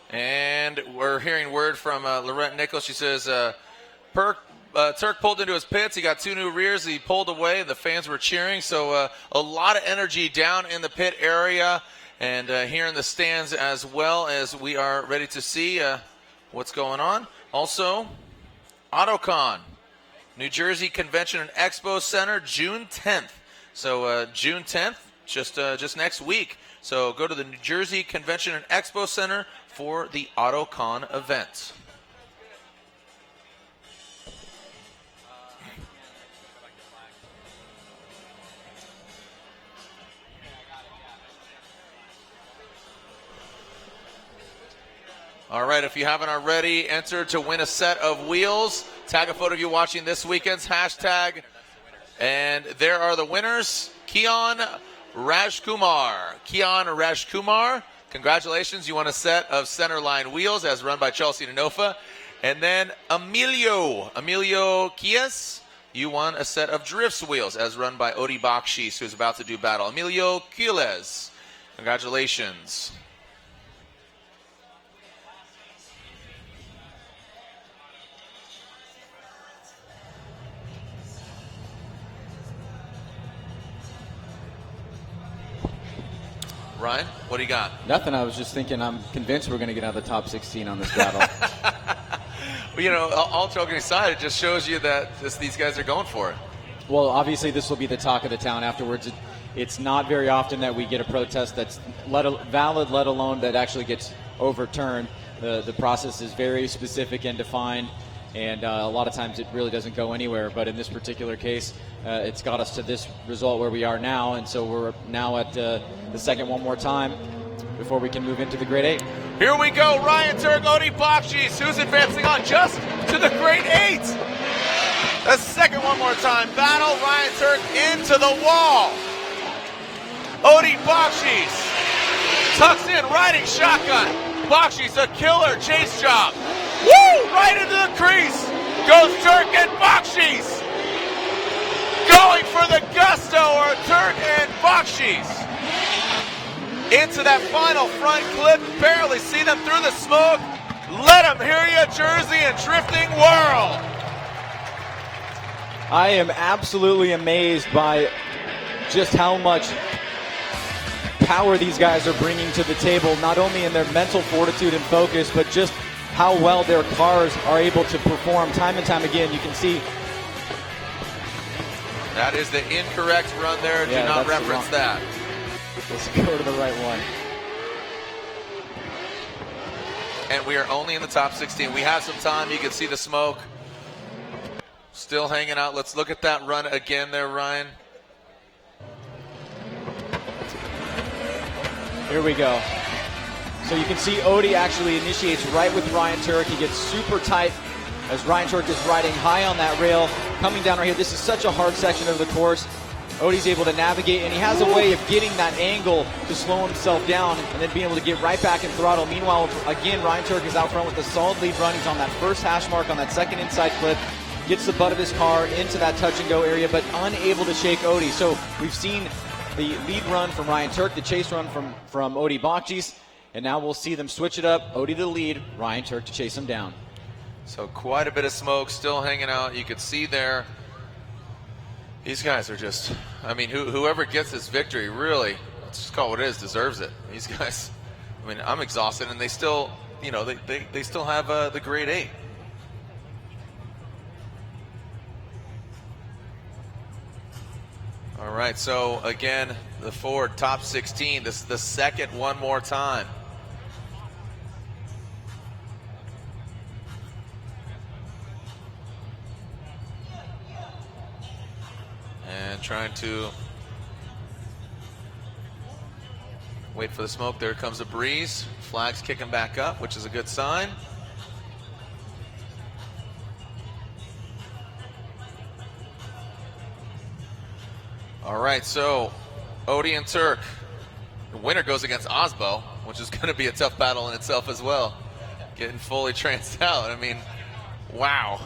and we're hearing word from Laurent Nichols. She says, Turk pulled into his pits. He got two new rears. He pulled away. The fans were cheering, so a lot of energy down in the pit area and here in the stands as well, as we are ready to see what's going on. Also, AutoCon, New Jersey Convention and Expo Center, June 10th. So June 10th, just next week. So go to the New Jersey Convention and Expo Center for the AutoCon event. All right, if you haven't already, enter to win a set of wheels. Tag a photo of you watching this weekend's hashtag. And there are the winners. Kian Rajkumar. Kian Rajkumar, congratulations. You won a set of centerline wheels as run by Chelsea Denofa. And then Emilio Kies, you won a set of drifts wheels as run by Odi Bakshis, who's about to do battle. Emilio Kiles, congratulations. Ryan, what do you got? Nothing. I was just thinking, I'm convinced we're going to get out of the top 16 on this battle. Well, you know, all joking aside, it just shows you that these guys are going for it. Well, obviously, this will be the talk of the town afterwards. It's not very often that we get a protest that's valid, let alone that actually gets overturned. The process is very specific and defined, and a lot of times it really doesn't go anywhere. But in this particular case, it's got us to this result where we are now, and so we're now at the second one more time before we can move into the Grade 8. Here we go, Ryan Turk, Odi Bakshis, who's advancing on just to the Grade 8. The second one more time battle, Ryan Turk into the wall. Odi Bakshis tucks in, riding shotgun. Bakshis, a killer chase job. Woo! Right into the crease goes Turk and Bakshis. Going for the gusto are Turk and Bakshis. Into that final front clip, barely see them through the smoke. Let them hear you, Jersey and Drifting World. I am absolutely amazed by just how much power these guys are bringing to the table, not only in their mental fortitude and focus, but just how well their cars are able to perform time and time again. You can see. That is the incorrect run there. Do not reference that. Let's go to the right one. And we are only in the top 16. We have some time. You can see the smoke still hanging out. Let's look at that run again there, Ryan. Here we go. So you can see Odi actually initiates right with Ryan Turk. He gets super tight as Ryan Turk is riding high on that rail. Coming down right here, this is such a hard section of the course. Odi's able to navigate, and he has a way of getting that angle to slow himself down and then being able to get right back in throttle. Meanwhile, again, Ryan Turk is out front with a solid lead run. He's on that first hash mark on that second inside clip. Gets the butt of his car into that touch-and-go area, but unable to shake Odi. So we've seen the lead run from Ryan Turk, the chase run from Odi Bakshis, and now we'll see them switch it up. Odi to the lead, Ryan Turk to chase him down. So quite a bit of smoke still hanging out. You could see there. These guys are just, I mean, whoever gets this victory really, let's just call it what it is, deserves it. These guys, I mean, I'm exhausted, and they still, you know, they still have the Grade 8. All right, so again, the Ford top 16. This is the second one more time. And trying to wait for the smoke. There comes a breeze. Flag's kicking back up, which is a good sign. All right, so Odi and Turk. The winner goes against Osbo, which is going to be a tough battle in itself as well. Getting fully tranced out. I mean, wow.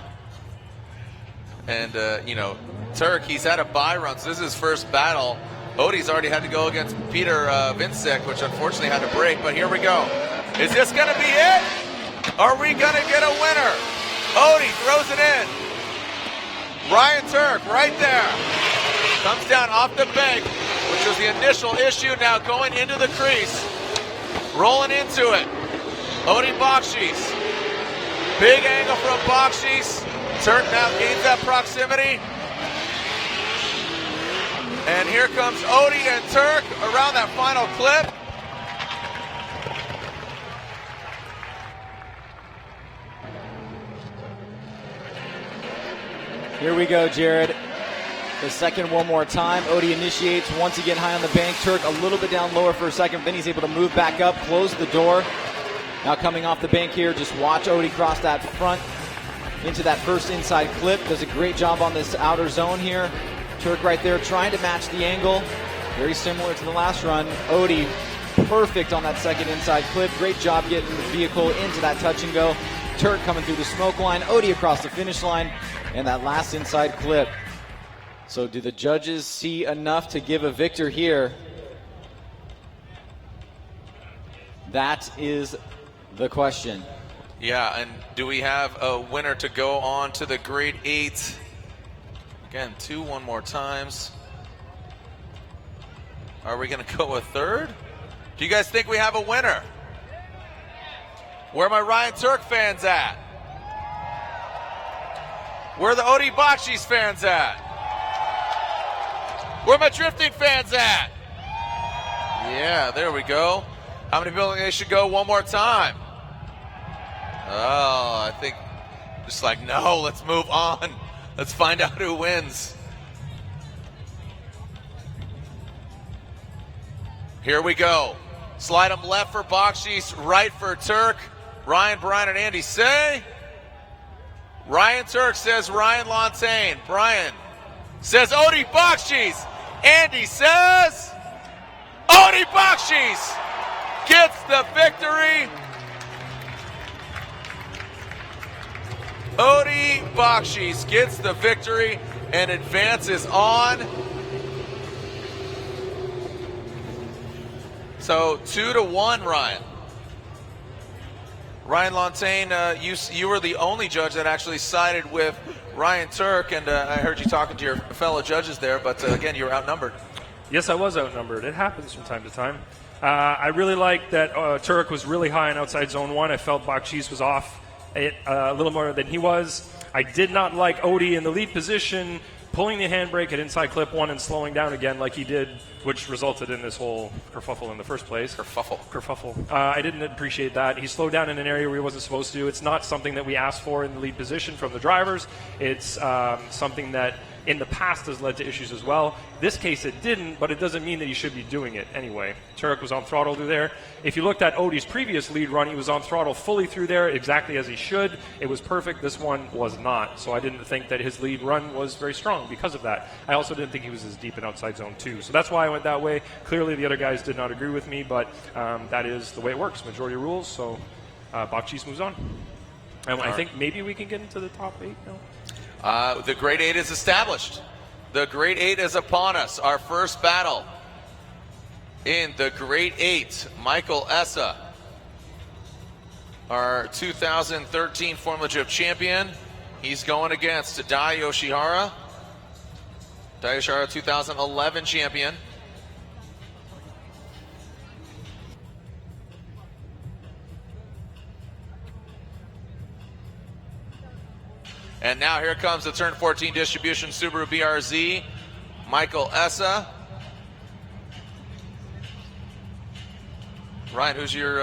And, you know, Turk, he's had a bye run, so this is his first battle. Odi's already had to go against Peter Vincek, which unfortunately had to break, but here we go. Is this going to be it? Are we going to get a winner? Odi throws it in. Ryan Turk right there. Comes down off the bank, which was the initial issue, now going into the crease. Rolling into it. Odi Bakshis. Big angle from Bakshis. Turk now gains that proximity. And here comes Odie and Turk around that final clip. Here we go, Jared. The second one more time. Odie initiates once again high on the bank. Turk a little bit down lower for a second. Then he's able to move back up, close the door. Now coming off the bank here, just watch Odie cross that front into that first inside clip. Does a great job on this outer zone here. Turk right there trying to match the angle. Very similar to the last run. Odie perfect on that second inside clip. Great job getting the vehicle into that touch and go. Turk coming through the smoke line. Odie across the finish line. And that last inside clip. So do the judges see enough to give a victor here? That is the question. Yeah, and do we have a winner to go on to the grade 8? Again, 2 one more times. Are we going to go a third? Do you guys think we have a winner? Where are my Ryan Turk fans at? Where are the Odie Bakshis fans at? Where are my drifting fans at? Yeah, there we go. How many people think they should go one more time? Oh, I think just like, no, let's move on. Let's find out who wins. Here we go. Slide them left for Bakshis, right for Turk. Ryan, Brian, and Andy say. Ryan Turk says Ryan Lontaine. Brian says Odie Bakshis. Andy says Odie Bakshis gets the victory. Odie Bakshis gets the victory and advances on. So 2-1, Ryan. Ryan Lontaine, you were the only judge that actually sided with Ryan Turk, and I heard you talking to your fellow judges there, but again, you were outnumbered. Yes, I was outnumbered. It happens from time to time. I really liked that Turk was really high in outside zone 1. I felt Bakshis was off it a little more than he was. I did not like Odie in the lead position, pulling the handbrake at inside clip 1 and slowing down again like he did, which resulted in this whole kerfuffle in the first place. Kerfuffle. I didn't appreciate that. He slowed down in an area where he wasn't supposed to. It's not something that we asked for in the lead position from the drivers. It's something that in the past has led to issues as well. This case it didn't, but it doesn't mean that you should be doing it anyway. Turk was on throttle through there. If you looked at Odie's previous lead run, he was on throttle fully through there exactly as he should. It was perfect. This one was not. So I didn't think that his lead run was very strong because of that. I also didn't think he was as deep in outside zone 2. So that's why I went that way. Clearly the other guys did not agree with me, but that is the way it works. Majority rules, so Bakshis moves on. And I think maybe we can get into the top 8 now. The grade 8 is established. The grade 8 is upon us. Our first battle in the grade 8. Michael Essa, our 2013 Formula Drift champion. He's going against Dai Yoshihara. Dai Yoshihara, 2011 champion. And now here comes the turn 14 distribution Subaru BRZ, Michael Essa. Ryan, who's your,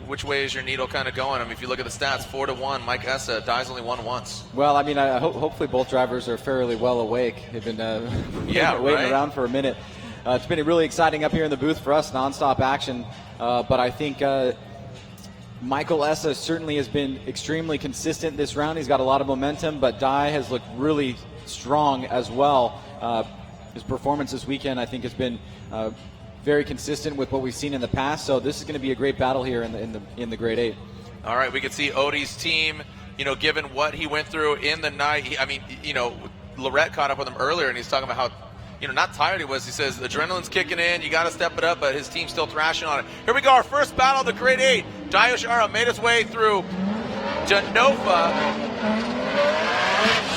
which way is your needle kind of going? I mean, if you look at the stats, 4-1, Mike Essa, Dai's only won once. Well, I mean, hopefully both drivers are fairly well awake. They've been waiting around for a minute. It's been really exciting up here in the booth for us, nonstop action. But I think Michael Essa certainly has been extremely consistent this round. He's got a lot of momentum, but Dai has looked really strong as well. His performance this weekend, I think, has been very consistent with what we've seen in the past. So this is going to be a great battle here in the grade 8. All right, we can see Odie's team, given what he went through in the night. Lorette caught up with him earlier, and he's talking about how, not tired he was. He says adrenaline's kicking in, you got to step it up, but his team's still thrashing on it. Here we go, our first battle of the grade 8. Dai Yoshihara made his way through Genofa,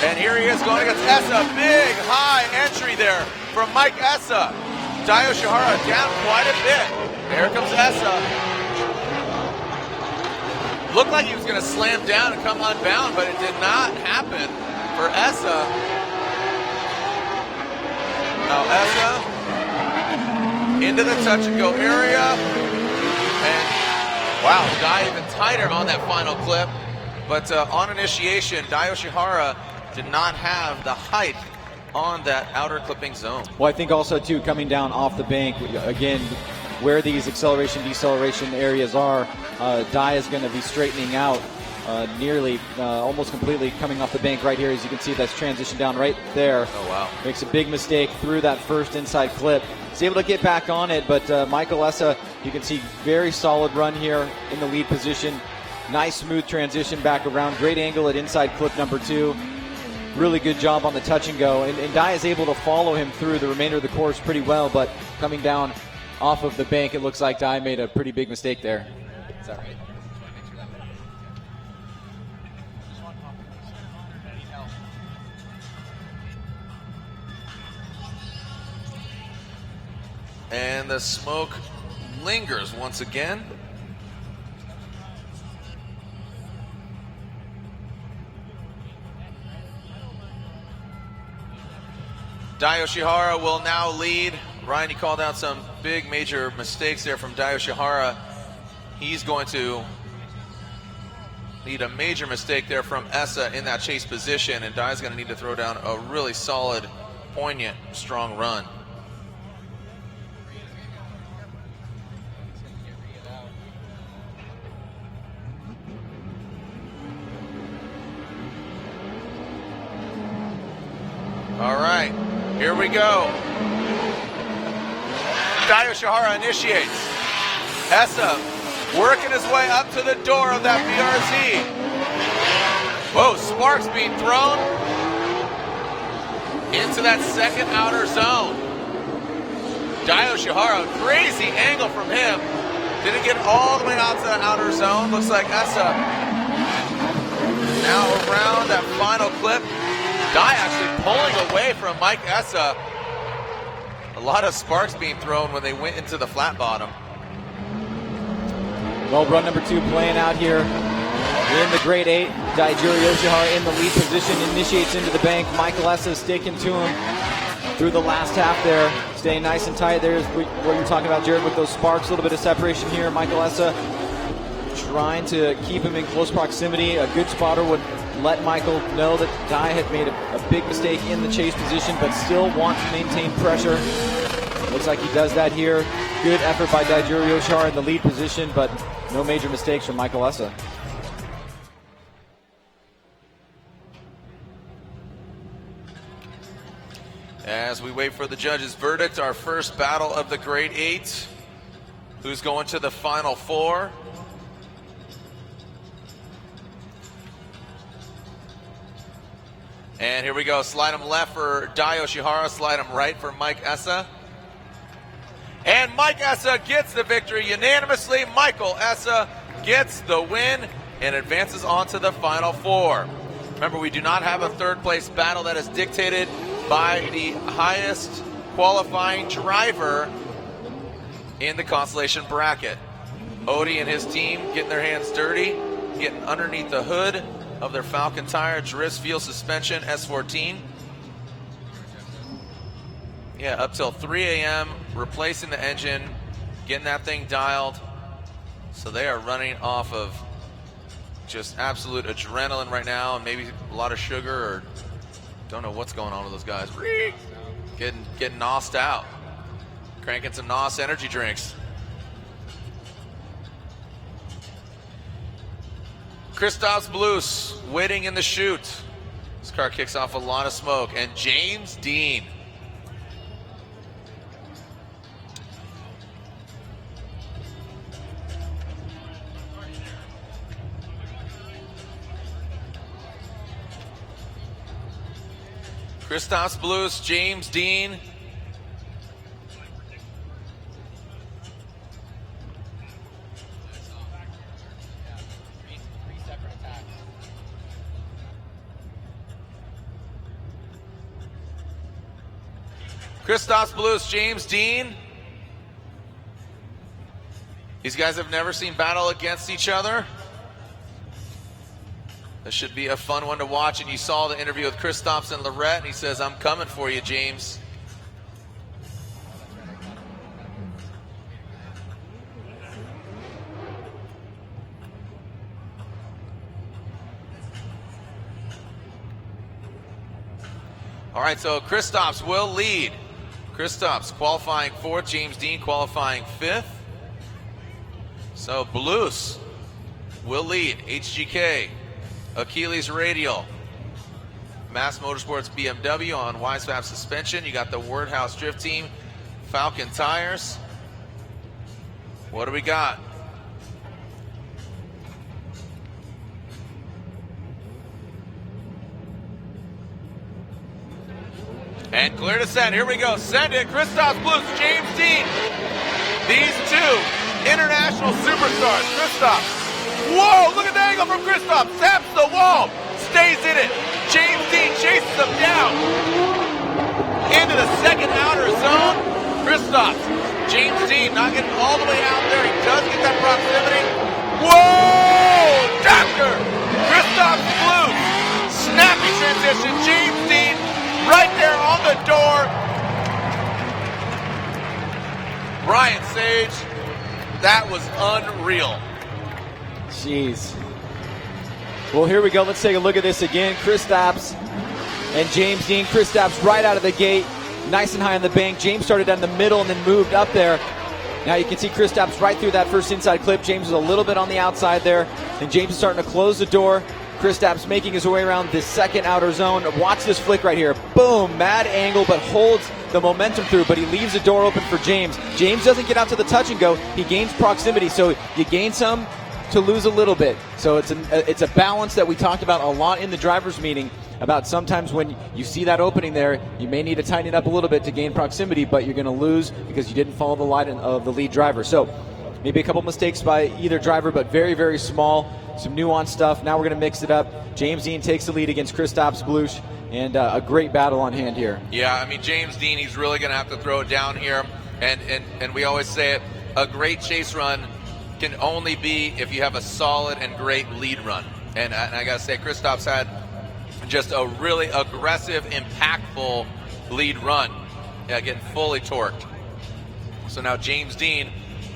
and here he is going against Essa. Big high entry there from Mike Essa. Dai Yoshihara down quite a bit. There comes Essa. Looked like he was going to slam down and come unbound, but it did not happen for Essa. Now Essa into the touch and go area. And wow, Dai even tighter on that final clip. But on initiation, Dai Yoshihara did not have the height on that outer clipping zone. Well, I think also, too, coming down off the bank, again, where these acceleration, deceleration areas are, Dai is going to be straightening out nearly, almost completely coming off the bank right here. As you can see, that's transitioned down right there. Oh, wow. Makes a big mistake through that first inside clip. He's able to get back on it, but Michael Essa, you can see very solid run here in the lead position. Nice smooth transition back around. Great angle at inside clip number 2. Really good job on the touch and go. And Dai is able to follow him through the remainder of the course pretty well, but coming down off of the bank, it looks like Dai made a pretty big mistake there. Is that right? And the smoke lingers once again. Dai Yoshihara will now lead. Ryan, you called out some big major mistakes there from Dai Yoshihara. He's going to need a major mistake there from Essa in that chase position, and Dai's going to need to throw down a really solid, poignant, strong run. All right, here we go. Dai Yoshihara initiates. Essa working his way up to the door of that BRZ. Whoa, sparks being thrown into that second outer zone. Dai Yoshihara, crazy angle from him. Didn't get all the way out to the outer zone. Looks like Essa now around that final clip. Dai actually pulling away from Mike Essa. A lot of sparks being thrown when they went into the flat bottom. Well, run number 2 playing out here in the grade 8. Daijiro Yoshihara in the lead position, initiates into the bank. Michael Essa sticking to him through the last half there. Staying nice and tight. There's what you're talking about, Jared, with those sparks. A little bit of separation here. Michael Essa trying to keep him in close proximity. A good spotter would let Michael know that Dai had made a big mistake in the chase position, but still want to maintain pressure. Looks like he does that here. Good effort by Daijiro Yoshihara in the lead position, but no major mistakes from Michael Essa. As we wait for the judges' verdict, our first battle of the grade 8. Who's going to the final 4? And here we go. Slide him left for Dai Yoshihara. Slide him right for Mike Essa. And Mike Essa gets the victory unanimously. Michael Essa gets the win and advances on to the final 4. Remember, we do not have a third place battle that is dictated by the highest qualifying driver in the Constellation bracket. Odie and his team getting their hands dirty, getting underneath the hood of their Falcon Tire Drift Fuel Suspension S14. Yeah, up till 3 a.m., replacing the engine, getting that thing dialed. So they are running off of just absolute adrenaline right now, and maybe a lot of sugar, or don't know what's going on with those guys. Getting nosed out. Cranking some NOS energy drinks. Christoph Blues waiting in the chute. This car kicks off a lot of smoke. And James Dean. Christoph Blues, James Dean. Christoph Blues, James Dean. These guys have never seen battle against each other. This should be a fun one to watch. And you saw the interview with Christoph and Lorette, and he says, "I'm coming for you, James." All right, so Kristaps will lead. Kristaps qualifying 4th, James Dean qualifying 5th. So Blues will lead. HGK, Achilles Radial, Mass Motorsports BMW on Wisefab suspension. You got the Wordhouse Drift Team, Falcon Tires. What do we got? And clear to send. Here we go. Send it. Kristaps Blues, James Dean. These two international superstars. Kristaps. Whoa, look at the angle from Kristaps. Taps the wall. Stays in it. James Dean chases him down. Into the second outer zone. Kristaps. James Dean not getting all the way out there. He does get that proximity. Whoa! Doctor! Kristaps Blues. Snappy transition. James Dean right there on the door. Ryan Sage, that was unreal. Jeez. Well, here we go. Let's take a look at this again. Kristaps and James Dean. Kristaps right out of the gate, nice and high on the bank. James started down the middle and then moved up there. Now you can see Kristaps right through that first inside clip. James is a little bit on the outside there. And James is starting to close the door. Kristaps making his way around this second outer zone. Watch this flick right here. Boom, mad angle, but holds the momentum through, but he leaves the door open for James. James doesn't get out to the touch and go. He gains proximity, so you gain some to lose a little bit. So it's a balance that we talked about a lot in the drivers' meeting, about sometimes when you see that opening there, you may need to tighten it up a little bit to gain proximity, but you're going to lose because you didn't follow the line of the lead driver. So maybe a couple mistakes by either driver, but very, very small. Some nuanced stuff. Now we're going to mix it up. James Dean takes the lead against Kristaps Blues, and a great battle on hand here. Yeah, I mean, James Dean, he's really going to have to throw it down here. And we always say it, a great chase run can only be if you have a solid and great lead run. And I got to say, Kristaps had just a really aggressive, impactful lead run. Yeah, getting fully torqued. So now James Dean,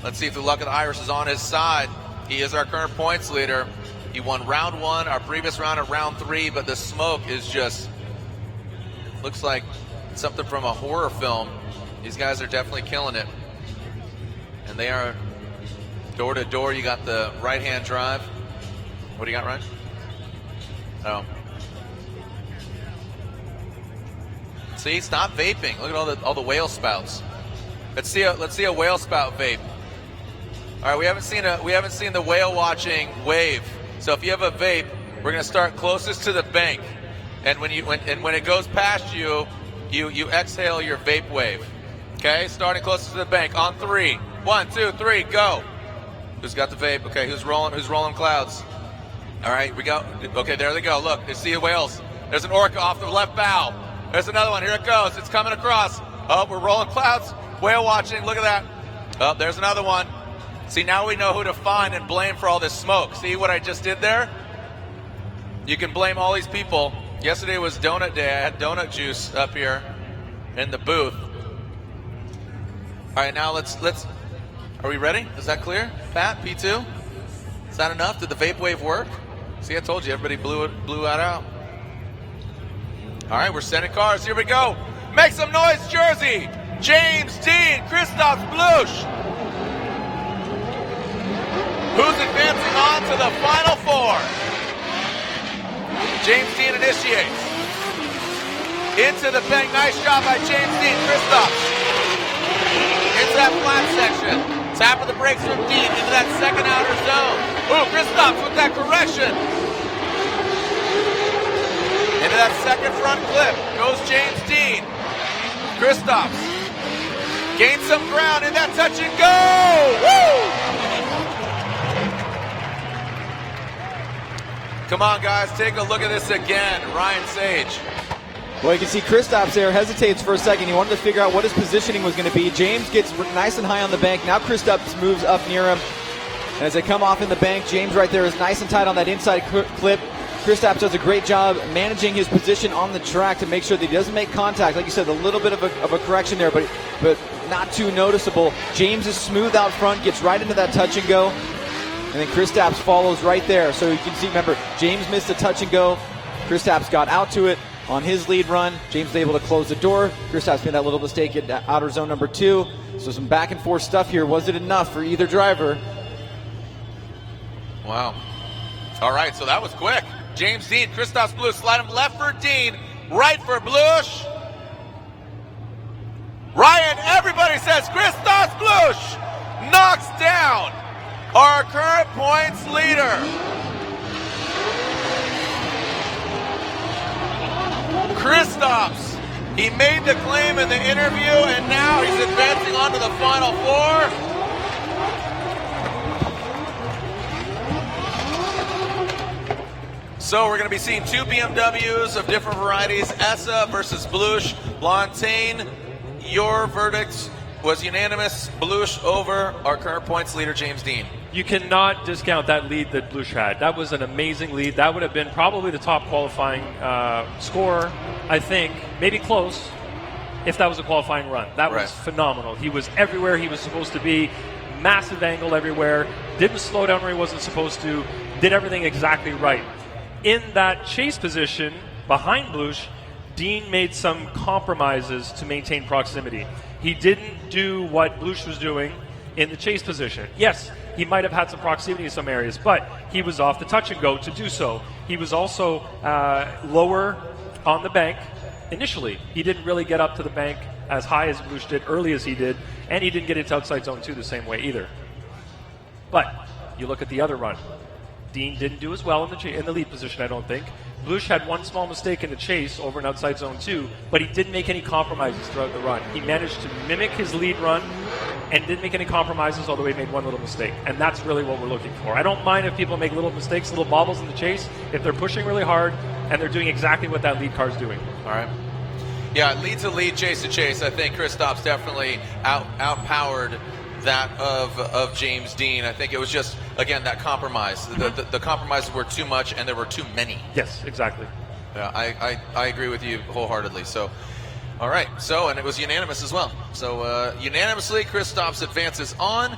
let's see if the luck of the Irish is on his side. He is our current points leader. He won round 1, our previous round at round 3, but the smoke is just, looks like something from a horror film. These guys are definitely killing it. And they are door to door. You got the right-hand drive. What do you got, Ryan? Oh. See, stop vaping. Look at all the whale spouts. Let's see a whale spout vape. All right, we haven't seen the whale watching wave. So if you have a vape, we're going to start closest to the bank, and when it goes past you, you exhale your vape wave. Okay, starting closest to the bank on 3. 1, 2, 3, go. Who's got the vape? Okay, who's rolling clouds? All right, we go. Okay, there they go. Look, you see the whales. There's an orca off the left bow. There's another one. Here it goes. It's coming across. Oh, we're rolling clouds. Whale watching. Look at that. Oh, there's another one. See, now we know who to find and blame for all this smoke. See what I just did there? You can blame all these people. Yesterday was donut day. I had donut juice up here in the booth. All right, now let's. Are we ready? Is that clear? Pat, P2? Is that enough? Did the vape wave work? See, I told you, everybody blew that out. All right, we're sending cars. Here we go. Make some noise, Jersey. James Dean, Kristaps Blues. Who's advancing on to the Final Four? James Dean initiates. Into the bank. Nice job by James Dean. Kristaps. Into that flat section. Tap of the brakes from Dean into that second outer zone. Ooh, Kristaps with that correction. Into that second front clip goes James Dean. Kristaps gains some ground in that touch and go. Woo! Come on, guys, take a look at this again. Ryan Sage. Well, you can see Kristaps there hesitates for a second. He wanted to figure out what his positioning was going to be. James gets nice and high on the bank. Now Kristaps moves up near him. And as they come off in the bank, James right there is nice and tight on that inside clip. Kristaps does a great job managing his position on the track to make sure that he doesn't make contact. Like you said, a little bit of a correction there, but not too noticeable. James is smooth out front, gets right into that touch and go. And then Kristaps follows right there. So you can see, remember, James missed a touch and go. Kristaps got out to it, on his lead run. James was able to close the door. Kristaps made that little mistake at outer zone number 2. So some back and forth stuff here. Was it enough for either driver? Wow. All right, so that was quick. James Dean, Kristaps Blush, slide him left for Dean, right for Blush. Ryan, everybody says Kristaps Blush knocks down our current points leader. Kristaps, he made the claim in the interview, and now he's advancing on to the Final Four. So we're going to be seeing 2 BMWs of different varieties, Essa versus Blush. Lontaine, your verdict was unanimous, Blush over our current points leader, James Dean. You cannot discount that lead that Blush had. That was an amazing lead. That would have been probably the top qualifying score, I think. Maybe close, if that was a qualifying run. That was phenomenal. He was everywhere he was supposed to be. Massive angle everywhere. Didn't slow down where he wasn't supposed to. Did everything exactly right. In that chase position behind Blush, Dean made some compromises to maintain proximity. He didn't do what Blush was doing in the chase position. Yes, he might have had some proximity in some areas, but he was off the touch and go to do so. He was also lower on the bank initially. He didn't really get up to the bank as high as Blush did, early as he did, and he didn't get into outside zone 2 the same way either. But you look at the other run. Dean didn't do as well in the lead position, I don't think. Blush had one small mistake in the chase over in outside zone 2, but he didn't make any compromises throughout the run. He managed to mimic his lead run and didn't make any compromises, although he made one little mistake. And that's really what we're looking for. I don't mind if people make little mistakes, little bobbles in the chase, if they're pushing really hard and they're doing exactly what that lead car is doing. All right. Yeah, lead to lead, chase to chase. I think Kristaps definitely outpowered that of James Dean. I think it was just, again, that compromise. The compromises were too much and there were too many. Yes, exactly. Yeah, I agree with you wholeheartedly. So, all right. So, and it was unanimous as well. So, unanimously, Kristaps advances on.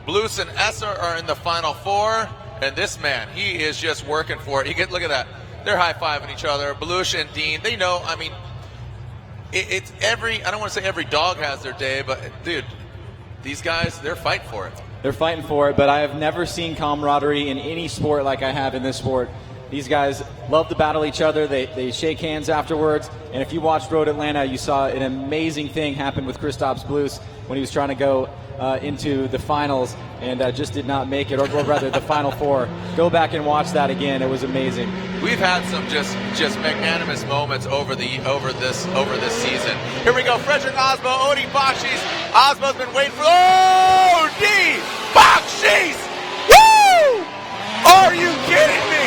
Blush and Essa are in the Final Four. And this man, he is just working for it. Look at that. They're high-fiving each other. Blush and Dean, they know, I mean, it's I don't want to say every dog has their day, but, dude, these guys, they're fighting for it. They're fighting for it, but I have never seen camaraderie in any sport like I have in this sport. These guys love to battle each other. They shake hands afterwards. And if you watched Road Atlanta, you saw an amazing thing happen with Kristaps Blush when he was trying to go into the finals and just did not make it, or rather the Final Four. Go back and watch that again. It was amazing. We've had some just magnanimous moments over this season. Here we go, Frederick Osbo, Odi Bakshis. Osbo's been waiting for Odi Bakshis! Woo! Are you kidding me?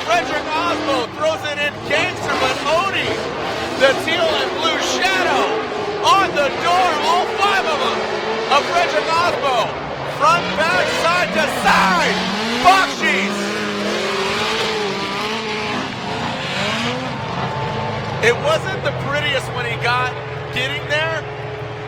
Frederick Osbo throws it in gangster, but Odi, the teal and blue shadow, on the door, all 5 of them, of Frederick Osbo. Front, back, side to side. Bakshis. It wasn't the prettiest when he got getting there,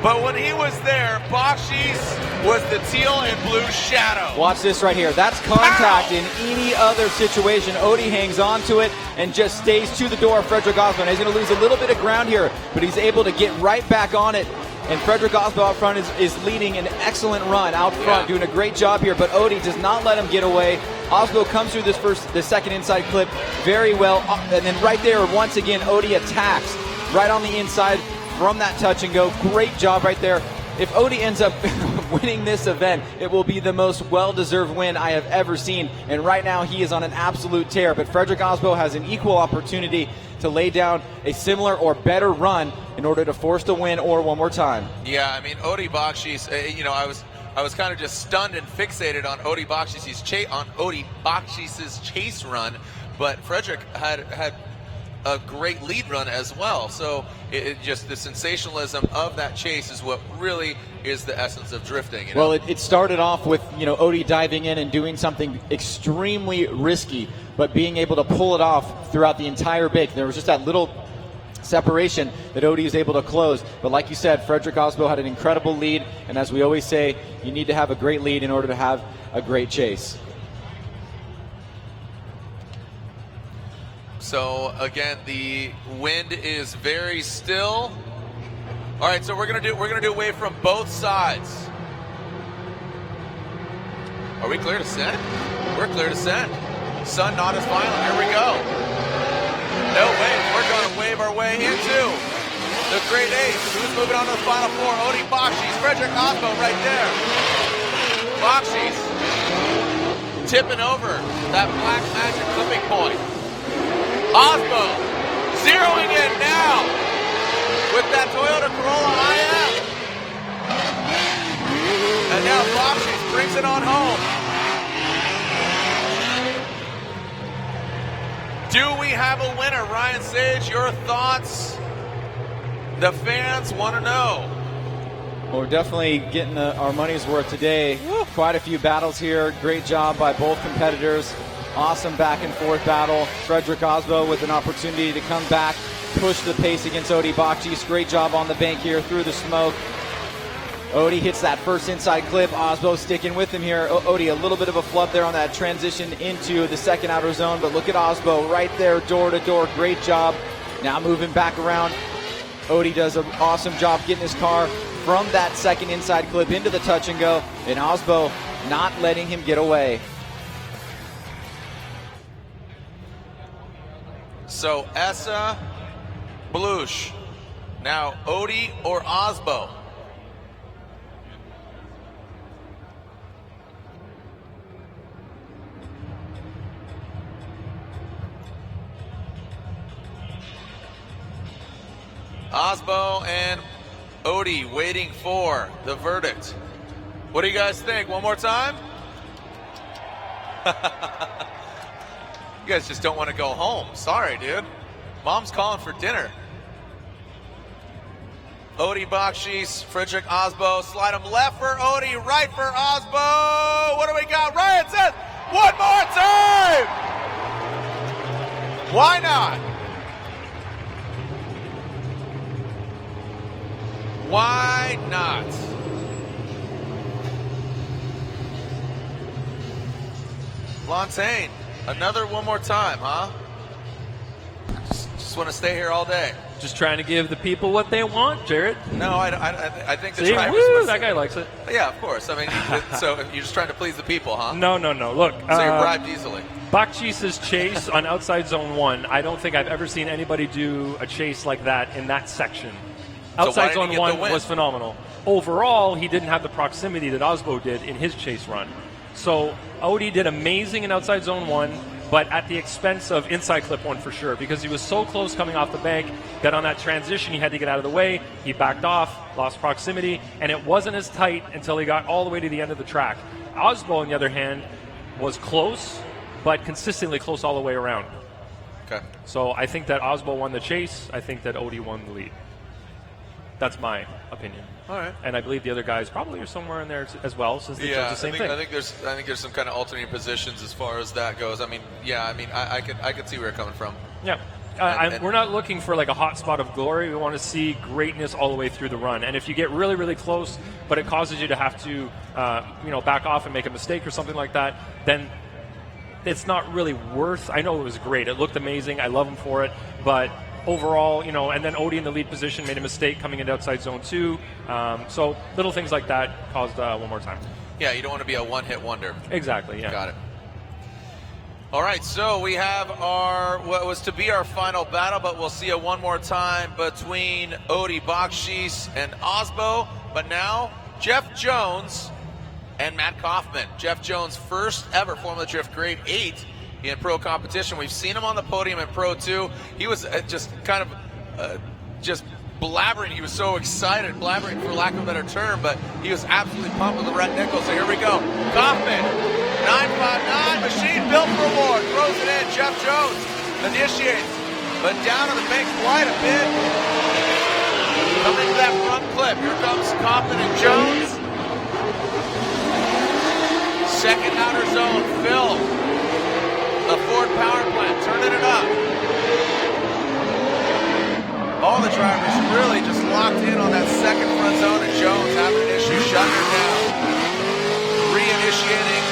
but when he was there, Bakshis was the teal and blue shadow. Watch this right here. That's contact in any other situation. Odi hangs on to it and just stays to the door of Frederick Osbo. He's going to lose a little bit of ground here, but he's able to get right back on it. And Frederick Osbo out front is leading an excellent run out front, doing a great job here, but Odi does not let him get away. Osbo comes through the second inside clip very well, and then right there, once again, Odi attacks right on the inside from that touch and go. Great job right there. If Odi ends up winning this event, it will be the most well-deserved win I have ever seen, and right now he is on an absolute tear, but Frederick Osbo has an equal opportunity to lay down a similar or better run in order to force the win or one more time. Yeah, I mean, Odi Bakshis, I was kind of just stunned and fixated on Odi Bakshis's chase run, but Frederick had a great lead run as well. So it just the sensationalism of that chase is what really is the essence of drifting. Well, it started off with Odi diving in and doing something extremely risky, but being able to pull it off throughout the entire bake. There was just that little separation that Odi was able to close. But like you said, Frederick Osbo had an incredible lead, and as we always say, you need to have a great lead in order to have a great chase. So again, the wind is very still. All right, so we're gonna do away from both sides. Are we clear to send? We're clear to send. Sun not as violent. Here we go. No wave. We're gonna wave our way into the Great Eight. Who's moving on to the Final Four? Odie Bakshis, Frederick Osbo right there. Bakshis tipping over that black magic clipping point. Osbo zeroing in now with that Toyota Corolla IF. And now Bakshis brings it on home. Do we have a winner? Ryan Sage, your thoughts? The fans want to know. Well, we're definitely getting our money's worth today. Quite a few battles here. Great job by both competitors. Awesome back and forth battle. Frederick Osbo with an opportunity to come back, push the pace against Odie Bakshis. Great job on the bank here through the smoke. Odie hits that first inside clip. Osbo sticking with him here. Odie, a little bit of a flub there on that transition into the second outer zone, but look at Osbo right there, door to door. Great job. Now moving back around. Odie does an awesome job getting his car from that second inside clip into the touch and go, and Osbo not letting him get away. So Essa, Blush. Now Odie or Osbo? Osbo and Odie waiting for the verdict. What do you guys think? One more time? You guys just don't want to go home. Sorry, dude. Mom's calling for dinner. Odie Bakshis, Frederick Osbo. Slide him left for Odie, right for Osbo. What do we got? Ryan says, one more time! Why not? Why not? Lontaine, another one more time, huh? Just want to stay here all day. Just trying to give the people what they want, Jarrett. No, I think the See, drivers woo, must- that guy likes it. Yeah, of course. I mean, so you're just trying to please the people, huh? No. Look. So you're bribed easily. Bakshis' chase on outside zone 1, I don't think I've ever seen anybody do a chase like that in that section. So why Outside did he zone get the 1 win? was phenomenal. Overall, he didn't have the proximity that Osbo did in his chase run. So Odie did amazing in outside zone 1, but at the expense of inside clip 1 for sure, because he was so close coming off the bank that on that transition he had to get out of the way. He backed off, lost proximity, and it wasn't as tight until he got all the way to the end of the track. Osbo, on the other hand, was close, but consistently close all the way around. Okay. So I think that Osbo won the chase. I think that Odie won the lead. That's my opinion. All right. And I believe the other guys probably are somewhere in there as well, since they chose the same thing. I think there's some kind of alternating positions as far as that goes. I mean, I could see where you're coming from. Yeah. We're not looking for like a hot spot of glory. We want to see greatness all the way through the run. And if you get really, really close, but it causes you to have to, back off and make a mistake or something like that, then it's not really worth. I know it was great. It looked amazing. I love him for it. But overall, and then Odie in the lead position made a mistake coming into outside zone 2. So little things like that caused one more time. Yeah, you don't want to be a one-hit wonder. Exactly. Yeah. Got it. All right, so we have what was to be our final battle, but we'll see it one more time between Odie Bakshis and Osbo. But now, Jeff Jones and Matt Kaufman. Jeff Jones, first ever Formula Drift Grade 8 in pro competition. We've seen him on the podium in Pro 2. He was just kind of just blabbering. He was so excited, blabbering for lack of a better term, but he was absolutely pumped with the red nickel. So here we go. Kaufman, 959, machine built for award. Throws it in. Jeff Jones initiates, but down on the bank quite a bit. Coming to that front clip. Here comes Kaufman and Jones. Second outer zone, Phil. The Ford power plant, turning it up. All the drivers really just locked in on that second front zone, and Jones having an issue shutting her down. Reinitiating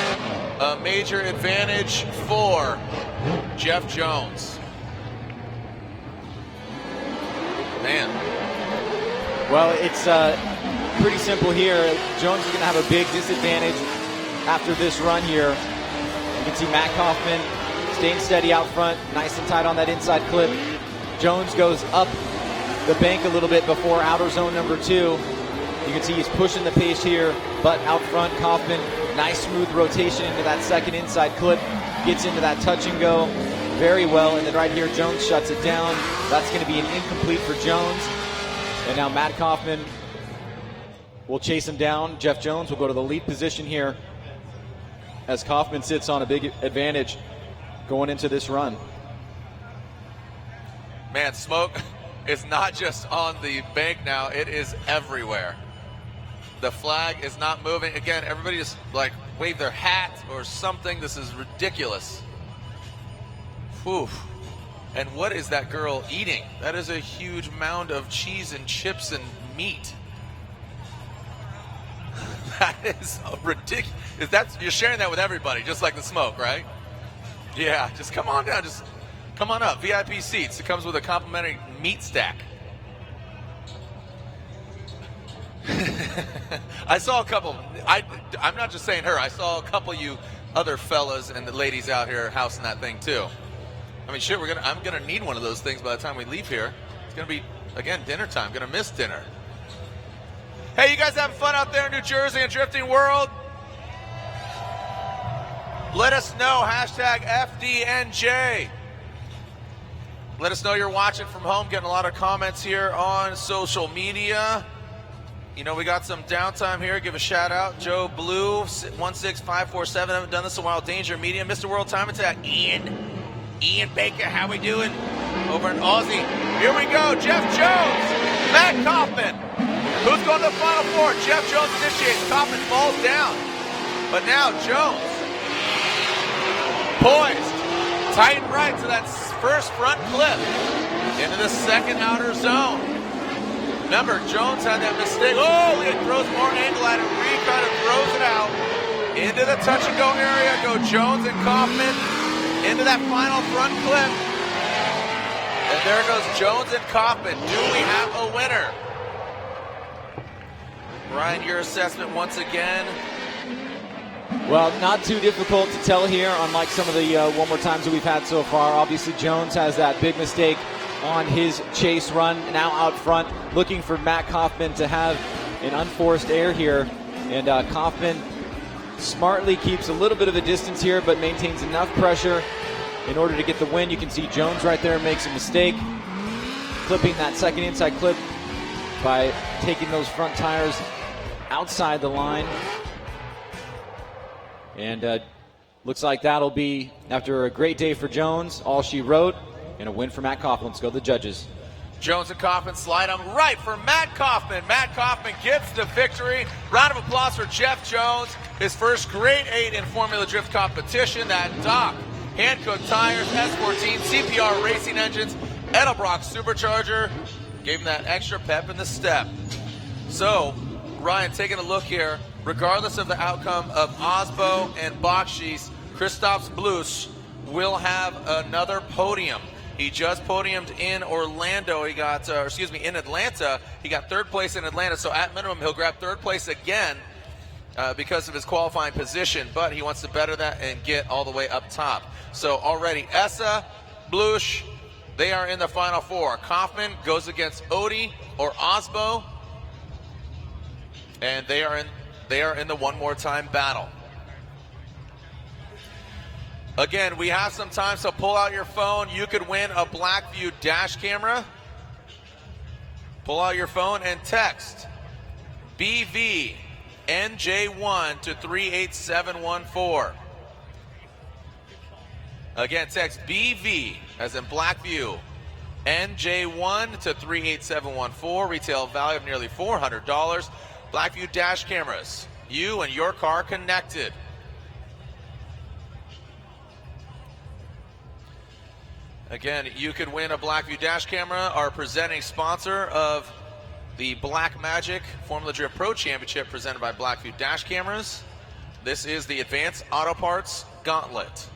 a major advantage for Jeff Jones. man. Well, it's pretty simple here. Jones is going to have a big disadvantage after this run here. You can see Matt Kaufman staying steady out front, nice and tight on that inside clip. Jones goes up the bank a little bit before outer zone number 2. You can see he's pushing the pace here, but out front, Kaufman, nice smooth rotation into that second inside clip, gets into that touch and go very well, and then right here, Jones shuts it down. That's going to be an incomplete for Jones, and now Matt Kaufman will chase him down. Jeff Jones will go to the lead position here as Kaufman sits on a big advantage going into this run. Man, smoke is not just on the bank now, it is everywhere. The flag is not moving. Again, everybody just like wave their hat or something. This is ridiculous. Whew. And what is that girl eating? That is a huge mound of cheese and chips and meat. That is ridiculous. You're sharing that with everybody, just like the smoke, right? Yeah, just come on down. Just come on up. VIP seats. It comes with a complimentary meat stack. I saw a couple. I'm not just saying her. I saw a couple of you other fellas and the ladies out here housing that thing too. I mean, shit. I'm gonna need one of those things by the time we leave here. It's gonna be again dinner time. Gonna miss dinner. Hey, you guys having fun out there in New Jersey and Drifting World? Let us know. Hashtag FDNJ. Let us know you're watching from home. Getting a lot of comments here on social media. You know, we got some downtime here. Give a shout out. Joe Blue, 16547. Haven't done this in a while. Danger Media. Mr. World Time Attack. Ian Baker, how we doing? Over in Aussie. Here we go. Jeff Jones. Matt Kaufman. Who's going to the Final Four? Jeff Jones initiates. Kaufman falls down. But now Jones. Poised. Tight and right to that first front clip. Into the second outer zone. Remember, Jones had that mistake. Oh, he throws more angle at it. Reed kind of throws it out. Into the touch and go area go Jones and Kaufman. Into that final front clip. And there goes Jones and Kaufman. Do we have a winner? Ryan, your assessment once again. Well, not too difficult to tell here, unlike some of the one more times that we've had so far. Obviously, Jones has that big mistake on his chase run, now out front, looking for Matt Kaufman to have an unforced air here. And Kaufman smartly keeps a little bit of a distance here, but maintains enough pressure in order to get the win. You can see Jones right there makes a mistake, clipping that second inside clip by taking those front tires outside the line. And looks like that'll be, after a great day for Jones, all she wrote, and a win for Matt Kaufman. Let's go to the judges. Jones and Kaufman slide on right for Matt Kaufman. Matt Kaufman gets the victory. Round of applause for Jeff Jones. His first grade 8 in Formula Drift competition. That Doc, Hankook tires, S14, CPR racing engines, Edelbrock supercharger. Gave him that extra pep in the step. So, Ryan, taking a look here, regardless of the outcome of Osbo and Bakshis, Christoph Blues will have another podium. He just podiumed in Orlando. He got, in Atlanta. He got third place in Atlanta. So at minimum, he'll grab third place again because of his qualifying position. But he wants to better that and get all the way up top. So already, Essa, Blush, they are in the Final Four. Kaufman goes against Odie or Osbo, and they are in the one more time battle. Again, we have some time, so pull out your phone. You could win a Blackview dash camera. Pull out your phone and text BVNJ1 to 38714. Again, text BV, as in Blackview, NJ1 to 38714. Retail value of nearly $400. Blackview dash cameras. You and your car connected. Again, you could win a Blackview dash camera. Our presenting sponsor of the Black Magic Formula Drift Pro Championship, presented by Blackview dash cameras. This is the Advanced Auto Parts Gauntlet.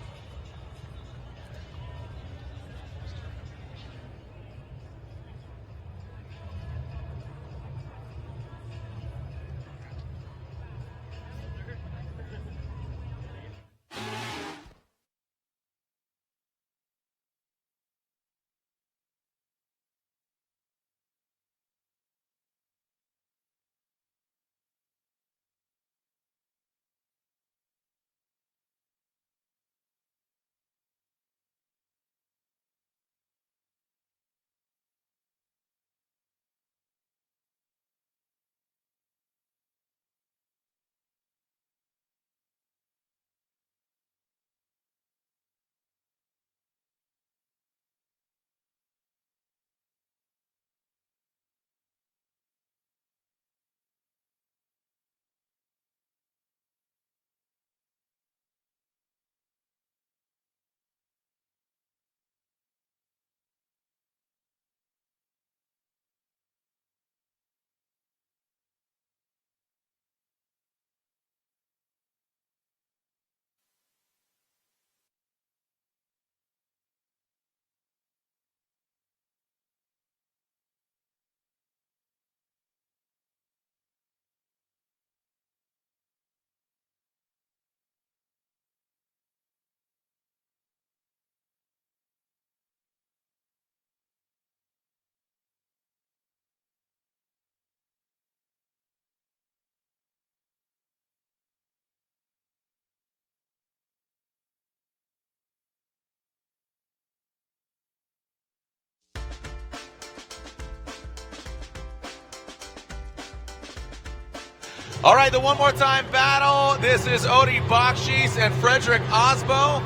All right, the one more time battle. This is Odie Bakshis and Frederick Osbo.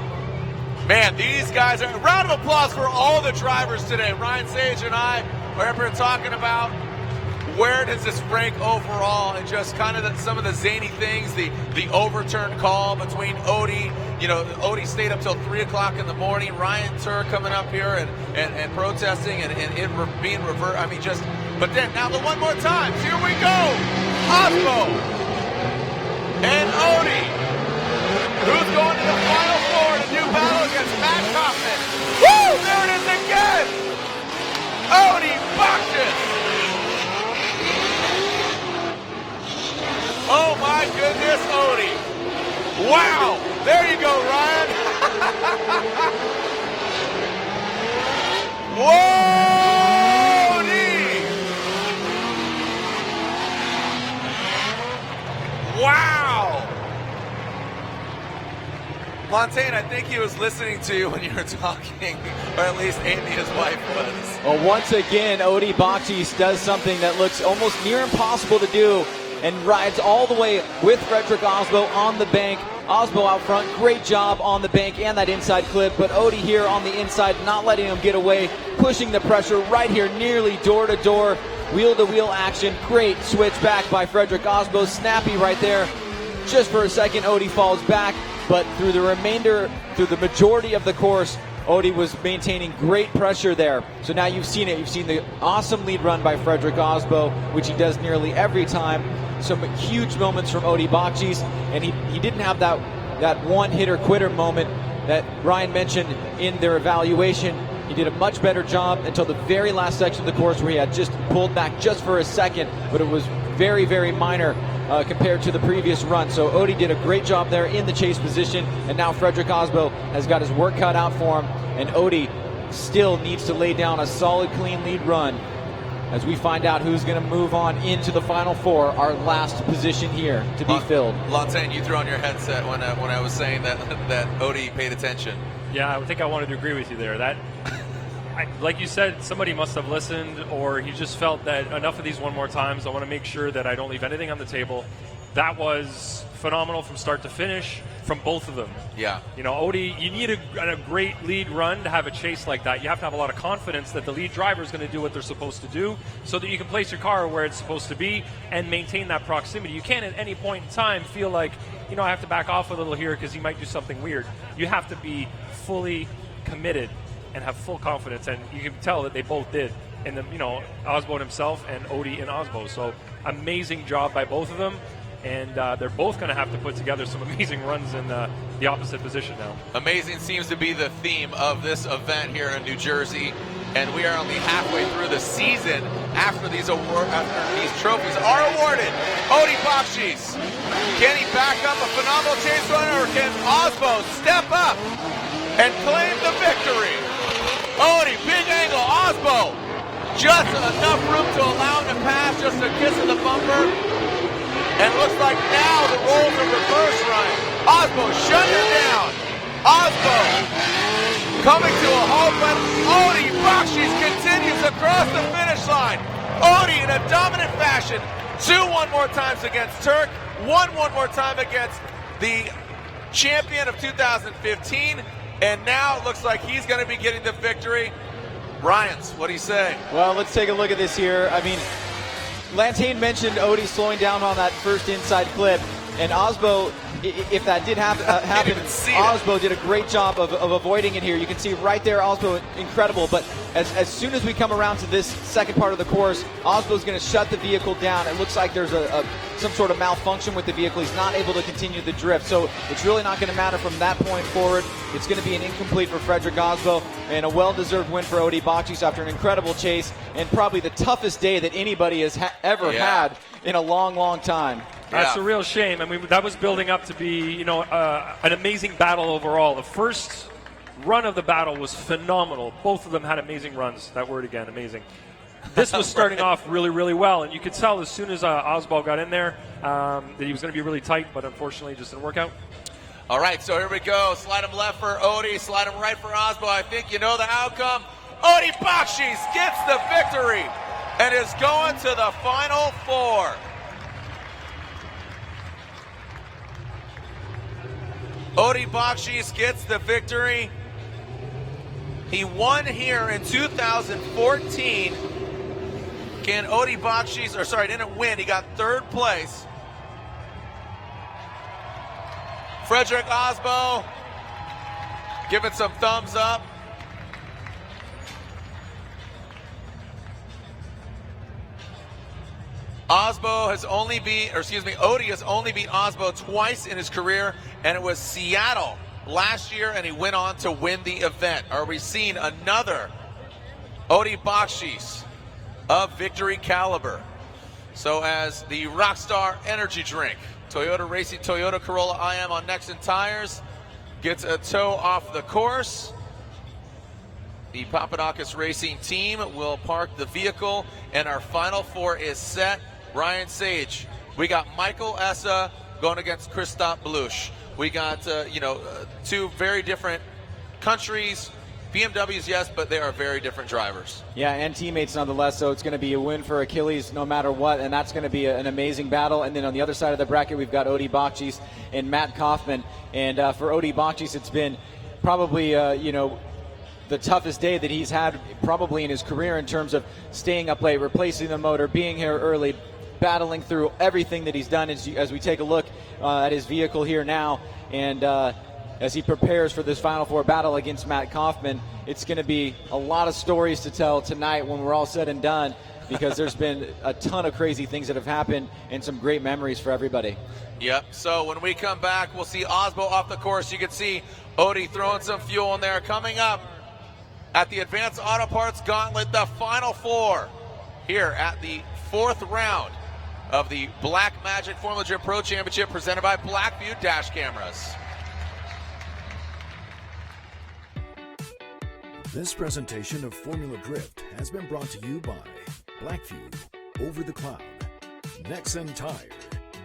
Man, these guys are. Round of applause for all the drivers today. Ryan Sage and I are up here talking about where does this rank overall, and just kind of some of the zany things, the overturned call between Odie. You know, Odie stayed up till 3 o'clock in the morning. Ryan Tur coming up here and protesting and it being reversed. I mean, just. But then now the one more time. Here we go. Osbo and Odie. Who's going to the final four in a new battle against Matt Kaufman? Woo! There it is again! Odie Bakshis! Oh my goodness, Odie! Wow! There you go, Ryan! Whoa! Odie! Wow! Lantain, I think he was listening to you when you were talking, or at least Amy, his wife, was. Well, once again, Odie Bakshis does something that looks almost near impossible to do and rides all the way with Frederick Osbo on the bank. Osbo out front, great job on the bank and that inside clip, but Odie here on the inside, not letting him get away, pushing the pressure right here, nearly door-to-door, wheel-to-wheel action. Great switch back by Frederick Osbo, snappy right there. Just for a second, Odie falls back, but through the majority of the course, Odie was maintaining great pressure there. So now you've seen it. You've seen the awesome lead run by Frederick Osbo, which he does nearly every time. Some huge moments from Odie Bakshis, and he didn't have that one-hitter-quitter moment that Ryan mentioned in their evaluation. He did a much better job until the very last section of the course where he had just pulled back just for a second, but it was very, very minor compared to the previous run. So Odie did a great job there in the chase position, and now Frederick Osbo has got his work cut out for him, and Odie still needs to lay down a solid, clean lead run as we find out who's going to move on into the Final Four, our last position here to be filled. Lantain, you threw on your headset when I was saying that Odie paid attention. Yeah, I think I wanted to agree with you there. That, like you said, somebody must have listened, or he just felt that enough of these one more times. I want to make sure that I don't leave anything on the table. That was phenomenal from start to finish from both of them. Yeah. You know, Odie, you need a great lead run to have a chase like that. You have to have a lot of confidence that the lead driver is going to do what they're supposed to do so that you can place your car where it's supposed to be and maintain that proximity. You can't at any point in time feel like, you know, I have to back off a little here because he might do something weird. You have to be fully committed and have full confidence, and you can tell that they both did. And you know, Osbo himself and Odie and Osbo. So amazing job by both of them. And they're both going to have to put together some amazing runs in the opposite position now. Amazing seems to be the theme of this event here in New Jersey, and we are only halfway through the season after these trophies are awarded. Odie Bakshis, can he back up a phenomenal chase runner, or can Osbo step up and claim the victory? Odie, big angle, Osbo, just enough room to allow him to pass, just a kiss of the bumper. And looks like now the roles are reversed, Ryan. Osbo shut her down. Osbo coming to a halt, but Odie Bakshis continues across the finish line. Odie in a dominant fashion. 2 one more times against Turk. 1 more time against the champion of 2015. And now it looks like he's going to be getting the victory. Ryans, what do you say? Well, let's take a look at this here. I mean, Lantain mentioned Odie slowing down on that first inside clip, and Osbo, if that did happen, Osbo did a great job of avoiding it here. You can see right there, Osbo, incredible, but as soon as we come around to this second part of the course, Osbo's going to shut the vehicle down. It looks like there's some sort of malfunction with the vehicle. He's not able to continue the drift, so it's really not going to matter from that point forward. It's going to be an incomplete for Frederick Osbo, and a well-deserved win for Odie Bakshis after an incredible chase, and probably the toughest day that anybody has ever had in a long, long time. That's a real shame. I mean, that was building up to be, you know, an amazing battle overall. The first run of the battle was phenomenal. Both of them had amazing runs. That word again, amazing. This was starting off really, really well, and you could tell as soon as Osbo got in there that he was going to be really tight, but unfortunately it just didn't work out. All right, so here we go. Slide him left for Odie, slide him right for Osbo. I think you know the outcome. Odie Bakshis gets the victory and is going to the Final Four. Odi Bakshi's gets the victory. He won here in 2014. Can Odi Bakshi's, or sorry, didn't win. He got third place. Frederick Osbo giving some thumbs up. Osbo has only beat, or excuse me, Odi has only beat Osbo twice in his career, and it was Seattle last year, and he went on to win the event. Are we seeing another Odi Bakshis of victory caliber? So as the Rockstar Energy Drink, Toyota Racing Toyota Corolla IM on Nexen Tires gets a tow off the course. The Papadakis Racing team will park the vehicle, and our final four is set. Ryan Sage, we got Michael Essa going against Christoph Blush. We got, two very different countries. BMWs, yes, but they are very different drivers. Yeah, and teammates nonetheless, so it's going to be a win for Achilles no matter what, and that's going to be an amazing battle. And then on the other side of the bracket, we've got Odi Bakshis and Matt Kaufman. And for Odi Bakshis, it's been probably, the toughest day that he's had probably in his career in terms of staying up late, replacing the motor, being here early, battling through everything that he's done as we take a look at his vehicle here now. And as he prepares for this Final Four battle against Matt Kaufman, it's going to be a lot of stories to tell tonight when we're all said and done, because there's been a ton of crazy things that have happened and some great memories for everybody. Yep, so when we come back, we'll see Osbo off the course. You can see Odi throwing some fuel in there. Coming up at the Advanced Auto Parts Gauntlet, the Final Four here at the fourth round of the Black Magic Formula Drift Pro Championship presented by Blackview Dash Cameras. This presentation of Formula Drift has been brought to you by Blackview, Over the Cloud, Nexen Tire,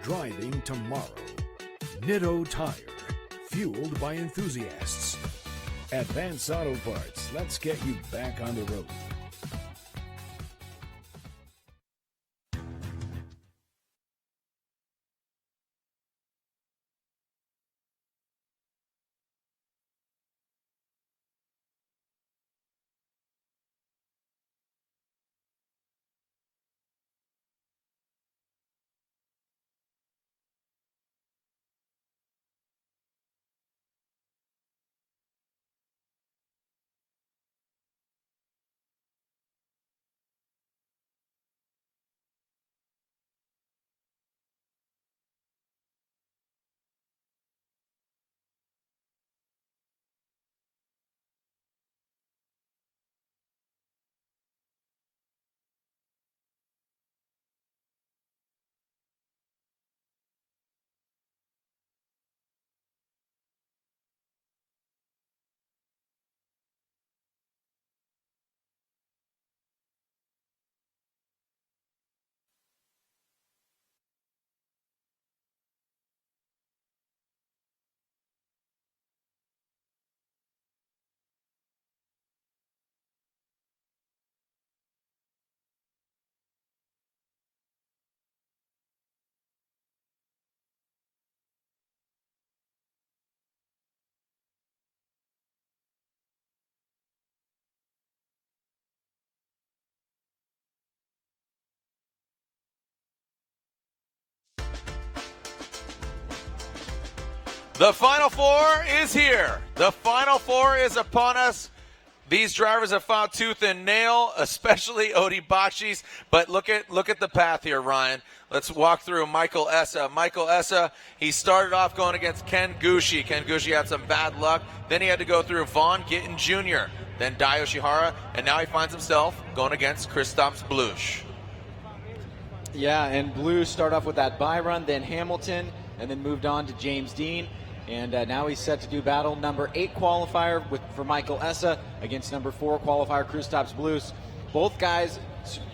Driving Tomorrow, Nitto Tire, Fueled by Enthusiasts. Advanced Auto Parts, let's get you back on the road. The Final Four is here. The Final Four is upon us. These drivers have fought tooth and nail, especially Odi Bakshis. But look at the path here, Ryan. Let's walk through Michael Essa. Michael Essa, he started off going against Ken Gushi. Ken Gushi had some bad luck. Then he had to go through Vaughn Gittin Jr., then Dai Yoshihara, and now he finds himself going against Christoph Blush. Yeah, and Blues started off with that bye run, then Hamilton, and then moved on to James Dean. And now he's set to do battle number 8 qualifier for Michael Essa against number 4 qualifier Kristaps Blues. Both guys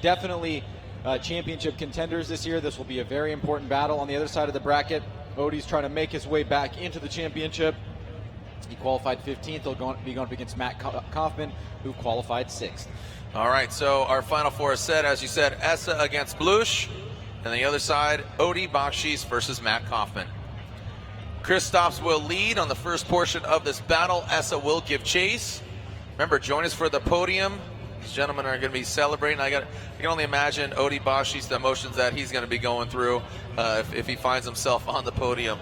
definitely championship contenders this year. This will be a very important battle. On the other side of the bracket, Odi's trying to make his way back into the championship. He qualified 15th. He'll be going up against Matt Kaufman, who qualified 6th. All right, so our Final Four is set, as you said, Essa against Blush, and the other side, Odi Bakshis versus Matt Kaufman. Kristaps will lead on the first portion of this battle. Essa will give chase. Remember, join us for the podium. These gentlemen are going to be celebrating. I can only imagine Odi Bashi's the emotions that he's going to be going through if he finds himself on the podium.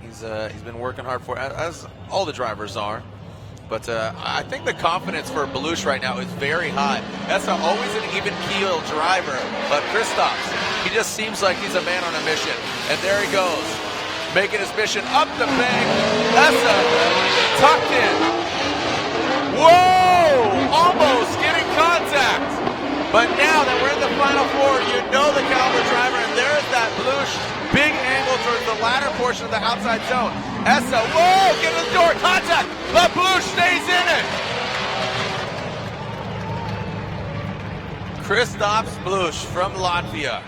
He's been working hard for it, as all the drivers are. But I think the confidence for Belush right now is very high. Essa always an even keel driver, but Kristaps, he just seems like he's a man on a mission. And there he goes, making his mission up the bank. Essa tucked in. Whoa! Almost getting contact. But now that we're in the Final Four, you know the caliber driver, and there's that Belush big angle towards the latter portion of the outside zone. Essa, whoa, get in the door, contact, but Belush stays in it. Kristaps Belush from Latvia,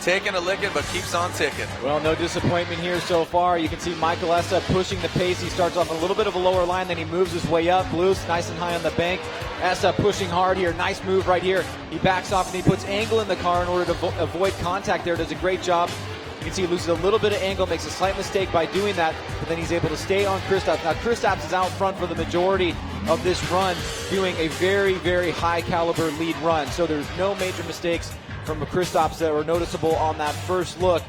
taking a licking but keeps on ticking. Well, no disappointment here so far. You can see Michael Essa pushing the pace. He starts off a little bit of a lower line, then he moves his way up. Belush nice and high on the bank. Essa pushing hard here. Nice move right here. He backs off and he puts angle in the car in order to avoid contact there. Does a great job. You can see he loses a little bit of angle, makes a slight mistake by doing that, but then he's able to stay on Kristaps. Now Kristaps is out front for the majority of this run, doing a very, very high caliber lead run. So there's no major mistakes from Kristaps that were noticeable on that first look.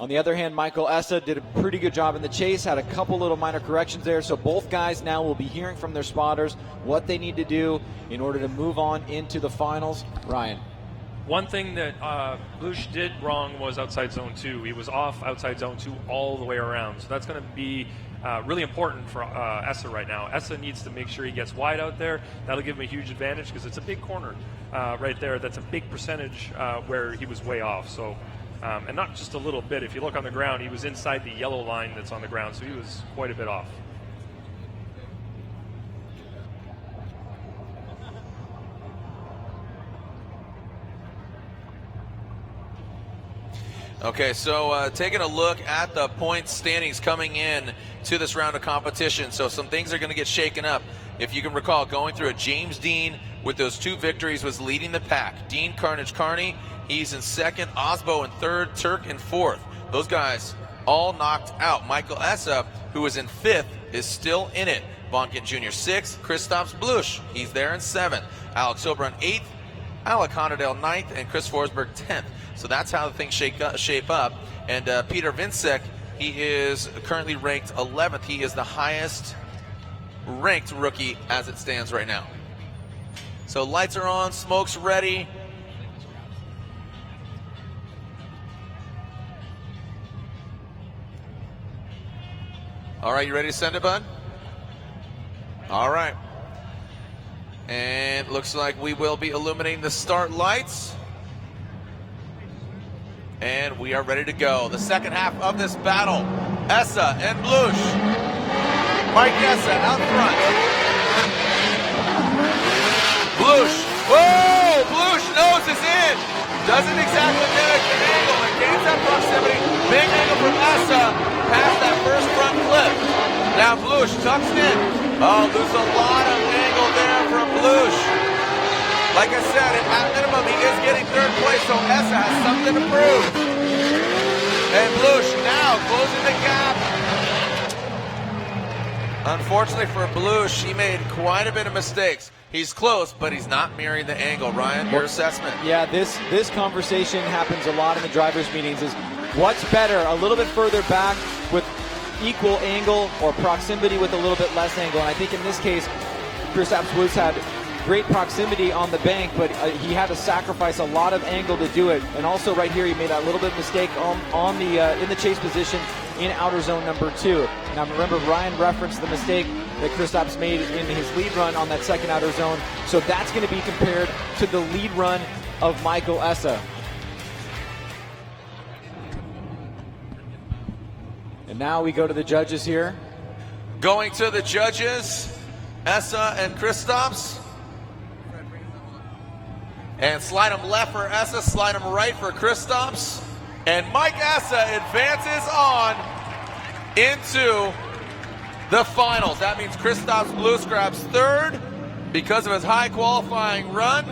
On the other hand, Michael Essa did a pretty good job in the chase, had a couple little minor corrections there, so both guys now will be hearing from their spotters what they need to do in order to move on into the finals. Ryan. One thing that Belush did wrong was outside zone 2. He was off outside zone 2 all the way around, so that's going to be really important for Essa right now. Essa needs to make sure he gets wide out there. That'll give him a huge advantage because it's a big corner right there. That's a big percentage where he was way off. So, and not just a little bit. If you look on the ground, he was inside the yellow line that's on the ground, so he was quite a bit off. Okay, so taking a look at the point standings coming in to this round of competition. So some things are going to get shaken up. If you can recall, going through it, James Dean with those 2 victories was leading the pack. Dean Carnage Carney, he's in second. Osbo in third. Turk in fourth. Those guys all knocked out. Michael Essa, who was in fifth, is still in it. Bonkin Jr. sixth. Kristaps Belush, he's there in seventh. Alex Oberon eighth. Alec Honadale ninth. And Chris Forsberg 10th. So that's how the things shape up. And Peter Vincek, he is currently ranked 11th. He is the highest ranked rookie as it stands right now. So lights are on, smoke's ready. All right, you ready to send it, bud? All right. And looks like we will be illuminating the start lights. And we are ready to go. The second half of this battle, Essa and Belush. Mike Essa out front. Belush, whoa! Belush noses in. Doesn't exactly mimic the angle, but gains that proximity. Big angle from Essa past that first front clip. Now Belush tucks in. Oh, there's a lot of angle there from Belush. Like I said, at minimum, he is getting third place, so Essa has something to prove. And Belush now closing the gap. Unfortunately for Belush, he made quite a bit of mistakes. He's close, but he's not mirroring the angle. Ryan, your assessment? Yeah, this conversation happens a lot in the drivers' meetings is what's better, a little bit further back with equal angle or proximity with a little bit less angle. And I think in this case, Kristaps Belush had great proximity on the bank, but he had to sacrifice a lot of angle to do it. And also right here, he made that little bit of mistake on the in the chase position in outer zone number 2. Now remember, Ryan referenced the mistake that Kristaps made in his lead run on that second outer zone. So that's going to be compared to the lead run of Michael Essa. And now we go to the judges here. Going to the judges, Essa and Kristaps. And slide him left for Essa, slide him right for Kristaps. And Mike Essa advances on into the finals. That means Kristaps Belush grabs third because of his high qualifying run.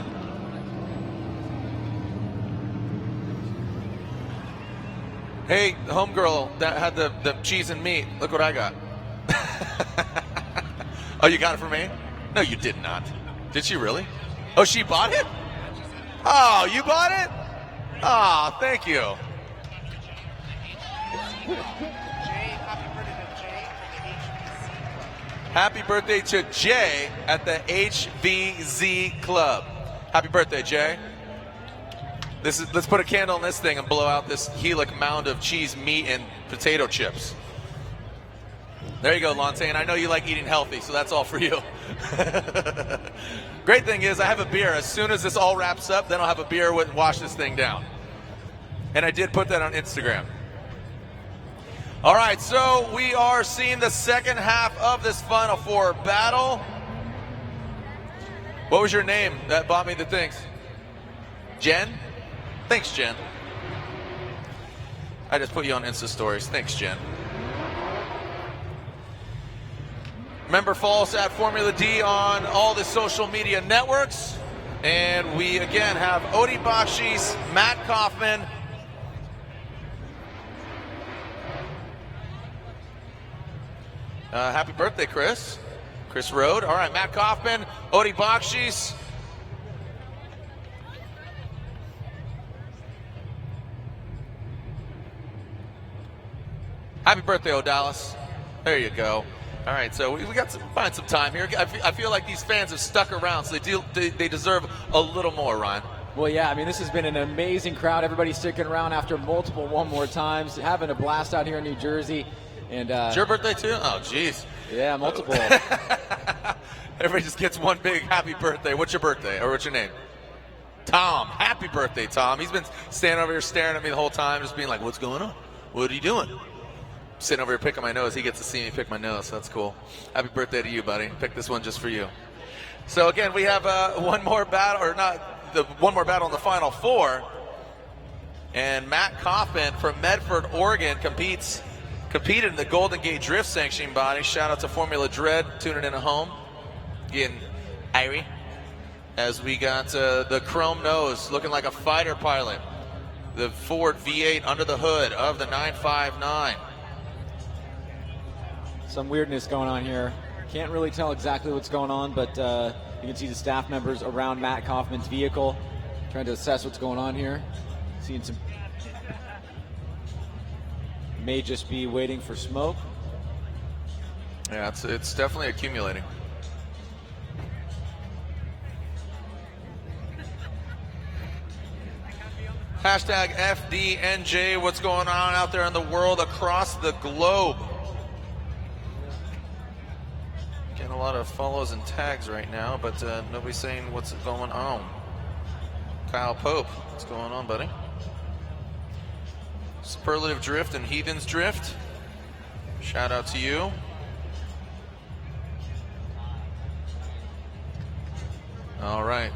Hey, homegirl that had the cheese and meat. Look what I got. Oh, you got it for me? No, you did not. Did she really? Oh, she bought it? Oh, you bought it? Oh, thank you. Happy birthday to Jay at the HVZ Club. Happy birthday, Jay. Let's put a candle on this thing and blow out this Helic mound of cheese, meat, and potato chips. There you go, Lantain. I know you like eating healthy, so that's all for you. Great thing is I have a beer. As soon as this all wraps up, then I'll have a beer and wash this thing down. And I did put that on Instagram. All right, so we are seeing the second half of this Final Four battle. What was your name that bought me the things? Jen? Thanks, Jen. I just put you on Insta stories. Thanks, Jen. Remember, follow us at Formula D on all the social media networks. And we, again, have Odi Bakshis, Matt Kaufman, happy birthday, Chris. Chris Rode. All right, Matt Kaufman, Odi Bakshis. Happy birthday, O'Dallas. There you go. All right, so we got to find some time here. I feel like these fans have stuck around, so they deserve a little more, Ryan. Well, yeah, I mean, this has been an amazing crowd. Everybody sticking around after multiple one more times, having a blast out here in New Jersey. And it's your birthday too? Oh, jeez. Yeah, multiple. Everybody just gets one big happy birthday. What's your birthday, or what's your name? Tom. Happy birthday, Tom. He's been standing over here staring at me the whole time, just being like, what's going on? What are you doing? Sitting over here picking my nose. He gets to see me pick my nose, so that's cool. Happy birthday to you, buddy. Pick this one just for you. So again, we have one more battle, or not, one more battle in the Final Four. And Matt Kaufman from Medford, Oregon competed in the Golden Gate Drift sanctioning body. Shout out to Formula Dread tuning in at home. Getting irie. As we got the chrome nose looking like a fighter pilot. The Ford V8 under the hood of the 959. Some weirdness going on here. Can't really tell exactly what's going on, but you can see the staff members around Matt Kaufman's vehicle trying to assess what's going on here. Seeing some, may just be waiting for smoke. Yeah, it's definitely accumulating. Hashtag FDNJ, what's going on out there in the world across the globe? Getting a lot of follows and tags right now, but nobody's saying what's going on. Kyle Pope, what's going on, buddy? Superlative Drift and Heathens Drift, shout out to you. All right.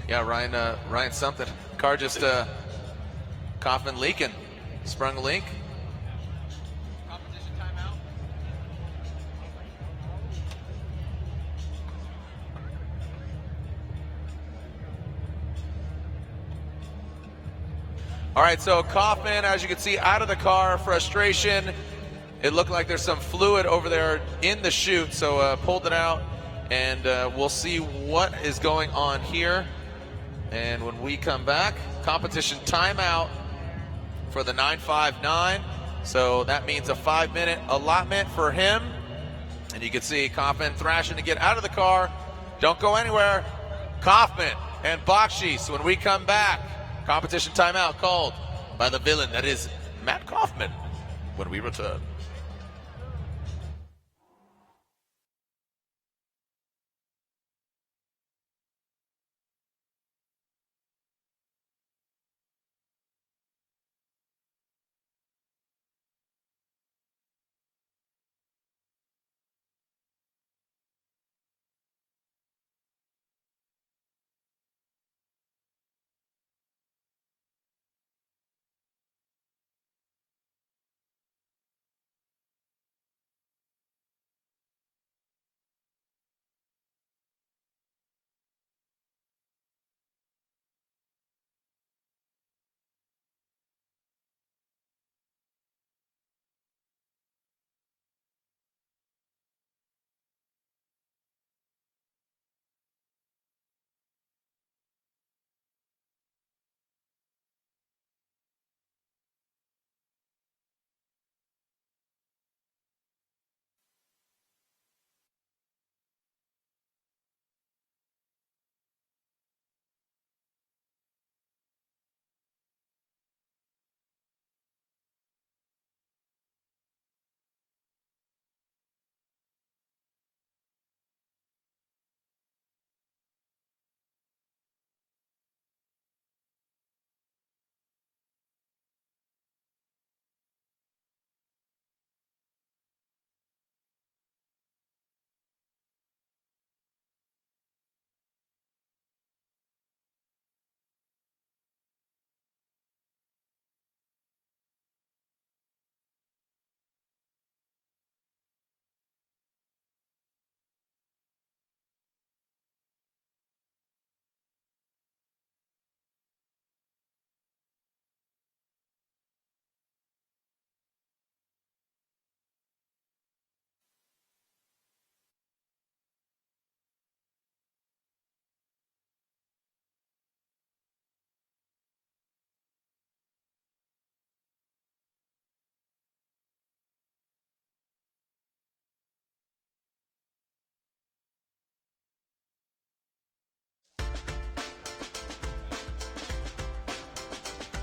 Yeah, Ryan something. Car just Kaufman leaking. Sprung a leak. Competition timeout. All right, so Kaufman, as you can see, out of the car, frustration. It looked like there's some fluid over there in the chute, so pulled it out, and we'll see what is going on here. And when we come back, competition timeout for the 959. So that means a 5-minute allotment for him. And you can see Kaufman thrashing to get out of the car. Don't go anywhere. Kaufman and Bakshis when we come back. Competition timeout called by the villain that is Matt Kaufman when we return.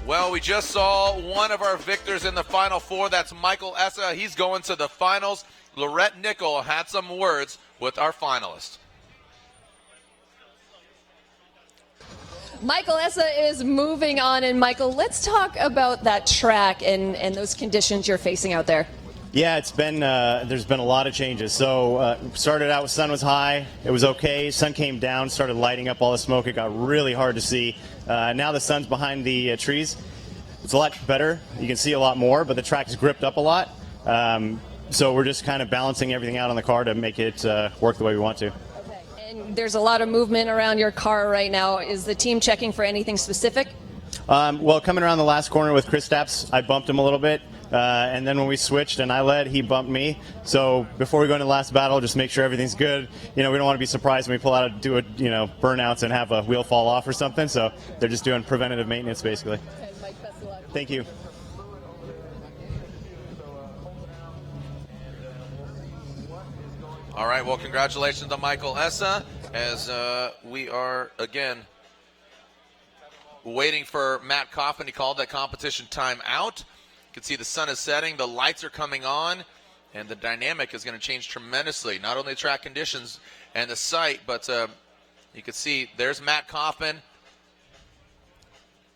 Well, we just saw one of our victors in the Final Four. That's Michael Essa. He's going to the finals. Lorette Nickel had some words with our finalist. Michael Essa is moving on. And Michael, let's talk about that track and those conditions you're facing out there. Yeah, it's been there's been a lot of changes. So started out with sun was high, it was okay. Sun came down, started lighting up all the smoke. It got really hard to see. Now the sun's behind the trees. It's a lot better. You can see a lot more, but the track is gripped up a lot. So we're just kind of balancing everything out on the car to make it work the way we want to. And there's a lot of movement around your car right now. Is the team checking for anything specific? Well, coming around the last corner with Chris Stapps, I bumped him a little bit. And then when we switched and I led, he bumped me. So before we go into the last battle, just make sure everything's good. You know, we don't want to be surprised when we pull out and do burnouts and have a wheel fall off or something. So they're just doing preventative maintenance, basically. Okay, Mike, best of luck. Thank you. All right, well, congratulations to Michael Essa as we are, again, waiting for Matt Kaufman. He called that competition timeout. You can see the sun is setting, the lights are coming on, and the dynamic is going to change tremendously. Not only the track conditions and the site, but you can see there's Matt Kaufman.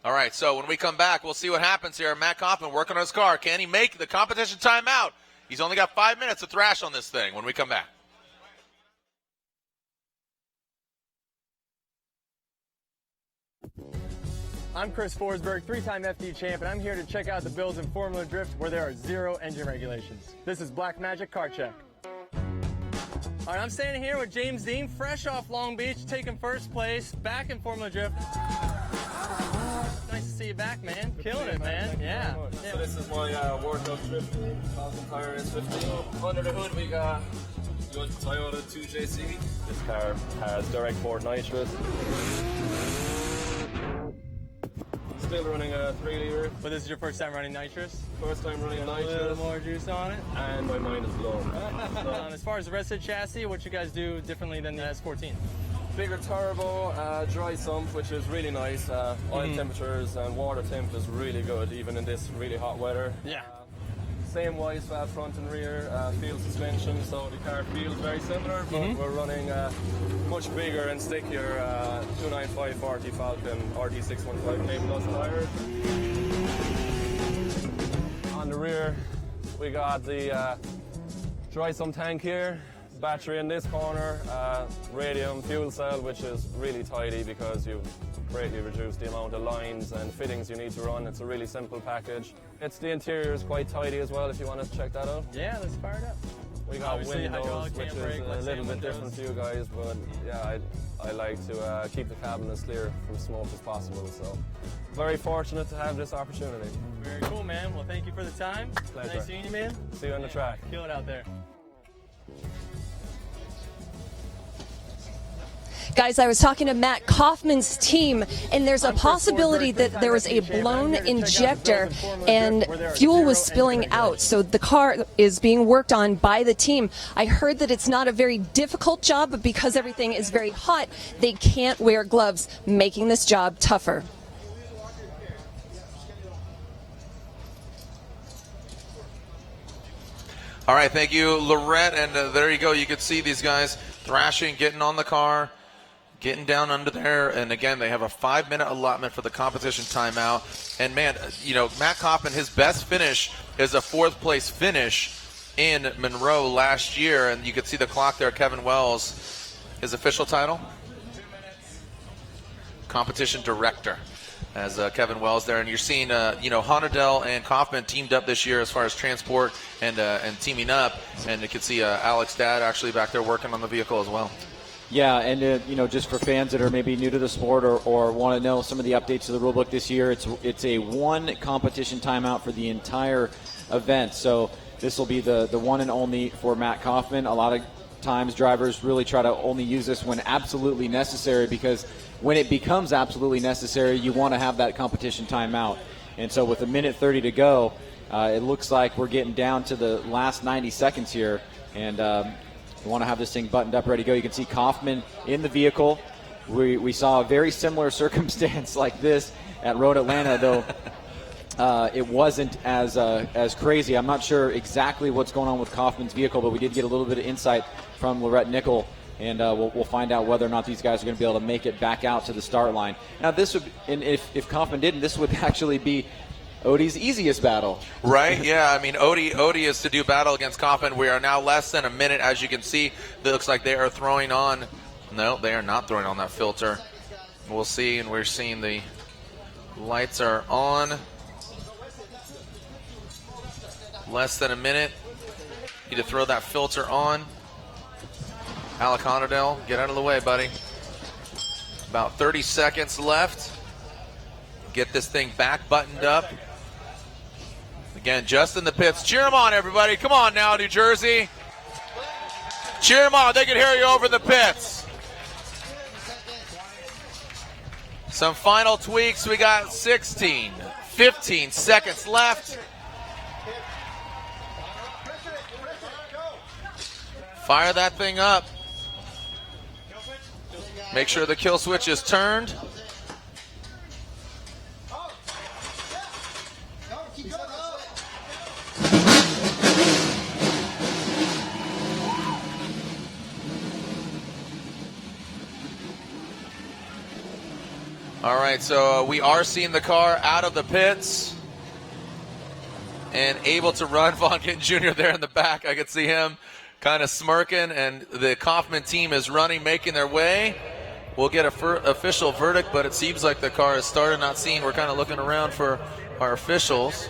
All right, so when we come back, we'll see what happens here. Matt Kaufman working on his car. Can he make the competition timeout? He's only got 5 minutes to thrash on this thing when we come back. I'm Chris Forsberg, three-time FD champ, and I'm here to check out the builds in Formula Drift where there are 0 engine regulations. This is Black Magic Car Check. All right, I'm standing here with James Dean, fresh off Long Beach, taking first place, back in Formula Drift. Nice to see you back, man. Killing it, man. Yeah. So this is my workout trip. Tire is 15. Under the hood, we got good Toyota 2JC. This car has direct port nitrous. Still running a 3-liter. But this is your first time running nitrous? First time running nitrous. A little more juice on it? And my mind is blown. As far as the rest of the chassis, what you guys do differently than the S14? Bigger turbo, dry sump, which is really nice. Oil temperatures and water temp is really good, even in this really hot weather. Yeah. Same wide flat front and rear, field suspension, so the car feels very similar, but we're running much bigger and stickier 295/40 Falcon RT615K Plus tires. On the rear, we got the dry sump tank here, battery in this corner, radium fuel cell, which is really tidy because you've greatly reduced the amount of lines and fittings you need to run. It's a really simple package. The interior is quite tidy as well if you want to check that out. Yeah, let's fire it up. We got windows, which is a little bit different for you guys, but yeah, I like to keep the cabin as clear from smoke as possible, so very fortunate to have this opportunity. Very cool, man. Well, thank you for the time. Pleasure. Nice seeing you, man. See you on the track. Kill it out there. Guys, I was talking to Matt Kaufman's team, and there's a possibility that there was a blown injector and fuel was spilling out. So the car is being worked on by the team. I heard that it's not a very difficult job, but because everything is very hot, they can't wear gloves, making this job tougher. All right, thank you, Lorette. And there you go. You can see these guys thrashing, getting on the car, getting down under there. And again, they have a 5-minute allotment for the competition timeout. And man, Matt Kaufman, his best finish is a 4th place finish in Monroe last year. And you can see the clock there. Kevin Wells, his official title, competition director, as Kevin Wells there. And you're seeing, Honadell and Kaufman teamed up this year as far as transport and teaming up. And you can see Alex Dad actually back there working on the vehicle as well. Yeah, and just for fans that are maybe new to the sport or want to know some of the updates to the rulebook this year, it's a 1 competition timeout for the entire event. So this will be the one and only for Matt Kaufman. A lot of times drivers really try to only use this when absolutely necessary, because when it becomes absolutely necessary, you want to have that competition timeout. And so with 1:30 to go, it looks like we're getting down to the last 90 seconds here, and we want to have this thing buttoned up, ready to go. You can see Kaufman in the vehicle. We saw a very similar circumstance like this at Road Atlanta, though it wasn't as crazy. I'm not sure exactly what's going on with Kaufman's vehicle, but we did get a little bit of insight from Lorette Nickel, and we'll find out whether or not these guys are going to be able to make it back out to the start line. Now, this would, and if Kaufman didn't, this would actually be Odie's easiest battle. Right, yeah. I mean, Odie is to do battle against Kaufman. We are now less than a minute. As you can see, it looks like they are throwing on. No, they are not throwing on that filter. We'll see, and we're seeing the lights are on. Less than a minute. Need to throw that filter on. Alec Honadell, get out of the way, buddy. About 30 seconds left. Get this thing back buttoned up. Again, just in the pits. Cheer them on, everybody. Come on now, New Jersey. Cheer them on. They can hear you over the pits. Some final tweaks. We got 16, 15 seconds left. Fire that thing up. Make sure the kill switch is turned. All right, so we are seeing the car out of the pits and able to run. Von Gittin Jr. there in the back. I can see him kind of smirking, and the Kaufman team is running, making their way. We'll get a official verdict, but it seems like the car has started. Not seen. We're kind of looking around for our officials.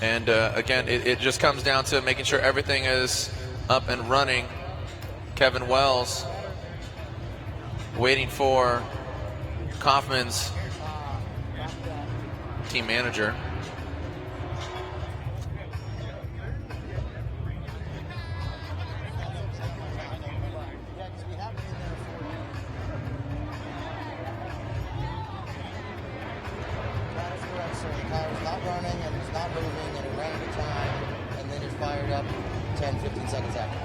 And again, it just comes down to making sure everything is up and running. Kevin Wells waiting for Kaufman's team manager. Not running and it's not moving and it ran the time and then it fired up 10, 15 seconds after.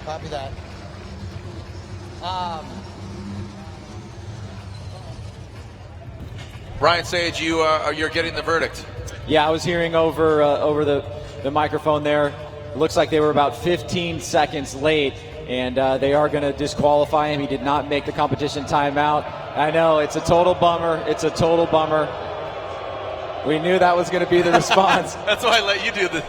Copy that. Ryan Sage, you're getting the verdict. Yeah, I was hearing over the microphone there. It looks like they were about 15 seconds late, and they are going to disqualify him. He did not make the competition timeout. I know, it's a total bummer. It's a total bummer. We knew that was going to be the response. That's why I let you do this.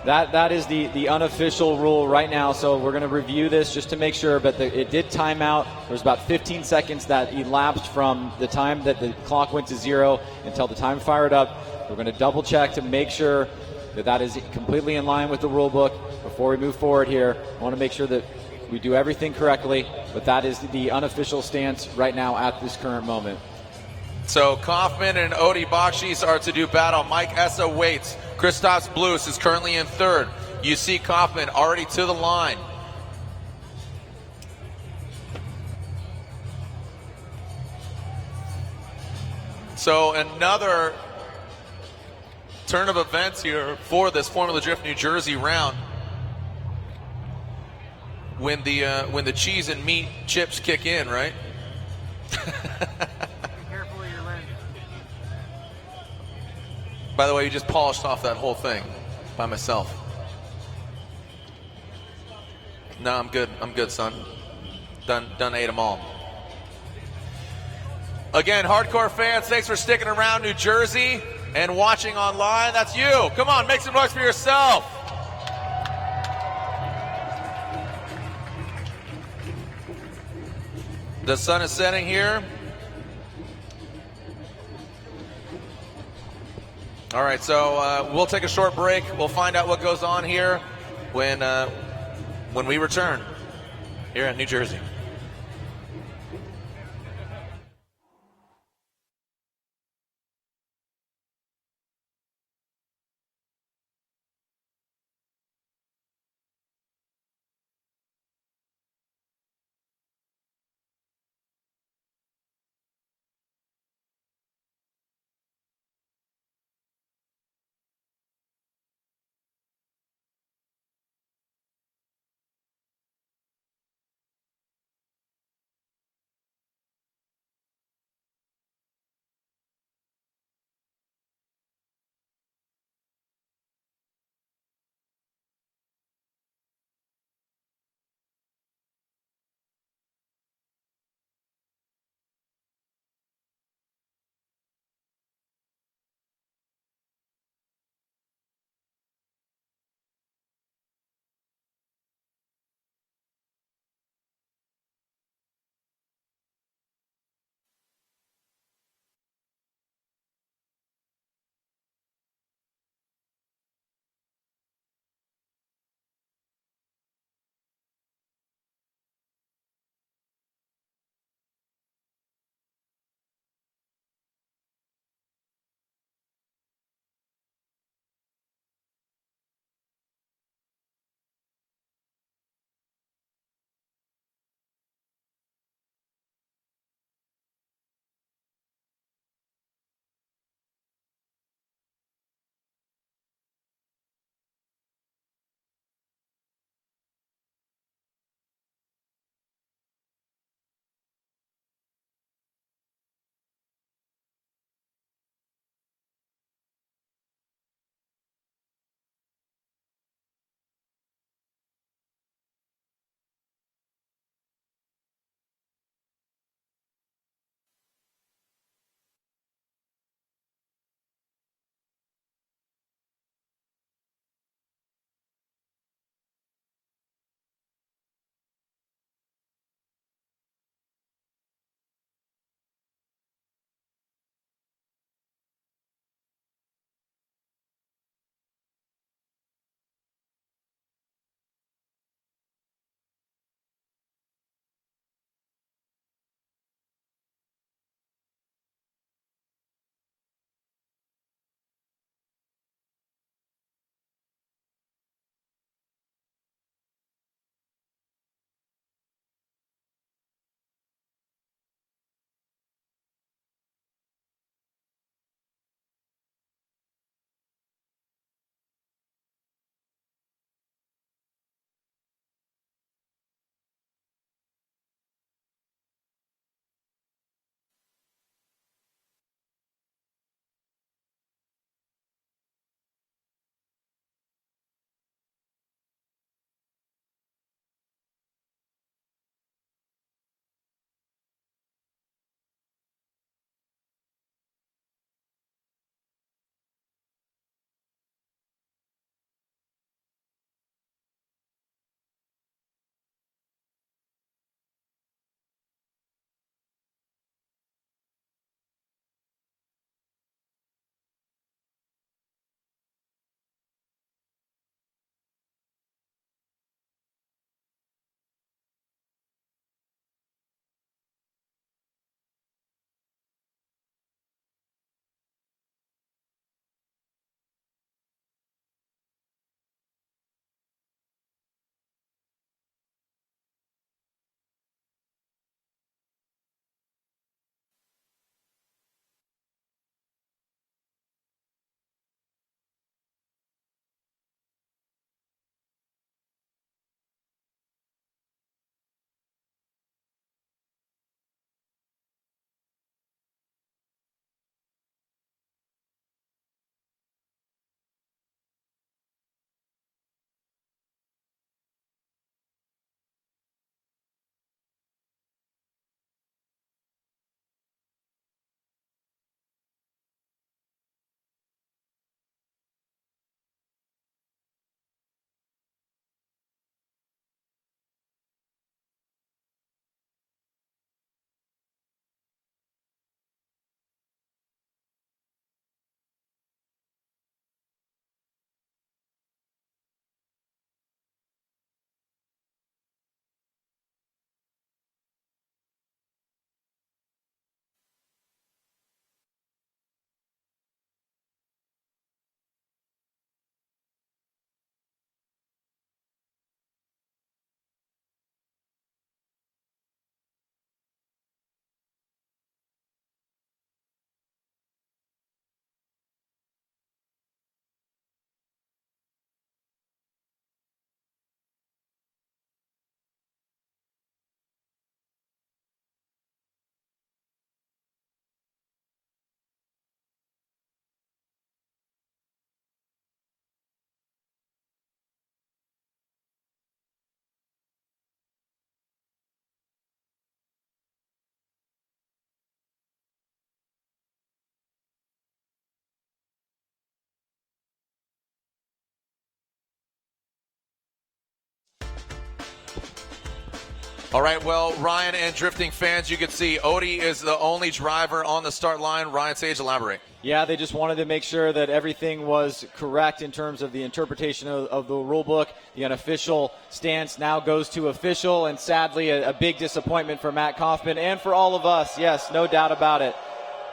That is the unofficial rule right now, so we're going to review this just to make sure, but it did time out. There was about 15 seconds that elapsed from the time that the clock went to zero until the time fired up. We're going to double check to make sure that is completely in line with the rule book before we move forward here. I want to make sure that we do everything correctly, but that is the unofficial stance right now at this current moment. So Kaufman and Odie Bakshis are to do battle. Mike Essa waits. Christoph Blues is currently in third. You see Kaufman already to the line. So another turn of events here for this Formula Drift New Jersey round. When the cheese and meat chips kick in, right? By the way, you just polished off that whole thing by myself. No, I'm good. I'm good, son. Done ate them all. Again, hardcore fans, thanks for sticking around New Jersey and watching online. That's you. Come on, make some noise for yourself. The sun is setting here. All right, so we'll take a short break. We'll find out what goes on here when we return here at New Jersey. All right, well, Ryan and drifting fans, you can see Odie is the only driver on the start line. Ryan Sage, elaborate. Yeah, they just wanted to make sure that everything was correct in terms of the interpretation of the rule book. The unofficial stance now goes to official, and sadly a big disappointment for Matt Kaufman and for all of us. Yes, no doubt about it.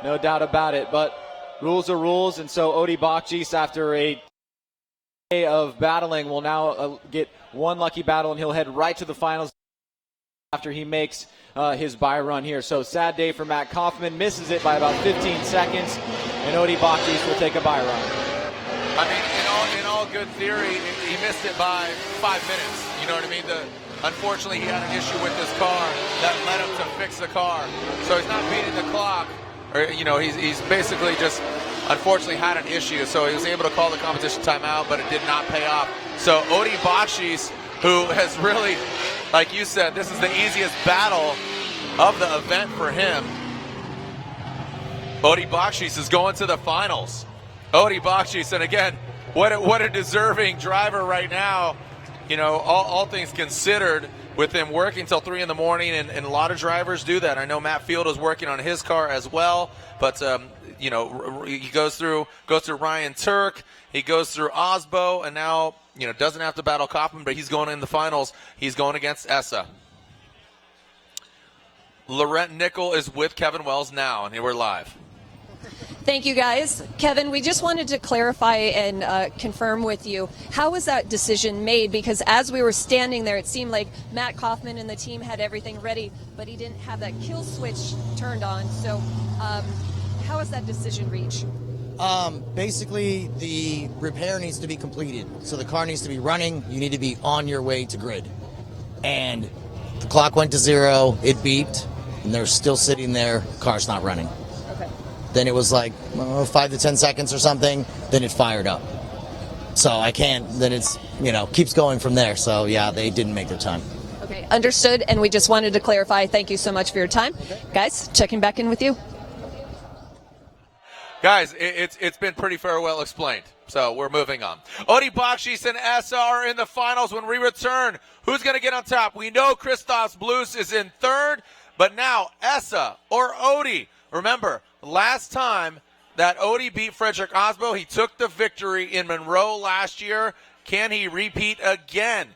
No doubt about it. But rules are rules, and so Odie Bakchis, after a day of battling, will now get one lucky battle, and he'll head right to the finals after he makes his bye run here. So sad day for Matt Kaufman, misses it by about 15 seconds, and Odie Bakchis will take a bye run. I mean, in all good theory, he missed it by 5 minutes. You know what I mean? Unfortunately, he had an issue with his car that led him to fix the car. So he's not beating the clock. Or, you know, he's basically just unfortunately had an issue. So he was able to call the competition timeout, but it did not pay off. So Odie Bakchis, who has really, like you said, this is the easiest battle of the event for him. Odie Bakchis is going to the finals. Odie Bakchis, and again, what a deserving driver right now. You know, all things considered, with him working till 3 in the morning, and a lot of drivers do that. I know Matt Field is working on his car as well, but you know, he goes through Ryan Turk, he goes through Osbo, and now, you know, doesn't have to battle Kaufman, but he's going in the finals. He's going against Essa. Laurent Nickel is with Kevin Wells now, and here we're live. Thank you, guys. Kevin, we just wanted to clarify and confirm with you, how was that decision made? Because as we were standing there, it seemed like Matt Kaufman and the team had everything ready, but he didn't have that kill switch turned on. So how was that decision reached? Basically, the repair needs to be completed. So the car needs to be running. You need to be on your way to grid. And the clock went to 0, it beeped, and they're still sitting there, car's not running. Okay. Then it was like 5 to 10 seconds or something, then it fired up. So I can't, then it's, you know, keeps going from there. So yeah, they didn't make their time. Okay, understood, and we just wanted to clarify. Thank you so much for your time. Guys, checking back in with you. Guys, it's been pretty well explained, so we're moving on. Odie Bakchis and Essa are in the finals. When we return, who's going to get on top? We know Christoph Blues is in third, but now Essa or Odie. Remember, last time that Odie beat Frederick Osbo, he took the victory in Monroe last year. Can he repeat again?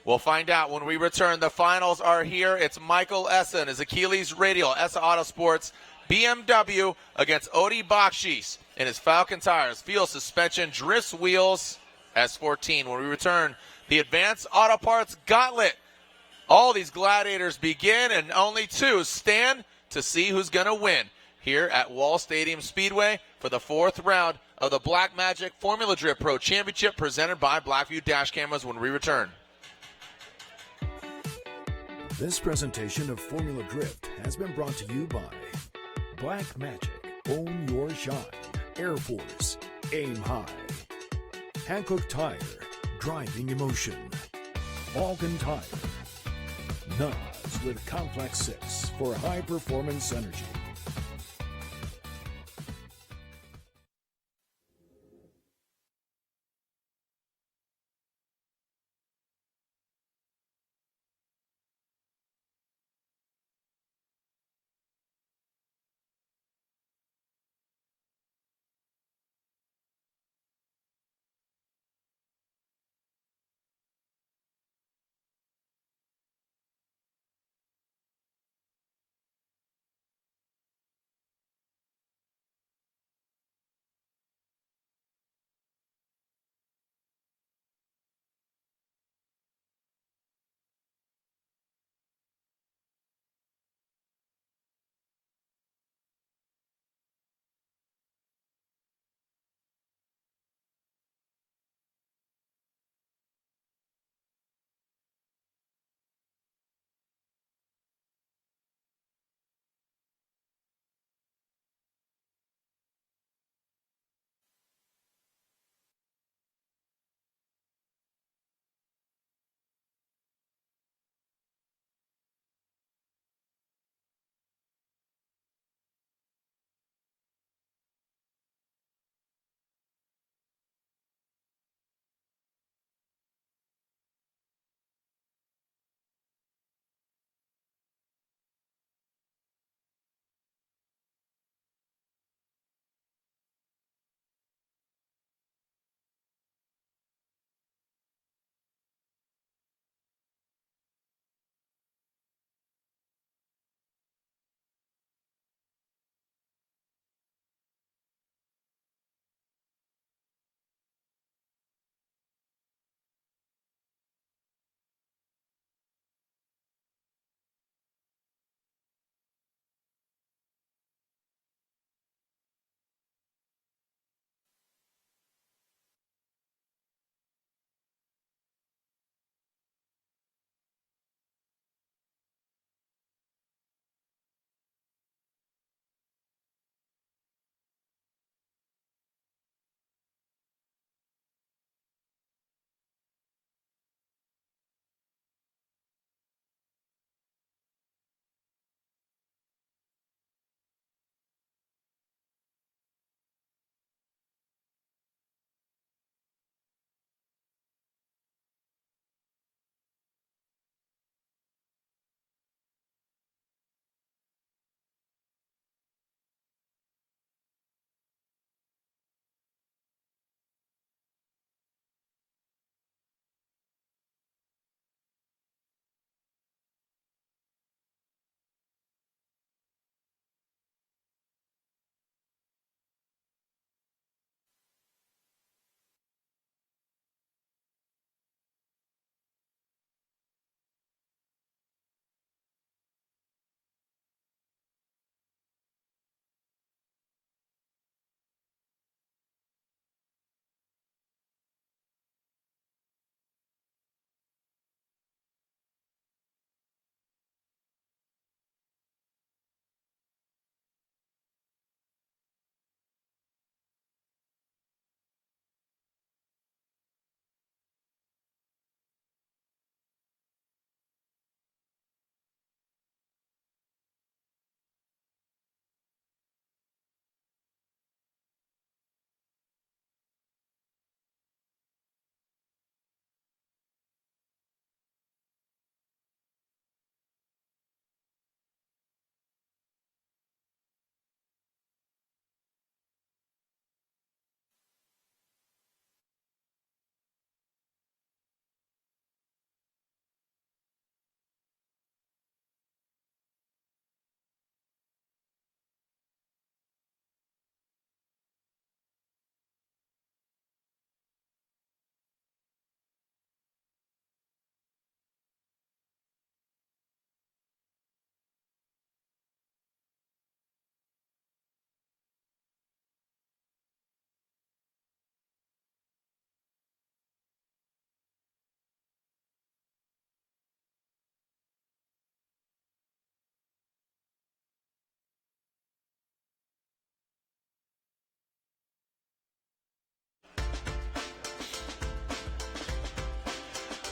We'll find out when we return. The finals are here. It's Michael Essa and his Achilles Radial, Essa Autosports BMW against Odie Bakchis in his Falcon tires, Field suspension, drifts wheels, S14. When we return, the Advanced Auto Parts Gauntlet. All these gladiators begin, and only 2 stand to see who's going to win here at Wall Stadium Speedway for the 4th round of the Black Magic Formula Drift Pro Championship presented by Blackview Dash Cameras when we return. This presentation of Formula Drift has been brought to you by Black Magic, Own Your Shine, Air Force, Aim High, Hankook Tire, Driving Emotion, Balkan Tire, NOS with Complex 6 for high performance energy.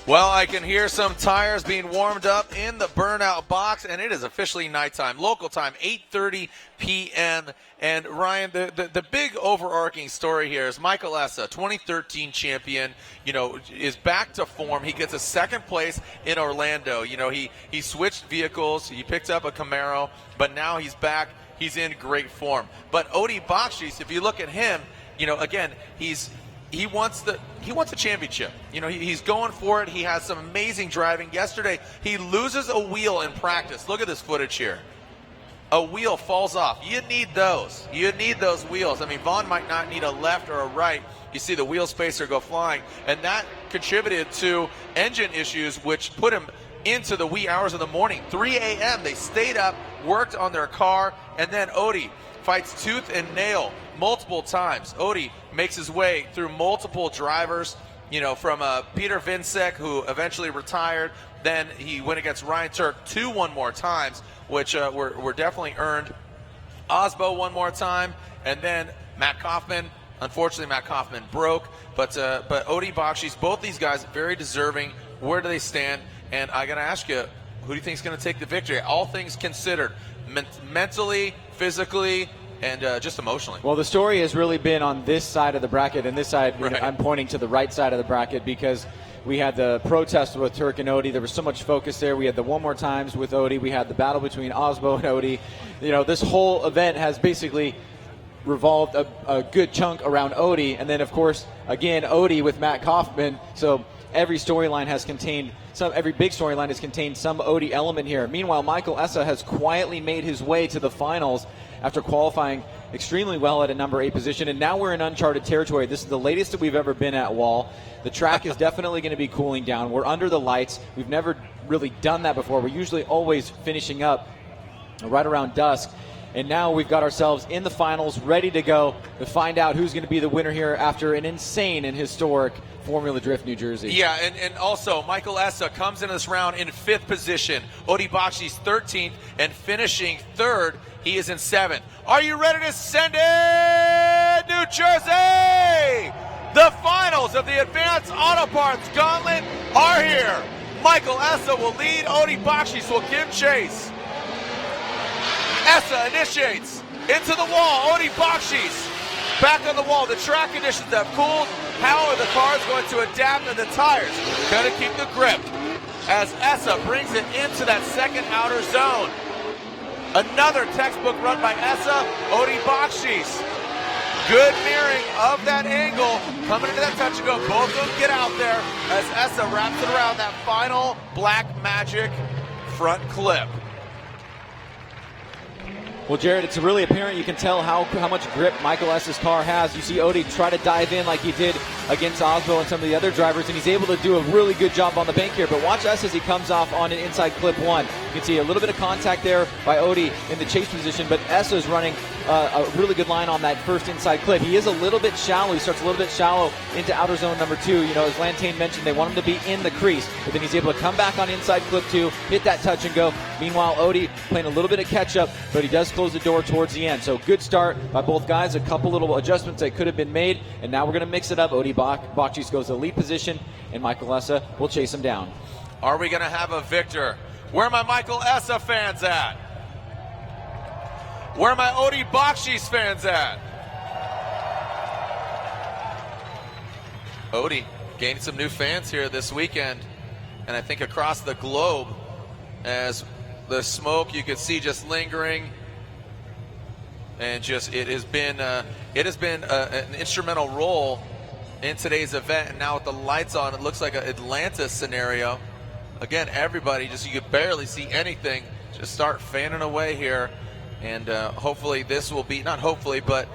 Well, I can hear some tires being warmed up in the burnout box, and it is officially nighttime. Local time, 8:30 p.m. And Ryan, the big overarching story here is Michael Essa, 2013 champion, is back to form. He gets a second place in Orlando. He switched vehicles. He picked up a Camaro, but now he's back. He's in great form. But Odi Bakshis, if you look at him, again, he wants the championship. He's going for it. He has some amazing driving. Yesterday, he loses a wheel in practice. Look at this footage here. A wheel falls off. You need those. You need those wheels. I mean, Vaughn might not need a left or a right. You see the wheel spacer go flying, and that contributed to engine issues, which put him into the wee hours of the morning. 3 a.m. They stayed up, worked on their car, and then Odi fights tooth and nail multiple times. Odi makes his way through multiple drivers, from Peter Vinsek, who eventually retired. Then he went against Ryan Turk one more times, which were definitely earned. Osbo one more time, and then Matt Kaufman. Unfortunately, Matt Kaufman broke, but Odi Bakshis, both these guys very deserving. Where do they stand? And I got to ask you, who do you think is going to take the victory? All things considered, mentally, physically, and just emotionally. Well, the story has really been on this side of the bracket, and this side, right. I'm pointing to the right side of the bracket because we had the protest with Turk and Odi. There was so much focus there. We had the one more times with Odi. We had the battle between Osbo and Odi. This whole event has basically revolved a good chunk around Odi, and then, of course, again, Odi with Matt Kaufman. So every storyline has contained every big storyline has contained some Odi element here. Meanwhile, Michael Essa has quietly made his way to the finals after qualifying extremely well at a number 8 position, and now we're in uncharted territory. This is the latest that we've ever been at Wall. The track is definitely going to be cooling down. We're under the lights. We've never really done that before. We're usually always finishing up right around dusk. And now we've got ourselves in the finals, ready to go to find out who's going to be the winner here after an insane and historic Formula Drift New Jersey. Yeah, and also Michael Essa comes into this round in 5th position. Odi Bakshi's 13th, and finishing 3rd, he is in 7th. Are you ready to send it, New Jersey? The finals of the Advanced Auto Parts Gauntlet are here. Michael Essa will lead. Odi Bakshis will give chase. Essa initiates into the wall. Odi Bakshis back on the wall. The track conditions have cooled. How are the cars going to adapt, and the tires going to keep the grip as Essa brings it into that second outer zone. Another textbook run by Essa. Odi Bakshis. Good mirroring of that angle. Coming into that touch and go. Both of them get out there as Essa wraps it around that final Black Magic front clip. Well, Jared, it's really apparent. You can tell how much grip Michael Essa's car has. You see Odi try to dive in like he did against Osbo and some of the other drivers, and he's able to do a really good job on the bank here. But watch Essa as he comes off on an inside clip 1. You can see a little bit of contact there by Odi in the chase position, but Essa's running a really good line on that first inside clip. He is a little bit shallow. He starts a little bit shallow into outer zone number 2. As Lantane mentioned, they want him to be in the crease, but then he's able to come back on inside clip 2, hit that touch and go. Meanwhile, Odi playing a little bit of catch up, but he does close the door towards the end. So good start by both guys. A couple little adjustments that could have been made, and now we're going to mix it up. Odi Bakshis goes to lead position, and Michael Essa will chase him down. Are we going to have a victor? Where are my Michael Essa fans at? Where are my Odi Bakshis fans at? Odi gained some new fans here this weekend, and I think across the globe, as the smoke you could see just lingering, and just it has been an instrumental role in today's event. And now with the lights on, it looks like an Atlantis scenario. Again, everybody, just you could barely see anything, just start fanning away here. And hopefully this will be, not hopefully, but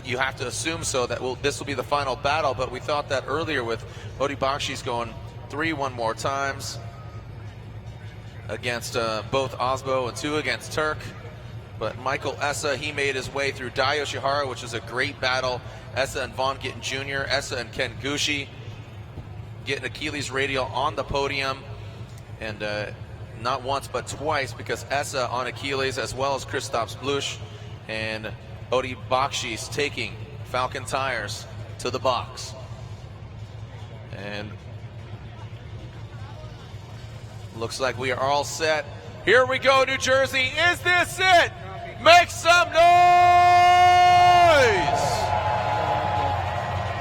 you have to assume so, that this will be the final battle. But we thought that earlier with Odi Bakshis going 3 one more times against both Osbo and 2 against Turk. But Michael Essa, he made his way through Dai Yoshihara, which is a great battle. Essa and Vaughn Gittin Jr., Essa and Ken Gushi getting Achilles radial on the podium. And not once but twice, because Essa on Achilles, as well as Kristaps Blush, and Odi Bakshis taking Falcon tires to the box. And Looks like we are all set. Here we go, New Jersey. Is this it? Make some noise!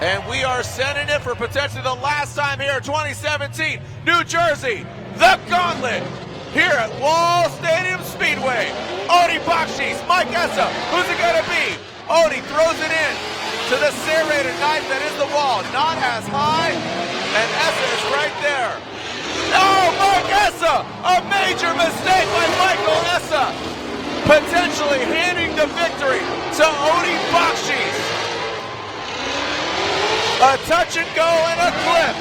And we are sending it for potentially the last time here, 2017. New Jersey, the Gauntlet, here at Wall Stadium Speedway. Odie Bakshi's, Mike Essa, who's it gonna be? Odie throws it in to the serrated knife that is the wall. Not as high, and Essa is right there. Oh, Mike Essa! A major mistake by Michael Essa, potentially handing the victory to Odie Bakshi's. A touch and go and a clip.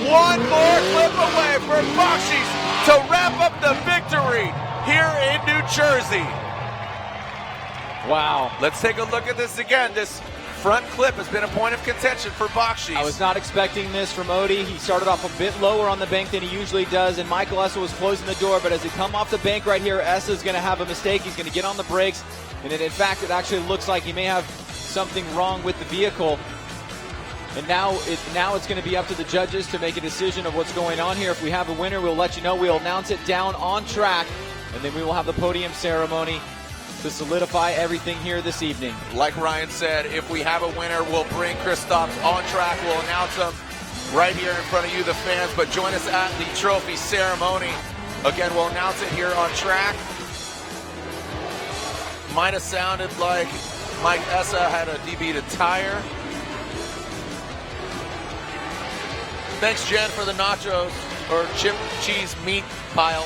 One more clip away for Bakshi's to wrap up the victory here in New Jersey. Wow. Let's take a look at this again. This front clip has been a point of contention for Bakshi's. I was not expecting this from Odie. He started off a bit lower on the bank than he usually does, and Michael Essa was closing the door, but as they come off the bank right here, Essa's going to have a mistake. He's going to get on the brakes, and in fact, it actually looks like he may have something wrong with the vehicle. And now it's going to be up to the judges to make a decision of what's going on here. If we have a winner, we'll let you know. We'll announce it down on track, and then we will have the podium ceremony to solidify everything here this evening. Like Ryan said, if we have a winner, we'll bring Kristaps on track. We'll announce him right here in front of you, the fans. But join us at the trophy ceremony. Again, we'll announce it here on track. Might have sounded like Mike Essa had a debeated tire. Thanks, Jen, for the nachos or chip cheese meat pile.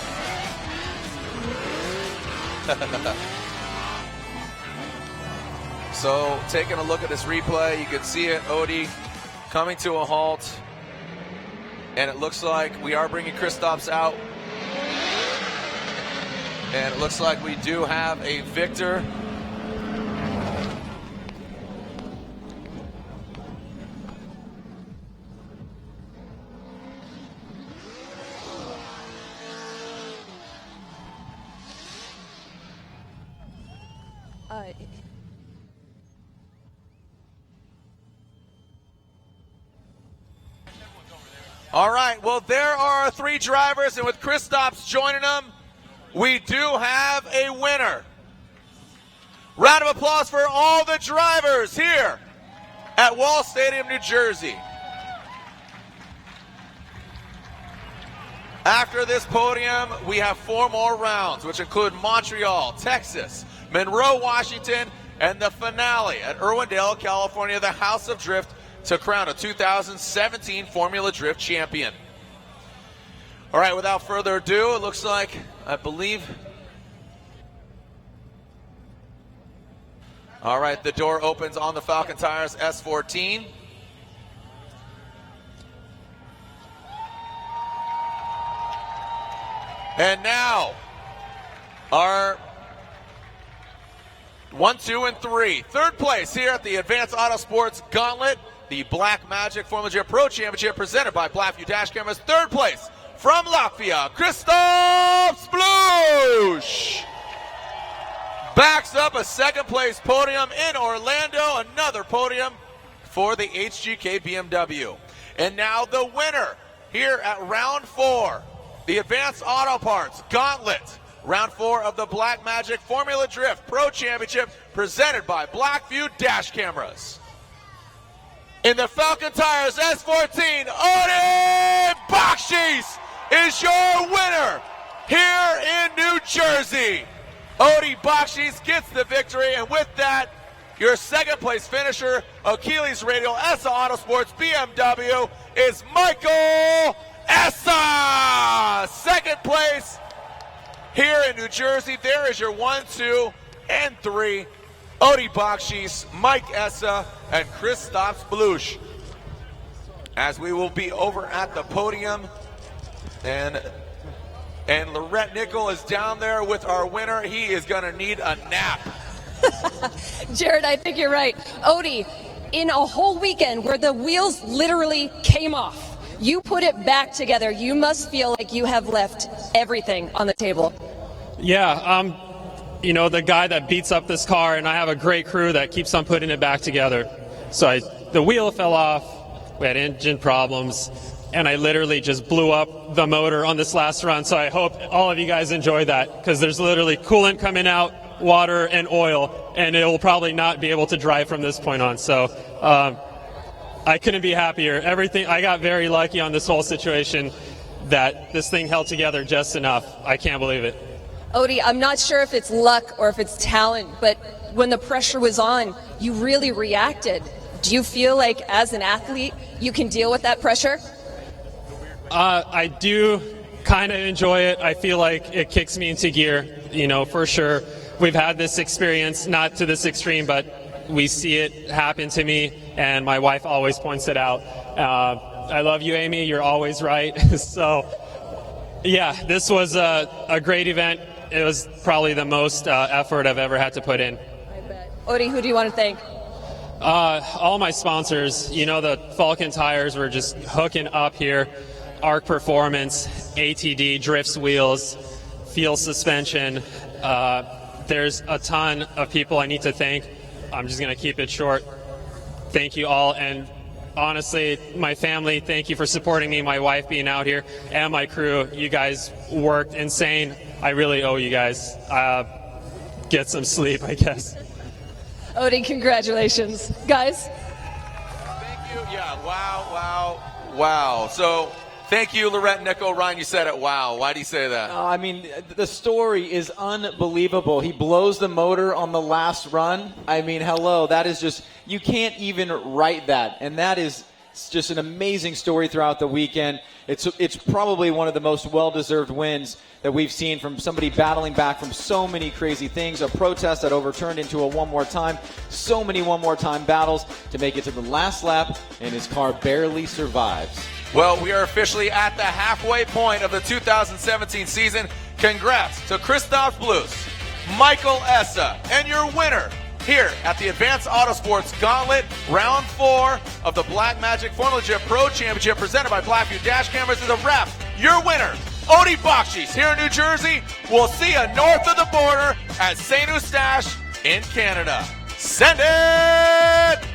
So, taking a look at this replay, you can see it, Odie coming to a halt. And it looks like we are bringing Kristaps out. And it looks like we do have a victor. All right, well, there are our three drivers, and with Kristaps joining them, we do have a winner. Round of applause for all the drivers here at Wall Stadium, New Jersey. After this podium, we have 4 more rounds, which include Montreal, Texas, Monroe, Washington, and the finale at Irwindale, California, the House of Drift, to crown a 2017 Formula Drift champion. All right, without further ado, it looks like, I believe. All right, the door opens on the Falcon Tires S14. And now, our 1, 2, and 3. Third place here at the Advanced Auto Sports Gauntlet, the Black Magic Formula Drift Pro Championship presented by Blackview Dash Cameras. Third place from Latvia, Kristaps Blush. Backs up a second place podium in Orlando, another podium for the HGK BMW. And now the winner here at round 4, the Advanced Auto Parts Gauntlet. Round 4 of the Black Magic Formula Drift Pro Championship presented by Blackview Dash Cameras. In the Falcon Tires S14, Odie Bakshi's is your winner here in New Jersey. Odie Bakshi's gets the victory, and with that, your second place finisher, Achilles Radial Essa Autosports BMW, is Michael Essa. Second place here in New Jersey. There is your 1, 2, and 3. Odie Bakshi's, Mike Essa, and Kristaps Blush. As we will be over at the podium, and Lorette Nickel is down there with our winner. He is going to need a nap. Jared, I think you're right. Odie, in a whole weekend where the wheels literally came off, you put it back together. You must feel like you have left everything on the table. Yeah, you know, the guy that beats up this car, and I have a great crew that keeps on putting it back together. So the wheel fell off, we had engine problems, and I literally just blew up the motor on this last run. So I hope all of you guys enjoyed that, because there's literally coolant coming out, water and oil, and it will probably not be able to drive from this point on. So I couldn't be happier. I got very lucky on this whole situation that this thing held together just enough. I can't believe it. Odie, I'm not sure if it's luck or if it's talent, but when the pressure was on, you really reacted. Do you feel like as an athlete you can deal with that pressure? I do kind of enjoy it. I feel like it kicks me into gear, for sure. We've had this experience, not to this extreme, but we see it happen to me, and my wife always points it out. I love you, Amy. You're always right. So, yeah, this was a great event. It was probably the most effort I've ever had to put in. Odie, who do you want to thank? All my sponsors. The Falcon tires were just hooking up here. Arc Performance, ATD, Drifts Wheels, Feel Suspension. There's a ton of people I need to thank. I'm just going to keep it short. Thank you all. And honestly, my family, thank you for supporting me, my wife being out here, and my crew. You guys worked insane. I really owe you guys. Get some sleep, I guess. Odie, congratulations. Guys? Thank you. Yeah, wow. So, thank you, Lorette, Nico, Ryan. You said it. Wow. Why do you say that? I mean, the story is unbelievable. He blows the motor on the last run. I mean, hello. That is just, you can't even write that. And that is just an amazing story throughout the weekend. It's probably one of the most well-deserved wins that we've seen from somebody battling back from so many crazy things, a protest that overturned into a one more time, so many one more time battles to make it to the last lap, and his car barely survives. Well, we are officially at the halfway point of the 2017 season. Congrats to Christoph Blues, Michael Essa, and your winner here at the Advanced Autosports Gauntlet, Round 4 of the Black Magic Formula Jet Pro Championship presented by Blackview Dash Cameras is a wrap. Your winner, Odie Bakshi's here in New Jersey. We'll see you north of the border at St. Eustache in Canada. Send it!